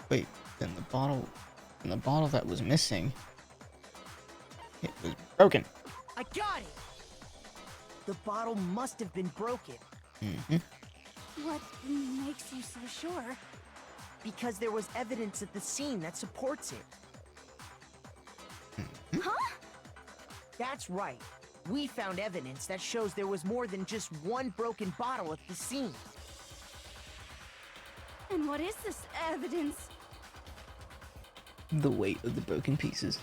[SPEAKER 1] Wait, then the bottle that was missing, it was broken.
[SPEAKER 2] I got it! The bottle must have been broken.
[SPEAKER 3] What makes you so sure?
[SPEAKER 2] Because there was evidence at the scene that supports it.
[SPEAKER 3] Huh?
[SPEAKER 2] That's right. We found evidence that shows there was more than just one broken bottle at the scene.
[SPEAKER 3] And what is this evidence?
[SPEAKER 1] The weight of the broken pieces.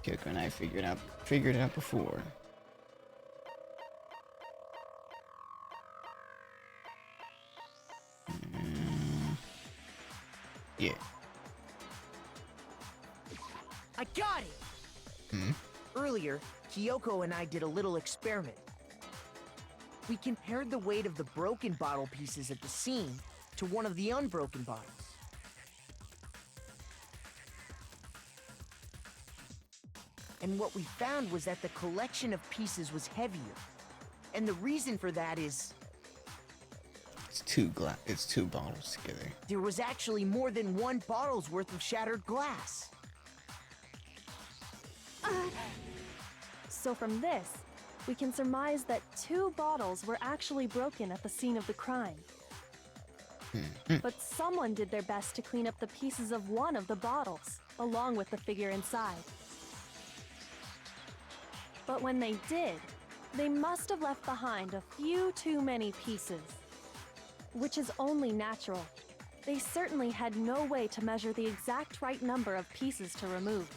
[SPEAKER 1] Kyoko and I figured it out before. Yeah.
[SPEAKER 2] I got it! Earlier, Kyoko and I did a little experiment. We compared the weight of the broken bottle pieces at the scene to one of the unbroken bottles. And what we found was that the collection of pieces was heavier. And the reason for that is
[SPEAKER 1] it's two bottles together.
[SPEAKER 2] there was actually more than one bottle's worth of shattered glass.
[SPEAKER 9] So from this, we can surmise that 2 bottles were actually broken at the scene of the crime. But someone did their best to clean up the pieces of one of the bottles, along with the figure inside. But when they did, they must have left behind a few too many pieces. Which is only natural. They certainly had no way to measure the exact right number of pieces to remove.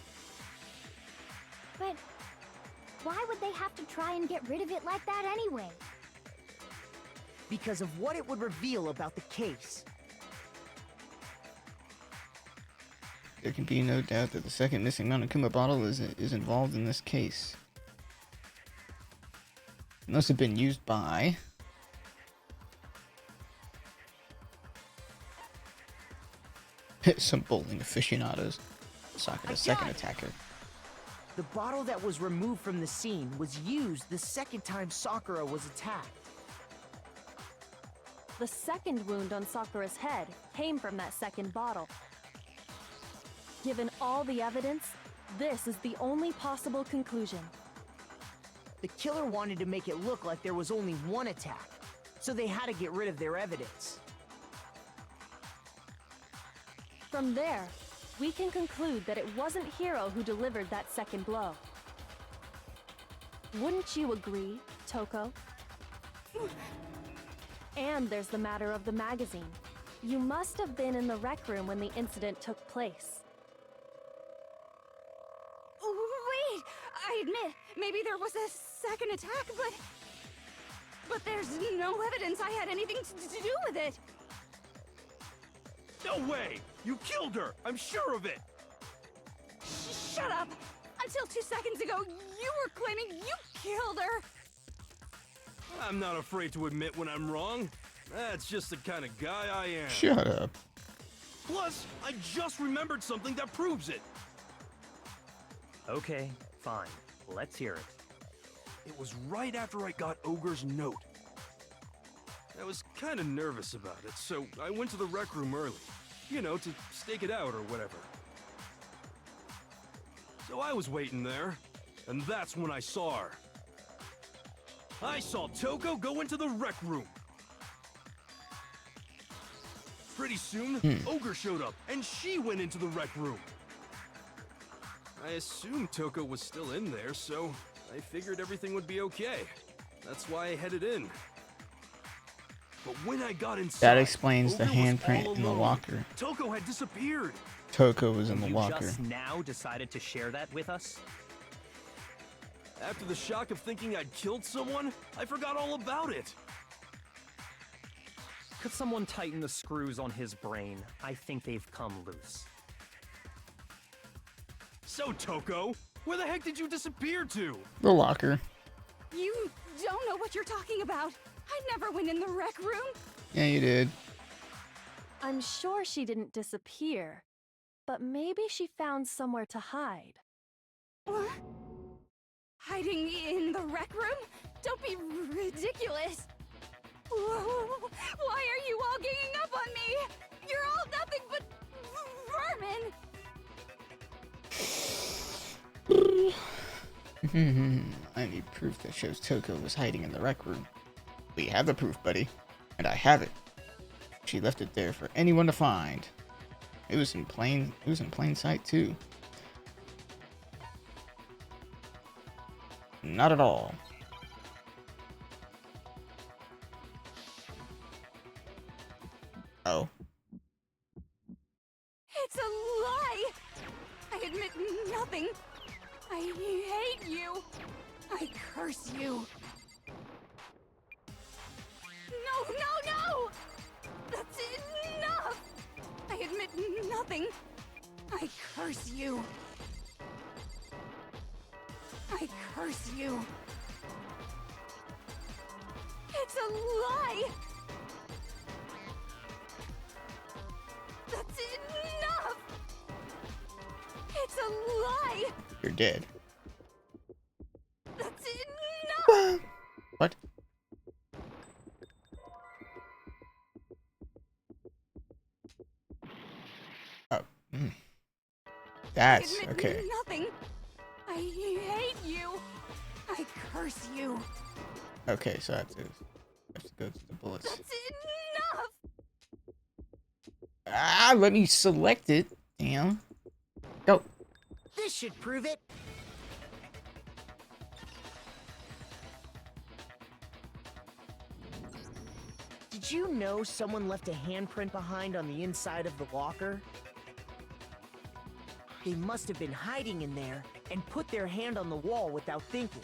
[SPEAKER 5] But why would they have to try and get rid of it like that anyway?
[SPEAKER 2] Because of what it would reveal about the case.
[SPEAKER 1] There can be no doubt that the second missing Monokuma bottle is involved in this case. It must have been used by some bowling aficionados. Sakura's second attacker.
[SPEAKER 2] The bottle that was removed from the scene was used the second time Sakura was attacked.
[SPEAKER 9] The second wound on Sakura's head came from that second bottle. Given all the evidence, this is the only possible conclusion.
[SPEAKER 2] The killer wanted to make it look like there was only one attack, so they had to get rid of their evidence.
[SPEAKER 9] From there, we can conclude that it wasn't Hiro who delivered that second blow. Wouldn't you agree, Toko? And there's the matter of the magazine. You must have been in the rec room when the incident took place.
[SPEAKER 3] Wait! I admit, maybe there was a second attack, but there's no evidence I had anything to do with it.
[SPEAKER 4] No way! You killed her! I'm sure of it!
[SPEAKER 3] Shut up! Until 2 seconds ago, you were claiming you killed her!
[SPEAKER 4] I'm not afraid to admit when I'm wrong. That's just the kind of guy I am.
[SPEAKER 1] Shut up.
[SPEAKER 4] Plus, I just remembered something that proves it.
[SPEAKER 6] Okay, fine. Let's hear it.
[SPEAKER 4] It was right after I got Ogre's note. I was kind of nervous about it, so I went to the rec room early. You know, to stake it out or whatever. So I was waiting there, and that's when I saw her. I saw Toko go into the rec room. Pretty soon, Ogre showed up, and she went into the rec room. I assumed Toko was still in there, so I figured everything would be okay. That's why I headed in. But when I got inside,
[SPEAKER 1] That explains the
[SPEAKER 4] Ogre was
[SPEAKER 1] handprint
[SPEAKER 4] all
[SPEAKER 1] in the
[SPEAKER 4] alone.
[SPEAKER 1] locker.
[SPEAKER 4] Toko had disappeared.
[SPEAKER 1] Toko was in
[SPEAKER 6] And
[SPEAKER 1] the
[SPEAKER 6] you
[SPEAKER 1] locker.
[SPEAKER 6] just now decided to share that with us?
[SPEAKER 4] After the shock of thinking I'd killed someone, I forgot all about it.
[SPEAKER 6] Could someone tighten the screws on his brain? I think they've come loose.
[SPEAKER 4] So, Toko, where the heck did you disappear to?
[SPEAKER 1] The locker.
[SPEAKER 3] You don't know what you're talking about. I never went in the rec room.
[SPEAKER 1] Yeah, you did.
[SPEAKER 9] I'm sure she didn't disappear, but maybe she found somewhere to hide.
[SPEAKER 3] What? Hiding in the rec room? Don't be ridiculous. Whoa, why are you all ganging up on me? You're all nothing but vermin.
[SPEAKER 1] I need proof that shows Toko was hiding in the rec room. We have the proof, buddy. And I have it. She left it there for anyone to find. It was in plain sight too. Not at all. Oh.
[SPEAKER 3] It's a lie. I admit nothing. I hate you. I curse you. No, no, no! That's enough! I admit nothing. I curse you. I curse you. It's a lie! That's enough! It's a lie!
[SPEAKER 1] You're dead.
[SPEAKER 3] That's enough!
[SPEAKER 1] What? Oh. That's
[SPEAKER 3] I admit
[SPEAKER 1] okay.
[SPEAKER 3] nothing. I hate you. I curse you.
[SPEAKER 1] Okay, so I have to go to the bullets.
[SPEAKER 3] That's enough.
[SPEAKER 1] Ah, let me select it. Damn. Go.
[SPEAKER 2] This should prove it. Did you know someone left a handprint behind on the inside of the locker? They must have been hiding in there and put their hand on the wall without thinking.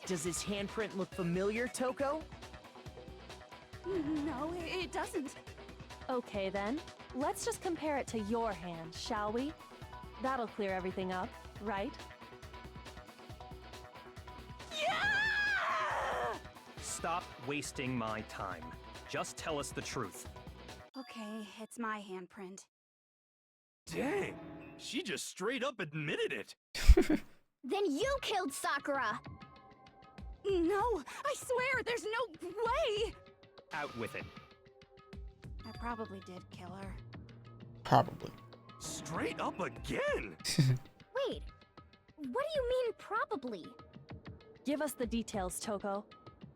[SPEAKER 2] Does this handprint look familiar, Toko?
[SPEAKER 3] No, it doesn't.
[SPEAKER 9] Okay then, let's just compare it to your hand, shall we? That'll clear everything up, right?
[SPEAKER 3] Yeah!
[SPEAKER 6] Stop wasting my time. Just tell us the truth.
[SPEAKER 3] Okay, it's my handprint.
[SPEAKER 4] Dang, she just straight up admitted it.
[SPEAKER 5] Then you killed Sakura!
[SPEAKER 3] No, I swear, there's no way!
[SPEAKER 6] Out with it.
[SPEAKER 3] I probably did kill her.
[SPEAKER 1] Probably.
[SPEAKER 4] Straight up again?
[SPEAKER 5] Wait, what do you mean probably?
[SPEAKER 9] Give us the details, Toko.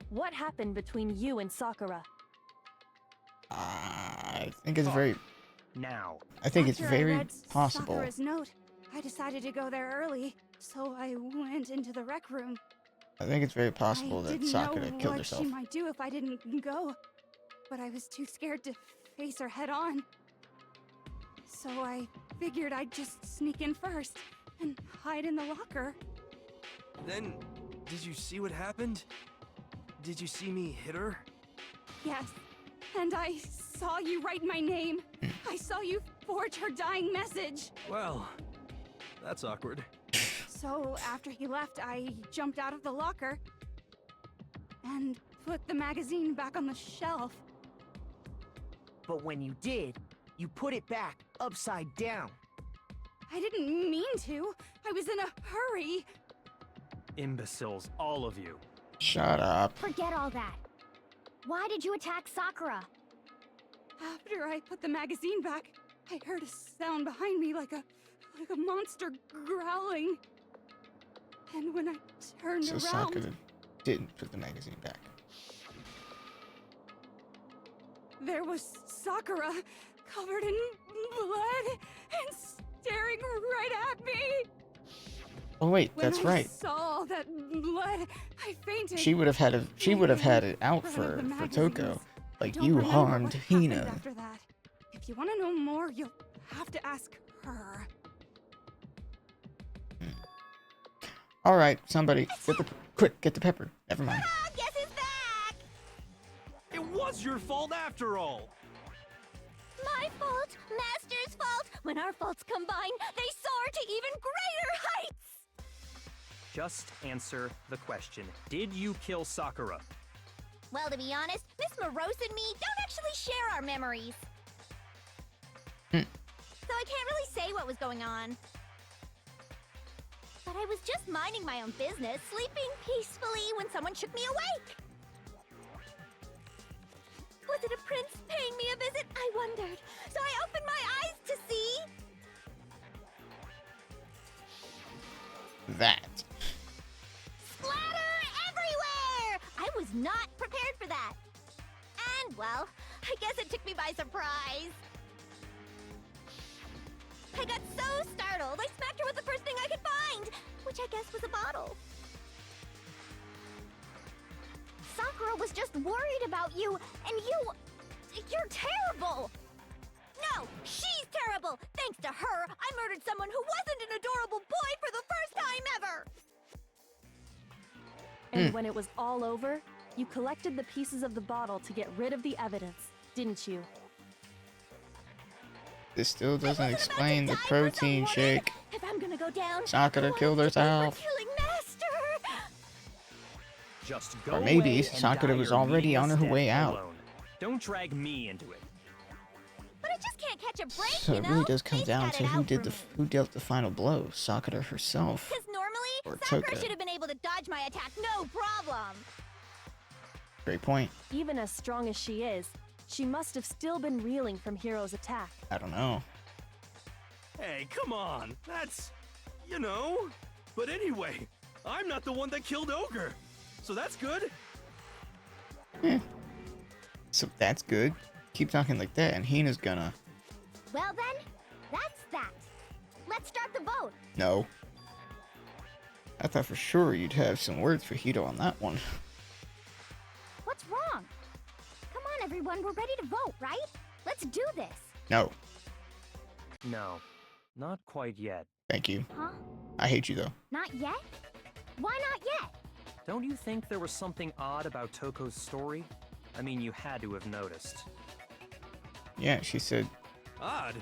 [SPEAKER 9] What happened between you and Sakura?
[SPEAKER 1] I think it's very.
[SPEAKER 6] Now.
[SPEAKER 1] I think it's
[SPEAKER 3] After I
[SPEAKER 1] very
[SPEAKER 3] read
[SPEAKER 1] possible.
[SPEAKER 3] Sakura's note, I decided to go there early, so I went into the rec room.
[SPEAKER 1] I think it's very possible
[SPEAKER 3] I
[SPEAKER 1] that
[SPEAKER 3] didn't
[SPEAKER 1] Sakura
[SPEAKER 3] know
[SPEAKER 1] killed
[SPEAKER 3] what
[SPEAKER 1] herself.
[SPEAKER 3] she might do if I didn't go, but I was too scared to face her head on. So I figured I'd just sneak in first and hide in the locker.
[SPEAKER 4] Then, did you see what happened? Did you see me hit her?
[SPEAKER 3] Yes, and I saw you write my name. I saw you forge her dying message.
[SPEAKER 4] Well, that's awkward.
[SPEAKER 3] So after he left, I jumped out of the locker and put the magazine back on the shelf.
[SPEAKER 2] But when you did, you put it back upside down.
[SPEAKER 3] I didn't mean to. I was in a hurry.
[SPEAKER 6] Imbeciles, all of you.
[SPEAKER 1] Shut up.
[SPEAKER 5] Forget all that. Why did you attack Sakura?
[SPEAKER 3] After I put the magazine back, I heard a sound behind me like a monster growling. And when I turned
[SPEAKER 1] So
[SPEAKER 3] around,
[SPEAKER 1] Sakura didn't put the magazine back.
[SPEAKER 3] there was Sakura, covered in blood and staring right at me.
[SPEAKER 1] Oh wait,
[SPEAKER 3] When
[SPEAKER 1] that's
[SPEAKER 3] I
[SPEAKER 1] right.
[SPEAKER 3] saw all that blood, I fainted.
[SPEAKER 1] She would have had it out
[SPEAKER 3] Read
[SPEAKER 1] for
[SPEAKER 3] the
[SPEAKER 1] Toko.
[SPEAKER 3] magazines.
[SPEAKER 1] Like,
[SPEAKER 3] Don't
[SPEAKER 1] you
[SPEAKER 3] remember
[SPEAKER 1] harmed
[SPEAKER 3] what happened
[SPEAKER 1] Hina.
[SPEAKER 3] after that. If you want to know more, you'll have to ask her.
[SPEAKER 1] Alright, somebody, get the pepper. Never mind.
[SPEAKER 5] Guess who's back?
[SPEAKER 4] It was your fault after all!
[SPEAKER 5] My fault, Master's fault. When our faults combine, they soar to even greater heights.
[SPEAKER 6] Just answer the question. Did you kill Sakura?
[SPEAKER 5] Well, to be honest, Miss Morose and me don't actually share our memories. So I can't really say what was going on. But I was just minding my own business, sleeping peacefully when someone shook me awake. Was it a prince paying me a visit? I wondered. So I opened my eyes to see...
[SPEAKER 1] That.
[SPEAKER 5] Splatter everywhere! I was not prepared for that. And, well, I guess it took me by surprise. I got so startled, I smacked her with the first thing I could find, which I guess was a bottle. Sakura was just worried about you, and you're terrible! No, she's terrible! Thanks to her, I murdered someone who wasn't an adorable boy for the first time ever!
[SPEAKER 9] And when it was all over, you collected the pieces of the bottle to get rid of the evidence, didn't you?
[SPEAKER 1] This still doesn't
[SPEAKER 5] wasn't about to
[SPEAKER 1] explain the
[SPEAKER 5] die for
[SPEAKER 1] protein
[SPEAKER 5] someone.
[SPEAKER 1] shake.
[SPEAKER 5] If I'm gonna go down,
[SPEAKER 1] Sakura
[SPEAKER 5] I want
[SPEAKER 1] killed
[SPEAKER 5] it to be for
[SPEAKER 1] herself.
[SPEAKER 5] killing Master!
[SPEAKER 6] Just go
[SPEAKER 1] Or maybe
[SPEAKER 6] away and
[SPEAKER 1] Sakura
[SPEAKER 6] die
[SPEAKER 1] was
[SPEAKER 6] your
[SPEAKER 1] already on her
[SPEAKER 6] meaningless
[SPEAKER 1] way
[SPEAKER 6] death
[SPEAKER 1] out.
[SPEAKER 6] alone. Don't drag me into it.
[SPEAKER 5] But I just can't catch a break,
[SPEAKER 1] So
[SPEAKER 5] you
[SPEAKER 1] it
[SPEAKER 5] know?
[SPEAKER 1] really does come
[SPEAKER 5] They've
[SPEAKER 1] down
[SPEAKER 5] got
[SPEAKER 1] to
[SPEAKER 5] it
[SPEAKER 1] who
[SPEAKER 5] out
[SPEAKER 1] did
[SPEAKER 5] for
[SPEAKER 1] the
[SPEAKER 5] me.
[SPEAKER 1] who dealt the final blow, Sakura herself.
[SPEAKER 5] Because normally,
[SPEAKER 1] Or
[SPEAKER 5] Sakura
[SPEAKER 1] Toko.
[SPEAKER 5] should have been able to dodge my attack, no problem.
[SPEAKER 1] Great point.
[SPEAKER 9] Even as strong as she is, she must have still been reeling from Hiro's attack.
[SPEAKER 1] I don't know.
[SPEAKER 4] Hey, come on! That's... you know... But anyway, I'm not the one that killed Ogre! So that's good!
[SPEAKER 1] So that's good. Keep talking like that, and Hina's gonna.
[SPEAKER 5] Well then, that's that. Let's start the vote.
[SPEAKER 1] No. I thought for sure you'd have some words for Hito on that one.
[SPEAKER 5] What's wrong? Come on, everyone, we're ready to vote, right? Let's do this.
[SPEAKER 1] No.
[SPEAKER 6] No, not quite yet.
[SPEAKER 1] Thank you.
[SPEAKER 5] Huh?
[SPEAKER 1] I hate you though.
[SPEAKER 5] Not yet? Why not yet?
[SPEAKER 6] Don't you think there was something odd about Toko's story? I mean, you had to have noticed.
[SPEAKER 1] Yeah, she said.
[SPEAKER 4] Odd.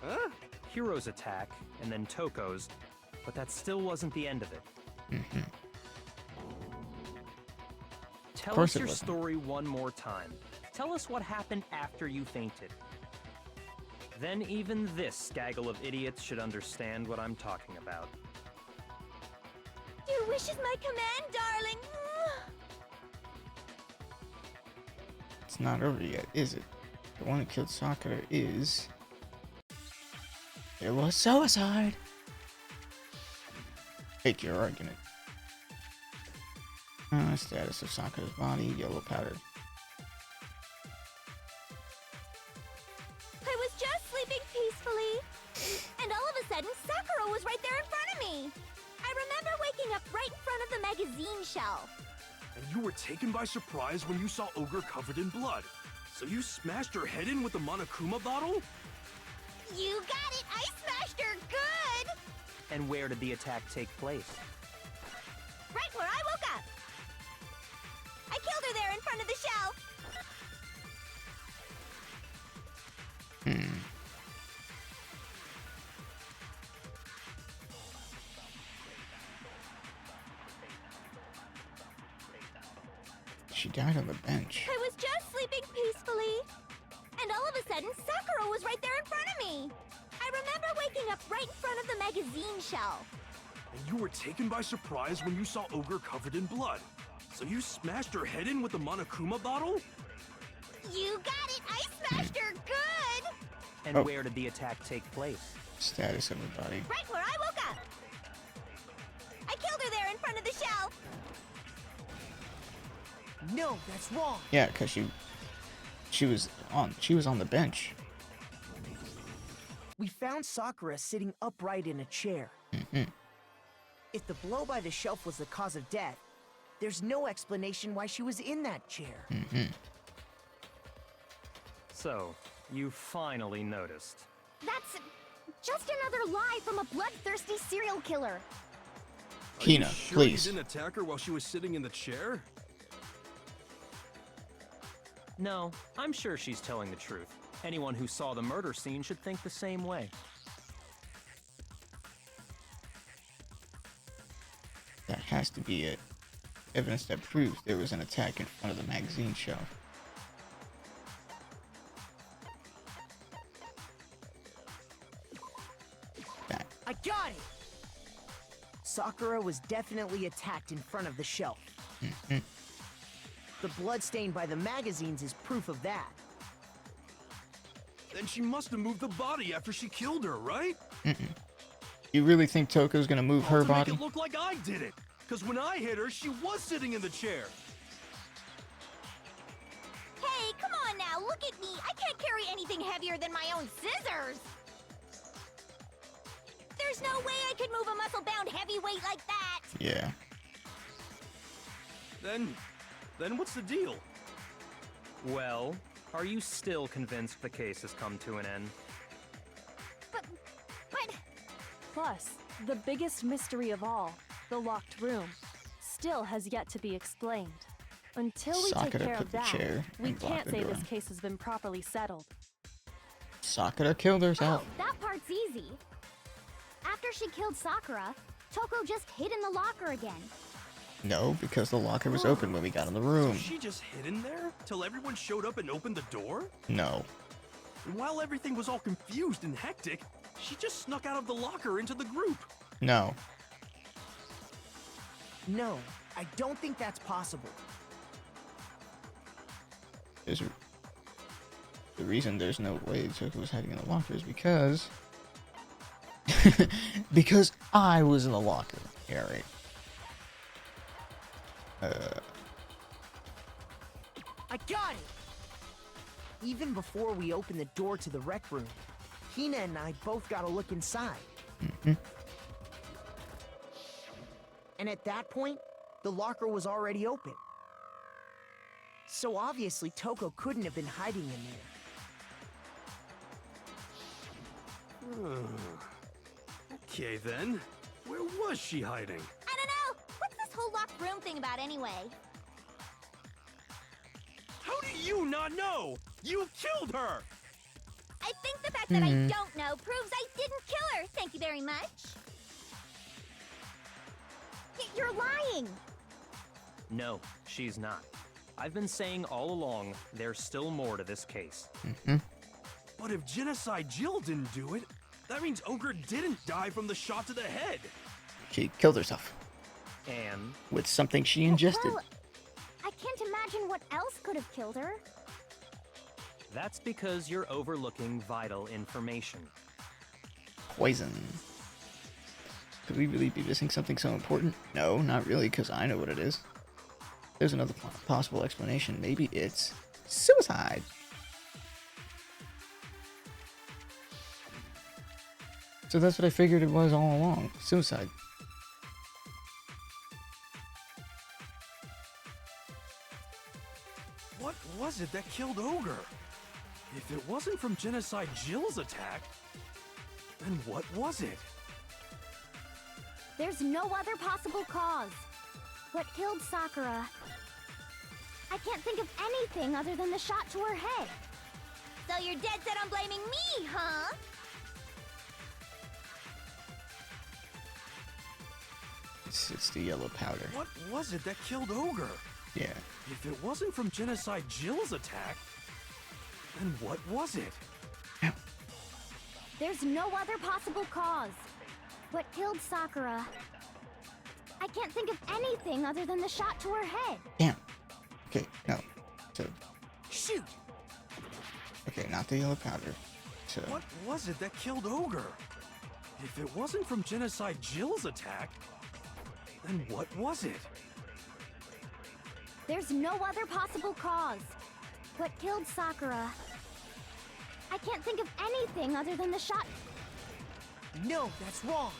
[SPEAKER 4] Huh?
[SPEAKER 6] Hiro's attack, and then Toko's, but that still wasn't the end of it. Tell
[SPEAKER 1] course
[SPEAKER 6] us
[SPEAKER 1] it
[SPEAKER 6] your
[SPEAKER 1] wasn't.
[SPEAKER 6] story one more time. Tell us what happened after you fainted. Then even this gaggle of idiots should understand what I'm talking about.
[SPEAKER 5] Your wish is my command, darling.
[SPEAKER 1] It's not over yet, is it? The one that killed Sakura is. It was suicide. Take your argument. Status of Sakura's body, yellow powder.
[SPEAKER 5] I was just sleeping peacefully, and all of a sudden, Sakura was right there in front of me. I remember waking up right in front of the magazine shelf.
[SPEAKER 4] And you were taken by surprise when you saw Ogre covered in blood. So you smashed her head in with the Monokuma bottle?
[SPEAKER 5] You got it! I smashed her good!
[SPEAKER 6] And where did the attack take place?
[SPEAKER 5] Right where I woke up. I killed her there in front of the shelf.
[SPEAKER 1] She died
[SPEAKER 5] sleeping peacefully. And all of a sudden, Sakura was right there in front of me. I remember waking up right in front of the magazine shelf.
[SPEAKER 4] And you were taken by surprise when you saw Ogre covered in blood. So you smashed her head in with the Monokuma bottle?
[SPEAKER 5] You got it! I smashed her good!
[SPEAKER 6] And where did the attack take place?
[SPEAKER 1] Status of her body.
[SPEAKER 5] Right where I woke up! I killed her there in front of the shelf!
[SPEAKER 2] No, that's wrong.
[SPEAKER 1] Yeah, because she was on the bench.
[SPEAKER 2] We found Sakura sitting upright in a chair. If the blow by the shelf was the cause of death, there's no explanation why she was in that chair.
[SPEAKER 6] So, you finally noticed.
[SPEAKER 5] That's just another lie from a bloodthirsty serial killer.
[SPEAKER 4] Are you
[SPEAKER 1] Hina,
[SPEAKER 4] sure
[SPEAKER 1] please.
[SPEAKER 4] you didn't attack her while she was sitting in the chair?
[SPEAKER 6] No, I'm sure she's telling the truth. Anyone who saw the murder scene should think the same way.
[SPEAKER 1] That has to be it. Evidence that proves there was an attack in front of the magazine shelf. That.
[SPEAKER 2] I got it! Sakura was definitely attacked in front of the shelf. The blood stain by the magazines is proof of that.
[SPEAKER 4] Then she must have moved the body after she killed her, right?
[SPEAKER 1] You really think Toko's gonna move her
[SPEAKER 4] To make
[SPEAKER 1] body?
[SPEAKER 4] it look like I did it. Because when I hit her, she was sitting in the chair.
[SPEAKER 5] Hey, come on now, look at me! I can't carry anything heavier than my own scissors! There's no way I could move a muscle-bound heavyweight like that!
[SPEAKER 1] Yeah.
[SPEAKER 4] Then what's the deal?
[SPEAKER 6] Well, are you still convinced the case has come to an end?
[SPEAKER 5] But...
[SPEAKER 9] Plus, the biggest mystery of all, the locked room, still has yet to be explained. Until we take
[SPEAKER 1] Sakura
[SPEAKER 9] care
[SPEAKER 1] took
[SPEAKER 9] of
[SPEAKER 1] the
[SPEAKER 9] that,
[SPEAKER 1] chair
[SPEAKER 9] we
[SPEAKER 1] and blocked
[SPEAKER 9] can't
[SPEAKER 1] the
[SPEAKER 9] say
[SPEAKER 1] door.
[SPEAKER 9] this case has been properly settled.
[SPEAKER 1] Sakura killed herself.
[SPEAKER 5] Oh, that part's easy. After she killed Sakura, Toko just hid in the locker again.
[SPEAKER 1] No, because the locker was open when we got in the room.
[SPEAKER 4] So she just hid in there till everyone showed up and opened the door?
[SPEAKER 1] No.
[SPEAKER 4] And while everything was all confused and hectic, she just snuck out of the locker into the group.
[SPEAKER 1] No.
[SPEAKER 2] No, I don't think that's possible.
[SPEAKER 1] The reason there's no way Toko was hiding in the locker is because... because I was in the locker. Yeah, right.
[SPEAKER 2] I got it! Even before we opened the door to the rec room, Hina and I both got a look inside. And at that point, the locker was already open. So obviously Toko couldn't have been hiding in there.
[SPEAKER 4] Okay then, where was she hiding?
[SPEAKER 5] I don't know! What's this whole locked room thing about anyway?
[SPEAKER 4] How do you not know? You killed her!
[SPEAKER 5] I think the fact that I don't know proves I didn't kill her, thank you very much. You're lying!
[SPEAKER 6] No, she's not. I've been saying all along, there's still more to this case.
[SPEAKER 4] But if Genocide Jill didn't do it, that means Ogre didn't die from the shot to the head.
[SPEAKER 1] She killed herself.
[SPEAKER 6] And
[SPEAKER 1] With something she ingested.
[SPEAKER 5] Well, I can't imagine what else could have killed her.
[SPEAKER 6] that's because you're overlooking vital information.
[SPEAKER 1] Poison. Could we really be missing something so important? No, not really, because I know what it is. There's another possible explanation. Maybe it's suicide. So that's what I figured it was all along. Suicide.
[SPEAKER 4] What was it that killed Ogre? If it wasn't from Genocide Jill's attack, then what was it?
[SPEAKER 5] There's no other possible cause. What killed Sakura? I can't think of anything other than the shot to her head. So you're dead set on blaming me, huh?
[SPEAKER 1] It's the yellow powder.
[SPEAKER 4] What was it that killed Ogre?
[SPEAKER 1] Yeah.
[SPEAKER 4] If it wasn't from Genocide Jill's attack, then what was it?
[SPEAKER 5] There's no other possible cause. What killed Sakura? I can't think of anything other than the shot to her head.
[SPEAKER 1] Damn. Okay, no. So,
[SPEAKER 2] Shoot!
[SPEAKER 1] okay, not the yellow powder. So,
[SPEAKER 4] What was it that killed Ogre? If it wasn't from Genocide Jill's attack, then what was it?
[SPEAKER 5] There's no other possible cause. What killed Sakura? I can't think of anything other than the shot.
[SPEAKER 2] No, that's wrong.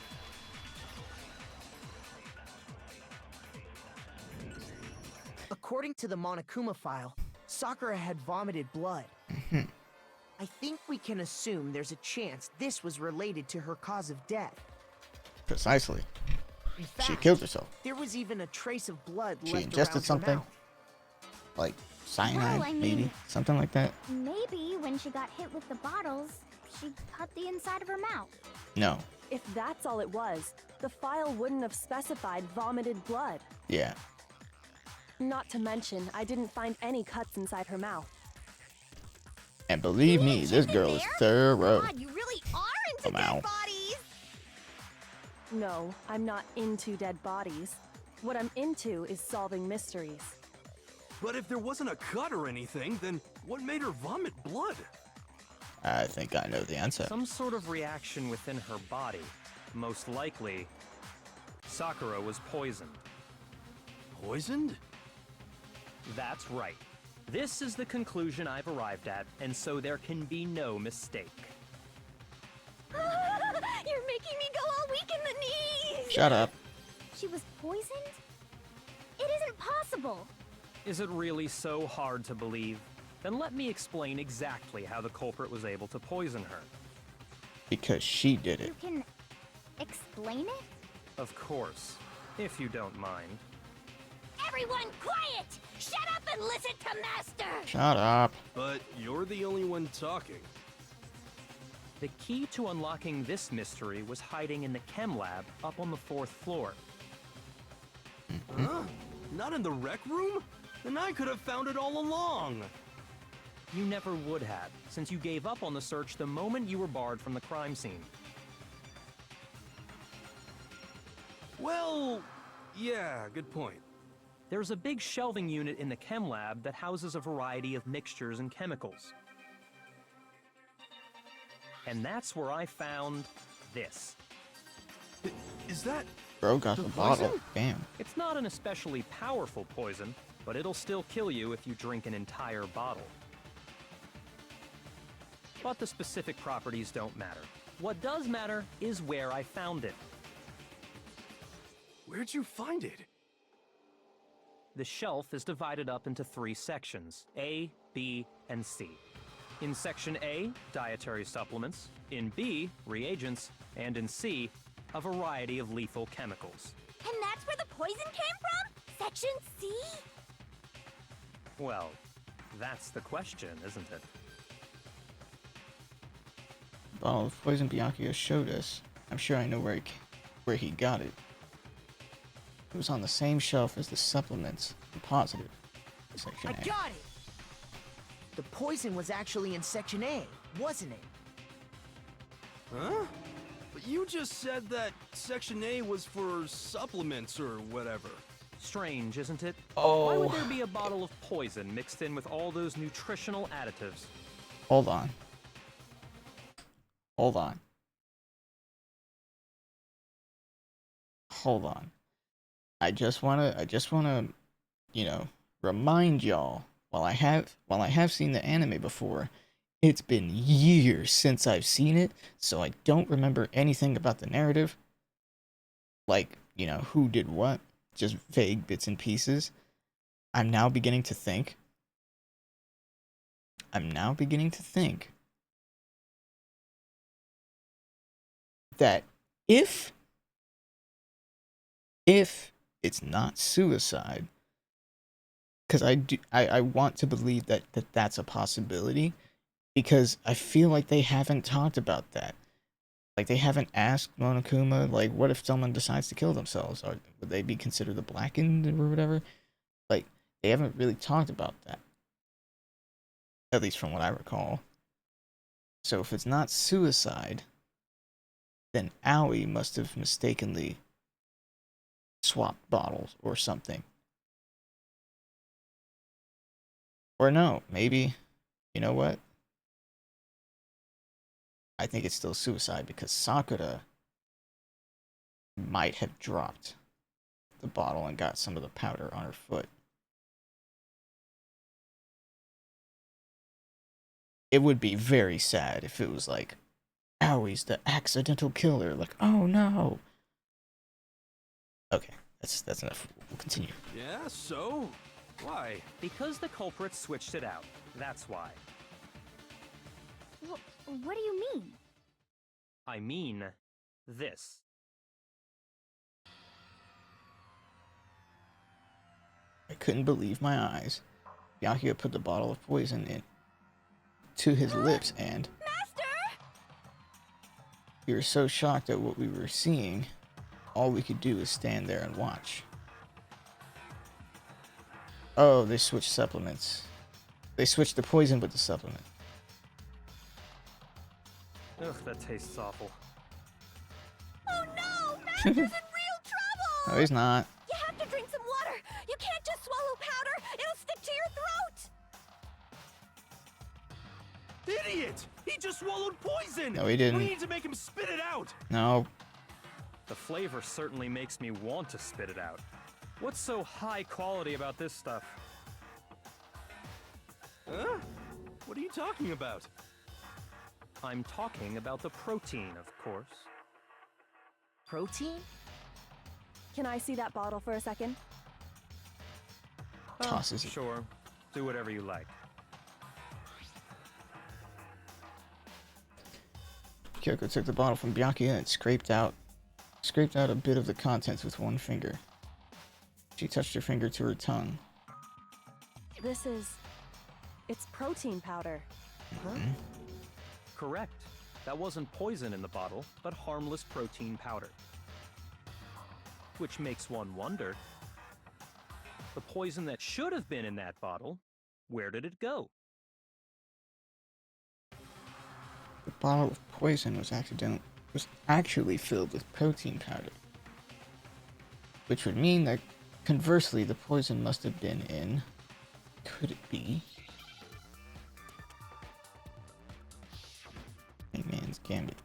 [SPEAKER 2] According to the Monokuma file, Sakura had vomited blood. I think we can assume there's a chance this was related to her cause of death.
[SPEAKER 1] precisely.
[SPEAKER 2] In fact,
[SPEAKER 1] She killed herself.
[SPEAKER 2] there was even a trace of blood
[SPEAKER 1] She
[SPEAKER 2] left
[SPEAKER 1] ingested
[SPEAKER 2] around her
[SPEAKER 1] something?
[SPEAKER 2] mouth.
[SPEAKER 1] Like cyanide,
[SPEAKER 5] Well, I mean-
[SPEAKER 1] maybe? Something like that?
[SPEAKER 5] Maybe when she got hit with the bottles, she cut the inside of her mouth.
[SPEAKER 1] No.
[SPEAKER 9] If that's all it was, the file wouldn't have specified vomited blood.
[SPEAKER 1] Yeah.
[SPEAKER 9] Not to mention, I didn't find any cuts inside her mouth.
[SPEAKER 1] And believe me, this girl is thorough.
[SPEAKER 5] God, you really are into
[SPEAKER 1] Ow.
[SPEAKER 5] dead bodies!
[SPEAKER 9] No, I'm not into dead bodies. What I'm into is solving mysteries.
[SPEAKER 4] But if there wasn't a cut or anything, then what made her vomit blood?
[SPEAKER 1] I think I know the answer.
[SPEAKER 6] Some sort of reaction within her body. Most likely, Sakura was poisoned.
[SPEAKER 4] Poisoned?
[SPEAKER 6] That's right. This is the conclusion I've arrived at, and so there can be no mistake.
[SPEAKER 5] You're making me go all weak in the knees!
[SPEAKER 1] Shut up.
[SPEAKER 5] She was poisoned? It isn't possible.
[SPEAKER 6] Is it really so hard to believe? Then let me explain exactly how the culprit was able to poison her.
[SPEAKER 1] Because she did it.
[SPEAKER 5] You can explain it?
[SPEAKER 6] Of course, if you don't mind.
[SPEAKER 5] Everyone quiet! Shut up and listen to Master!
[SPEAKER 1] Shut up.
[SPEAKER 4] But you're the only one talking.
[SPEAKER 6] The key to unlocking this mystery was hiding in the chem lab up on the 4th floor.
[SPEAKER 4] Huh? Not in the rec room? Then I could have found it all along.
[SPEAKER 6] You never would have, since you gave up on the search the moment you were barred from the crime scene.
[SPEAKER 4] Well, yeah, good point.
[SPEAKER 6] There's a big shelving unit in the chem lab that houses a variety of mixtures and chemicals. And that's where I found this.
[SPEAKER 4] Is that...
[SPEAKER 1] Bro got
[SPEAKER 4] The
[SPEAKER 1] the bottle.
[SPEAKER 4] poison?
[SPEAKER 1] Damn.
[SPEAKER 6] It's not an especially powerful poison, but it'll still kill you if you drink an entire bottle. But the specific properties don't matter. What does matter is where I found it.
[SPEAKER 4] Where'd you find it?
[SPEAKER 6] The shelf is divided up into 3 sections, A, B, and C. In Section A, dietary supplements. In B, reagents. And in C, a variety of lethal chemicals.
[SPEAKER 5] And that's where the poison came from? Section C?
[SPEAKER 6] Well, that's the question, isn't it?
[SPEAKER 1] Bottle of poison Bianchi showed us. I'm sure I know where he got it. It was on the same shelf as the supplements. I'm positive. Section
[SPEAKER 2] I
[SPEAKER 1] A.
[SPEAKER 2] got it! The poison was actually in Section A, wasn't it?
[SPEAKER 4] Huh? But you just said that Section A was for supplements or whatever.
[SPEAKER 6] Strange, isn't it?
[SPEAKER 1] Oh.
[SPEAKER 6] Why would there be a bottle of poison mixed in with all those nutritional additives?
[SPEAKER 1] Hold on. Hold on. Hold on. I just wanna, you know, remind y'all, while I have seen the anime before, it's been years since I've seen it, so I don't remember anything about the narrative. Like, you know, who did what, just vague bits and pieces. I'm now beginning to think that if it's not suicide, because I want to believe that that's a possibility, because I feel like they haven't talked about that. Like, they haven't asked Monokuma, like, what if someone decides to kill themselves? Or would they be considered the blackened or whatever? Like, They haven't really talked about that. At least from what I recall. So if it's not suicide, then Aoi must have mistakenly swapped bottles or something. Or no, maybe, you know what? I think it's still suicide because Sakura might have dropped the bottle and got some of the powder on her foot. It would be very sad if it was like, Aoi's the accidental killer. Like, oh no. Okay, that's enough. We'll continue.
[SPEAKER 4] Yeah, so? Why?
[SPEAKER 6] Because the culprit switched it out. That's why.
[SPEAKER 5] What do you mean?
[SPEAKER 6] I mean, this.
[SPEAKER 1] I couldn't believe my eyes. Byakuya put the bottle of poison in to his lips and...
[SPEAKER 5] Master!
[SPEAKER 1] We were so shocked at what we were seeing, all we could do was stand there and watch. Oh, they switched supplements. They switched the poison with the supplement.
[SPEAKER 6] Ugh, that tastes awful.
[SPEAKER 5] Oh no! Master's in real trouble!
[SPEAKER 1] No, he's not.
[SPEAKER 5] You have to drink some water! You can't just swallow powder! It'll stick to your throat!
[SPEAKER 4] Idiot! He just swallowed poison!
[SPEAKER 1] No, he didn't.
[SPEAKER 4] We need to make him spit it out!
[SPEAKER 1] No.
[SPEAKER 6] The flavor certainly makes me want to spit it out. What's so high quality about this stuff?
[SPEAKER 4] Huh? What are you talking about?
[SPEAKER 6] I'm talking about the protein, of course.
[SPEAKER 2] Protein?
[SPEAKER 9] Can I see that bottle for a second?
[SPEAKER 1] Tosses it.
[SPEAKER 6] Sure. Do whatever you like.
[SPEAKER 1] Kyoko took the bottle from Byakuya and scraped out a bit of the contents with one finger. She touched her finger to her tongue.
[SPEAKER 9] It's protein powder.
[SPEAKER 2] Huh?
[SPEAKER 6] Correct. That wasn't poison in the bottle, but harmless protein powder. Which makes one wonder, the poison that should have been in that bottle, where did it go?
[SPEAKER 1] The bottle of poison was actually filled with protein powder. Which would mean that, conversely, the poison must have been in... Could it be... Hangman's Gambit.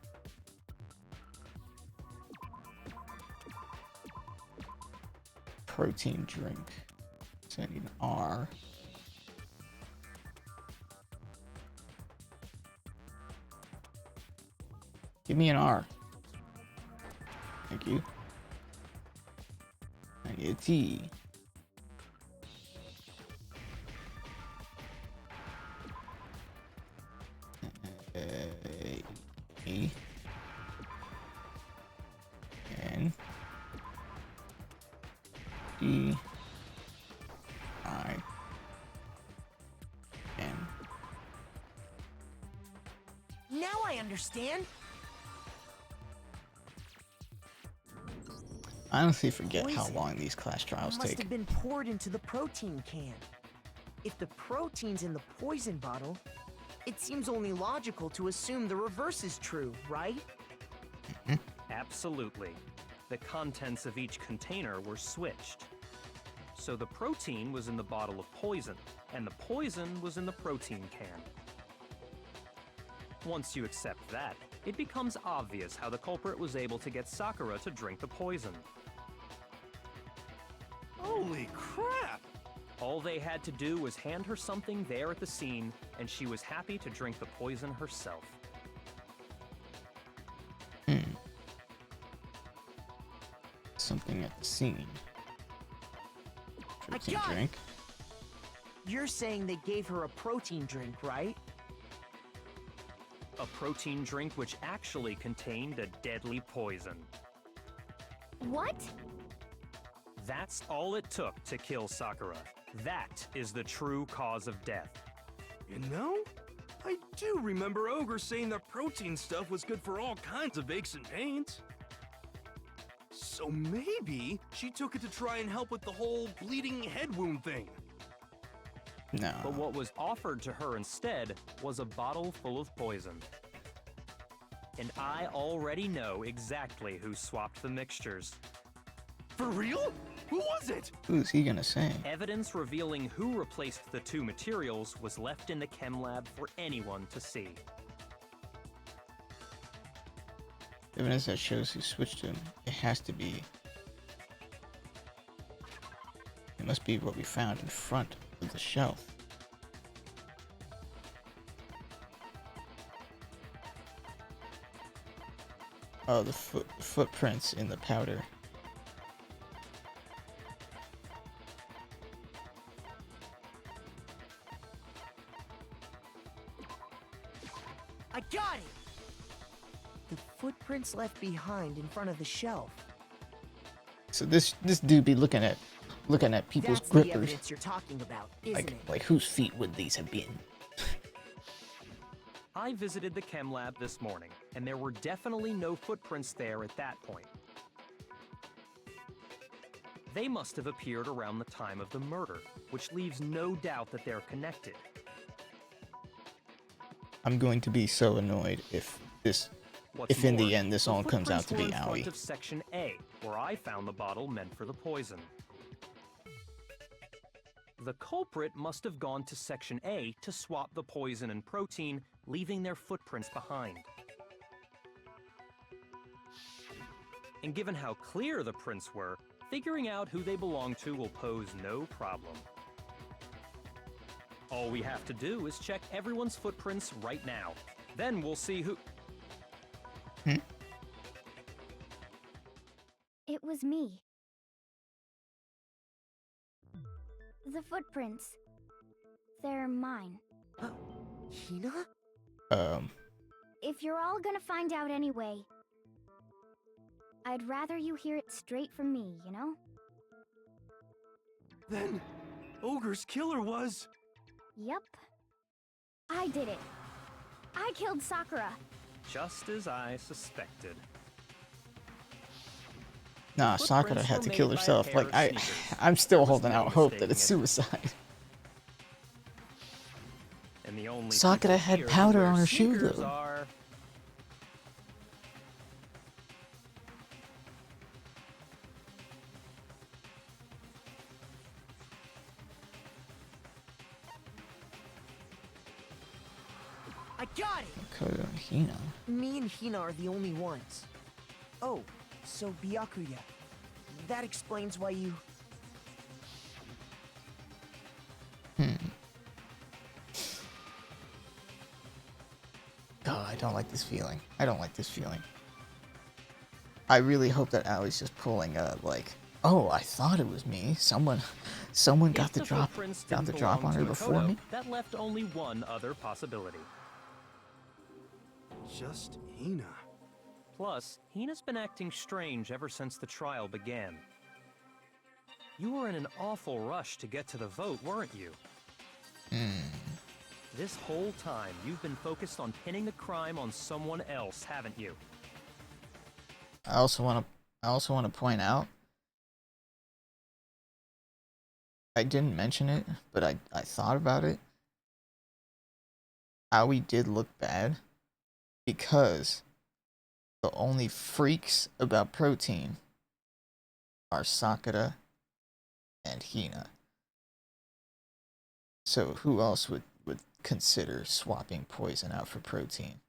[SPEAKER 1] Protein drink. So I need an R. Give me an R. Thank you. I need a T. E. N. D. I. N.
[SPEAKER 2] Now I understand.
[SPEAKER 1] I honestly forget how
[SPEAKER 2] Poison
[SPEAKER 1] long these class trials
[SPEAKER 2] must
[SPEAKER 1] take.
[SPEAKER 2] have been poured into the protein can. If the protein's in the poison bottle, it seems only logical to assume the reverse is true, right?
[SPEAKER 6] Absolutely. The contents of each container were switched. So the protein was in the bottle of poison, and the poison was in the protein can. Once you accept that, it becomes obvious how the culprit was able to get Sakura to drink the poison.
[SPEAKER 4] Holy crap!
[SPEAKER 6] All they had to do was hand her something there at the scene, and she was happy to drink the poison herself.
[SPEAKER 1] Something at the scene.
[SPEAKER 2] I
[SPEAKER 1] Protein
[SPEAKER 2] got it.
[SPEAKER 1] drink.
[SPEAKER 2] You're saying they gave her a protein drink, right?
[SPEAKER 6] A protein drink which actually contained a deadly poison.
[SPEAKER 5] What?
[SPEAKER 6] That's all it took to kill Sakura. That is the true cause of death.
[SPEAKER 4] You know, I do remember Ogre saying that protein stuff was good for all kinds of aches and pains. So maybe she took it to try and help with the whole bleeding head wound thing.
[SPEAKER 1] No.
[SPEAKER 6] But what was offered to her instead was a bottle full of poison. And I already know exactly who swapped the mixtures.
[SPEAKER 4] For real? Who was it?
[SPEAKER 1] Who's he gonna say?
[SPEAKER 6] Evidence revealing who replaced the two materials was left in the chem lab for anyone to see.
[SPEAKER 1] Evidence that shows who switched him. It has to be. It must be what we found in front of the shelf. Oh, the footprints in the powder.
[SPEAKER 2] I got it! The footprints left behind in front of the shelf.
[SPEAKER 1] So this dude be looking at people's
[SPEAKER 2] That's the
[SPEAKER 1] grippers.
[SPEAKER 2] evidence you're talking about, isn't it?
[SPEAKER 1] Like whose feet would these have been?
[SPEAKER 6] I visited the chem lab this morning, and there were definitely no footprints there at that point. They must have appeared around the time of the murder, which leaves no doubt that they're connected.
[SPEAKER 1] I'm going to be so annoyed if in the end this all comes out to be
[SPEAKER 6] footprints were in
[SPEAKER 1] Aoi.
[SPEAKER 6] front of Section A, where I found the bottle meant for the poison. The culprit must have gone to Section A to swap the poison and protein, leaving their footprints behind. And given how clear the prints were, figuring out who they belong to will pose no problem. All we have to do is check everyone's footprints right now. Then we'll see who...
[SPEAKER 5] It was me. The footprints. They're mine.
[SPEAKER 2] Hina?
[SPEAKER 5] If you're all gonna find out anyway, I'd rather you hear it straight from me, you know?
[SPEAKER 4] Then, Ogre's killer was...
[SPEAKER 5] Yep. I did it. I killed Sakura.
[SPEAKER 6] Just as I suspected.
[SPEAKER 1] Nah, Sakura
[SPEAKER 6] Footprints
[SPEAKER 1] had
[SPEAKER 6] were
[SPEAKER 1] to
[SPEAKER 6] made
[SPEAKER 1] kill
[SPEAKER 6] by a
[SPEAKER 1] herself.
[SPEAKER 6] pair
[SPEAKER 1] Like
[SPEAKER 6] of sneakers.
[SPEAKER 1] I'm still
[SPEAKER 6] There was
[SPEAKER 1] holding
[SPEAKER 6] no
[SPEAKER 1] out hope that
[SPEAKER 6] mistaking
[SPEAKER 1] it's
[SPEAKER 6] it.
[SPEAKER 1] suicide.
[SPEAKER 6] And the only
[SPEAKER 1] Sakura
[SPEAKER 6] people
[SPEAKER 1] had
[SPEAKER 6] here who
[SPEAKER 1] powder
[SPEAKER 6] wear
[SPEAKER 1] on her shoe,
[SPEAKER 6] sneakers
[SPEAKER 1] though.
[SPEAKER 6] are...
[SPEAKER 2] I got it!
[SPEAKER 1] Makoto and Hina.
[SPEAKER 2] Me and Hina are the only ones. Oh, so Byakuya. That explains why you...
[SPEAKER 1] Oh, I don't like this feeling. I don't like this feeling. I really hope that Aoi's just pulling a like, oh, I thought it was me. Someone got
[SPEAKER 6] If
[SPEAKER 1] the drop,
[SPEAKER 6] footprints
[SPEAKER 1] got
[SPEAKER 6] didn't
[SPEAKER 1] the drop
[SPEAKER 6] belong
[SPEAKER 1] on her
[SPEAKER 6] to
[SPEAKER 1] before
[SPEAKER 6] Makoto,
[SPEAKER 1] me.
[SPEAKER 6] That left only one other possibility.
[SPEAKER 4] Just Hina.
[SPEAKER 6] Plus, Hina's been acting strange ever since the trial began. You were in an awful rush to get to the vote, weren't you? This whole time, you've been focused on pinning the crime on someone else, haven't you?
[SPEAKER 1] I also want to point out, I didn't mention it, but I thought about it. Aoi did look bad because the only freaks about protein are Sakura and Hina. So who else would consider swapping poison out for protein?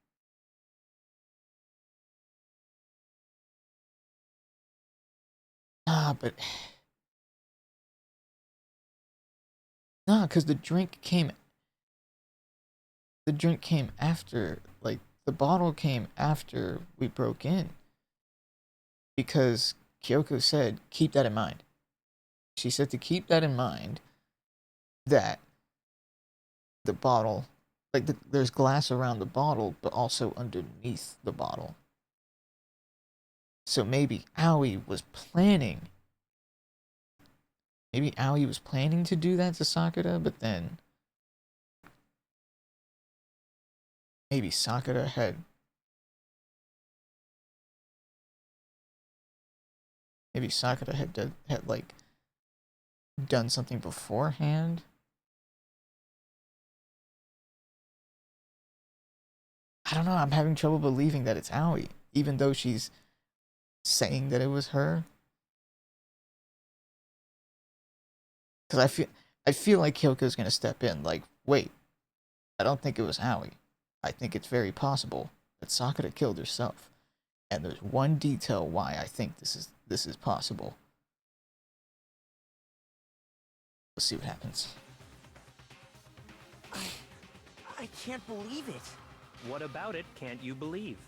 [SPEAKER 1] But because the drink came after, like, the bottle came after we broke in. Because Kyoko said, keep that in mind. She said to keep that in mind, that the bottle, like, there's glass around the bottle, but also underneath the bottle. So maybe Aoi was planning to do that to Sakura, but then maybe Sakura had like done something beforehand I don't know. I'm having trouble believing that it's Aoi, even though she's saying that it was her. Because I feel like Kyoko's gonna step in. Like, wait, I don't think it was Aoi. I think it's very possible that Sakura killed herself. And there's one detail why I think this is possible. Let's see what happens.
[SPEAKER 2] I can't believe it.
[SPEAKER 6] What about it can't you believe?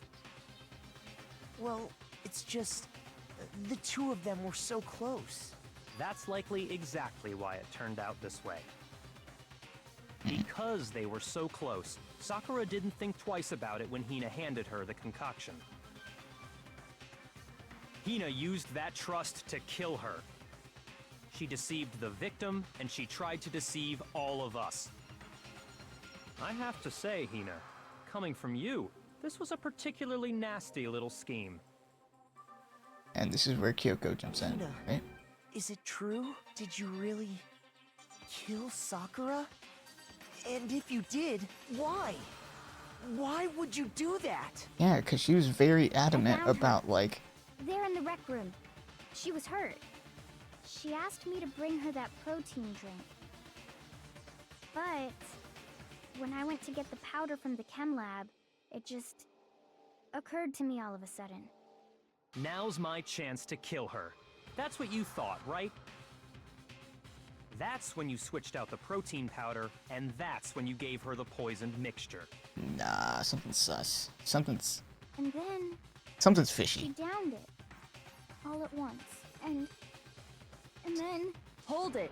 [SPEAKER 2] Well, it's just the two of them were so close.
[SPEAKER 6] That's likely exactly why it turned out this way. Because they were so close, Sakura didn't think twice about it when Hina handed her the concoction. Hina used that trust to kill her. She deceived the victim, and she tried to deceive all of us. I have to say, Hina, coming from you, this was a particularly nasty little scheme.
[SPEAKER 1] And this is where Kyoko jumps in,
[SPEAKER 2] Hina,
[SPEAKER 1] right?
[SPEAKER 2] is it true? Did you really kill Sakura? And if you did, why? Why would you do that?
[SPEAKER 1] Yeah, because she was very adamant
[SPEAKER 5] found her.
[SPEAKER 1] about, like...
[SPEAKER 5] There in the rec room. She was hurt. She asked me to bring her that protein drink. But when I went to get the powder from the chem lab, it just occurred to me all of a sudden.
[SPEAKER 6] Now's my chance to kill her. That's what you thought, right? That's when you switched out the protein powder, and that's when you gave her the poisoned mixture.
[SPEAKER 1] Nah, something's sus. Something's
[SPEAKER 5] And then she
[SPEAKER 1] fishy.
[SPEAKER 5] downed it. All at once. And then...
[SPEAKER 9] Hold it.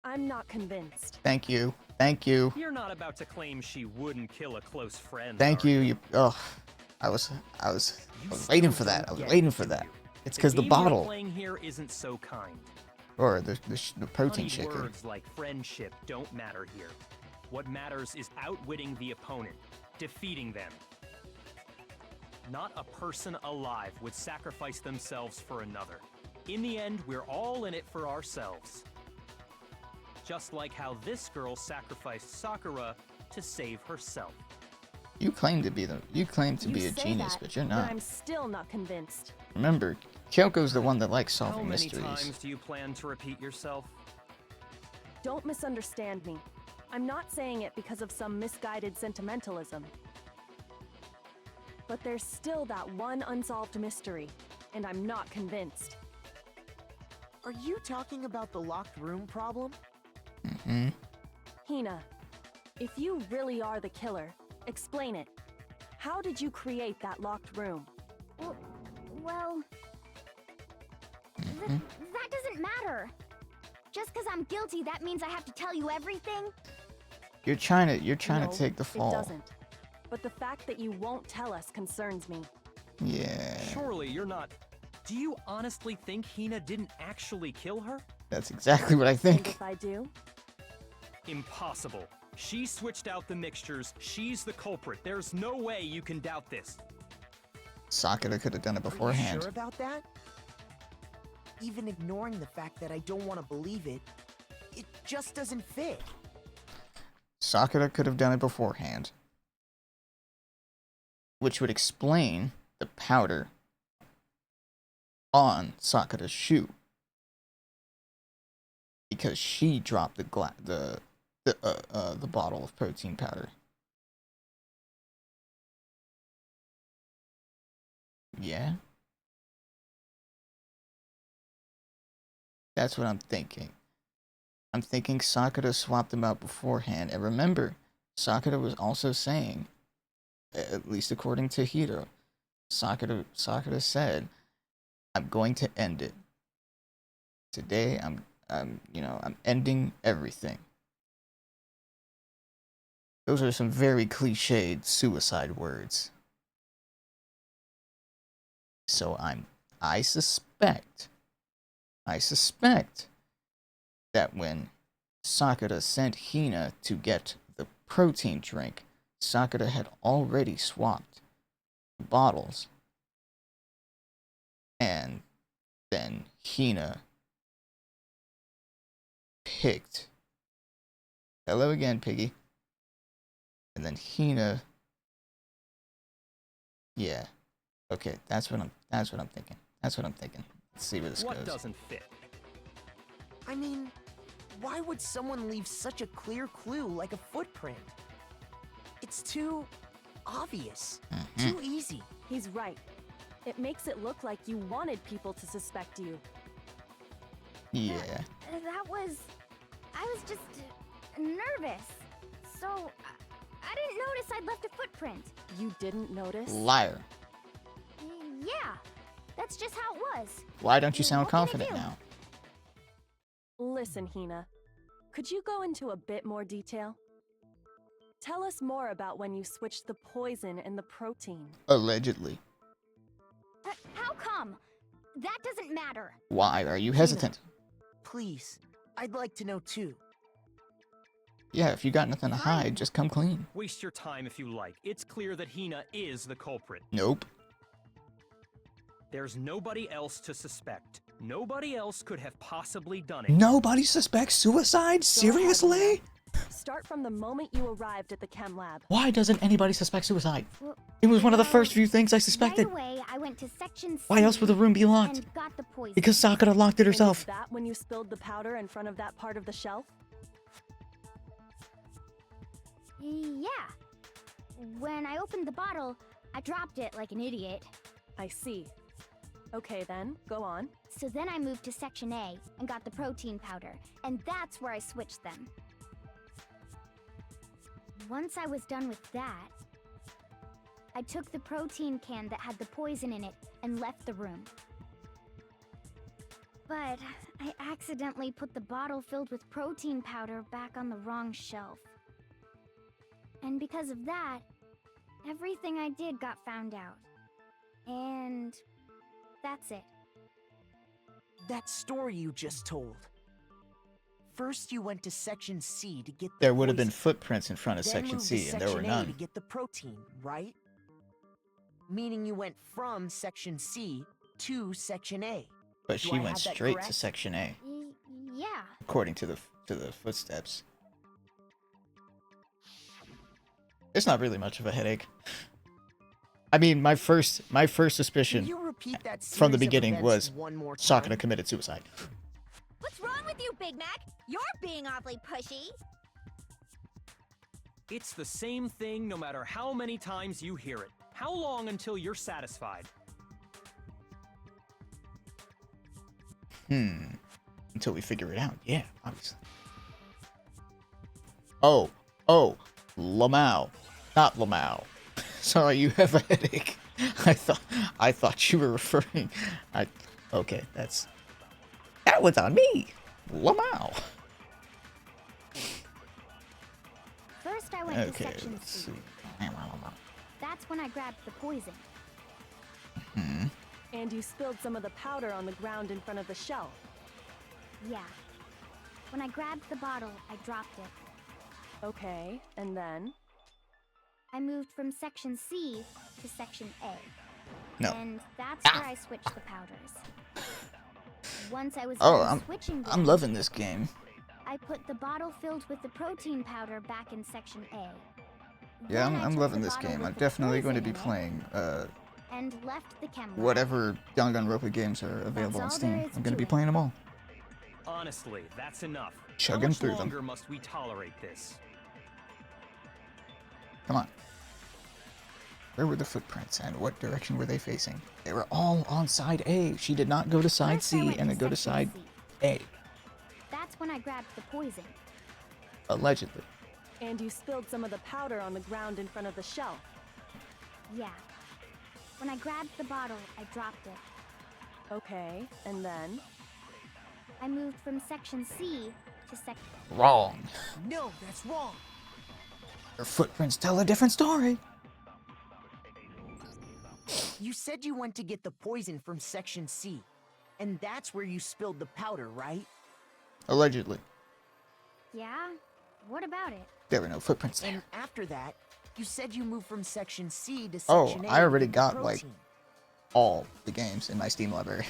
[SPEAKER 9] I'm not convinced.
[SPEAKER 1] Thank you. Thank you.
[SPEAKER 6] You're not about to claim she wouldn't kill a close friend.
[SPEAKER 1] Thank
[SPEAKER 6] are
[SPEAKER 1] you. You. Ugh. I was waiting for that. I was waiting for that. It's because the
[SPEAKER 6] game you're
[SPEAKER 1] bottle
[SPEAKER 6] playing here isn't so kind.
[SPEAKER 1] or the protein
[SPEAKER 6] Honeyed
[SPEAKER 1] shaker.
[SPEAKER 6] words like friendship don't matter here. What matters is outwitting the opponent, defeating them. Not a person alive would sacrifice themselves for another. In the end, we're all in it for ourselves. Just like how this girl sacrificed Sakura to save herself.
[SPEAKER 1] You claim to be a
[SPEAKER 9] You
[SPEAKER 1] genius,
[SPEAKER 9] say
[SPEAKER 1] but you're
[SPEAKER 9] that,
[SPEAKER 1] not.
[SPEAKER 9] I'm still not convinced.
[SPEAKER 1] Remember, Kyoko's the one that likes
[SPEAKER 6] How
[SPEAKER 1] solving
[SPEAKER 6] many
[SPEAKER 1] mysteries.
[SPEAKER 6] times do you plan to repeat yourself?
[SPEAKER 9] Don't misunderstand me. I'm not saying it because of some misguided sentimentalism. But there's still that one unsolved mystery, and I'm not convinced.
[SPEAKER 2] Are you talking about the locked room problem?
[SPEAKER 1] Mm-hmm.
[SPEAKER 9] Hina, if you really are the killer, explain it. How did you create that locked room?
[SPEAKER 5] Well... that doesn't matter. Just because I'm guilty, that means I have to tell you everything?
[SPEAKER 1] You're trying to
[SPEAKER 9] No,
[SPEAKER 1] take the fall.
[SPEAKER 9] It doesn't. But the fact that you won't tell us concerns me.
[SPEAKER 1] Yeah.
[SPEAKER 6] Surely you're not... Do you honestly think Hina didn't actually kill her?
[SPEAKER 1] That's exactly what I
[SPEAKER 9] And
[SPEAKER 1] think.
[SPEAKER 9] if I do?
[SPEAKER 6] Impossible. She switched out the mixtures. She's the culprit. There's no way you can doubt this.
[SPEAKER 1] Sakura could have done it
[SPEAKER 2] Are you
[SPEAKER 1] beforehand.
[SPEAKER 2] sure about that? Even ignoring the fact that I don't want to believe it, it just doesn't fit.
[SPEAKER 1] Sakura could have done it beforehand. Which would explain the powder on Sakura's shoe. Because she dropped the bottle of protein powder. Yeah? That's what I'm thinking. I'm thinking Sakura swapped them out beforehand. And remember, Sakura was also saying, at least according to Hiro, Sakura said, I'm going to end it. Today I'm ending everything. Those are some very cliched suicide words. So I suspect that when Sakura sent Hina to get the protein drink, Sakura had already swapped the bottles. And then Hina picked. Hello again, Piggy. And then Hina Yeah. Okay, that's what I'm thinking. That's what I'm thinking. Let's see where this
[SPEAKER 6] What
[SPEAKER 1] goes.
[SPEAKER 6] doesn't fit?
[SPEAKER 2] I mean, why would someone leave such a clear clue like a footprint? It's too obvious. Too easy.
[SPEAKER 9] He's right. It makes it look like you wanted people to suspect you.
[SPEAKER 1] Yeah.
[SPEAKER 5] I was just nervous. So, I didn't notice I'd left a footprint.
[SPEAKER 9] You didn't notice?
[SPEAKER 1] Liar.
[SPEAKER 5] Yeah, that's just how it was.
[SPEAKER 1] Why don't you sound
[SPEAKER 5] What can I
[SPEAKER 1] confident
[SPEAKER 5] do?
[SPEAKER 1] now?
[SPEAKER 9] Listen, Hina. Could you go into a bit more detail? Tell us more about when you switched the poison and the protein.
[SPEAKER 1] Allegedly.
[SPEAKER 5] How come? That doesn't matter.
[SPEAKER 1] Why are you hesitant?
[SPEAKER 2] Please, I'd like to know too.
[SPEAKER 1] Yeah, if you got nothing to hide, just come clean.
[SPEAKER 6] Waste your time if you like. It's clear that Hina is the culprit.
[SPEAKER 1] Nope.
[SPEAKER 6] There's nobody else to suspect. Nobody else could have possibly done it.
[SPEAKER 1] Nobody suspects suicide? Seriously?
[SPEAKER 9] Start from the moment you arrived at the chem lab.
[SPEAKER 1] Why doesn't anybody suspect suicide?
[SPEAKER 5] Well,
[SPEAKER 1] It was one of the first few things I suspected.
[SPEAKER 5] Right away, I went to section C.
[SPEAKER 1] Why else would the room be locked?
[SPEAKER 5] And got the poison.
[SPEAKER 1] Because Sakura locked it
[SPEAKER 9] And
[SPEAKER 1] herself.
[SPEAKER 9] is that when you spilled the powder in front of that part of the shelf?
[SPEAKER 5] Yeah. When I opened the bottle, I dropped it like an idiot.
[SPEAKER 9] I see. Okay then, go on.
[SPEAKER 5] So then I moved to section A and got the protein powder, and that's where I switched them. Once I was done with that, I took the protein can that had the poison in it and left the room. But I accidentally put the bottle filled with protein powder back on the wrong shelf. And because of that, everything I did got found out. And that's it.
[SPEAKER 2] That story you just told. First, you went to section C to get the
[SPEAKER 1] There would have been
[SPEAKER 2] poison,
[SPEAKER 1] footprints in front of
[SPEAKER 2] then
[SPEAKER 1] section
[SPEAKER 2] moved to
[SPEAKER 1] C, and there were
[SPEAKER 2] section A to
[SPEAKER 1] none.
[SPEAKER 2] get the protein, right? Meaning you went from section C to section A.
[SPEAKER 1] But
[SPEAKER 2] Do
[SPEAKER 1] she
[SPEAKER 2] I
[SPEAKER 1] went
[SPEAKER 2] have that
[SPEAKER 1] straight to
[SPEAKER 2] correct?
[SPEAKER 1] section A,
[SPEAKER 5] Yeah.
[SPEAKER 1] according to the footsteps. It's not really much of a headache. I mean, my first
[SPEAKER 2] Can
[SPEAKER 1] suspicion
[SPEAKER 2] you repeat that
[SPEAKER 1] from the
[SPEAKER 2] series of
[SPEAKER 1] beginning
[SPEAKER 2] events
[SPEAKER 1] was
[SPEAKER 2] one more time?
[SPEAKER 1] Sakura committed suicide.
[SPEAKER 5] What's wrong with you, Big Mac? You're being awfully pushy.
[SPEAKER 6] It's the same thing no matter how many times you hear it. How long until you're satisfied?
[SPEAKER 1] Until we figure it out. Yeah, obviously. Oh, Lamau. Not Lamau. Sorry, you have a headache. I thought you were referring. Okay, that was on me. Lamau.
[SPEAKER 5] First, I went to
[SPEAKER 1] Okay,
[SPEAKER 5] section
[SPEAKER 1] let's
[SPEAKER 5] C.
[SPEAKER 1] see.
[SPEAKER 5] That's when I grabbed the poison.
[SPEAKER 9] And you spilled some of the powder on the ground in front of the shelf.
[SPEAKER 5] Yeah. When I grabbed the bottle, I dropped it.
[SPEAKER 9] Okay, and then?
[SPEAKER 5] I moved from section C to section A.
[SPEAKER 1] No.
[SPEAKER 5] And that's where I switched the powders. Once I was
[SPEAKER 1] Oh,
[SPEAKER 5] done switching them,
[SPEAKER 1] I'm loving this game.
[SPEAKER 5] I put the bottle filled with the protein powder back in section A.
[SPEAKER 1] Yeah,
[SPEAKER 5] Then I
[SPEAKER 1] I'm
[SPEAKER 5] took
[SPEAKER 1] loving
[SPEAKER 5] the
[SPEAKER 1] this
[SPEAKER 5] bottle
[SPEAKER 1] game.
[SPEAKER 5] with
[SPEAKER 1] I'm
[SPEAKER 5] the
[SPEAKER 1] definitely going to
[SPEAKER 5] poison
[SPEAKER 1] be
[SPEAKER 5] in it
[SPEAKER 1] playing
[SPEAKER 5] and left the chem lab.
[SPEAKER 1] whatever Danganronpa games are available on
[SPEAKER 5] all
[SPEAKER 1] Steam.
[SPEAKER 5] there is
[SPEAKER 1] I'm going to
[SPEAKER 5] to
[SPEAKER 1] be
[SPEAKER 5] it.
[SPEAKER 1] playing them all.
[SPEAKER 6] Honestly, that's enough.
[SPEAKER 1] Chugging
[SPEAKER 6] How much
[SPEAKER 1] through them.
[SPEAKER 6] longer must we tolerate this?
[SPEAKER 1] Come on. Where were the footprints and what direction were they facing? They were all on side A. She did not go to side
[SPEAKER 5] First, I
[SPEAKER 1] C
[SPEAKER 5] went
[SPEAKER 1] and then go to
[SPEAKER 5] section
[SPEAKER 1] side
[SPEAKER 5] C.
[SPEAKER 1] A.
[SPEAKER 5] That's when I grabbed the poison.
[SPEAKER 1] Allegedly.
[SPEAKER 9] And you spilled some of the powder on the ground in front of the shelf.
[SPEAKER 5] Yeah. When I grabbed the bottle, I dropped it.
[SPEAKER 9] Okay, and then?
[SPEAKER 5] I moved from section C to section...
[SPEAKER 1] Wrong.
[SPEAKER 2] No, that's wrong.
[SPEAKER 1] Her footprints tell a different story.
[SPEAKER 2] You said you went to get the poison from section C, and that's where you spilled the powder, right?
[SPEAKER 1] Allegedly.
[SPEAKER 5] Yeah? What about it?
[SPEAKER 1] There were no footprints there.
[SPEAKER 2] And after that, you said you moved from section C to
[SPEAKER 1] Oh,
[SPEAKER 2] section A.
[SPEAKER 1] I already
[SPEAKER 2] with the
[SPEAKER 1] got, like,
[SPEAKER 2] protein.
[SPEAKER 1] all the games in my Steam library.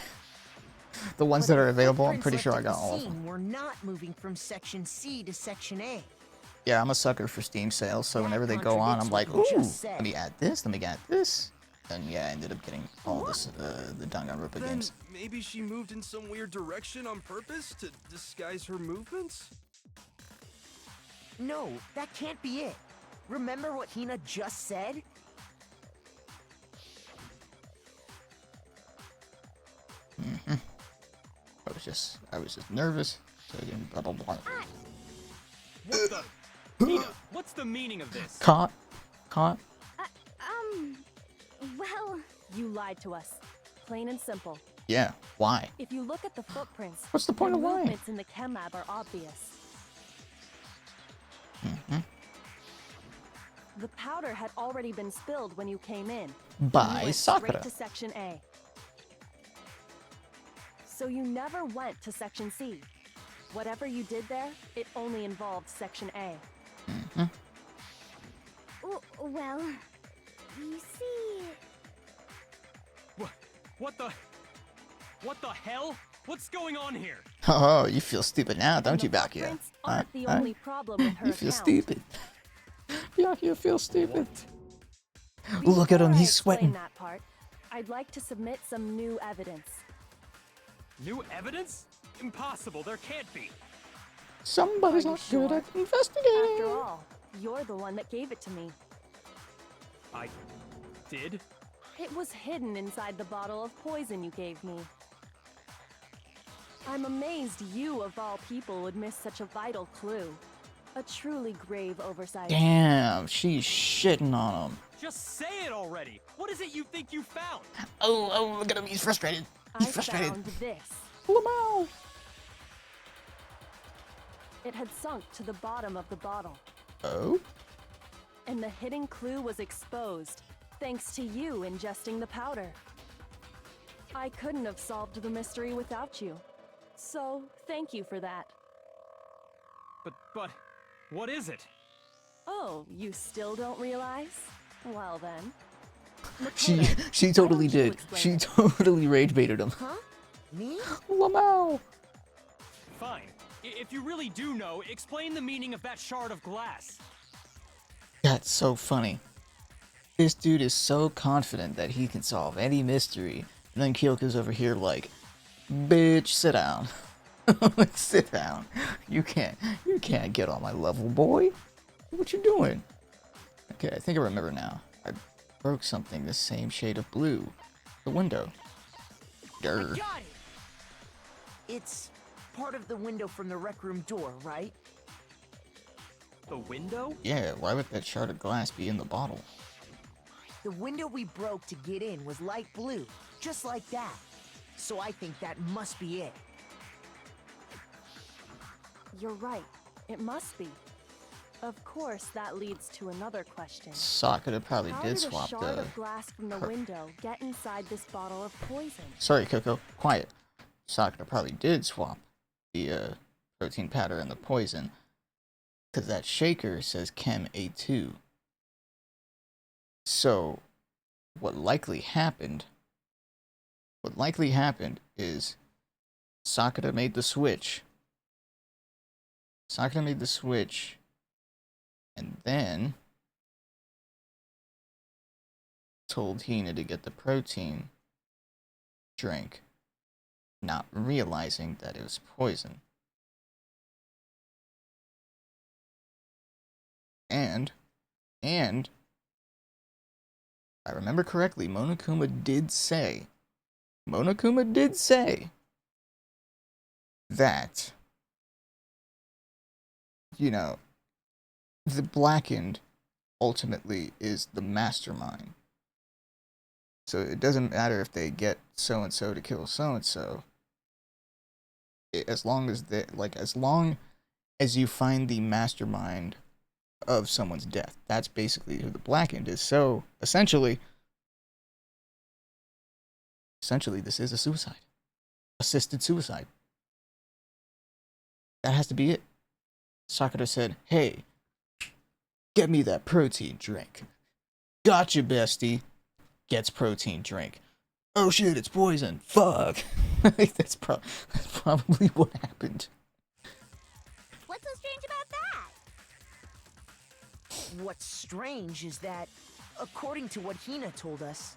[SPEAKER 1] The ones that are available, I'm pretty sure I got all of them.
[SPEAKER 2] We're not moving from section C to section A.
[SPEAKER 1] Yeah, I'm a sucker for Steam sales, so
[SPEAKER 2] That
[SPEAKER 1] whenever they go on, I'm like,
[SPEAKER 2] contradicts what
[SPEAKER 1] ooh,
[SPEAKER 2] you just said.
[SPEAKER 1] let me add this, let me add this. And yeah, I ended up getting all this, the Danganronpa
[SPEAKER 4] Then
[SPEAKER 1] games.
[SPEAKER 4] maybe she moved in some weird direction on purpose to disguise her movements?
[SPEAKER 2] No, that can't be it. Remember what Hina just said?
[SPEAKER 1] I was just nervous. So again, blah blah blah.
[SPEAKER 6] What the? Nina, what's the meaning of this?
[SPEAKER 1] Caught.
[SPEAKER 3] Well,
[SPEAKER 9] You lied to us. Plain and simple.
[SPEAKER 1] Yeah. Why?
[SPEAKER 9] If you look at the footprints,
[SPEAKER 1] What's the point
[SPEAKER 9] the
[SPEAKER 1] of lying?
[SPEAKER 9] movements in the chem lab are obvious. The powder had already been spilled when you came in.
[SPEAKER 1] By
[SPEAKER 9] You went
[SPEAKER 1] Sakura.
[SPEAKER 9] straight to Section A. So you never went to Section C. Whatever you did there, it only involved Section A.
[SPEAKER 3] well, you see...
[SPEAKER 6] What the hell? What's going on here?
[SPEAKER 1] Oh, you feel stupid now, don't
[SPEAKER 9] And
[SPEAKER 1] you,
[SPEAKER 9] the
[SPEAKER 1] Byakuya?
[SPEAKER 9] footprints aren't the only problem with her
[SPEAKER 1] You feel
[SPEAKER 9] account.
[SPEAKER 1] stupid. Byakuya feels stupid.
[SPEAKER 6] What?
[SPEAKER 1] Look at him,
[SPEAKER 9] Before I
[SPEAKER 1] he's
[SPEAKER 9] explain
[SPEAKER 1] sweating.
[SPEAKER 9] that part, I'd like to submit some new evidence.
[SPEAKER 6] New evidence? Impossible, there can't be.
[SPEAKER 1] Somebody's
[SPEAKER 9] Are you
[SPEAKER 1] not good
[SPEAKER 9] sure?
[SPEAKER 1] at investigating.
[SPEAKER 9] After all, you're the one that gave it to me.
[SPEAKER 6] I did?
[SPEAKER 9] It was hidden inside the bottle of poison you gave me. I'm amazed you, of all people, would miss such a vital clue. A truly grave oversight.
[SPEAKER 1] Damn, she's shitting on him.
[SPEAKER 6] Just say it already. What is it you think you found?
[SPEAKER 1] Oh, look at him, he's frustrated. He's
[SPEAKER 9] I
[SPEAKER 1] frustrated.
[SPEAKER 9] found this.
[SPEAKER 1] Lamau.
[SPEAKER 9] It had sunk to the bottom of the bottle,
[SPEAKER 1] Oh?
[SPEAKER 9] and the hidden clue was exposed, thanks to you ingesting the powder. I couldn't have solved the mystery without you. So, thank you for that.
[SPEAKER 6] But, what is it?
[SPEAKER 9] Oh, you still don't realize? Well then.
[SPEAKER 1] She
[SPEAKER 9] Makoto,
[SPEAKER 1] totally
[SPEAKER 9] why don't you
[SPEAKER 1] did.
[SPEAKER 9] explain
[SPEAKER 1] She
[SPEAKER 9] it?
[SPEAKER 1] totally rage baited him.
[SPEAKER 2] Huh? Me?
[SPEAKER 1] Lamau.
[SPEAKER 6] Fine. If you really do know, explain the meaning of that shard of glass.
[SPEAKER 1] That's so funny. This dude is so confident that he can solve any mystery, and then Kyoko's over here like, bitch, sit down. Sit down. You can't get on my level, boy. What you doing? Okay, I think I remember now. I broke something the same shade of blue. The window. Durr.
[SPEAKER 2] Got it! It's part of the window from the rec room door, right?
[SPEAKER 6] The window?
[SPEAKER 1] Yeah, why would that shard of glass be in the bottle?
[SPEAKER 2] The window we broke to get in was light blue, just like that. So I think that must be it.
[SPEAKER 9] You're right. It must be. Of course, that leads to another question.
[SPEAKER 1] Sakura probably
[SPEAKER 9] How
[SPEAKER 1] did
[SPEAKER 9] did a
[SPEAKER 1] swap
[SPEAKER 9] shard
[SPEAKER 1] the...
[SPEAKER 9] of glass from the window get inside this bottle of poison?
[SPEAKER 1] Sorry, Coco. Quiet. Sakura probably did swap the protein powder and the poison, because that shaker says Chem A2. So, what likely happened is Sakura made the switch. And then told Hina to get the protein drink, not realizing that it was poison. And I remember correctly, Monokuma did say that, you know, the Blackened ultimately is the mastermind. So it doesn't matter if they get so-and-so to kill so-and-so. As long as you find the mastermind of someone's death. That's basically who the Blackened is. So, essentially, this is a suicide. Assisted suicide. That has to be it. Sakura said, hey, get me that protein drink. Gotcha, bestie. Gets protein drink. Oh shit, it's poison. Fuck. That's probably what happened.
[SPEAKER 5] What's so strange about that?
[SPEAKER 2] What's strange is that, according to what Hina told us,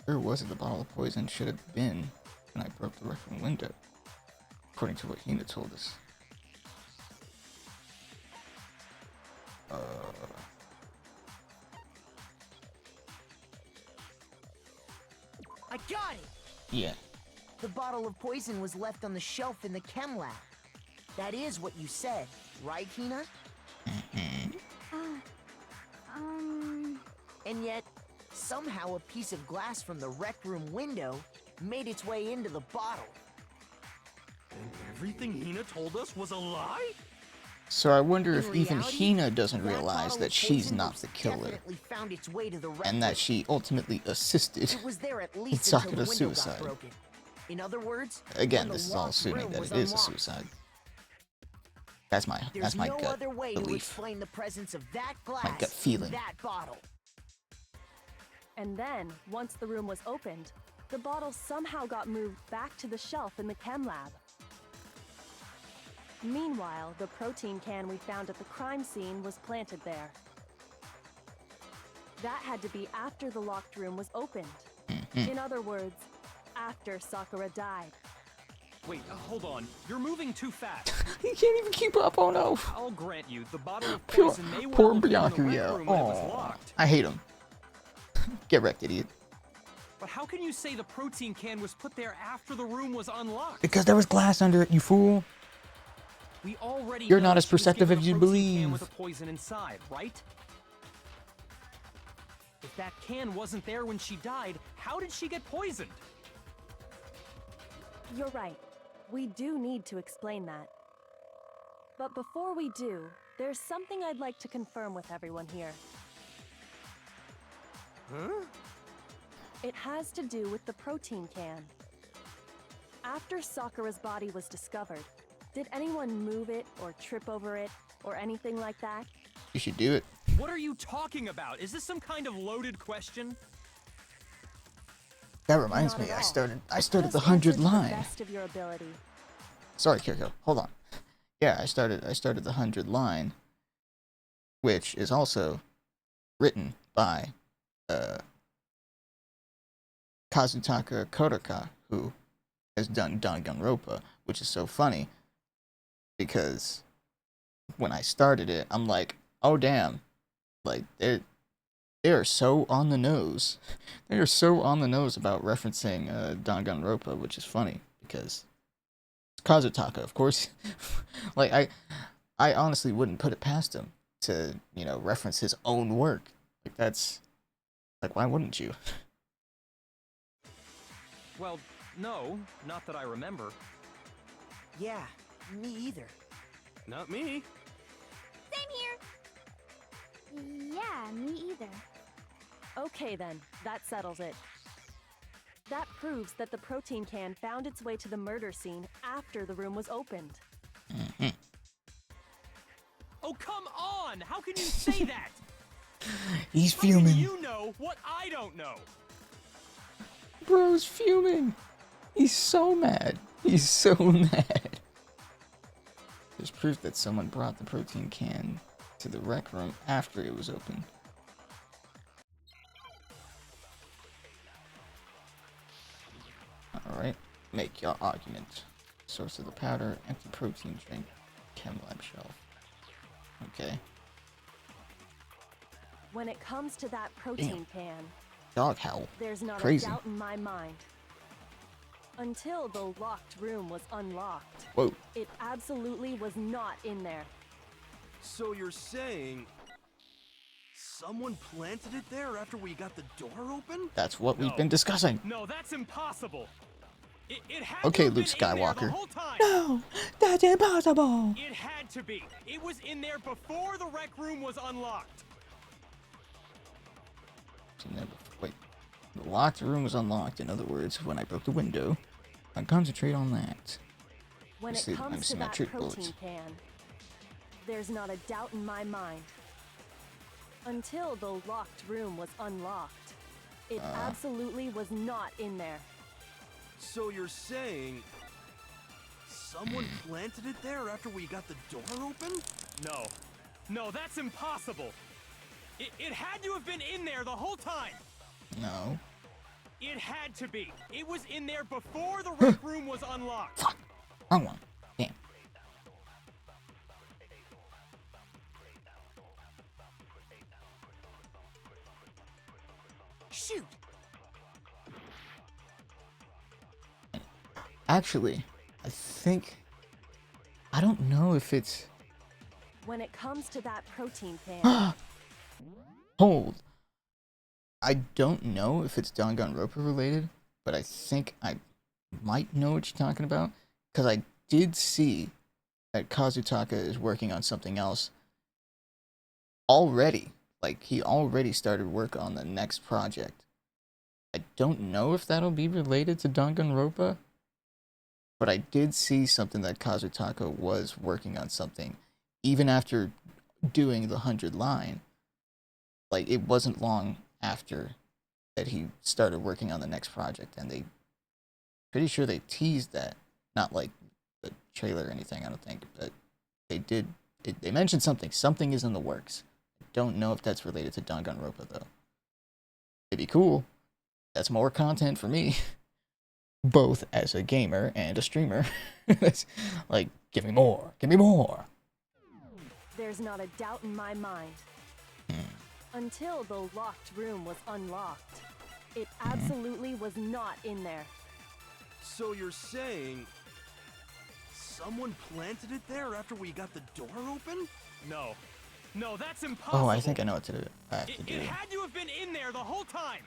[SPEAKER 1] where was it the bottle of poison should have been when I broke the rec room window? According to what Hina told us.
[SPEAKER 2] I got it!
[SPEAKER 1] Yeah.
[SPEAKER 2] The bottle of poison was left on the shelf in the chem lab. That is what you said, right, Hina? And yet, somehow a piece of glass from the rec room window made its way into the bottle.
[SPEAKER 4] And everything Hina told us was a lie?
[SPEAKER 1] So I wonder
[SPEAKER 2] In
[SPEAKER 1] if even
[SPEAKER 2] reality,
[SPEAKER 1] Hina doesn't
[SPEAKER 2] that
[SPEAKER 1] realize
[SPEAKER 2] bottle
[SPEAKER 1] that
[SPEAKER 2] of
[SPEAKER 1] she's
[SPEAKER 2] poison
[SPEAKER 1] not
[SPEAKER 2] most
[SPEAKER 1] the killer,
[SPEAKER 2] definitely found its way to the rec
[SPEAKER 1] and
[SPEAKER 2] room.
[SPEAKER 1] that she ultimately assisted
[SPEAKER 2] It was there at
[SPEAKER 1] in
[SPEAKER 2] least until the
[SPEAKER 1] Sakura's
[SPEAKER 2] window
[SPEAKER 1] suicide.
[SPEAKER 2] got broken. In other words,
[SPEAKER 1] Again,
[SPEAKER 2] when the
[SPEAKER 1] this is all
[SPEAKER 2] locked
[SPEAKER 1] assuming
[SPEAKER 2] room
[SPEAKER 1] that
[SPEAKER 2] was
[SPEAKER 1] it is a
[SPEAKER 2] unlocked.
[SPEAKER 1] suicide. That's my
[SPEAKER 2] There's no
[SPEAKER 1] gut
[SPEAKER 2] other way to
[SPEAKER 1] belief.
[SPEAKER 2] explain the presence of that
[SPEAKER 1] gut
[SPEAKER 2] glass
[SPEAKER 1] feeling.
[SPEAKER 2] in that bottle.
[SPEAKER 9] And then, once the room was opened, the bottle somehow got moved back to the shelf in the chem lab. Meanwhile, the protein can we found at the crime scene was planted there. That had to be after the locked room was opened. In other words, after Sakura died.
[SPEAKER 6] Wait, hold on. You're moving too fast.
[SPEAKER 1] He can't even keep up. Oh no.
[SPEAKER 6] I'll grant you, the bottle of
[SPEAKER 1] Poor,
[SPEAKER 6] poison may
[SPEAKER 1] poor
[SPEAKER 6] well have been in the
[SPEAKER 1] Byakuya.
[SPEAKER 6] rec room when it was
[SPEAKER 1] Aw,
[SPEAKER 6] locked.
[SPEAKER 1] I hate him. Get wrecked, idiot.
[SPEAKER 6] But how can you say the protein can was put there after the room was unlocked?
[SPEAKER 1] Because there was glass under it, you fool.
[SPEAKER 6] We already
[SPEAKER 1] You're
[SPEAKER 6] know
[SPEAKER 1] not as
[SPEAKER 6] she was
[SPEAKER 1] perceptive
[SPEAKER 6] given
[SPEAKER 1] as
[SPEAKER 6] a
[SPEAKER 1] you
[SPEAKER 6] protein can
[SPEAKER 1] believe.
[SPEAKER 6] with a poison inside, right? If that can wasn't there when she died, how did she get poisoned?
[SPEAKER 9] You're right. We do need to explain that. But before we do, there's something I'd like to confirm with everyone here.
[SPEAKER 4] Huh?
[SPEAKER 9] It has to do with the protein can. After Sakura's body was discovered, did anyone move it or trip over it or anything like that?
[SPEAKER 1] You should do it.
[SPEAKER 6] What are you talking about? Is this some kind of loaded question?
[SPEAKER 1] That reminds
[SPEAKER 9] Not
[SPEAKER 1] me,
[SPEAKER 9] at
[SPEAKER 1] I
[SPEAKER 9] all.
[SPEAKER 1] started the
[SPEAKER 9] Just
[SPEAKER 1] 100
[SPEAKER 9] answer to the
[SPEAKER 1] line.
[SPEAKER 9] best of your ability.
[SPEAKER 1] Sorry, Kiriko. Hold on. Yeah, I started the 100 line, which is also written by Kazutaka Kodaka, who has done Danganronpa, which is so funny because when I started it, I'm like, oh damn, like they are so on the nose. They are so on the nose about referencing Danganronpa, which is funny because it's Kazutaka, of course. Like I honestly wouldn't put it past him to, reference his own work. Like that's like, why wouldn't you?
[SPEAKER 6] Well, no, not that I remember.
[SPEAKER 2] Yeah, me either.
[SPEAKER 4] Not me.
[SPEAKER 5] Same here. Yeah, me either.
[SPEAKER 9] Okay then, that settles it. That proves that the protein can found its way to the murder scene after the room was opened.
[SPEAKER 6] Oh, come on! How can you say that?
[SPEAKER 1] He's
[SPEAKER 6] How can
[SPEAKER 1] fuming.
[SPEAKER 6] you know what I don't know?
[SPEAKER 1] Bro's fuming. He's so mad. He's so mad. There's proof that someone brought the protein can to the rec room after it was opened. Alright, make your argument. Source of the powder, empty protein drink, chem lab shelf. Okay.
[SPEAKER 9] When it comes to that protein can,
[SPEAKER 1] Dog howl.
[SPEAKER 9] there's not
[SPEAKER 1] Crazy.
[SPEAKER 9] a doubt in my mind. Until the locked room was unlocked,
[SPEAKER 1] Whoa.
[SPEAKER 9] it absolutely was not in there.
[SPEAKER 4] So you're saying someone planted it there after we got the door open?
[SPEAKER 1] That's what we've
[SPEAKER 6] No.
[SPEAKER 1] been discussing.
[SPEAKER 6] No, that's impossible. It had
[SPEAKER 1] Okay,
[SPEAKER 6] to have
[SPEAKER 1] Luke
[SPEAKER 6] been in there
[SPEAKER 1] Skywalker.
[SPEAKER 6] the whole time.
[SPEAKER 1] No, that's impossible.
[SPEAKER 6] It had to be. It was in there before the rec room was unlocked.
[SPEAKER 1] Wait, the locked room was unlocked. In other words, when I broke the window, I concentrate on that.
[SPEAKER 9] When
[SPEAKER 1] I
[SPEAKER 9] it
[SPEAKER 1] see- I'm
[SPEAKER 9] comes to
[SPEAKER 1] seeing my
[SPEAKER 9] that
[SPEAKER 1] trick
[SPEAKER 9] protein
[SPEAKER 1] bullets.
[SPEAKER 9] can, there's not a doubt in my mind. Until the locked room was unlocked, it absolutely was not in there.
[SPEAKER 4] So you're saying someone planted it there after we got the door open?
[SPEAKER 6] No. No, that's impossible. It had to have been in there the whole time.
[SPEAKER 1] No.
[SPEAKER 6] It had to be. It was in there before the rec room was unlocked.
[SPEAKER 1] Fuck. Wrong one. Damn.
[SPEAKER 2] Shoot!
[SPEAKER 1] Actually, I think... I don't know if it's...
[SPEAKER 9] When it comes to that protein pan,
[SPEAKER 1] Hold. I don't know if it's Danganronpa related, but I think I might know what you're talking about. Because I did see that Kazutaka is working on something else already. Like, he already started work on the next project. I don't know if that'll be related to Danganronpa, but I did see something that Kazutaka was working on something. Even after doing the 100 line, like, it wasn't long after that he started working on the next project, and they pretty sure they teased that, not like the trailer or anything, I don't think, but they did, they mentioned something is in the works. I don't know if that's related to Danganronpa though. It'd be cool. That's more content for me, both as a gamer and a streamer. It's like, give me more, give me more.
[SPEAKER 9] there's not a doubt in my mind. Until the locked room was unlocked, it absolutely was not in there.
[SPEAKER 4] So you're saying someone planted it there after we got the door open?
[SPEAKER 6] No. No, that's impossible.
[SPEAKER 1] Oh, I think I know what to do. I have to do.
[SPEAKER 6] It had to have been in there the whole time.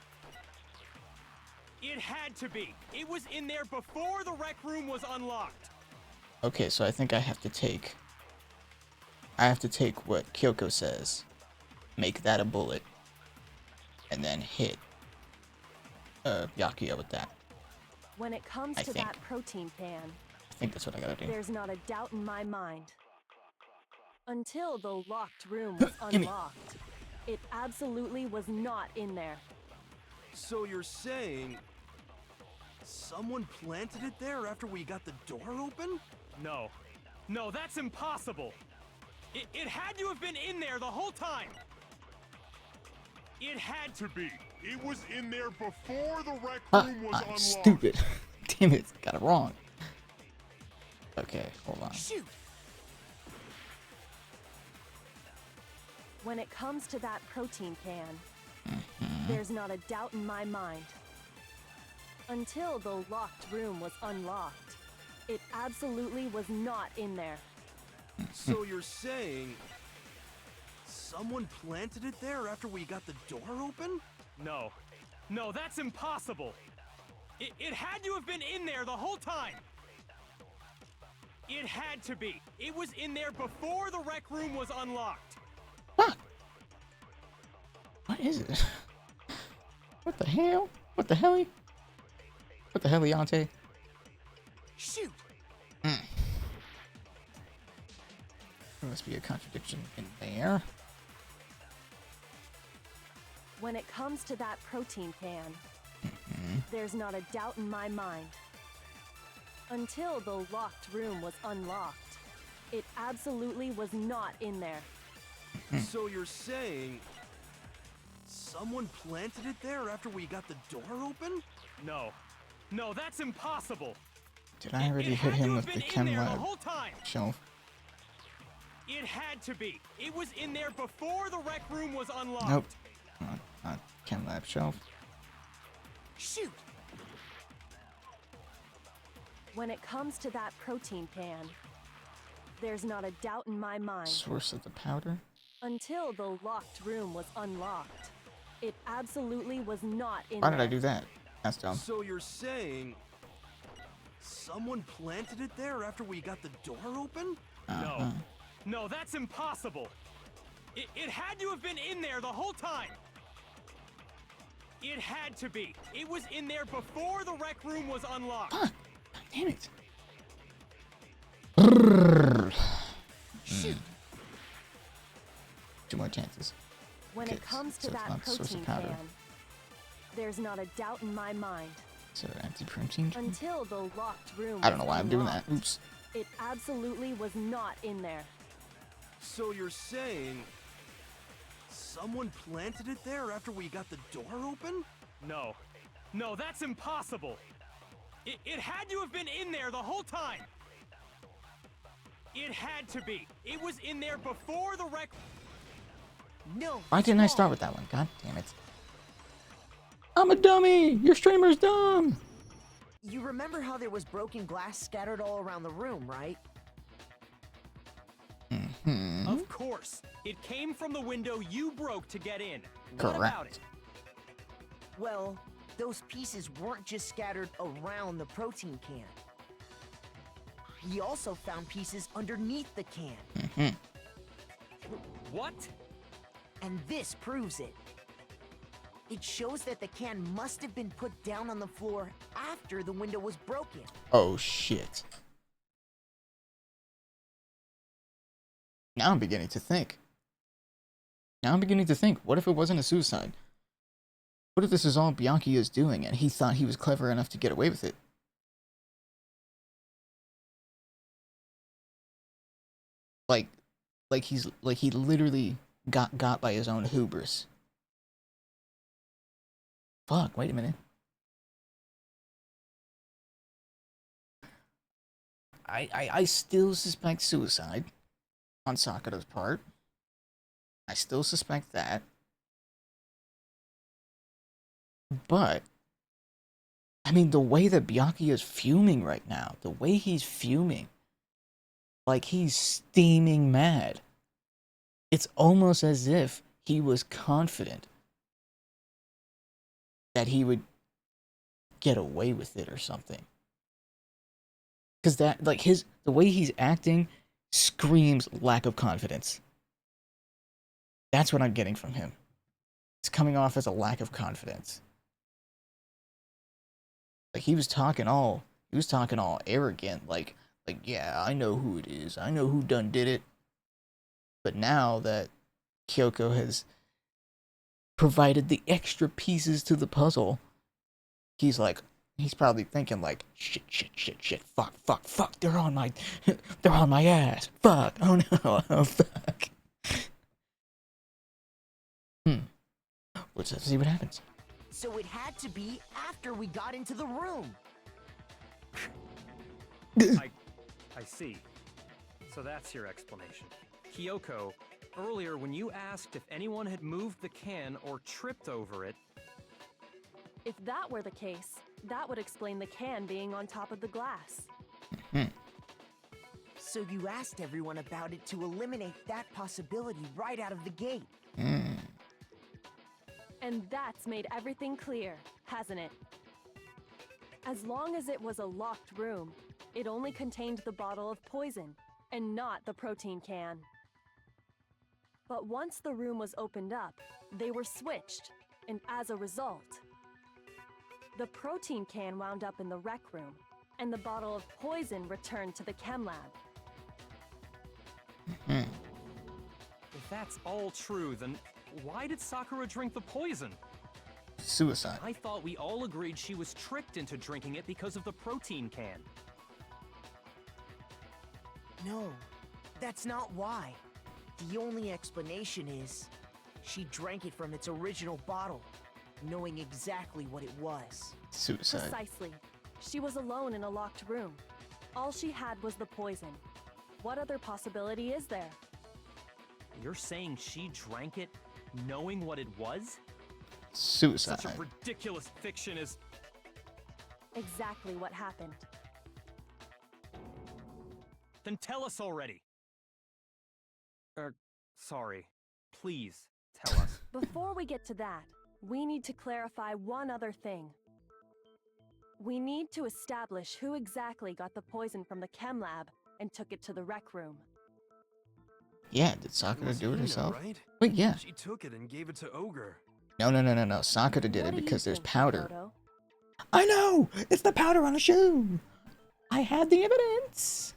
[SPEAKER 6] It had to be. It was in there before the rec room was unlocked.
[SPEAKER 1] Okay, so I think I have to take what Kyoko says, make that a bullet, and then hit Yakuya with that.
[SPEAKER 9] When it comes
[SPEAKER 1] I
[SPEAKER 9] to
[SPEAKER 1] think.
[SPEAKER 9] that protein pan,
[SPEAKER 1] I think that's what I gotta do.
[SPEAKER 9] there's not a doubt in my mind. Until the locked room was
[SPEAKER 1] Gimme.
[SPEAKER 9] unlocked, it absolutely was not in there.
[SPEAKER 4] So you're saying someone planted it there after we got the door open?
[SPEAKER 6] No. No, that's impossible. It had to have been in there the whole time. It had to be.
[SPEAKER 10] It was in there before the rec
[SPEAKER 1] Ah,
[SPEAKER 10] room was
[SPEAKER 1] I'm
[SPEAKER 10] unlocked.
[SPEAKER 1] stupid. Damn it, got it wrong. Okay, hold on.
[SPEAKER 2] Shoot!
[SPEAKER 9] When it comes to that protein pan, there's not a doubt in my mind. Until the locked room was unlocked, it absolutely was not in there.
[SPEAKER 4] So you're saying someone planted it there after we got the door open?
[SPEAKER 6] No. No, that's impossible. It had to have been in there the whole time. It had to be. It was in there before the rec room was unlocked.
[SPEAKER 1] Fuck! What is it? What the hell? What the hell? What the hell, Yante?
[SPEAKER 2] Shoot!
[SPEAKER 1] There must be a contradiction in there.
[SPEAKER 9] When it comes to that protein pan, there's not a doubt in my mind. Until the locked room was unlocked, it absolutely was not in there.
[SPEAKER 4] So you're saying someone planted it there after we got the door open?
[SPEAKER 6] No. No, that's impossible.
[SPEAKER 1] Did I already hit him with the chem lab shelf?
[SPEAKER 6] It had to be. It was in there before the rec room was unlocked.
[SPEAKER 1] Nope. Not chem lab shelf.
[SPEAKER 2] Shoot!
[SPEAKER 9] When it comes to that protein pan, there's not a doubt in my mind.
[SPEAKER 1] Source of the powder.
[SPEAKER 9] Until the locked room was unlocked, it absolutely was not in
[SPEAKER 1] Why
[SPEAKER 9] there.
[SPEAKER 1] did I do that? That's dumb.
[SPEAKER 4] So you're saying someone planted it there after we got the door open?
[SPEAKER 6] No. No, that's impossible. It had to have been in there the whole time. It had to be. It was in there before the rec room was unlocked.
[SPEAKER 1] Fuck! Damn it!
[SPEAKER 2] Shoot!
[SPEAKER 1] Two more chances.
[SPEAKER 9] When
[SPEAKER 1] Okay,
[SPEAKER 9] it comes
[SPEAKER 1] so
[SPEAKER 9] to
[SPEAKER 1] it's
[SPEAKER 9] that
[SPEAKER 1] not source of
[SPEAKER 9] protein
[SPEAKER 1] powder.
[SPEAKER 9] pan, there's not a doubt in my mind.
[SPEAKER 1] So empty protein.
[SPEAKER 9] Until the locked room
[SPEAKER 1] I don't know
[SPEAKER 9] was
[SPEAKER 1] why I'm doing that.
[SPEAKER 9] unlocked,
[SPEAKER 1] Oops.
[SPEAKER 9] It absolutely was not in there.
[SPEAKER 4] So you're saying someone planted it there after we got the door open?
[SPEAKER 6] No. No, that's impossible! It had to have been in there the whole time! It had to be! It was in there before the wreck...
[SPEAKER 2] No.
[SPEAKER 1] Why didn't I start with that one? God damn it. I'm a dummy! Your streamer's dumb!
[SPEAKER 2] You remember how there was broken glass scattered all around the room, right?
[SPEAKER 1] Mm-hmm.
[SPEAKER 6] Of course! It came from the window you broke to get in. What
[SPEAKER 1] Correct.
[SPEAKER 6] about it?
[SPEAKER 2] Well, those pieces weren't just scattered around the protein can. He also found pieces underneath the can.
[SPEAKER 1] Mm-hmm.
[SPEAKER 6] What?
[SPEAKER 2] And this proves it. It shows that the can must have been put down on the floor after the window was broken.
[SPEAKER 1] Oh shit. Now I'm beginning to think. What if it wasn't a suicide? What if this is all Byakuya's doing and he thought he was clever enough to get away with it? Like he literally got by his own hubris. Fuck, wait a minute. I still suspect suicide on Sakura's part. I still suspect that. But, I mean, the way that Byakuya is fuming right now, the way he's fuming, like he's steaming mad. It's almost as if he was confident that he would get away with it or something. Because that, like, the way he's acting screams lack of confidence. That's what I'm getting from him. It's coming off as a lack of confidence. Like, he was talking all arrogant, like, yeah, I know who it is. I know who done did it. But now that Kyoko has provided the extra pieces to the puzzle, he's probably thinking like, shit, fuck, they're on my ass. Fuck, oh no, oh fuck. Let's see what happens.
[SPEAKER 2] So it had to be after we got into the room.
[SPEAKER 6] I see. So that's your explanation. Kyoko, earlier when you asked if anyone had moved the can or tripped over it...
[SPEAKER 9] If that were the case, that would explain the can being on top of the glass.
[SPEAKER 2] So you asked everyone about it to eliminate that possibility right out of the gate.
[SPEAKER 9] And that's made everything clear, hasn't it? As long as it was a locked room, it only contained the bottle of poison, and not the protein can. But once the room was opened up, they were switched, and as a result, the protein can wound up in the rec room, and the bottle of poison returned to the chem lab.
[SPEAKER 6] If that's all true, then why did Sakura drink the poison?
[SPEAKER 1] Suicide.
[SPEAKER 6] I thought we all agreed she was tricked into drinking it because of the protein can.
[SPEAKER 2] No, that's not why. The only explanation is she drank it from its original bottle, knowing exactly what it was.
[SPEAKER 1] Suicide.
[SPEAKER 9] Precisely. She was alone in a locked room. All she had was the poison. What other possibility is there?
[SPEAKER 6] You're saying she drank it knowing what it was?
[SPEAKER 1] Suicide.
[SPEAKER 6] Such a ridiculous fiction is...
[SPEAKER 9] Exactly what happened.
[SPEAKER 6] Then tell us already. Sorry. Please, tell us.
[SPEAKER 9] Before we get to that, we need to clarify one other thing. We need to establish who exactly got the poison from the chem lab and took it to the rec room.
[SPEAKER 1] Yeah, did Sakura do it
[SPEAKER 4] Hina,
[SPEAKER 1] herself?
[SPEAKER 4] right?
[SPEAKER 1] Wait, yeah.
[SPEAKER 4] She took it and gave it to Ogre.
[SPEAKER 1] No. Sakura did
[SPEAKER 9] What
[SPEAKER 1] it
[SPEAKER 9] do you
[SPEAKER 1] because there's
[SPEAKER 9] think,
[SPEAKER 1] powder.
[SPEAKER 9] Makoto?
[SPEAKER 1] I know! It's the powder on the shoe! I had the evidence!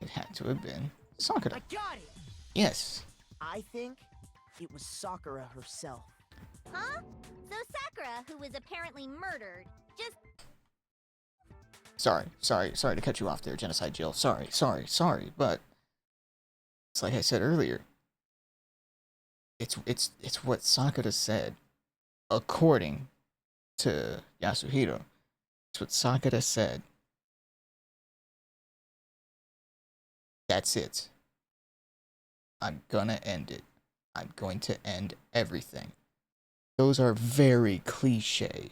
[SPEAKER 1] It had to have been Sakura.
[SPEAKER 2] I got it!
[SPEAKER 1] Yes.
[SPEAKER 2] I think it was Sakura herself.
[SPEAKER 5] Huh? So Sakura, who was apparently murdered, just
[SPEAKER 1] Sorry to cut you off there, Genocide Jill. Sorry, but it's like I said earlier. it's what Sakura said, according to Yasuhiro. It's what Sakura said. That's it. I'm gonna end it. I'm going to end everything. Those are very cliche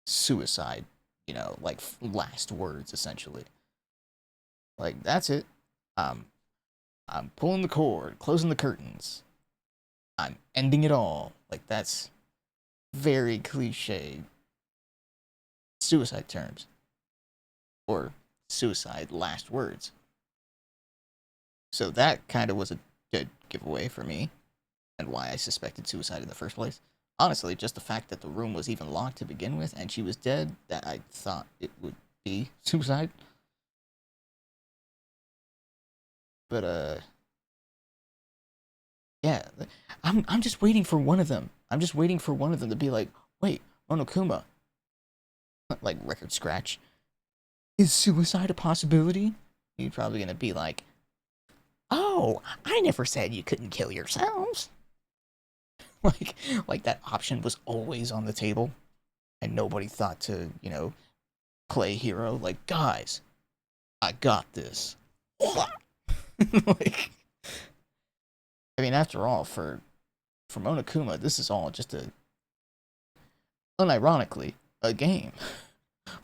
[SPEAKER 1] suicide, like last words essentially. Like that's it. I'm pulling the cord, closing the curtains. I'm ending it all. Like that's very cliche suicide terms or suicide last words. So that kind of was a good giveaway for me and why I suspected suicide in the first place. Honestly, just the fact that the room was even locked to begin with and she was dead, that I thought it would be suicide. But yeah, I'm just waiting for one of them. I'm just waiting for one of them to be like, wait, Monokuma, like record scratch, is suicide a possibility? You're probably gonna be like, oh, I never said you couldn't kill yourselves. like that option was always on the table, and nobody thought to, play hero. Like, guys, I got this. Like, I mean, after all, for Monokuma, this is all just unironically, a game.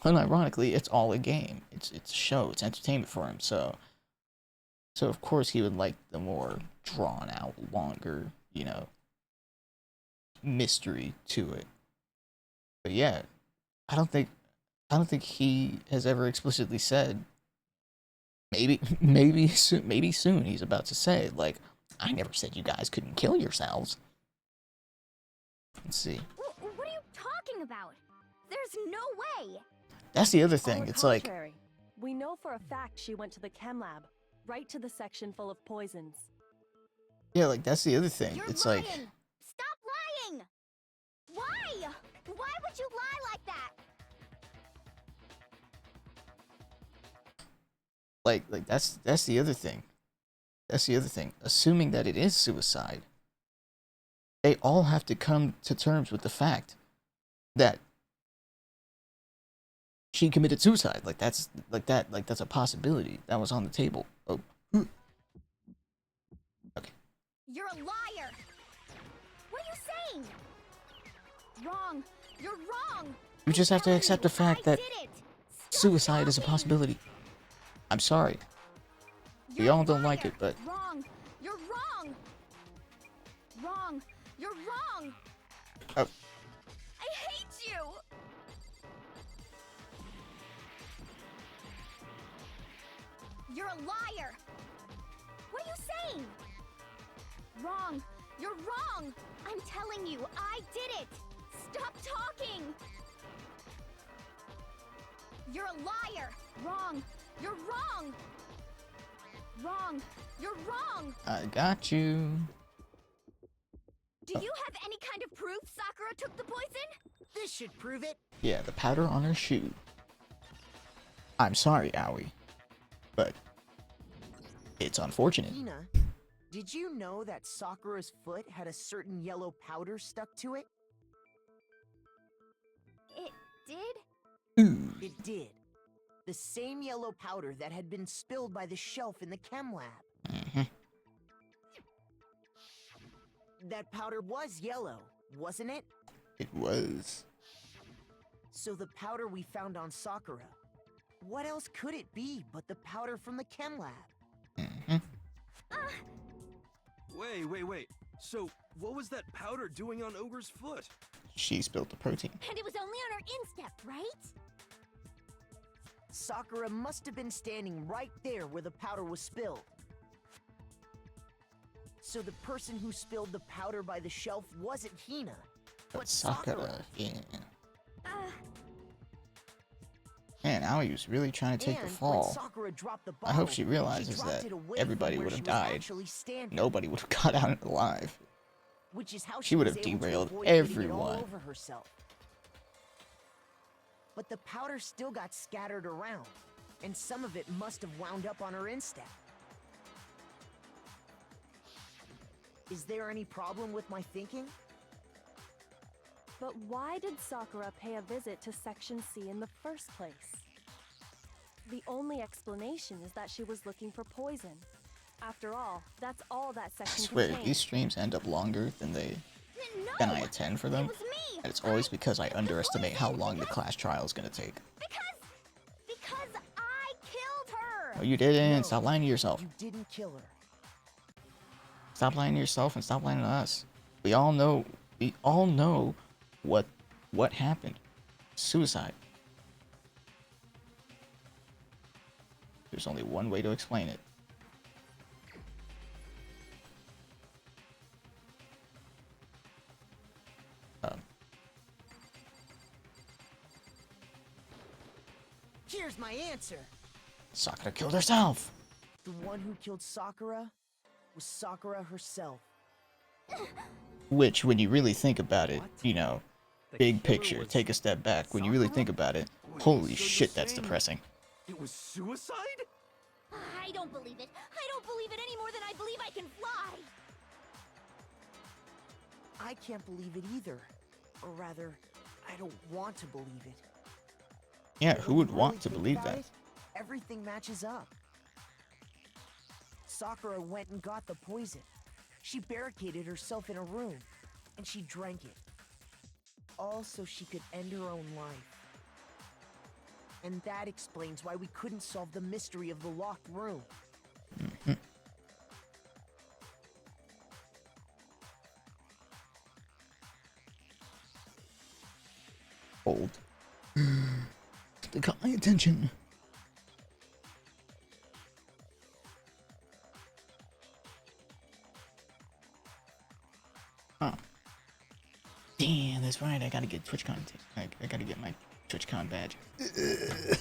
[SPEAKER 1] Unironically, it's all a game. It's a show. It's entertainment for him. So of course he would like the more drawn out, longer, mystery to it. But yeah, I don't think he has ever explicitly said. Maybe soon he's about to say, like, I never said you guys couldn't kill yourselves. Let's see.
[SPEAKER 5] What are you talking about? There's no way.
[SPEAKER 1] That's the other thing.
[SPEAKER 9] On the
[SPEAKER 1] It's like,
[SPEAKER 9] contrary, we know for a fact she went to the chem lab, right to the section full of poisons.
[SPEAKER 1] yeah, like that's the other thing.
[SPEAKER 5] You're
[SPEAKER 1] It's
[SPEAKER 5] lying.
[SPEAKER 1] like,
[SPEAKER 5] Stop lying. Why? Why would you lie like that?
[SPEAKER 1] like that's the other thing. That's the other thing. Assuming that it is suicide, they all have to come to terms with the fact that she committed suicide. Like that's a possibility that was on the table. Oh, okay.
[SPEAKER 5] You're a liar. What are you saying? Wrong. You're wrong.
[SPEAKER 1] You just have to
[SPEAKER 5] I'm
[SPEAKER 1] accept the
[SPEAKER 5] telling
[SPEAKER 1] fact
[SPEAKER 5] you, I
[SPEAKER 1] that
[SPEAKER 5] did it. Stop
[SPEAKER 1] suicide is a
[SPEAKER 5] talking.
[SPEAKER 1] possibility. I'm sorry. We
[SPEAKER 5] You're
[SPEAKER 1] all
[SPEAKER 5] a
[SPEAKER 1] don't like
[SPEAKER 5] liar.
[SPEAKER 1] it, but
[SPEAKER 5] Wrong. You're wrong. Wrong. You're wrong.
[SPEAKER 1] oh,
[SPEAKER 5] I hate you. You're a liar. What are you saying? Wrong. You're wrong. I'm telling you, I did it. Stop talking. You're a liar. Wrong. You're wrong. Wrong. You're wrong.
[SPEAKER 1] I got you.
[SPEAKER 5] Do you have any kind of proof Sakura took the poison?
[SPEAKER 2] This should prove it.
[SPEAKER 1] Yeah, the powder on her shoe. I'm sorry, Aoi, but it's unfortunate.
[SPEAKER 2] Hina, did you know that Sakura's foot had a certain yellow powder stuck to it?
[SPEAKER 5] It did?
[SPEAKER 1] Ooh.
[SPEAKER 2] It did. The same yellow powder that had been spilled by the shelf in the chem lab.
[SPEAKER 1] Mm-hmm.
[SPEAKER 2] That powder was yellow, wasn't it?
[SPEAKER 1] It was.
[SPEAKER 2] So the powder we found on Sakura, what else could it be but the powder from the chem lab?
[SPEAKER 1] Mm-hmm.
[SPEAKER 4] Wait. So, what was that powder doing on Ogre's foot?
[SPEAKER 1] She spilled the protein.
[SPEAKER 5] And it was only on her instep, right?
[SPEAKER 2] Sakura must have been standing right there where the powder was spilled. So the person who spilled the powder by the shelf wasn't Hina, but Sakura.
[SPEAKER 1] Yeah.
[SPEAKER 5] Uh,
[SPEAKER 1] Man, Aoi was really trying to take the
[SPEAKER 2] And when
[SPEAKER 1] fall.
[SPEAKER 2] Sakura dropped the
[SPEAKER 1] I hope
[SPEAKER 2] bottle,
[SPEAKER 1] she realizes
[SPEAKER 2] dropped
[SPEAKER 1] that
[SPEAKER 2] it away
[SPEAKER 1] everybody
[SPEAKER 2] from where
[SPEAKER 1] would have
[SPEAKER 2] she was
[SPEAKER 1] died.
[SPEAKER 2] actually standing,
[SPEAKER 1] Nobody would have got out alive.
[SPEAKER 2] which is how
[SPEAKER 1] she would
[SPEAKER 2] was
[SPEAKER 1] have
[SPEAKER 2] able to
[SPEAKER 1] derailed
[SPEAKER 2] avoid getting it
[SPEAKER 1] everyone.
[SPEAKER 2] all over herself. But the powder still got scattered around, and some of it must have wound up on her instep. Is there any problem with my thinking?
[SPEAKER 9] But why did Sakura pay a visit to Section C in the first place? The only explanation is that she was looking for poison. After all, that's all that
[SPEAKER 1] I
[SPEAKER 9] section
[SPEAKER 1] swear,
[SPEAKER 9] contained.
[SPEAKER 1] these streams end up longer than
[SPEAKER 5] No!
[SPEAKER 1] than I attend for them.
[SPEAKER 5] It was me!
[SPEAKER 1] And it's always because I underestimate how long the class trial is gonna take.
[SPEAKER 5] Because I killed her!
[SPEAKER 1] No, you didn't.
[SPEAKER 2] No,
[SPEAKER 1] Stop lying to yourself.
[SPEAKER 2] You didn't kill her.
[SPEAKER 1] Stop lying to yourself and stop lying to us. We all know what happened. Suicide. There's only one way to explain it.
[SPEAKER 2] Here's my answer.
[SPEAKER 1] Sakura killed herself.
[SPEAKER 2] The one who killed Sakura was Sakura herself.
[SPEAKER 1] Which, when you really think about it, you know,
[SPEAKER 6] The
[SPEAKER 1] big
[SPEAKER 6] killer
[SPEAKER 1] picture,
[SPEAKER 6] was
[SPEAKER 1] take a step back. When you really think about it, holy
[SPEAKER 4] so you're
[SPEAKER 1] shit, that's
[SPEAKER 4] saying-
[SPEAKER 1] depressing.
[SPEAKER 4] It was suicide?
[SPEAKER 5] I don't believe it. I don't believe it any more than I believe I can fly.
[SPEAKER 2] I can't believe it either. Or rather, I don't want to believe it.
[SPEAKER 1] Yeah,
[SPEAKER 2] But
[SPEAKER 1] who
[SPEAKER 2] when
[SPEAKER 1] would
[SPEAKER 2] you
[SPEAKER 1] want
[SPEAKER 2] really
[SPEAKER 1] to
[SPEAKER 2] think
[SPEAKER 1] believe
[SPEAKER 2] about
[SPEAKER 1] that?
[SPEAKER 2] it, everything matches up. Sakura went and got the poison. She barricaded herself in a room, and she drank it. All so she could end her own life. And that explains why we couldn't solve the mystery of the locked room.
[SPEAKER 1] Old. They got my attention. Huh. Damn, that's right. I gotta get TwitchCon. I gotta get my TwitchCon badge. Ugh.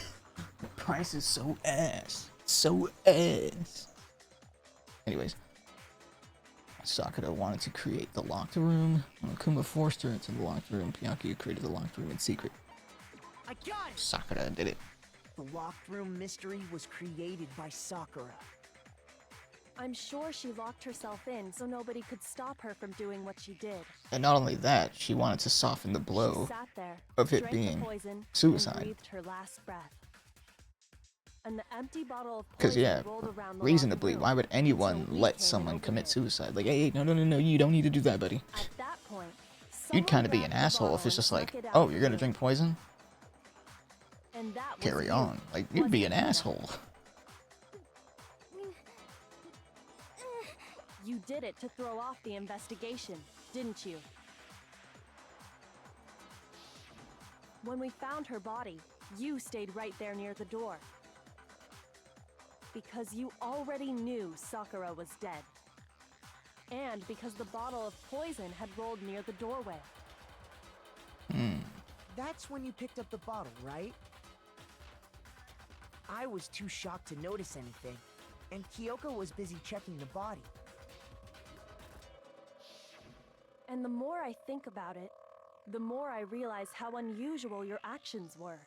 [SPEAKER 1] The price is so ass. So ass. Anyways. Sakura wanted to create the locked room. Akuma forced her into the locked room. Byakuya created the locked room in secret.
[SPEAKER 2] I got it!
[SPEAKER 1] Sakura did it.
[SPEAKER 2] The locked room mystery was created by Sakura.
[SPEAKER 9] I'm sure she locked herself in so nobody could stop her from doing what she did.
[SPEAKER 1] And not only that, she wanted to soften the
[SPEAKER 9] She
[SPEAKER 1] blow
[SPEAKER 9] sat there,
[SPEAKER 1] of it
[SPEAKER 9] drank
[SPEAKER 1] being
[SPEAKER 9] the poison,
[SPEAKER 1] suicide.
[SPEAKER 9] and breathed her last breath. And the empty bottle of
[SPEAKER 1] Because,
[SPEAKER 9] poison
[SPEAKER 1] yeah,
[SPEAKER 9] rolled around the
[SPEAKER 1] reasonably,
[SPEAKER 9] locked
[SPEAKER 1] why
[SPEAKER 9] room
[SPEAKER 1] would anyone
[SPEAKER 9] until we
[SPEAKER 1] let
[SPEAKER 9] came
[SPEAKER 1] someone
[SPEAKER 9] and
[SPEAKER 1] commit
[SPEAKER 9] opened it.
[SPEAKER 1] suicide? Like, hey, no, you don't need to do that, buddy.
[SPEAKER 9] At that point,
[SPEAKER 1] You'd
[SPEAKER 9] someone
[SPEAKER 1] kind of be an
[SPEAKER 9] grabbed the
[SPEAKER 1] asshole if
[SPEAKER 9] bottle
[SPEAKER 1] it's
[SPEAKER 9] and
[SPEAKER 1] just like,
[SPEAKER 9] snuck it out
[SPEAKER 1] oh,
[SPEAKER 9] of
[SPEAKER 1] you're
[SPEAKER 9] the
[SPEAKER 1] gonna
[SPEAKER 9] room.
[SPEAKER 1] drink poison?
[SPEAKER 9] And that was
[SPEAKER 1] Carry
[SPEAKER 9] you,
[SPEAKER 1] on. Like, you'd be an
[SPEAKER 9] wasn't it, Hina?
[SPEAKER 1] asshole.
[SPEAKER 9] You did it to throw off the investigation, didn't you? When we found her body, you stayed right there near the door. Because you already knew Sakura was dead. And because the bottle of poison had rolled near the doorway.
[SPEAKER 2] That's when you picked up the bottle, right? I was too shocked to notice anything, and Kyoko was busy checking the body.
[SPEAKER 9] And the more I think about it, the more I realize how unusual your actions were.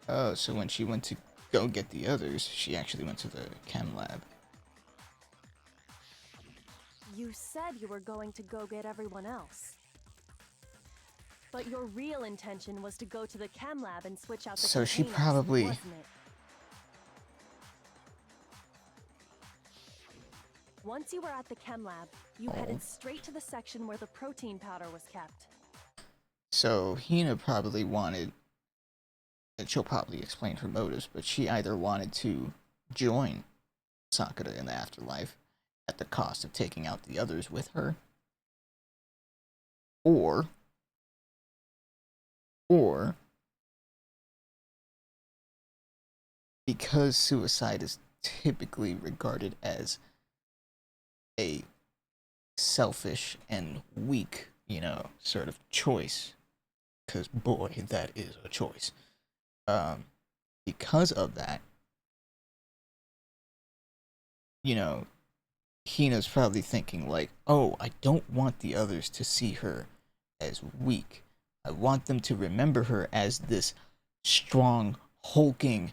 [SPEAKER 1] Oh, so when she went to go get the others, she actually went to the chem lab.
[SPEAKER 9] You said you were going to go get everyone else. But your real intention was to go to the chem lab and switch out the
[SPEAKER 1] So she
[SPEAKER 9] containers,
[SPEAKER 1] probably-
[SPEAKER 9] wasn't it? Once you were at the chem lab, you headed straight to the section where the protein powder was kept.
[SPEAKER 1] So Hina probably wanted, and she'll probably explain her motives, but she either wanted to join Sakura in the afterlife at the cost of taking out the others with her, or because suicide is typically regarded as a selfish and weak, sort of choice. Because, boy, that is a choice. Because of that, Hina's probably thinking like, oh, I don't want the others to see her as weak. I want them to remember her as this strong, hulking,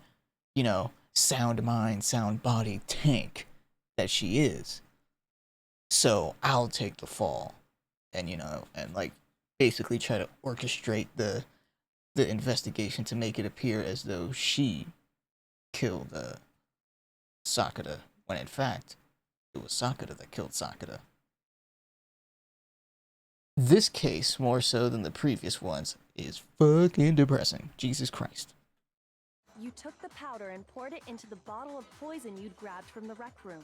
[SPEAKER 1] you know, sound mind, sound body tank that she is. So I'll take the fall, and you know, and like basically try to orchestrate the investigation to make it appear as though she killed Sakura, when in fact it was Sakura that killed Sakura. This case, more so than the previous ones, is fucking depressing. Jesus Christ.
[SPEAKER 9] You took the powder and poured it into the bottle of poison you'd grabbed from the rec room.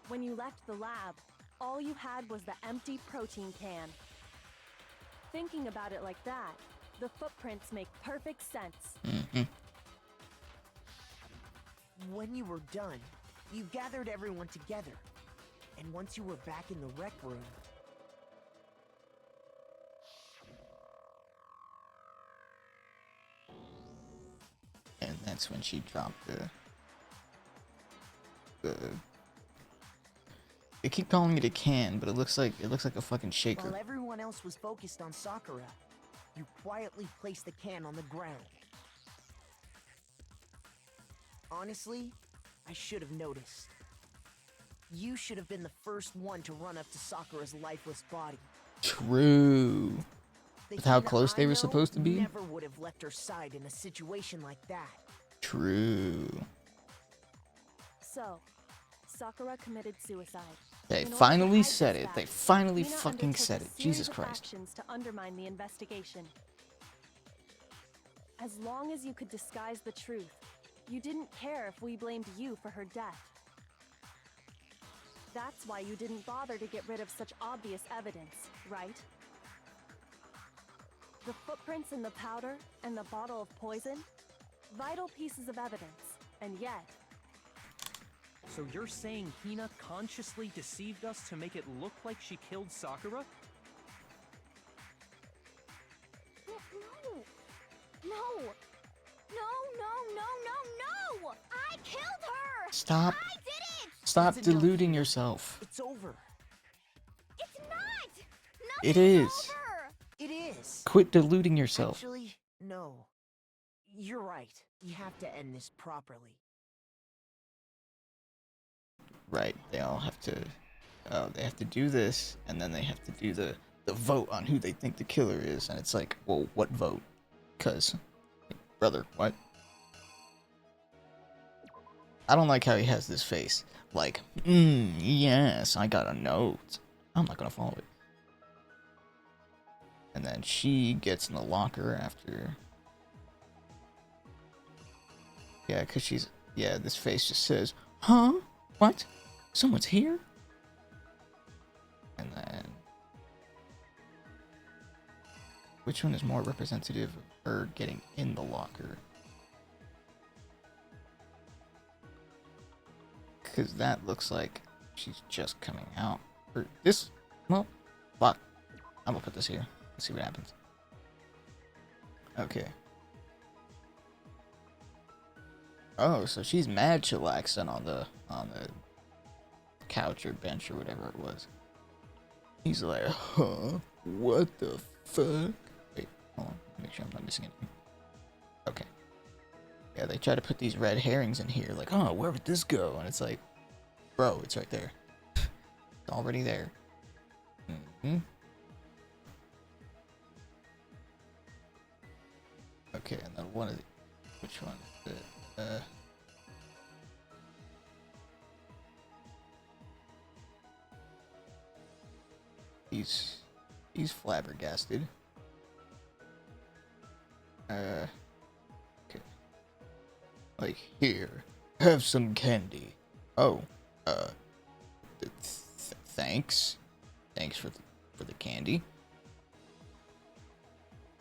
[SPEAKER 9] When you left the lab, all you had was the empty protein can. Thinking about it like that, the footprints make perfect sense.
[SPEAKER 1] Mm-hmm.
[SPEAKER 2] When you were done, you gathered everyone together. And once you were back in the rec room...
[SPEAKER 1] And that's when she dropped the... They keep calling it a can, but it looks like a fucking shaker.
[SPEAKER 2] While everyone else was focused on Sakura, you quietly placed the can on the ground. Honestly, I should have noticed. You should have been the first one to run up to Sakura's lifeless body.
[SPEAKER 1] True.
[SPEAKER 2] The
[SPEAKER 1] With how
[SPEAKER 2] Hina
[SPEAKER 1] close they
[SPEAKER 2] I
[SPEAKER 1] were
[SPEAKER 2] know
[SPEAKER 1] supposed to be?
[SPEAKER 2] Never would have left her side in a situation like that.
[SPEAKER 1] True.
[SPEAKER 9] So, Sakura committed suicide.
[SPEAKER 1] They
[SPEAKER 9] In order to
[SPEAKER 1] finally
[SPEAKER 9] hide
[SPEAKER 1] said
[SPEAKER 9] this
[SPEAKER 1] it. They
[SPEAKER 9] fact,
[SPEAKER 1] finally
[SPEAKER 9] Hina
[SPEAKER 1] fucking
[SPEAKER 9] undertook
[SPEAKER 1] said
[SPEAKER 9] a
[SPEAKER 1] it.
[SPEAKER 9] series
[SPEAKER 1] Jesus
[SPEAKER 9] of
[SPEAKER 1] Christ.
[SPEAKER 9] actions to undermine the investigation. As long as you could disguise the truth, you didn't care if we blamed you for her death. That's why you didn't bother to get rid of such obvious evidence, right? The footprints in the powder and the bottle of poison? Vital pieces of evidence, and yet...
[SPEAKER 6] So you're saying Hina consciously deceived us to make it look like she killed Sakura?
[SPEAKER 5] No! No! I killed her!
[SPEAKER 1] Stop.
[SPEAKER 5] I did it!
[SPEAKER 1] Stop
[SPEAKER 2] It's enough.
[SPEAKER 1] deluding yourself.
[SPEAKER 2] It's over.
[SPEAKER 5] It's not!
[SPEAKER 1] It
[SPEAKER 5] Nothing's
[SPEAKER 1] is.
[SPEAKER 5] over!
[SPEAKER 2] It is.
[SPEAKER 1] Quit deluding yourself.
[SPEAKER 2] Actually, no. You're right. You have to end this properly.
[SPEAKER 1] Right. They all have to. They have to do this, and then they have to do the vote on who they think the killer is, and it's like, well, what vote? Cause, brother, what? I don't like how he has this face. Like, yes, I got a note. I'm not gonna follow it. And then she gets in the locker after. Yeah, cause she's. Yeah, this face just says, huh? What? Someone's here? And then... Which one is more representative of her getting in the locker? Because that looks like she's just coming out. Or this... Well, fuck. I'm gonna put this here. Let's see what happens. Okay. Oh, so she's mad chillaxing on the couch or bench or whatever it was. He's like, huh? What the fuck? Wait, hold on. Make sure I'm not missing anything. Okay. Yeah, they try to put these red herrings in here, like, oh, where would this go? And it's like, bro, it's right there. It's already there. Mm-hmm. Okay, and then one of the... Which one is it? He's flabbergasted. Okay. Like, here, have some candy. Oh, thanks. Thanks for the candy.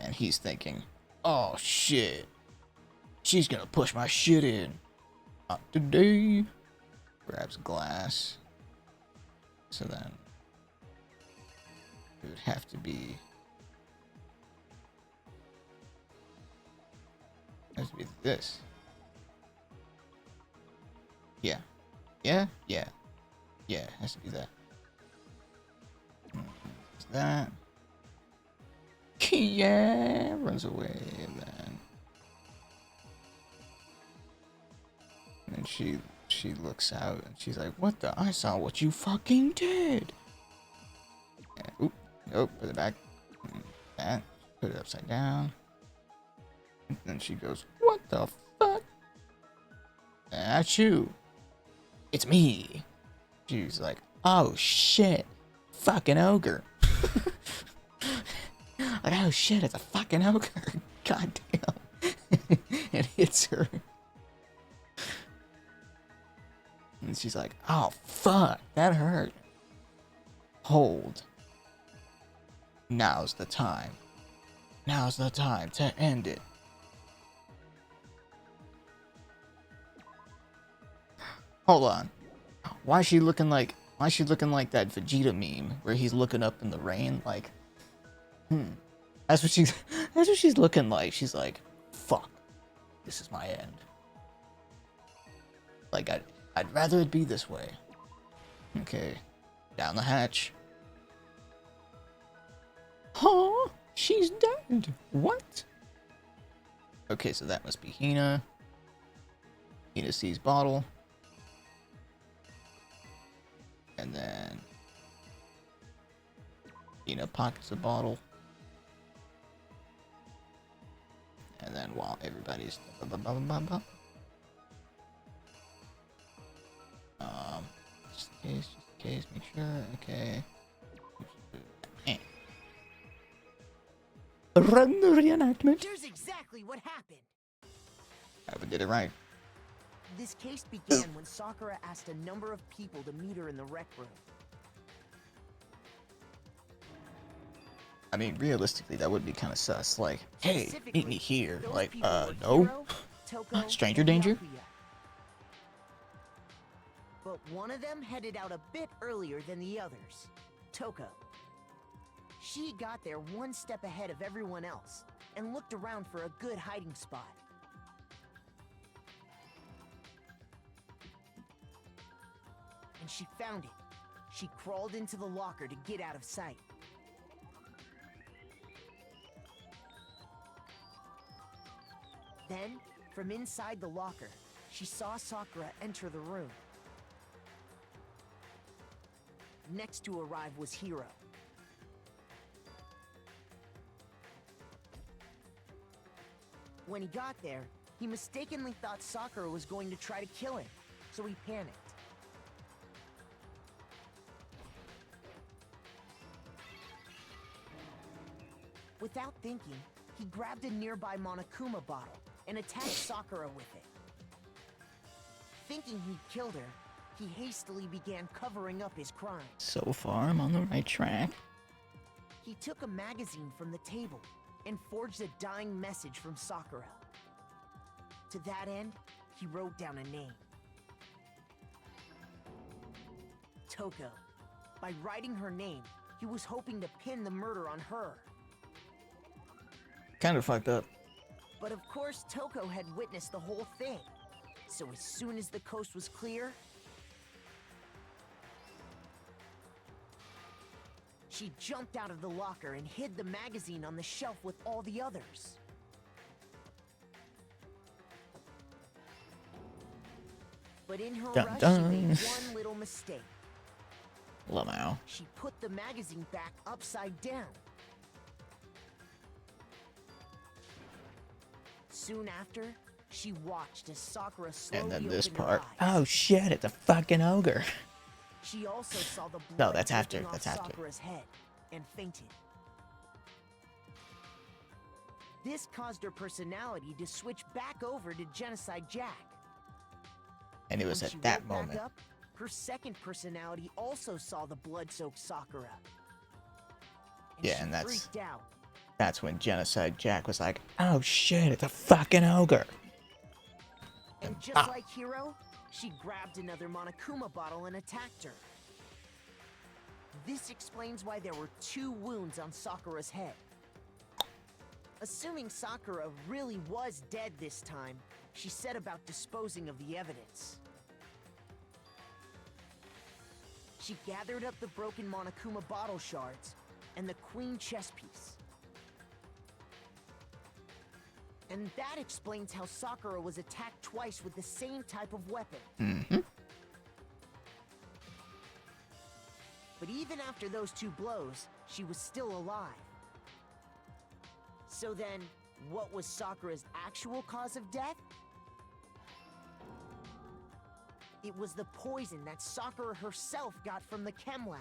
[SPEAKER 1] And he's thinking, oh shit, she's gonna push my shit in. Not today. Grabs glass. So then it would have to be this. Yeah. It has to be that. That. Yeah, runs away, and then she looks out and she's like, "What the? I saw what you fucking did." And, oop, nope, put it back. That, put it upside down. And then she goes, "What the fuck? That's you. It's me." She's like, "Oh shit, fucking ogre." Like, oh shit, it's a fucking ogre. God damn. It hits her. And she's like, "Oh fuck, that hurt. Hold. Now's the time. Now's the time to end it." Hold on. Why is she looking like that Vegeta meme where he's looking up in the rain like, That's what she's looking like. She's like, "Fuck. This is my end." Like, I'd rather it be this way. Okay. Down the hatch. Huh? She's dead. What? Okay, so that must be Hina. Hina sees bottle. And then Hina pockets the bottle. And then while everybody's just in case, make sure, okay. Run the reenactment.
[SPEAKER 2] Here's exactly what happened.
[SPEAKER 1] I did it right.
[SPEAKER 2] This case began when Sakura asked a number of people to meet her in the rec room.
[SPEAKER 1] I mean, realistically, that would be kind of sus. Like, "Hey, meet me here."
[SPEAKER 2] Those
[SPEAKER 1] Like,
[SPEAKER 2] people were
[SPEAKER 1] no.
[SPEAKER 2] Hiro, Toko,
[SPEAKER 1] Stranger
[SPEAKER 2] and
[SPEAKER 1] danger?
[SPEAKER 2] Yakuya. But one of them headed out a bit earlier than the others, Toko. She got there one step ahead of everyone else and looked around for a good hiding spot. And she found it. She crawled into the locker to get out of sight. Then, from inside the locker, she saw Sakura enter the room. Next to arrive was Hiro. When he got there, he mistakenly thought Sakura was going to try to kill him, so he panicked. Without thinking, he grabbed a nearby Monokuma bottle and attacked Sakura with it. Thinking he'd killed her, he hastily began covering up his crime.
[SPEAKER 1] So far, I'm on the right track.
[SPEAKER 2] He took a magazine from the table and forged a dying message from Sakura. To that end, he wrote down a name. Toko. By writing her name, he was hoping to pin the murder on her.
[SPEAKER 1] Kind of fucked up.
[SPEAKER 2] But of course, Toko had witnessed the whole thing. So as soon as the coast was clear, she jumped out of the locker and hid the magazine on the shelf with all the others. But in her rush, she made one little mistake.
[SPEAKER 1] Lamau.
[SPEAKER 2] She put the magazine back upside down. Soon after, she watched as Sakura slowly
[SPEAKER 1] And then this
[SPEAKER 2] opened her
[SPEAKER 1] part.
[SPEAKER 2] eyes.
[SPEAKER 1] Oh shit, it's a fucking ogre.
[SPEAKER 2] She also saw the blood
[SPEAKER 1] No, that's after,
[SPEAKER 2] dripping off
[SPEAKER 1] that's after.
[SPEAKER 2] Sakura's head and fainted. This caused her personality to switch back over to Genocide Jack.
[SPEAKER 1] And it was
[SPEAKER 2] When she
[SPEAKER 1] at that
[SPEAKER 2] woke back
[SPEAKER 1] moment.
[SPEAKER 2] up, her second personality also saw the blood-soaked Sakura.
[SPEAKER 1] Yeah,
[SPEAKER 2] she
[SPEAKER 1] and that's
[SPEAKER 2] freaked out.
[SPEAKER 1] That's when Genocide Jack was like, "Oh shit, it's a fucking ogre."
[SPEAKER 2] And just like Hiro, she grabbed another Monokuma bottle and attacked her. This explains why there were 2 wounds on Sakura's head. Assuming Sakura really was dead this time, she set about disposing of the evidence. She gathered up the broken Monokuma bottle shards and the queen chess piece. And that explains how Sakura was attacked twice with the same type of weapon.
[SPEAKER 1] Mm-hmm.
[SPEAKER 2] But even after those 2 blows, she was still alive. So then, what was Sakura's actual cause of death? It was the poison that Sakura herself got from the chem lab.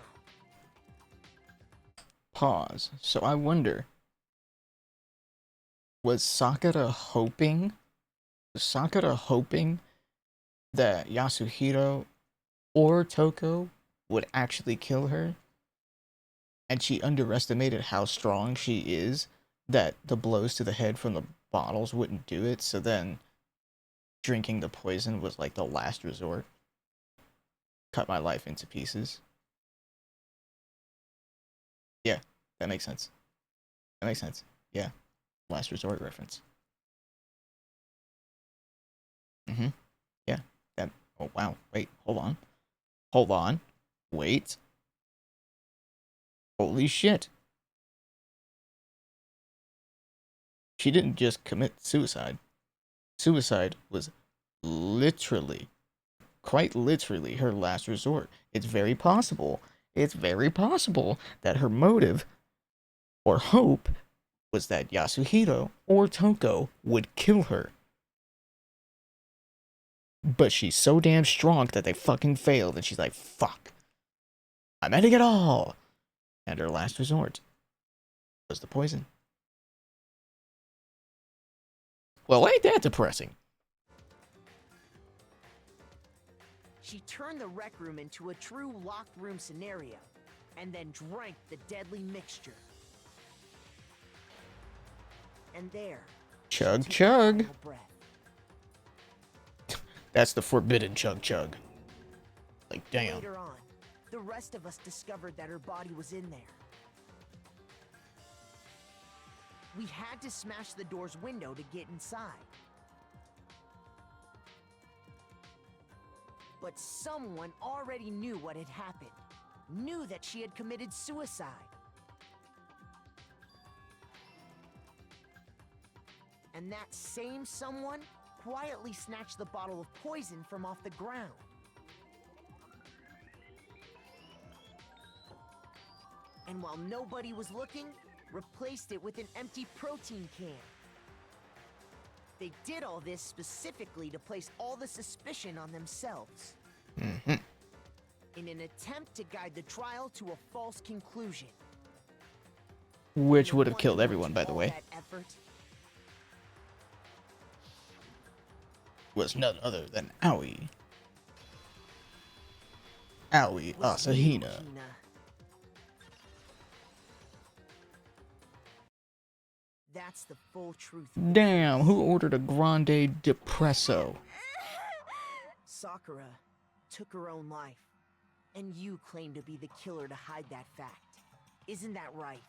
[SPEAKER 1] Pause. So I wonder, was Sakura hoping that Yasuhiro or Toko would actually kill her? And she underestimated how strong she is, that the blows to the head from the bottles wouldn't do it, so then drinking the poison was like the last resort. Cut my life into pieces. Yeah, that makes sense. That makes sense. Yeah. Last resort reference. Mm-hmm. Yeah. That. Oh, wow. Wait. Hold on. Hold on. Wait. Holy shit. She didn't just commit suicide. Suicide was literally, quite literally, her last resort. It's very possible that her motive or hope was that Yasuhiro or Toko would kill her. But she's so damn strong that they fucking failed, and she's like, fuck. I'm ending it all. And her last resort was the poison. Well, ain't that depressing?
[SPEAKER 2] She turned the rec room into a true locked room scenario, and then drank the deadly mixture. And there,
[SPEAKER 1] Chug,
[SPEAKER 2] she took her
[SPEAKER 1] chug.
[SPEAKER 2] final breath.
[SPEAKER 1] That's the forbidden chug chug. Like, damn.
[SPEAKER 2] Later on, the rest of us discovered that her body was in there. We had to smash the door's window to get inside. But someone already knew what had happened. Knew that she had committed suicide. And that same someone quietly snatched the bottle of poison from off the ground. And while nobody was looking, replaced it with an empty protein can. They did all this specifically to place all the suspicion on themselves.
[SPEAKER 1] Mm-hmm.
[SPEAKER 2] In an attempt to guide the trial to a false conclusion.
[SPEAKER 1] Which
[SPEAKER 2] And
[SPEAKER 1] would
[SPEAKER 2] the
[SPEAKER 1] have
[SPEAKER 2] one
[SPEAKER 1] killed
[SPEAKER 2] who
[SPEAKER 1] everyone, by
[SPEAKER 2] took
[SPEAKER 1] the
[SPEAKER 2] all
[SPEAKER 1] way.
[SPEAKER 2] that effort
[SPEAKER 1] Was none other than Aoi. Aoi
[SPEAKER 2] was you,
[SPEAKER 1] Asahina.
[SPEAKER 2] Hina. That's the full truth.
[SPEAKER 1] Damn, who ordered a grande depresso?
[SPEAKER 2] Sakura took her own life, and you claim to be the killer to hide that fact. Isn't that right?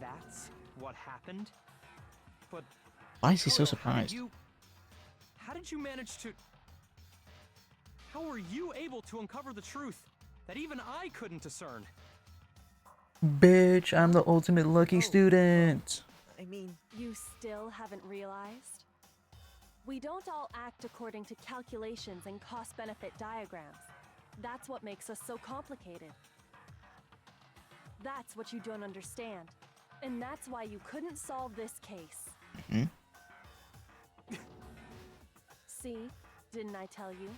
[SPEAKER 6] That's what happened? But
[SPEAKER 1] Why is he so
[SPEAKER 6] Koto,
[SPEAKER 1] surprised?
[SPEAKER 6] How did you manage to... How were you able to uncover the truth that even I couldn't discern?
[SPEAKER 1] Bitch, I'm the ultimate lucky student.
[SPEAKER 2] I mean,
[SPEAKER 9] You still haven't realized? We don't all act according to calculations and cost-benefit diagrams. That's what makes us so complicated. That's what you don't understand. And that's why you couldn't solve this case.
[SPEAKER 1] Mhm.
[SPEAKER 9] See? Didn't I tell you?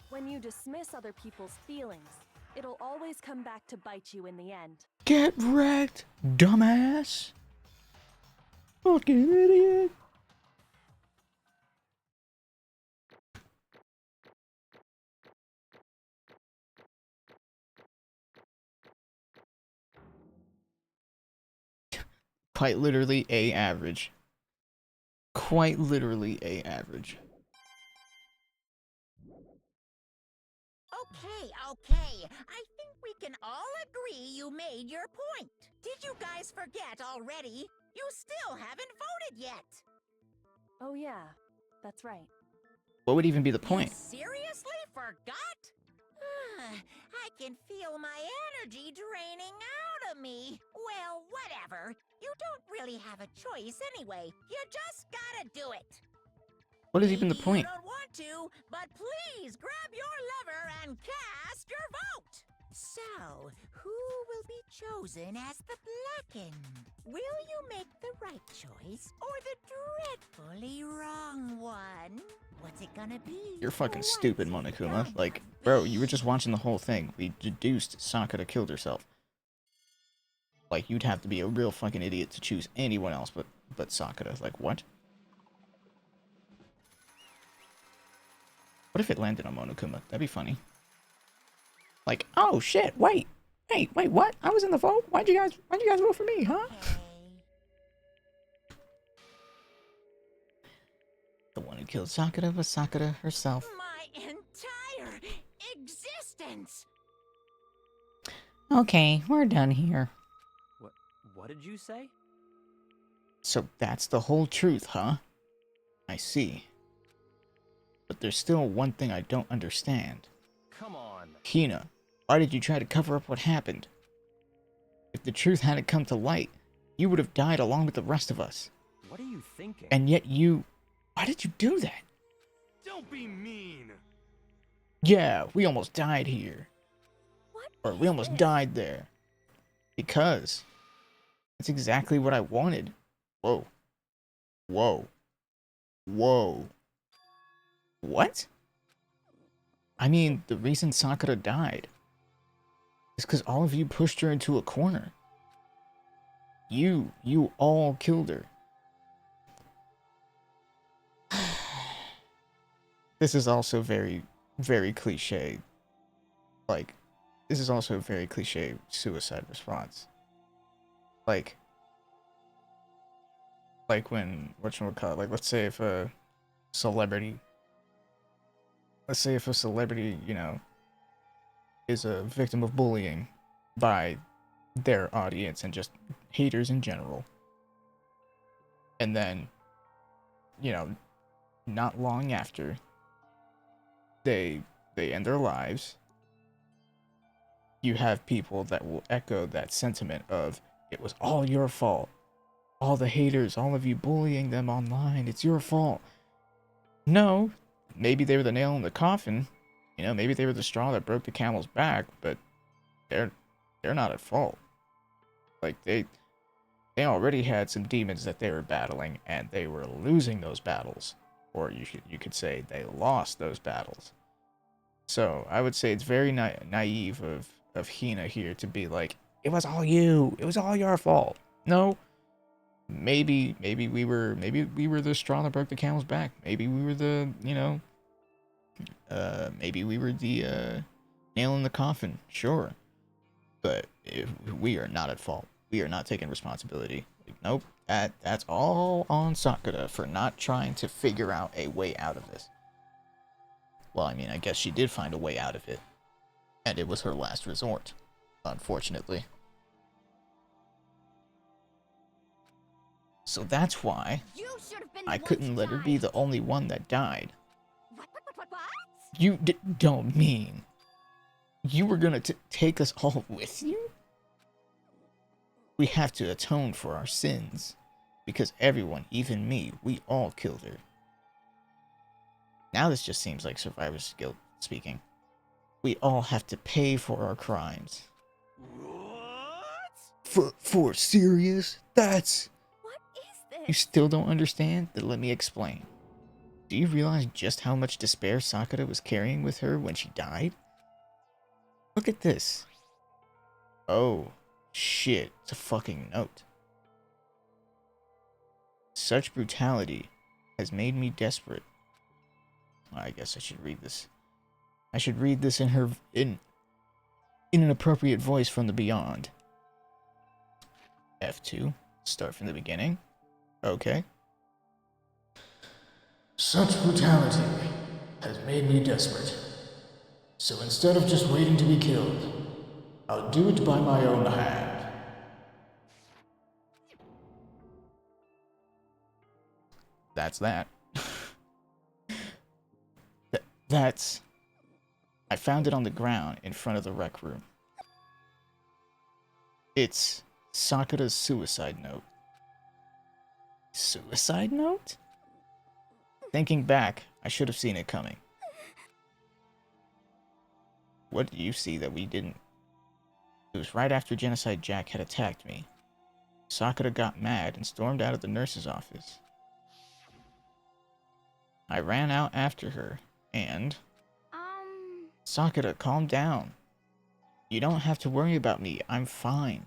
[SPEAKER 9] When you dismiss other people's feelings, it'll always come back to bite you in the end.
[SPEAKER 1] Get wrecked, dumbass. Fucking idiot. Quite literally A average. Quite literally A average.
[SPEAKER 8] Okay. I think we can all agree you made your point. Did you guys forget already? You still haven't voted yet.
[SPEAKER 9] Oh yeah, that's right.
[SPEAKER 1] What would even be the
[SPEAKER 8] You
[SPEAKER 1] point?
[SPEAKER 8] seriously forgot? I can feel my energy draining out of me. Well, whatever. You don't really have a choice anyway. You just gotta do it.
[SPEAKER 1] What is even the
[SPEAKER 8] Maybe
[SPEAKER 1] point?
[SPEAKER 8] You don't want to, but please grab your lever and cast your vote. So, who will be chosen as the Blackened? Will you make the right choice or the dreadfully wrong one? What's it gonna be?
[SPEAKER 1] You're fucking
[SPEAKER 8] What's
[SPEAKER 1] stupid,
[SPEAKER 8] it
[SPEAKER 1] Monokuma.
[SPEAKER 8] gonna
[SPEAKER 1] Like,
[SPEAKER 8] be?
[SPEAKER 1] bro, you were just watching the whole thing. We deduced Sakura killed herself. Like, you'd have to be a real fucking idiot to choose anyone else but Sakura. Like, what? What if it landed on Monokuma? That'd be funny. Like, oh shit, wait, what? I was in the vote? Why'd you guys vote for me, huh? The one who killed Sakura was Sakura herself.
[SPEAKER 8] My entire existence!
[SPEAKER 1] Okay, we're done here.
[SPEAKER 6] What did you say?
[SPEAKER 1] So that's the whole truth, huh? I see. But there's still one thing I don't understand.
[SPEAKER 6] Come on.
[SPEAKER 1] Hina, why did you try to cover up what happened? If the truth hadn't come to light, you would have died along with the rest of us.
[SPEAKER 6] What are you thinking?
[SPEAKER 1] And yet you... Why did you do that?
[SPEAKER 4] Don't be mean.
[SPEAKER 1] Yeah, we almost died here.
[SPEAKER 3] What
[SPEAKER 1] Or we
[SPEAKER 3] is
[SPEAKER 1] almost
[SPEAKER 3] this?
[SPEAKER 1] died there. Because... That's exactly what I wanted. Whoa. Whoa. Whoa. What? I mean, the reason Sakura died is because all of you pushed her into a corner. You all killed her. This is also very, very cliche. Like, this is also a very cliche suicide response. Like when, whatchamacallit, like, let's say if a celebrity, you know, is a victim of bullying by their audience and just haters in general. And then, you know, not long after, they end their lives. You have people that will echo that sentiment of, it was all your fault. All the haters, all of you bullying them online, it's your fault. No, maybe they were the nail in the coffin. You know, maybe they were the straw that broke the camel's back, but they're not at fault. Like, they already had some demons that they were battling, and they were losing those battles. Or you could say they lost those battles. So I would say it's very naive of Hina here to be like, it was all you. It was all your fault. No. Maybe we were the straw that broke the camel's back. Maybe we were the, you know, maybe we were the nail in the coffin. Sure. But we are not at fault. We are not taking responsibility. Like, nope. That's all on Sakura for not trying to figure out a way out of this. Well, I mean, I guess she did find a way out of it. And it was her last resort, unfortunately. So that's why
[SPEAKER 5] You should have been the
[SPEAKER 1] I
[SPEAKER 5] one
[SPEAKER 1] couldn't
[SPEAKER 5] to
[SPEAKER 1] let her
[SPEAKER 5] die.
[SPEAKER 1] be the only one that died.
[SPEAKER 5] What?
[SPEAKER 1] You don't mean you were gonna take us all with you? We have to atone for our sins. Because everyone, even me, we all killed her. Now this just seems like Survivor's Guild speaking. We all have to pay for our crimes.
[SPEAKER 4] What?
[SPEAKER 1] For serious? That's...
[SPEAKER 3] What is this?
[SPEAKER 1] You still don't understand? Then let me explain. Do you realize just how much despair Sakura was carrying with her when she died? Look at this. Oh, shit. It's a fucking note. Such brutality has made me desperate. I guess I should read this. I should read this in an appropriate voice from the beyond. F2. Start from the beginning. Okay. Such brutality has made me desperate. So instead of just waiting to be killed, I'll do it by my own hand. That's that. That's... I found it on the ground in front of the rec room. It's Sakura's suicide note. Suicide note? Thinking back, I should have seen it coming. What did you see that we didn't? It was right after Genocide Jack had attacked me. Sakura got mad and stormed out of the nurse's office. I ran out after her, and... Sakura, calm down. You don't have to worry about me, I'm fine.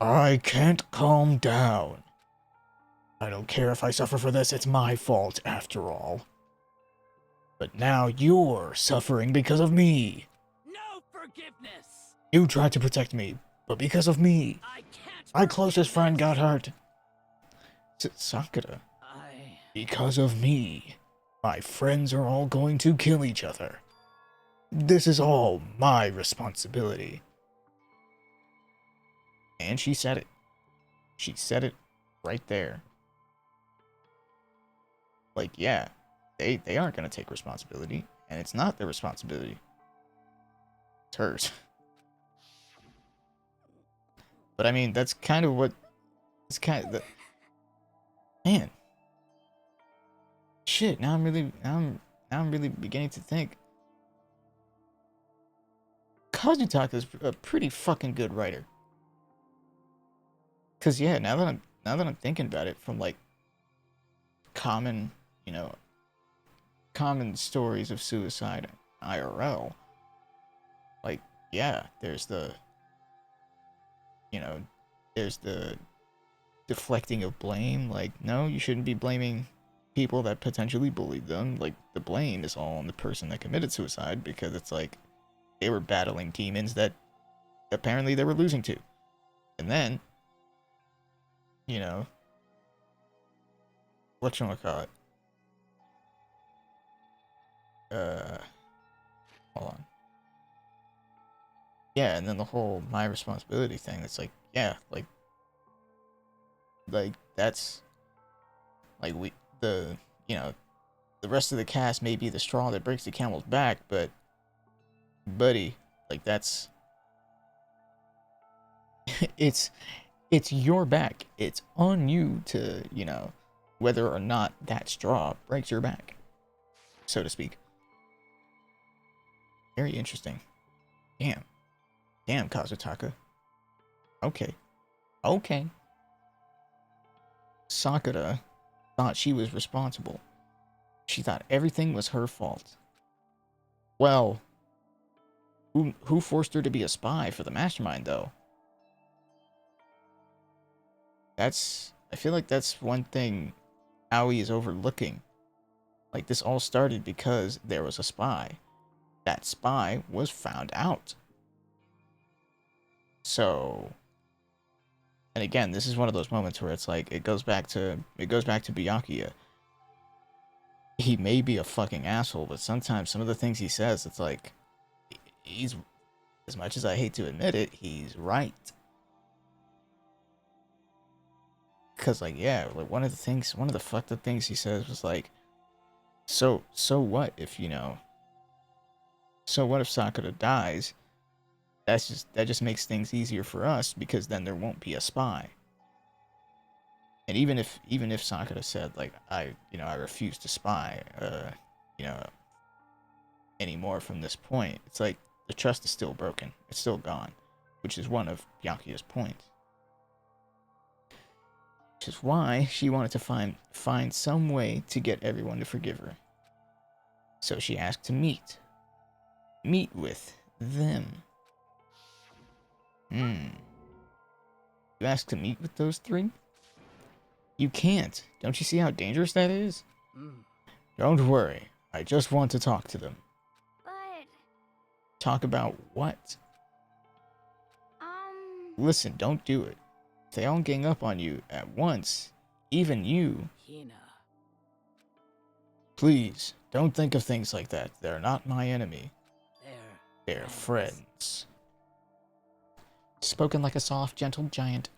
[SPEAKER 1] I can't calm down. I don't care if I suffer for this, it's my fault after all. But now you're suffering because of me.
[SPEAKER 8] No forgiveness!
[SPEAKER 1] You tried to protect me, but because of me,
[SPEAKER 8] I can't.
[SPEAKER 1] my closest friend got hurt. Sakura, because of me, my friends are all going to kill each other. This is all my responsibility. And she said it. She said it right there. Like, yeah, they aren't going to take responsibility, and it's not their responsibility. It's hers. But I mean, that's kind of what... It's kind of... The, man. Shit, now I'm really beginning to think. Kazutaka's a pretty fucking good writer. Cause yeah, now that I'm thinking about it from like common, you know, common stories of suicide IRL. Like, yeah, there's the, you know, there's the deflecting of blame. Like, no, you shouldn't be blaming people that potentially bullied them. Like, the blame is all on the person that committed suicide, because it's like they were battling demons that apparently they were losing to. And then, you know, whatchamacallit? Hold on. Yeah, and then the whole my responsibility thing, it's like, yeah, like that's, like, you know, the rest of the cast may be the straw that breaks the camel's back, but, buddy, like, that's, it's your back. It's on you to, you know, whether or not that straw breaks your back, so to speak. Very interesting. Damn, Kazutaka. Okay. Sakura thought she was responsible. She thought everything was her fault. Well, who forced her to be a spy for the mastermind, though? I feel like that's one thing Aoi is overlooking. Like, this all started because there was a spy. That spy was found out. So, and again, this is one of those moments where it's like, it goes back to Byakuya. He may be a fucking asshole, but sometimes some of the things he says, it's like, he's, as much as I hate to admit it, he's right. Because, like, yeah, like, one of the fucked up things he says was like, so what if, you know, so what if Sakura dies? That just makes things easier for us, because then there won't be a spy. And even if Sakura said, like, I refuse to spy, you know, anymore from this point, it's like the trust is still broken. It's still gone, which is one of Byakuya's points. Which is why she wanted to find some way to get everyone to forgive her. So she asked to meet with them. You asked to meet with those three? You can't. Don't you see how dangerous that is? Don't worry. I just want to talk to them.
[SPEAKER 5] But...
[SPEAKER 1] Talk about what? Listen, don't do it. If they all gang up on you at once, even you...
[SPEAKER 8] Hina.
[SPEAKER 1] Please, don't think of things like that. They're not my enemy. They're friends. Spoken like a soft, gentle giant.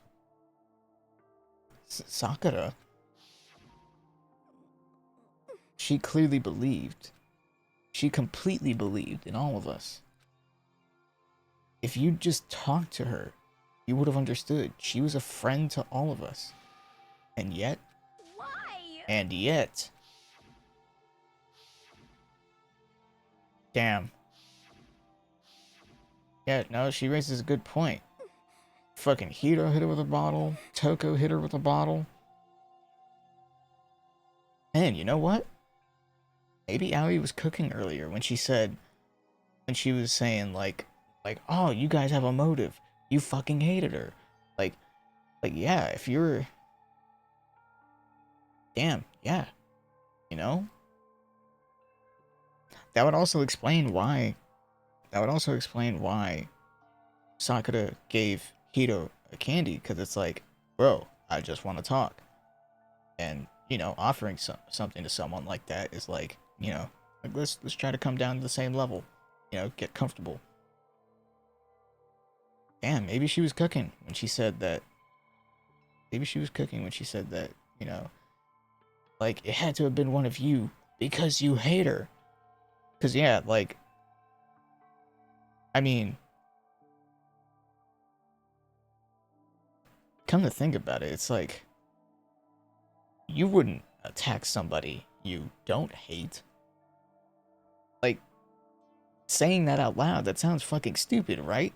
[SPEAKER 1] Sakura? She clearly believed. She completely believed in all of us. If you just talked to her, you would have understood. She was a friend to all of us. And yet...
[SPEAKER 5] Why?
[SPEAKER 1] And yet... Damn. Yeah, no, she raises a good point. Fucking Hiro hit her with a bottle. Toko hit her with a bottle. And you know what? Maybe Aoi was cooking earlier when she said... When she was saying, like, oh, you guys have a motive. You fucking hated her. Like, yeah, if you're... Damn, yeah. You know? That would also explain why... Sakura gave Hiro a candy, because it's like, bro, I just want to talk. And, you know, offering something to someone like that is like, you know, like let's try to come down to the same level. You know, get comfortable. Damn, maybe she was cooking when she said that. Maybe she was cooking when she said that, you know, like, it had to have been one of you because you hate her. Because, yeah, like, I mean, come to think about it, it's like, you wouldn't attack somebody you don't hate. Like, saying that out loud, that sounds fucking stupid, right?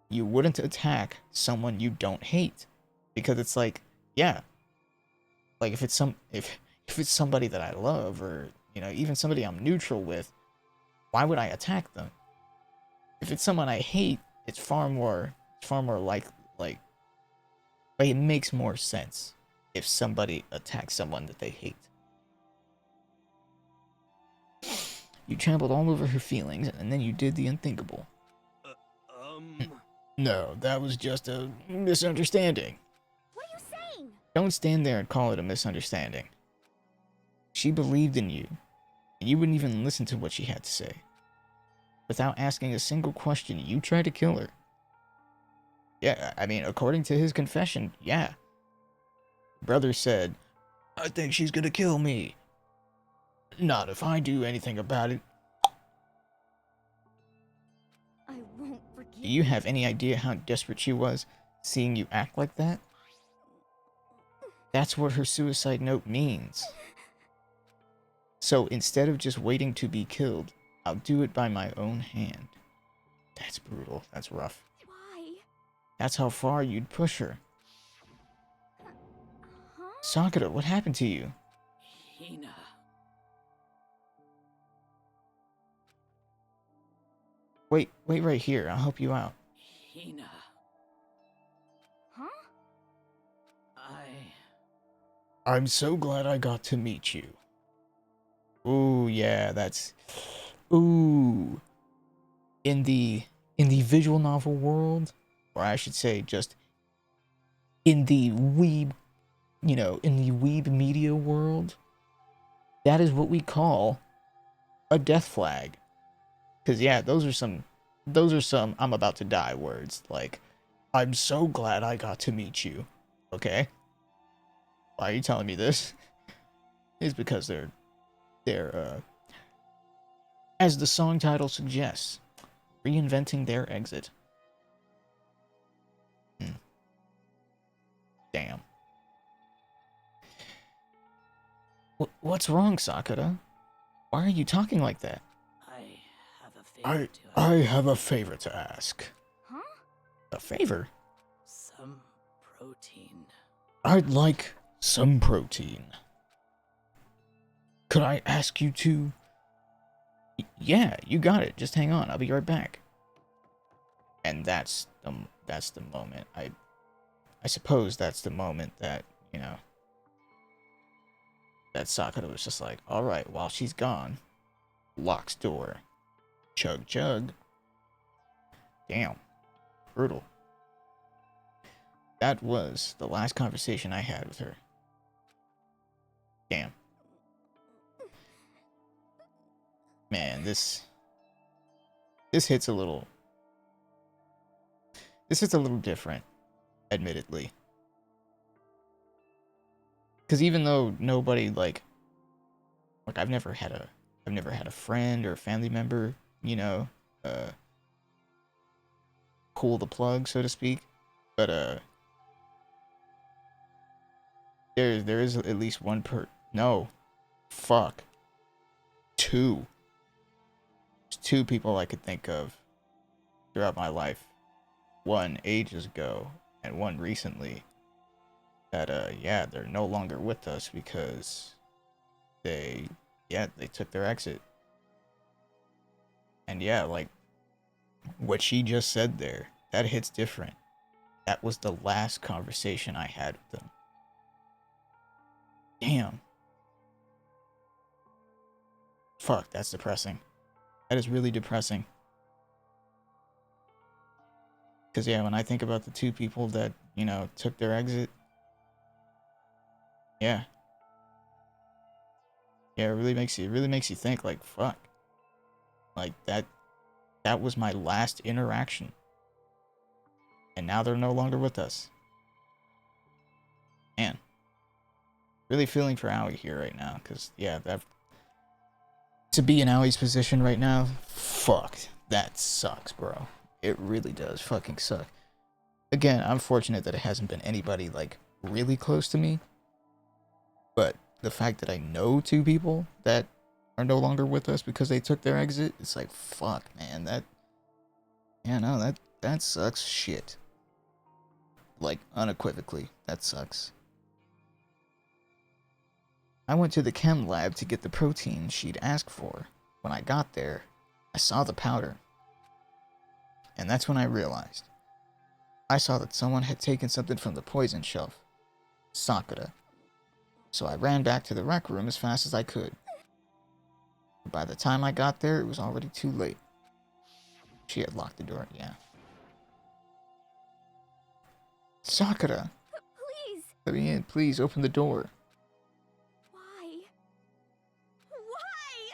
[SPEAKER 1] You wouldn't attack someone you don't hate. Because it's like, yeah. Like, if it's somebody that I love, or, you know, even somebody I'm neutral with, why would I attack them? If it's someone I hate, it's far more like it makes more sense if somebody attacks someone that they hate. You trampled all over her feelings, and then you did the unthinkable. No, that was just a misunderstanding.
[SPEAKER 5] What are you saying?
[SPEAKER 1] Don't stand there and call it a misunderstanding. She believed in you, and you wouldn't even listen to what she had to say. Without asking a single question, you tried to kill her. Yeah, I mean, according to his confession, yeah. Brother said, I think she's gonna kill me. Not if I do anything about it.
[SPEAKER 5] I won't forgive
[SPEAKER 1] Do you have any idea how desperate she was, seeing you act like that? That's what her suicide note means. So instead of just waiting to be killed, I'll do it by my own hand. That's brutal. That's rough.
[SPEAKER 5] Why?
[SPEAKER 1] That's how far you'd push her.
[SPEAKER 5] Huh?
[SPEAKER 1] Sakura, what happened to you?
[SPEAKER 11] Hina.
[SPEAKER 1] Wait right here. I'll help you out.
[SPEAKER 11] Hina.
[SPEAKER 5] Huh?
[SPEAKER 1] I'm so glad I got to meet you. Ooh, yeah, that's... Ooh. In the visual novel world, or I should say just in the weeb, you know, in the weeb media world, that is what we call a death flag. Because, yeah, those are some I'm about to die words. Like, I'm so glad I got to meet you. Okay? Why are you telling me this? It's because they're as the song title suggests, reinventing their exit. Damn. What's wrong, Sakura? Why are you talking like that? I have a favor to ask.
[SPEAKER 5] Huh?
[SPEAKER 1] A favor?
[SPEAKER 11] Some protein.
[SPEAKER 1] I'd like some protein. Could I ask you to... Yeah, you got it. Just hang on. I'll be right back. And that's the moment. I suppose that's the moment that, you know, that Sakura was just like, alright, while she's gone, locks door. Chug chug. Damn. Brutal. That was the last conversation I had with her. Damn. Man, this hits a little... This hits a little different, admittedly. Because even though nobody, like, I've never had I've never had a friend or a family member, you know, pull the plug, so to speak. But there is at least one no, fuck, two. There's two people I could think of throughout my life. One ages ago and one recently. That yeah, they're no longer with us because they took their exit. And yeah, like what she just said there, that hits different. That was the last conversation I had with them. Damn. Fuck, that's depressing. That is really depressing. Because yeah, when I think about the two people that, you know, took their exit, yeah. Yeah, it really makes you think, like, fuck. Like that was my last interaction. And now they're no longer with us. Man. Really feeling for Aoi here right now, because yeah, that to be in Aoi's position right now, fuck. That sucks, bro. It really does fucking suck. Again, I'm fortunate that it hasn't been anybody like really close to me. But the fact that I know two people that are no longer with us because they took their exit, it's like, fuck, man, that sucks shit. Like, unequivocally, that sucks. I went to the chem lab to get the protein she'd asked for. When I got there, I saw the powder. And that's when I realized. I saw that someone had taken something from the poison shelf. Sakura. So I ran back to the rec room as fast as I could. By the time I got there, it was already too late. She had locked the door, yeah. Sakura!
[SPEAKER 5] Please!
[SPEAKER 1] Let me in, please, open the door.
[SPEAKER 5] Why? Why?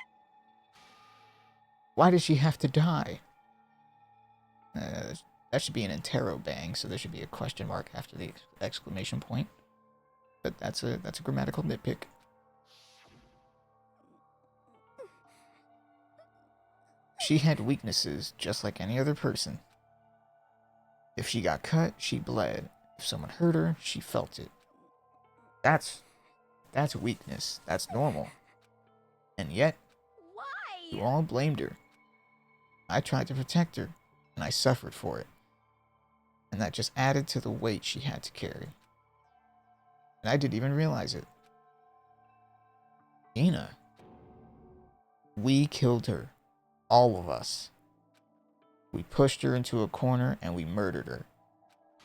[SPEAKER 1] Why did she have to die? That should be an interrobang, so there should be a question mark after the exclamation point. But that's a grammatical nitpick. She had weaknesses just like any other person. If she got cut, she bled. If someone hurt her, she felt it. That's weakness. That's normal. And yet,
[SPEAKER 5] Why?
[SPEAKER 1] you all blamed her. I tried to protect her, and I suffered for it. And that just added to the weight she had to carry. And I didn't even realize it. Hina. We killed her. All of us. We pushed her into a corner and we murdered her.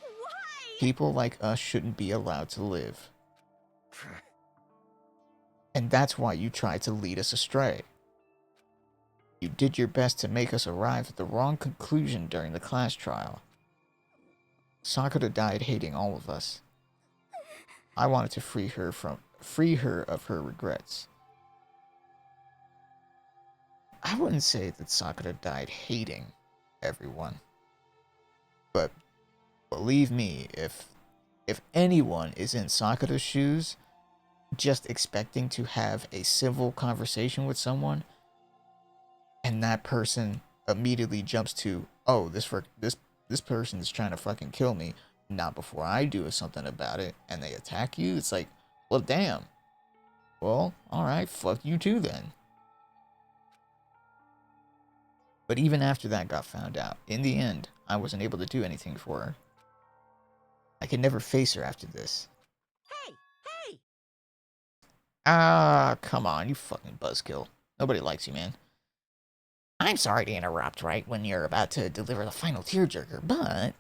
[SPEAKER 5] Why?
[SPEAKER 1] People like us shouldn't be allowed to live. And that's why you tried to lead us astray. You did your best to make us arrive at the wrong conclusion during the class trial. Sakura died hating all of us. I wanted to free her of her regrets. I wouldn't say that Sakura died hating everyone. But believe me, if anyone is in Sakura's shoes, just expecting to have a civil conversation with someone, and that person immediately jumps to, oh, this person is trying to fucking kill me, not before I do something about it, and they attack you, it's like, well, damn. Well, alright, fuck you too then. But even after that got found out, in the end, I wasn't able to do anything for her. I could never face her after this.
[SPEAKER 8] Hey!
[SPEAKER 1] Ah, come on, you fucking buzzkill. Nobody likes you, man. I'm sorry to interrupt right when you're about to deliver the final tearjerker, but...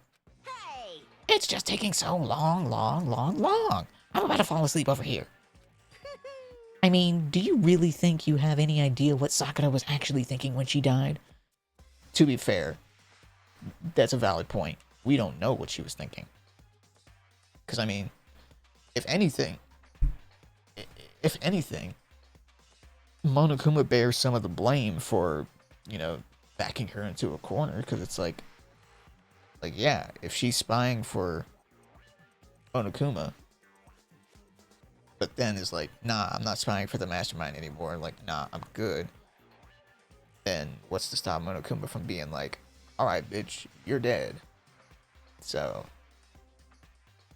[SPEAKER 8] Hey!
[SPEAKER 1] It's just taking so long. I'm about to fall asleep over here. I mean, do you really think you have any idea what Sakura was actually thinking when she died? To be fair, that's a valid point. We don't know what she was thinking. Because, I mean, if anything, Monokuma bears some of the blame for, you know, backing her into a corner. Because it's like, yeah, if she's spying for Monokuma, but then is like, nah, I'm not spying for the mastermind anymore. Like, nah, I'm good. then what's to stop Monokuma from being like, alright, bitch, you're dead. So,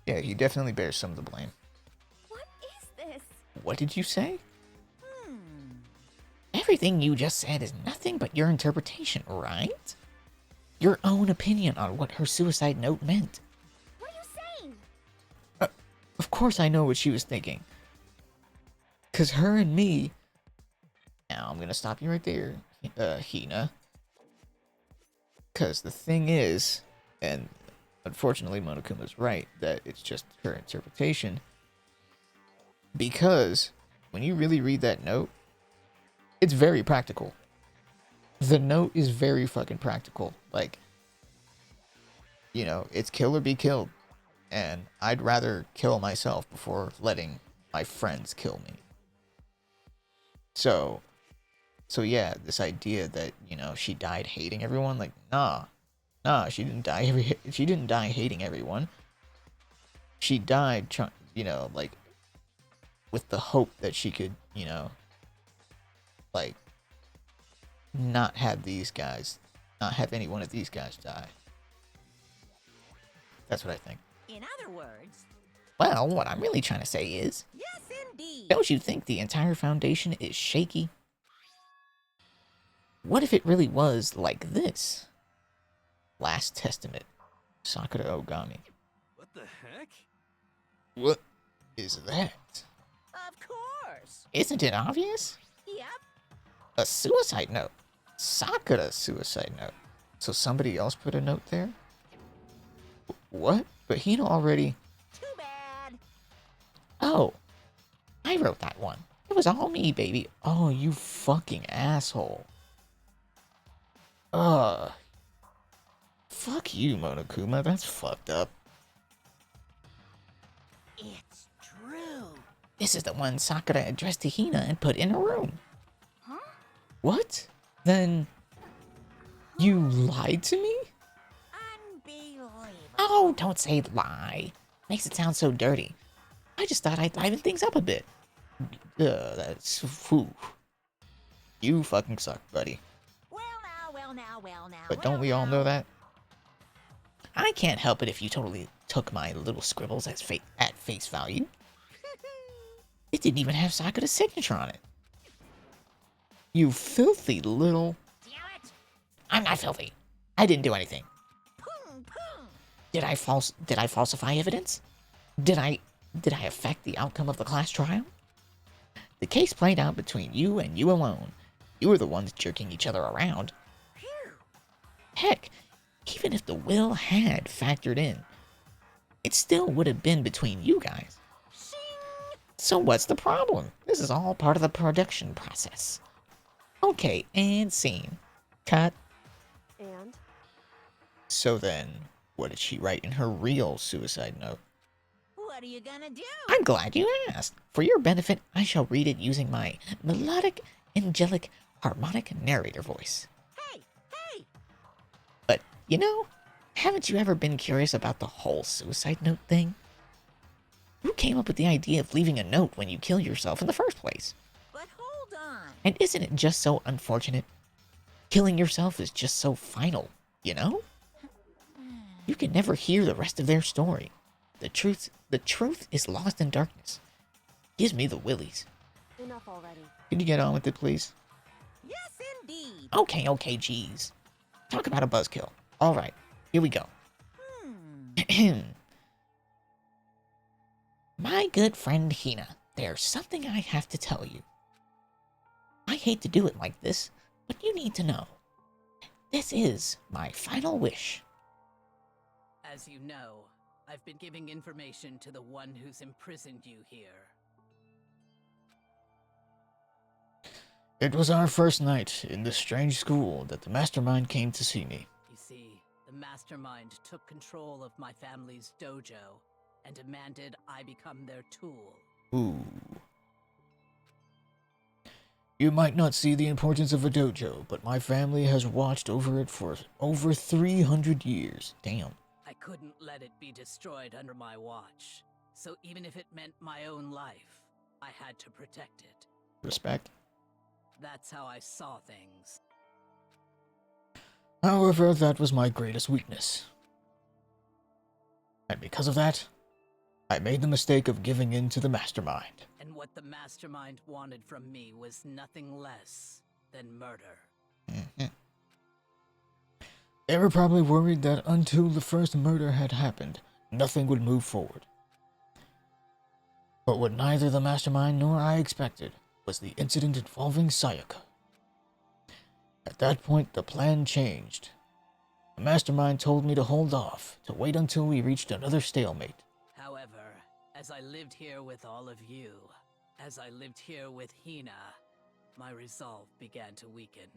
[SPEAKER 1] yeah, he definitely bears some of the blame.
[SPEAKER 5] What is this?
[SPEAKER 1] What did you say?
[SPEAKER 8] Hmm.
[SPEAKER 1] Everything you just said is nothing but your interpretation, right? Your own opinion on what her suicide note meant.
[SPEAKER 5] What are you saying?
[SPEAKER 1] Of course I know what she was thinking. Cause her and me... Now I'm gonna stop you right there, Hina. Cause the thing is, and unfortunately Monokuma's right, that it's just her interpretation. Because when you really read that note, it's very practical. The note is very fucking practical. Like, you know, it's kill or be killed. And I'd rather kill myself before letting my friends kill me. So yeah, this idea that, you know, she died hating everyone, like, nah, she didn't die hating everyone. She died, you know, like, with the hope that she could, you know, like, not have any one of these guys die. That's what I think.
[SPEAKER 8] In other words,
[SPEAKER 1] Well, what I'm really trying to say is,
[SPEAKER 8] yes, indeed.
[SPEAKER 1] don't you think the entire foundation is shaky? What if it really was like this? Last Testament, Sakura Ogami.
[SPEAKER 4] What the heck?
[SPEAKER 1] What is that?
[SPEAKER 8] Of course.
[SPEAKER 1] Isn't it obvious?
[SPEAKER 8] Yep.
[SPEAKER 1] A suicide note. Sakura's suicide note. So somebody else put a note there? What? But Hina already...
[SPEAKER 8] Too bad.
[SPEAKER 1] Oh, I wrote that one. It was all me, baby. Oh, you fucking asshole. Fuck you, Monokuma. That's fucked up.
[SPEAKER 8] It's true.
[SPEAKER 1] This is the one Sakura addressed to Hina and put in a room.
[SPEAKER 5] Huh?
[SPEAKER 1] What? Then... You lied to me?
[SPEAKER 8] Unbelievable.
[SPEAKER 1] Oh, don't say lie. Makes it sound so dirty. I just thought I'd liven things up a bit. That's... Whew. You fucking suck, buddy.
[SPEAKER 8] Well now.
[SPEAKER 1] But don't we all know that? I can't help it if you totally took my little scribbles at face value. It didn't even have Sakura's signature on it. You filthy little...
[SPEAKER 8] Damn it.
[SPEAKER 1] I'm not filthy. I didn't do anything.
[SPEAKER 8] Pung, pung.
[SPEAKER 1] Did I falsify evidence? Did I affect the outcome of the class trial? The case played out between you and you alone. You were the ones jerking each other around.
[SPEAKER 8] Phew.
[SPEAKER 1] Heck, even if the will had factored in, it still would have been between you guys.
[SPEAKER 8] Shing.
[SPEAKER 1] So what's the problem? This is all part of the production process. Okay, and scene. Cut.
[SPEAKER 9] And?
[SPEAKER 1] So then, what did she write in her real suicide note?
[SPEAKER 8] What are you gonna do?
[SPEAKER 1] I'm glad you asked. For your benefit, I shall read it using my melodic, angelic, harmonic narrator voice.
[SPEAKER 8] Hey.
[SPEAKER 1] But, you know, haven't you ever been curious about the whole suicide note thing? Who came up with the idea of leaving a note when you kill yourself in the first place?
[SPEAKER 8] But hold on.
[SPEAKER 1] And isn't it just so unfortunate? Killing yourself is just so final, you know? You can never hear the rest of their story. The truth is lost in darkness. Gives me the willies.
[SPEAKER 9] Enough already.
[SPEAKER 1] Could you get on with it, please?
[SPEAKER 8] Yes, indeed.
[SPEAKER 1] Okay, geez. Talk about a buzzkill. Alright, here we go. My good friend Hina, there's something I have to tell you. I hate to do it like this, but you need to know. This is my final wish.
[SPEAKER 11] As you know, I've been giving information to the one who's imprisoned you here.
[SPEAKER 1] It was our first night in this strange school that the mastermind came to see me.
[SPEAKER 11] You see, the mastermind took control of my family's dojo and demanded I become their tool.
[SPEAKER 1] Ooh. You might not see the importance of a dojo, but my family has watched over it for over 300 years. Damn.
[SPEAKER 11] I couldn't let it be destroyed under my watch, so even if it meant my own life, I had to protect it.
[SPEAKER 1] Respect.
[SPEAKER 11] That's how I saw things.
[SPEAKER 1] However, that was my greatest weakness. And because of that, I made the mistake of giving in to the mastermind.
[SPEAKER 11] And what the mastermind wanted from me was nothing less than murder.
[SPEAKER 1] They were probably worried that until the first murder had happened, nothing would move forward. But what neither the mastermind nor I expected was the incident involving Sayaka. At that point, the plan changed. The mastermind told me to hold off, to wait until we reached another stalemate.
[SPEAKER 11] However, as I lived here with all of you, as I lived here with Hina, my resolve began to weaken.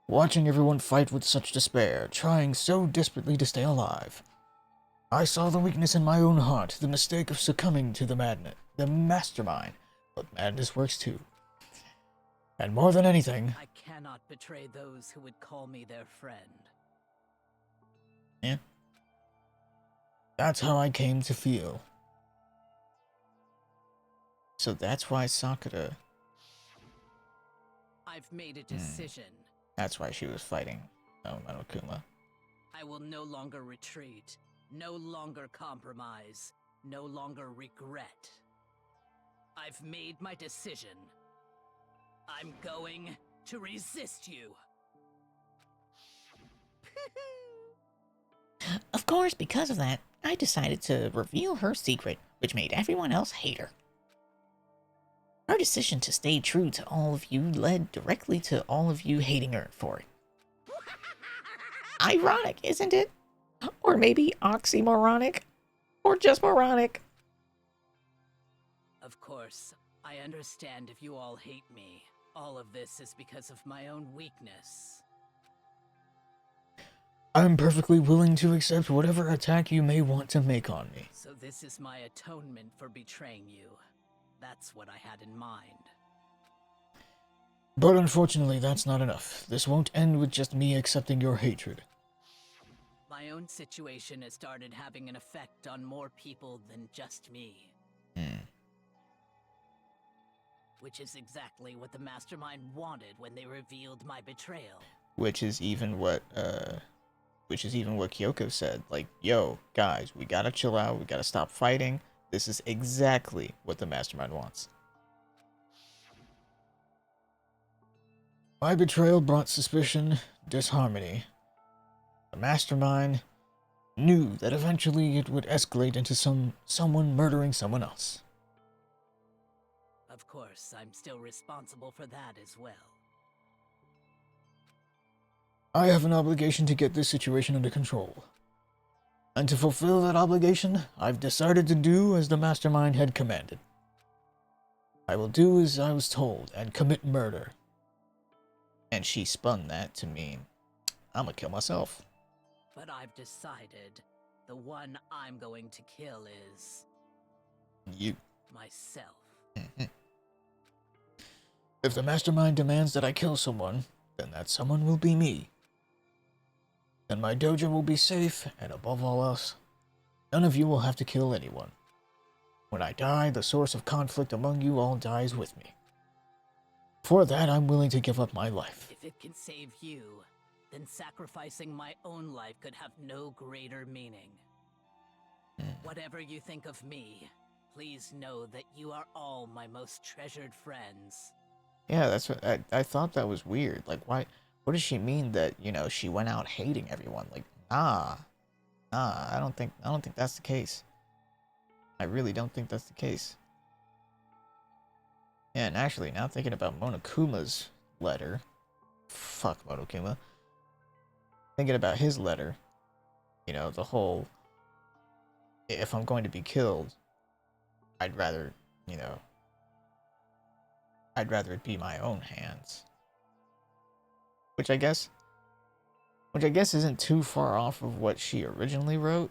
[SPEAKER 1] Watching everyone fight with such despair, trying so desperately to stay alive, I saw the weakness in my own heart, the mistake of succumbing to the mastermind. But madness works too. And more than anything...
[SPEAKER 11] I cannot betray those who would call me their friend.
[SPEAKER 1] Yeah. That's how I came to feel. So that's why Sakura...
[SPEAKER 11] I've made a decision.
[SPEAKER 1] That's why she was fighting Monokuma.
[SPEAKER 11] I will no longer retreat, no longer compromise, no longer regret. I've made my decision. I'm going to resist you.
[SPEAKER 12] Of course, because of that, I decided to reveal her secret, which made everyone else hate her. Her decision to stay true to all of you led directly to all of you hating her for it. Ironic, isn't it? Or maybe oxymoronic? Or just moronic?
[SPEAKER 11] Of course, I understand if you all hate me. All of this is because of my own weakness.
[SPEAKER 1] I'm perfectly willing to accept whatever attack you may want to make on me.
[SPEAKER 11] So this is my atonement for betraying you. That's what I had in mind.
[SPEAKER 1] But unfortunately, that's not enough. This won't end with just me accepting your hatred.
[SPEAKER 11] My own situation has started having an effect on more people than just me. Which is exactly what the mastermind wanted when they revealed my betrayal.
[SPEAKER 1] Which is even what Kyoko said. Like, yo, guys, we gotta chill out, we gotta stop fighting. This is exactly what the mastermind wants. My betrayal brought suspicion, disharmony. The mastermind knew that eventually it would escalate into someone murdering someone else.
[SPEAKER 11] Of course, I'm still responsible for that as well.
[SPEAKER 1] I have an obligation to get this situation under control. And to fulfill that obligation, I've decided to do as the mastermind had commanded. I will do as I was told and commit murder. And she spun that to mean, I'm gonna kill myself.
[SPEAKER 11] But I've decided the one I'm going to kill is...
[SPEAKER 1] You.
[SPEAKER 11] myself.
[SPEAKER 1] If the mastermind demands that I kill someone, then that someone will be me. Then my dojo will be safe, and above all else, none of you will have to kill anyone. When I die, the source of conflict among you all dies with me. For that, I'm willing to give up my life.
[SPEAKER 11] If it can save you, then sacrificing my own life could have no greater meaning. Whatever you think of me, please know that you are all my most treasured friends.
[SPEAKER 1] Yeah, that's what I thought that was weird. Like, why? What does she mean that, you know, she went out hating everyone? Like, nah, I don't think that's the case. I really don't think that's the case. Yeah, and actually, now thinking about Monokuma's letter, fuck Monokuma. Thinking about his letter, you know, the whole, if I'm going to be killed, I'd rather, you know, I'd rather it be my own hands. Which I guess isn't too far off of what she originally wrote.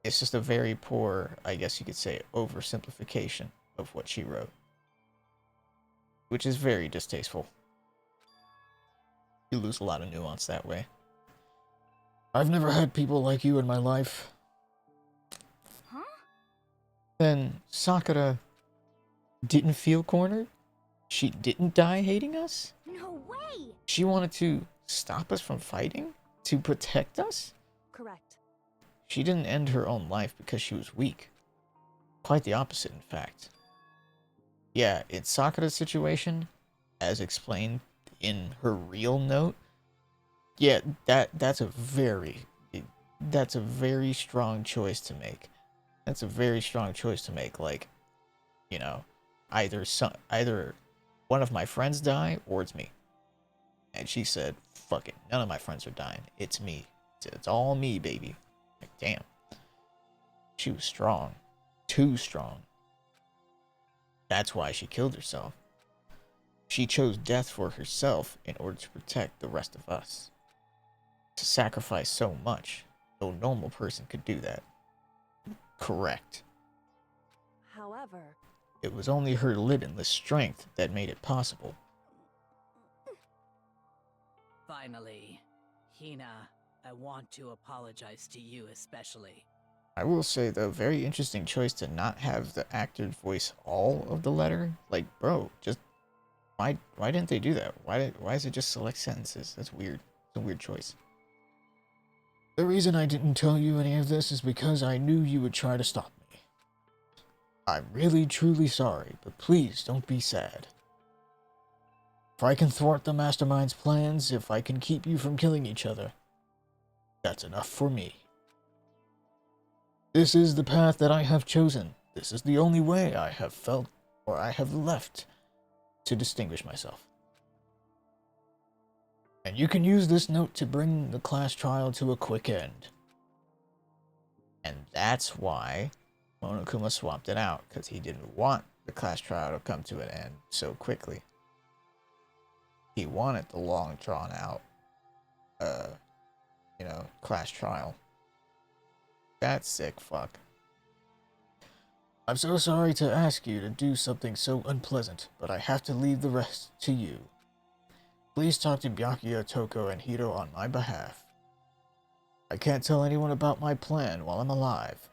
[SPEAKER 1] It's just a very poor, I guess you could say, oversimplification of what she wrote. Which is very distasteful. You lose a lot of nuance that way. I've never had people like you in my life.
[SPEAKER 3] Huh?
[SPEAKER 1] Then Sakura didn't feel cornered? She didn't die hating us?
[SPEAKER 5] No way!
[SPEAKER 1] She wanted to stop us from fighting? To protect us?
[SPEAKER 9] Correct.
[SPEAKER 1] She didn't end her own life because she was weak. Quite the opposite, in fact. Yeah, in Sakura's situation, as explained in her real note, yeah, that's a very strong choice to make. That's a very strong choice to make. Like, you know, either one of my friends die or it's me. And she said, "Fuck it, none of my friends are dying. It's me. It's all me, baby." Like, damn. She was strong, too strong. That's why she killed herself. She chose death for herself in order to protect the rest of us. To sacrifice so much, no normal person could do that. Correct.
[SPEAKER 9] However,
[SPEAKER 1] It was only her limitless strength that made it possible.
[SPEAKER 11] Finally, Hina, I want to apologize to you especially.
[SPEAKER 1] I will say, though, very interesting choice to not have the actor voice all of the letter. Like, bro, just why didn't they do that? Why is it just select sentences? That's weird. It's a weird choice. The reason I didn't tell you any of this is because I knew you would try to stop me. I'm really truly sorry, but please don't be sad. If I can thwart the Mastermind's plans, if I can keep you from killing each other, that's enough for me. This is the path that I have chosen. This is the only way I have felt, or I have left, to distinguish myself. And you can use this note to bring the class trial to a quick end. And that's why Monokuma swapped it out, because he didn't want the class trial to come to an end so quickly. He wanted the long drawn out, class trial. That sick fuck. I'm so sorry to ask you to do something so unpleasant, but I have to leave the rest to you. Please talk to Byakuya, Toko, and Hiro on my behalf. I can't tell anyone about my plan while I'm alive,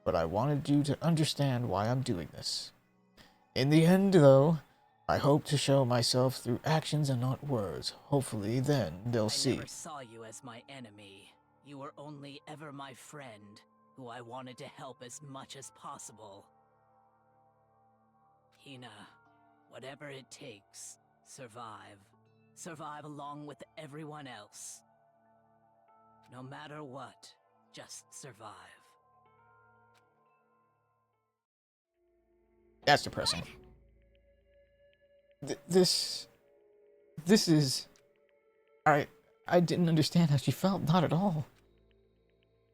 [SPEAKER 1] but I wanted you to understand why I'm doing this. In the end, though, I hope to show myself through actions and not words. Hopefully, then they'll see.
[SPEAKER 11] I never saw you as my enemy. You were only ever my friend, who I wanted to help as much as possible. Hina, whatever it takes, survive. Survive along with everyone else. No matter what, just survive.
[SPEAKER 1] That's depressing. This is... I didn't understand how she felt, not at all.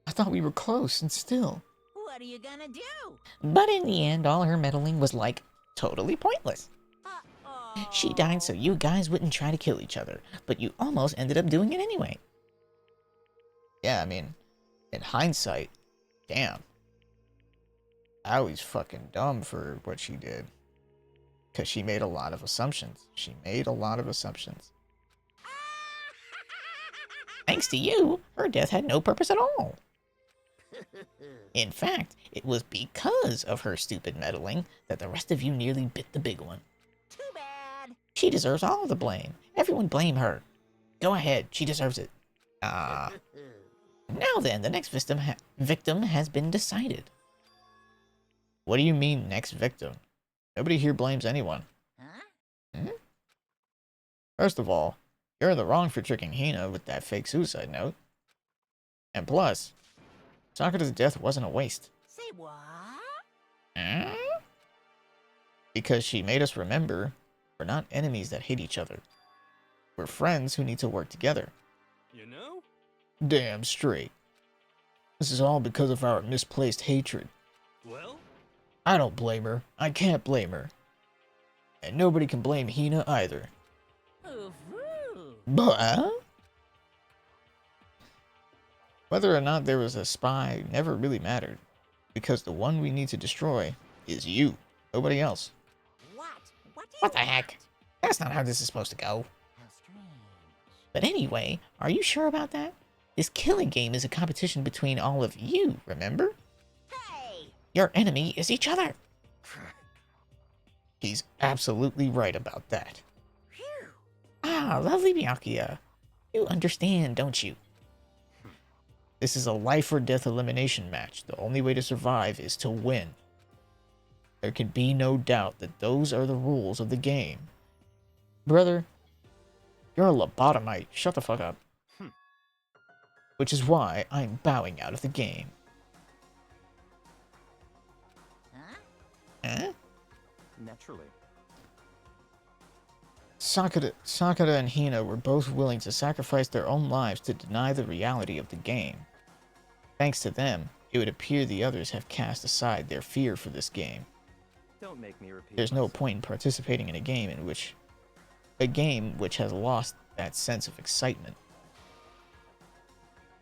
[SPEAKER 1] I thought we were close, and still.
[SPEAKER 8] What are you gonna do?
[SPEAKER 12] But in the end, all her meddling was, like, totally pointless. She died so you guys wouldn't try to kill each other, but you almost ended up doing it anyway.
[SPEAKER 1] Yeah, I mean, in hindsight, damn. I was fucking dumb for what she did. Because she made a lot of assumptions.
[SPEAKER 12] Thanks to you, her death had no purpose at all. In fact, it was because of her stupid meddling that the rest of you nearly bit the big one.
[SPEAKER 8] Too bad.
[SPEAKER 12] She deserves all the blame. Everyone blame her. Go ahead, she deserves it. Now then, the next victim has been decided.
[SPEAKER 1] What do you mean, next victim? Nobody here blames anyone.
[SPEAKER 8] Huh?
[SPEAKER 1] First of all, you're in the wrong for tricking Hina with that fake suicide note. And plus, Sakura's death wasn't a waste.
[SPEAKER 8] Say what?
[SPEAKER 1] Because she made us remember we're not enemies that hate each other. We're friends who need to work together.
[SPEAKER 4] You know?
[SPEAKER 1] Damn straight. This is all because of our misplaced hatred.
[SPEAKER 4] Well?
[SPEAKER 1] I don't blame her. I can't blame her. And nobody can blame Hina either.
[SPEAKER 8] Ooh-hoo.
[SPEAKER 1] But whether or not there was a spy never really mattered, because the one we need to destroy is you, nobody else.
[SPEAKER 12] What the heck? That's not how this is supposed to go.
[SPEAKER 8] How strange.
[SPEAKER 12] But anyway, are you sure about that? This killing game is a competition between all of you, remember?
[SPEAKER 8] Hey!
[SPEAKER 12] Your enemy is each other.
[SPEAKER 1] He's absolutely right about that.
[SPEAKER 8] Phew.
[SPEAKER 12] Ah, lovely Byakuya. You understand, don't you? This is a life or death elimination match. The only way to survive is to win. There can be no doubt that those are the rules of the game. Brother, you're a lobotomite. Shut the fuck up. Which is why I'm bowing out of the game. Huh?
[SPEAKER 6] Naturally.
[SPEAKER 12] Sakura and Hina were both willing to sacrifice their own lives to deny the reality of the game. Thanks to them, it would appear the others have cast aside their fear for this game.
[SPEAKER 6] Don't make me repeat
[SPEAKER 12] There's no
[SPEAKER 6] myself.
[SPEAKER 12] point in participating in a game which has lost that sense of excitement.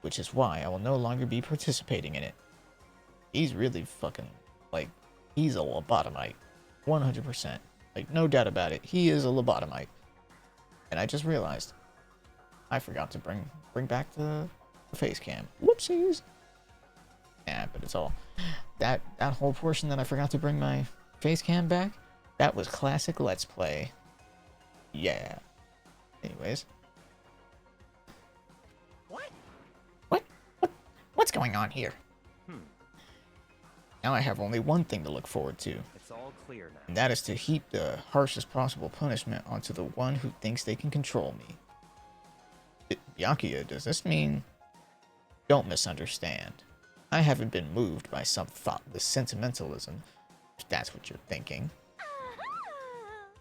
[SPEAKER 12] Which is why I will no longer be participating in it. He's really fucking, like, he's a lobotomite. 100%. Like, no doubt about it. He is a lobotomite. And I just realized I forgot to bring back the face cam. Whoopsies. Yeah, but it's all that whole portion that I forgot to bring my face cam back, that was classic Let's Play. Yeah. Anyways. What's going on here? Now I have only one thing to look forward to.
[SPEAKER 6] It's all clear now.
[SPEAKER 12] And that is to heap the harshest possible punishment onto the one who thinks they can control me. Byakuya, does this mean... Don't misunderstand. I haven't been moved by some thoughtless sentimentalism, if that's what you're thinking.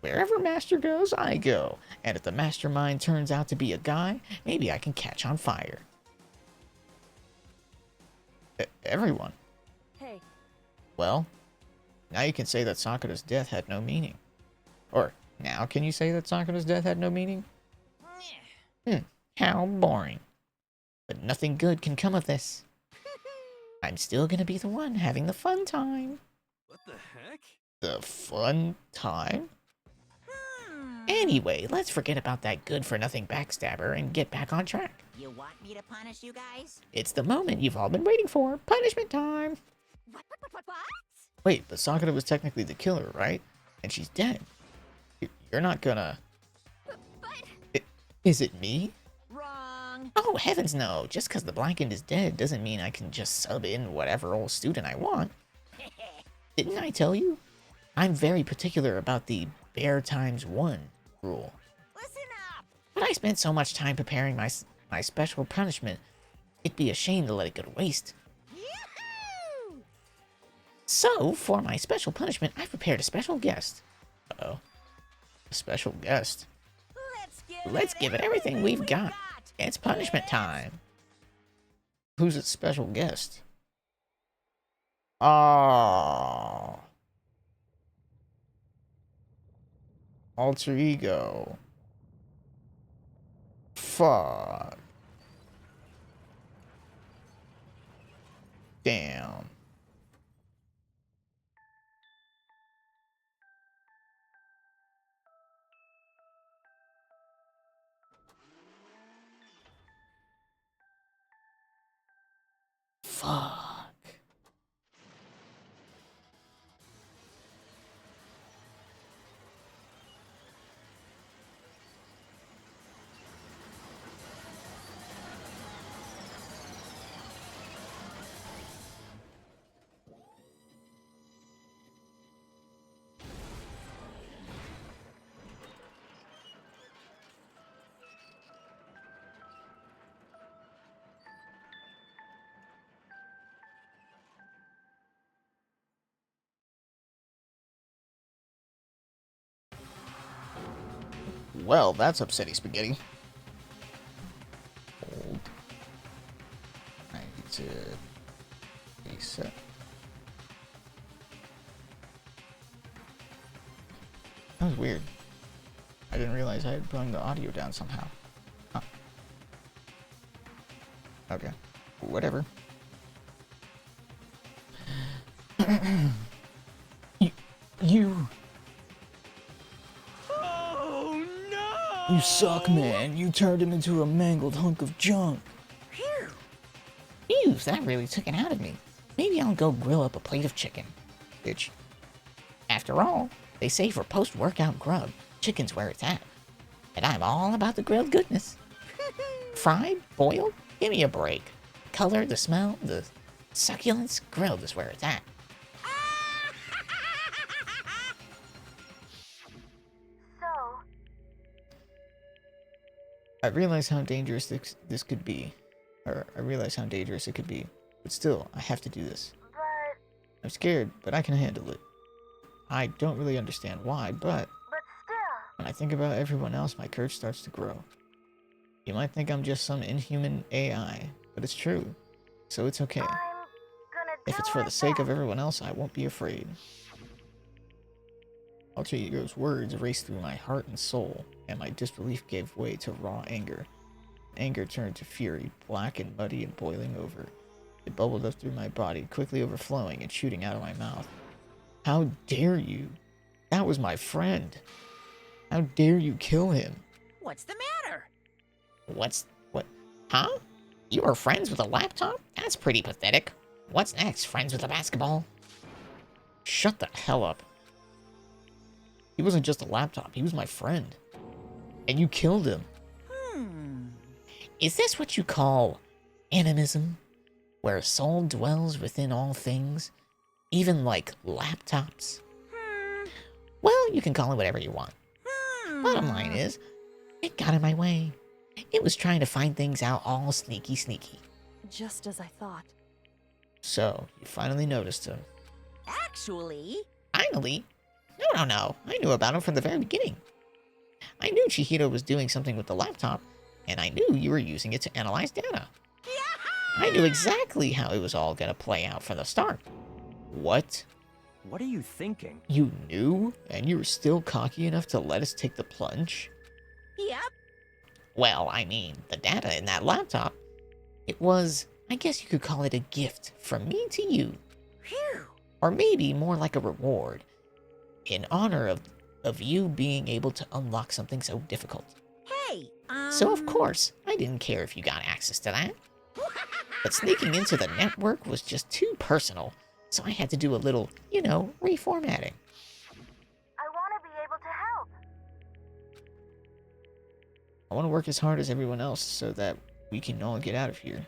[SPEAKER 12] Wherever Master goes, I go. And if the mastermind turns out to be a guy, maybe I can catch on fire. Everyone.
[SPEAKER 9] Hey,
[SPEAKER 12] Well, now you can say that Sakura's death had no meaning. Or, now can you say that Sakura's death had no meaning? How boring. But nothing good can come of this. I'm still gonna be the one having the fun time.
[SPEAKER 4] What the heck?
[SPEAKER 12] The fun time? Anyway, let's forget about that good-for-nothing backstabber and get back on track.
[SPEAKER 8] You want me to punish you guys?
[SPEAKER 12] It's the moment you've all been waiting for. Punishment time!
[SPEAKER 5] What?
[SPEAKER 12] Wait, but Sakura was technically the killer, right? And she's dead. You're not gonna... Is it me?
[SPEAKER 8] Wrong.
[SPEAKER 12] Oh, heavens no. Just because the Blackened is dead doesn't mean I can just sub in whatever old student I want. Didn't I tell you? I'm very particular about the bear times 1 rule.
[SPEAKER 8] Listen up.
[SPEAKER 12] But I spent so much time preparing my special punishment, it'd be a shame to let it go to waste.
[SPEAKER 8] Yoo-hoo!
[SPEAKER 12] So, for my special punishment, I've prepared a special guest. Uh-oh. A special guest. Let's give it everything we've got. It's punishment time. Who's its special guest? Oh. Alter ego. Fuck. Damn. Fuck. Well, that's upsetting spaghetti. Hold. I need to reset. That was weird. I didn't realize I had brought the audio down somehow. Huh. Okay. Whatever. You. You suck, man. You turned him into a mangled hunk of junk. Phew, that really took it out of me. Maybe I'll go grill up a plate of chicken. Bitch. After all, they say for post-workout grub, chicken's where it's at. And I'm all about the grilled goodness. Fried? Boiled? Give me a break. The color, the smell, the succulence, grilled is where it's at.
[SPEAKER 5] So,
[SPEAKER 1] I realize how dangerous this could be. Or I realize how dangerous it could be. But still, I have to do this.
[SPEAKER 5] but
[SPEAKER 1] I'm scared, but I can handle it. I don't really understand why, but
[SPEAKER 5] still,
[SPEAKER 1] when I think about everyone else, my courage starts to grow. You might think I'm just some inhuman AI, but it's true. So it's okay.
[SPEAKER 5] I'm gonna
[SPEAKER 1] If
[SPEAKER 5] do
[SPEAKER 1] it's for
[SPEAKER 5] my
[SPEAKER 1] the sake of
[SPEAKER 5] best.
[SPEAKER 1] everyone else, I won't be afraid. Alter Ego's words raced through my heart and soul, and my disbelief gave way to raw anger. Anger turned to fury, black and muddy and boiling over. It bubbled up through my body, quickly overflowing and shooting out of my mouth. How dare you? That was my friend. How dare you kill him?
[SPEAKER 8] What's the matter?
[SPEAKER 12] What? Huh? You are friends with a laptop? That's pretty pathetic. What's next? Friends with a basketball?
[SPEAKER 1] Shut the hell up. He wasn't just a laptop, he was my friend. And you killed him.
[SPEAKER 12] Is this what you call animism? Where a soul dwells within all things? Even like laptops? Well, you can call it whatever you want. Bottom line is, it got in my way. It was trying to find things out all sneaky.
[SPEAKER 9] Just as I thought.
[SPEAKER 1] So, you finally noticed him.
[SPEAKER 8] Actually,
[SPEAKER 12] Finally? No. I knew about him from the very beginning. I knew Chihiro was doing something with the laptop, and I knew you were using it to analyze data. I knew exactly how it was all gonna play out from the start.
[SPEAKER 1] What?
[SPEAKER 6] What are you thinking?
[SPEAKER 1] You knew? And you were still cocky enough to let us take the plunge?
[SPEAKER 8] yep.
[SPEAKER 12] Well, I mean, the data in that laptop, it was, I guess you could call it a gift from me to you.
[SPEAKER 8] Phew.
[SPEAKER 12] Or maybe more like a reward, in honor of you being able to unlock something so difficult.
[SPEAKER 8] Hey,
[SPEAKER 12] So of course, I didn't care if you got access to that. But sneaking into the network was just too personal, so I had to do a little, reformatting.
[SPEAKER 5] I want to be able to help.
[SPEAKER 1] I want to work as hard as everyone else so that we can all get out of here.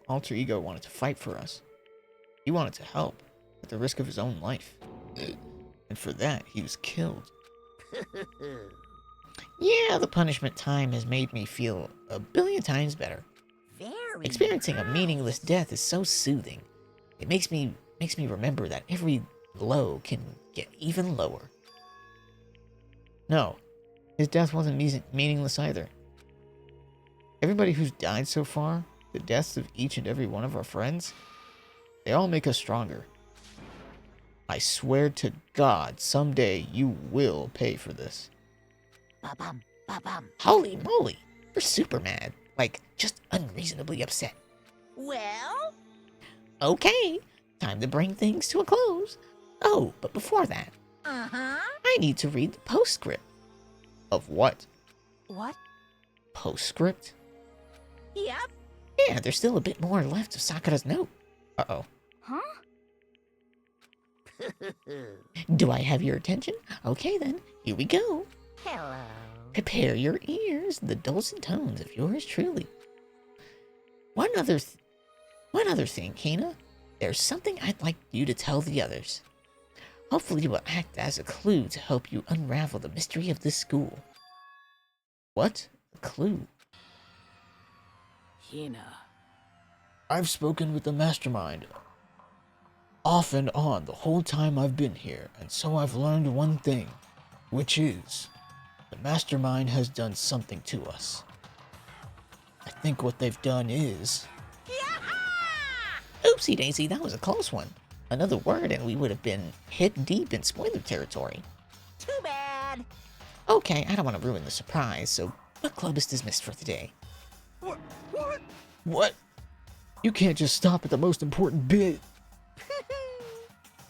[SPEAKER 1] Alter Ego wanted to fight for us. He wanted to help, at the risk of his own life. And for that, he was killed.
[SPEAKER 12] Yeah, the punishment time has made me feel a billion times better.
[SPEAKER 8] very
[SPEAKER 12] Experiencing a meaningless death is so soothing. It makes me remember that every low can get even lower.
[SPEAKER 1] No, his death wasn't meaningless either. Everybody who's died so far, the deaths of each and every one of our friends, they all make us stronger. I swear to God, someday you will pay for this.
[SPEAKER 8] Ba-bum, ba-bum.
[SPEAKER 12] Holy moly, you're super mad. Like, just unreasonably upset.
[SPEAKER 8] Well,
[SPEAKER 12] Okay, time to bring things to a close. Oh, but before that, I need to read the postscript.
[SPEAKER 1] Of what?
[SPEAKER 9] What?
[SPEAKER 1] Postscript?
[SPEAKER 8] Yep.
[SPEAKER 12] Yeah, there's still a bit more left of Sakura's note.
[SPEAKER 1] Uh-oh.
[SPEAKER 3] Huh?
[SPEAKER 12] Do I have your attention? Okay then, here we go.
[SPEAKER 8] Hello.
[SPEAKER 12] Prepare your ears, the dulcet tones of yours truly. One other thing, Kina. There's something I'd like you to tell the others. Hopefully it will act as a clue to help you unravel the mystery of this school.
[SPEAKER 1] What?
[SPEAKER 12] A clue?
[SPEAKER 11] Hina.
[SPEAKER 1] I've spoken with the mastermind. Off and on the whole time I've been here, and so I've learned one thing, which is, the mastermind has done something to us. I think what they've done is...
[SPEAKER 12] Oopsie daisy, that was a close one. Another word and we would have been hit deep in spoiler territory.
[SPEAKER 8] Too bad.
[SPEAKER 12] Okay, I don't want to ruin the surprise, so book club is dismissed for today.
[SPEAKER 4] What?
[SPEAKER 1] What? You can't just stop at the most important bit.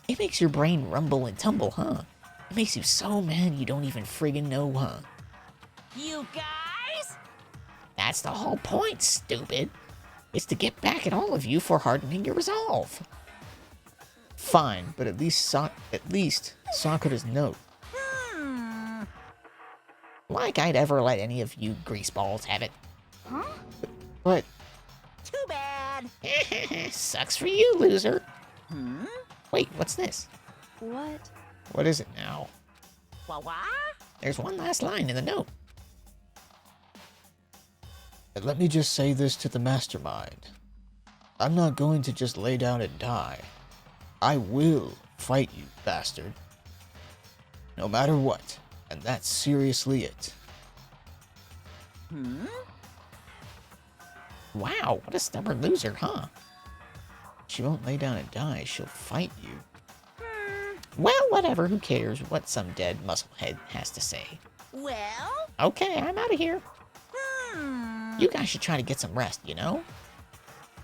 [SPEAKER 12] It makes your brain rumble and tumble, huh? It makes you so mad you don't even friggin' know, huh?
[SPEAKER 8] You guys?
[SPEAKER 12] That's the whole point, stupid. It's to get back at all of you for hardening your resolve.
[SPEAKER 1] Fine, but at least Sakura's note.
[SPEAKER 12] Like I'd ever let any of you greaseballs have it.
[SPEAKER 3] Huh?
[SPEAKER 12] But
[SPEAKER 8] Too bad.
[SPEAKER 12] sucks for you, loser.
[SPEAKER 8] Hmm?
[SPEAKER 12] Wait, what's this?
[SPEAKER 9] What?
[SPEAKER 12] What is it now?
[SPEAKER 8] Wah?
[SPEAKER 12] There's one last line in the note.
[SPEAKER 1] And let me just say this to the mastermind. I'm not going to just lay down and die. I will fight you, bastard. No matter what. And that's seriously it.
[SPEAKER 8] Hmm?
[SPEAKER 12] Wow, what a stubborn loser, huh?
[SPEAKER 1] She won't lay down and die, she'll fight you.
[SPEAKER 12] Well, whatever, who cares what some dead musclehead has to say.
[SPEAKER 8] Well?
[SPEAKER 12] Okay, I'm out of here.
[SPEAKER 8] Hmm.
[SPEAKER 12] You guys should try to get some rest, you know?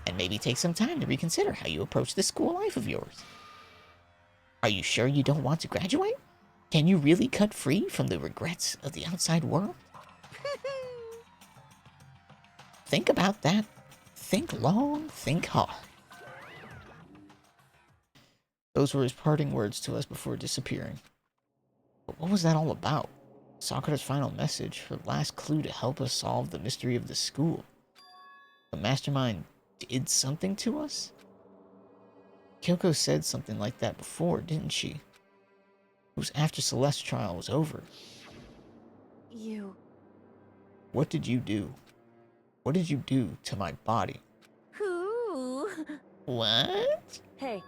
[SPEAKER 12] And maybe take some time to reconsider how you approach this school life of yours. Are you sure you don't want to graduate? Can you really cut free from the regrets of the outside world? Think about that. Think long, think hard.
[SPEAKER 1] Those were his parting words to us before disappearing. But what was that all about? Sakura's final message, her last clue to help us solve the mystery of the school. The mastermind did something to us? Kyoko said something like that before, didn't she? It was after Celeste's trial was over.
[SPEAKER 9] You.
[SPEAKER 1] What did you do? What did you do to my body?
[SPEAKER 8] Who?
[SPEAKER 12] What?
[SPEAKER 9] Hey,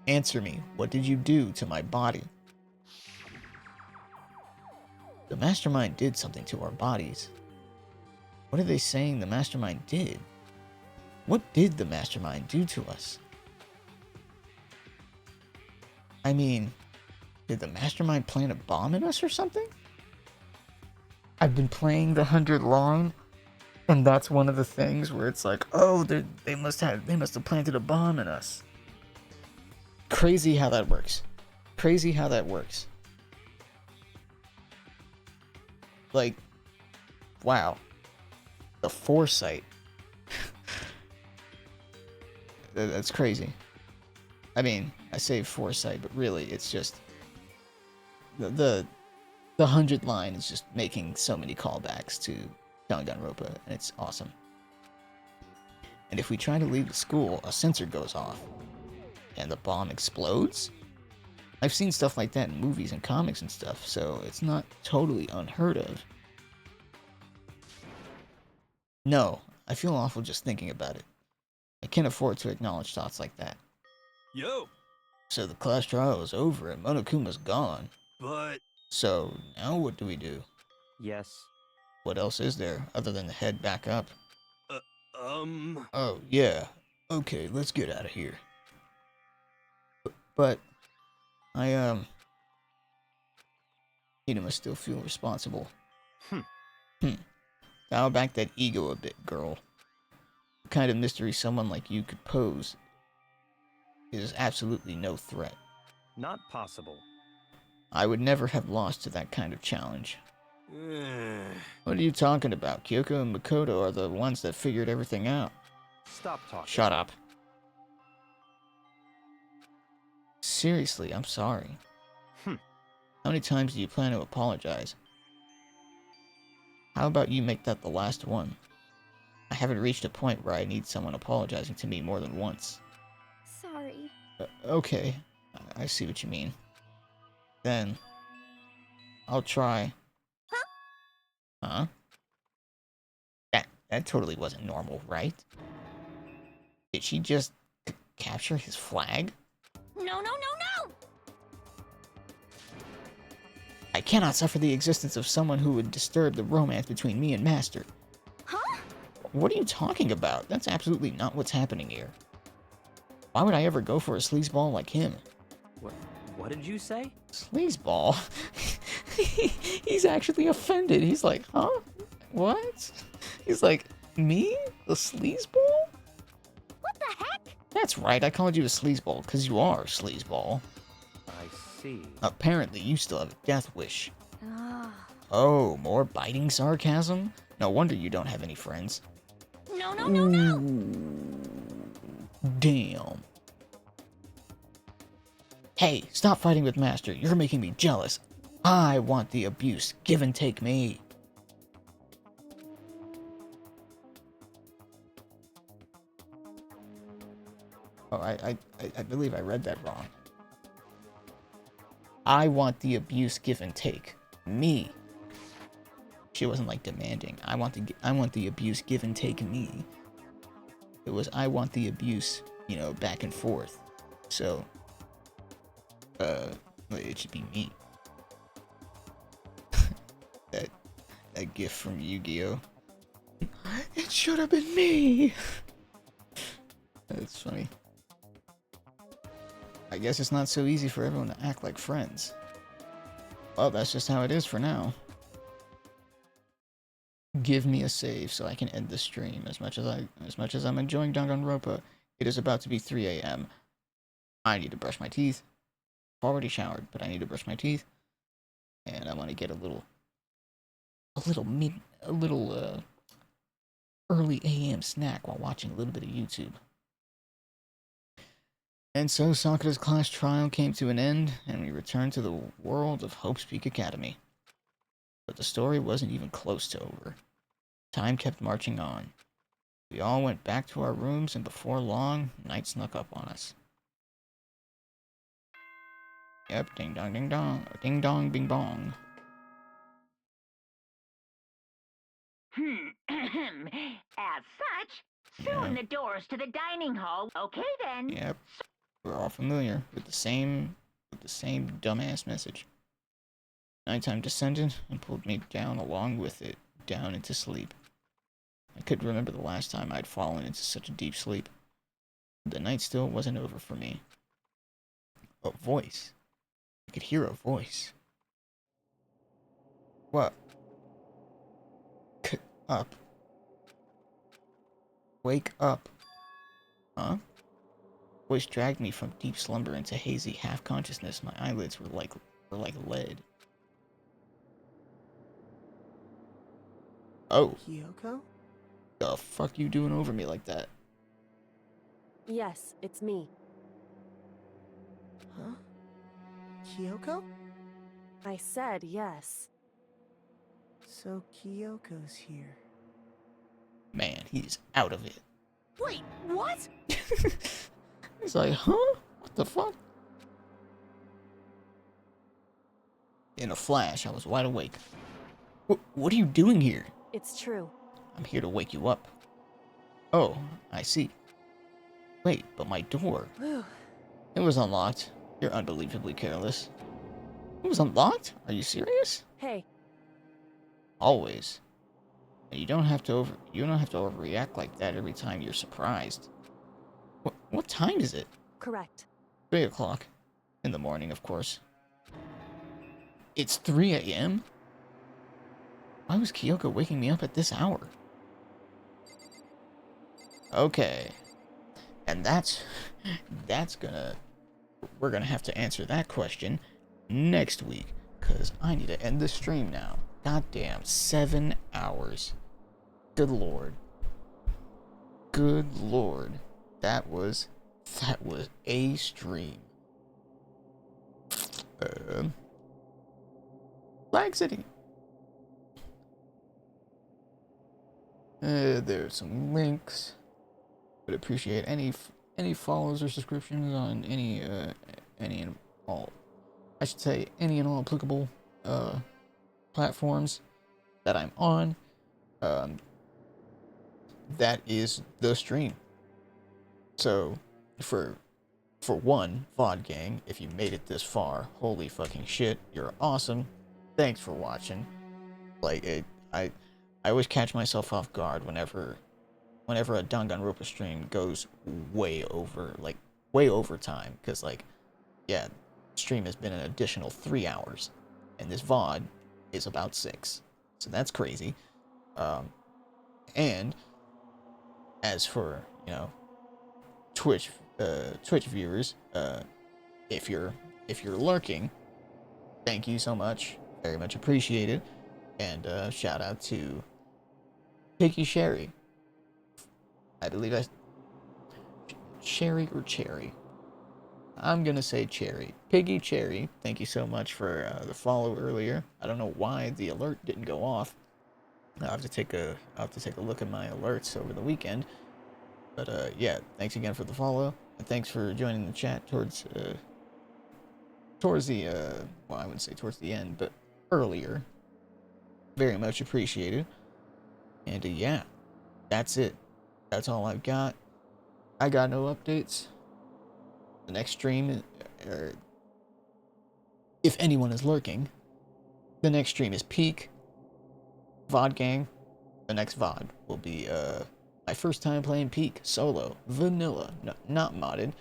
[SPEAKER 1] Answer me. What did you do to my body? The mastermind did something to our bodies. What are they saying the mastermind did? What did the mastermind do to us? I mean, did the mastermind plant a bomb in us or something? I've been playing the 100 line, and that's one of the things where it's like, oh, they must have planted a bomb in us. Crazy how that works. Crazy how that works. Like, wow. The foresight. That's crazy. I mean, I say foresight, but really it's just the 100 line is just making so many callbacks to Danganronpa, and it's awesome. And if we try to leave the school, a sensor goes off, and the bomb explodes? I've seen stuff like that in movies and comics and stuff, so it's not totally unheard of. No, I feel awful just thinking about it. I can't afford to acknowledge thoughts like that.
[SPEAKER 4] Yo,
[SPEAKER 1] So the class trial is over and Monokuma's gone.
[SPEAKER 4] but
[SPEAKER 1] So now what do we do?
[SPEAKER 6] Yes.
[SPEAKER 1] What else is there other than to head back up?
[SPEAKER 4] um,
[SPEAKER 1] Oh, yeah. Okay, let's get out of here. But I must still feel responsible. Dial back that ego a bit, girl. The kind of mystery someone like you could pose is absolutely no threat.
[SPEAKER 6] Not possible.
[SPEAKER 1] I would never have lost to that kind of challenge. What are you talking about? Kyoko and Makoto are the ones that figured everything out.
[SPEAKER 6] Stop talking.
[SPEAKER 1] Shut up. Seriously, I'm sorry. How many times do you plan to apologize? How about you make that the last one? I haven't reached a point where I need someone apologizing to me more than once.
[SPEAKER 3] Sorry.
[SPEAKER 1] Okay, I see what you mean. Then, I'll try. Huh? That totally wasn't normal, right? Did she just capture his flag?
[SPEAKER 5] No!
[SPEAKER 1] I cannot suffer the existence of someone who would disturb the romance between me and Master.
[SPEAKER 5] Huh?
[SPEAKER 1] What are you talking about? That's absolutely not what's happening here. Why would I ever go for a sleazeball like him?
[SPEAKER 6] What did you say?
[SPEAKER 1] Sleazeball? He's actually offended. He's like, huh? What? He's like, me? A sleazeball?
[SPEAKER 5] What the heck?
[SPEAKER 1] That's right, I called you a sleazeball because you are a sleazeball.
[SPEAKER 6] I see.
[SPEAKER 1] Apparently, you still have a death wish.
[SPEAKER 3] Ah.
[SPEAKER 1] Oh, more biting sarcasm? No wonder you don't have any friends.
[SPEAKER 5] No!
[SPEAKER 1] Damn. Hey, stop fighting with Master. You're making me jealous. I want the abuse. Give and take me. Oh, I believe I read that wrong. I want the abuse. Give and take me. She wasn't like demanding. I want the abuse. Give and take me. It was I want the abuse. You know, back and forth. So, it should be me. that gift from Yu-Gi-Oh. It should have been me. That's funny. I guess it's not so easy for everyone to act like friends. Well, that's just how it is for now. Give me a save so I can end the stream. As much as I'm enjoying Danganronpa, it is about to be 3 a.m. I need to brush my teeth. I've already showered, but I need to brush my teeth. And I want to get a little early AM snack while watching a little bit of YouTube. And so Sakura's class trial came to an end, and we returned to the world of Hope's Peak Academy. But the story wasn't even close to over. Time kept marching on. We all went back to our rooms, and before long, night snuck up on us. Yep, ding dong ding dong, or ding dong bing bong.
[SPEAKER 7] As such, soon the doors to the dining hall. Okay then.
[SPEAKER 1] Yep, we're all familiar with the same dumbass message. Nighttime descended and pulled me down along with it, down into sleep. I couldn't remember the last time I'd fallen into such a deep sleep. The night still wasn't over for me. A voice. I could hear a voice. What? Up. Wake up. Huh? Voice dragged me from deep slumber into hazy half-consciousness. My eyelids were like lead. Oh.
[SPEAKER 2] Kyoko?
[SPEAKER 1] The fuck you doing over me like that?
[SPEAKER 9] Yes, it's me.
[SPEAKER 2] Huh? Kyoko?
[SPEAKER 9] I said yes.
[SPEAKER 2] So Kyoko's here.
[SPEAKER 1] Man, he's out of it.
[SPEAKER 2] Wait, what?
[SPEAKER 1] He's like, huh? What the fuck? In a flash, I was wide awake. What are you doing here?
[SPEAKER 9] It's true.
[SPEAKER 1] I'm here to wake you up. Oh, I see. Wait, but my door. It was unlocked. You're unbelievably careless. It was unlocked? Are you serious?
[SPEAKER 9] Hey.
[SPEAKER 1] Always. And you don't have to overreact like that every time you're surprised. What time is it?
[SPEAKER 9] Correct.
[SPEAKER 1] 3 o'clock. In the morning, of course. It's 3 a.m.? Why was Kyoko waking me up at this hour? Okay. And we're gonna have to answer that question next week, because I need to end the stream now. Goddamn, 7 hours. Good lord. Good lord. That was a stream. Flag City. There's some links. Would appreciate any follows or subscriptions on any and all. I should say any and all applicable platforms that I'm on. That is the stream. So for one, VOD gang, if you made it this far, holy fucking shit, you're awesome. Thanks for watching. Like I always catch myself off guard whenever a Danganronpa stream goes way over time, because like, yeah, stream has been an additional 3 hours, and this VOD is about 6, so that's crazy. And as for, you know, Twitch viewers, if you're lurking, thank you so much, very much appreciated, and shout out to Picky Sherry. I believe Sherry or Cherry. I'm gonna say Cherry. Piggy Cherry, thank you so much for the follow earlier. I don't know why the alert didn't go off. I'll have to take a look at my alerts over the weekend. But yeah, thanks again for the follow, and thanks for joining the chat towards the well, I wouldn't say towards the end, but earlier. Very much appreciated. And yeah, that's it. That's all I've got. I got no updates. The next stream, or if anyone is lurking, the next stream is Peak VOD Gang. The next VOD will be my first time playing Peak solo, vanilla, no, not modded.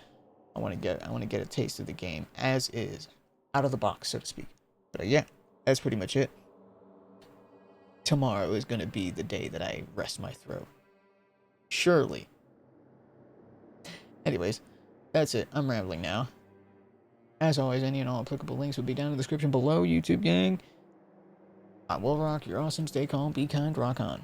[SPEAKER 1] I want to get a taste of the game as is, out of the box, so to speak. But yeah, that's pretty much it. Tomorrow is going to be the day that I rest my throat. Surely. Anyways, that's it. I'm rambling now. As always, any and all applicable links will be down in the description below, YouTube gang. I will rock. You're awesome. Stay calm. Be kind. Rock on.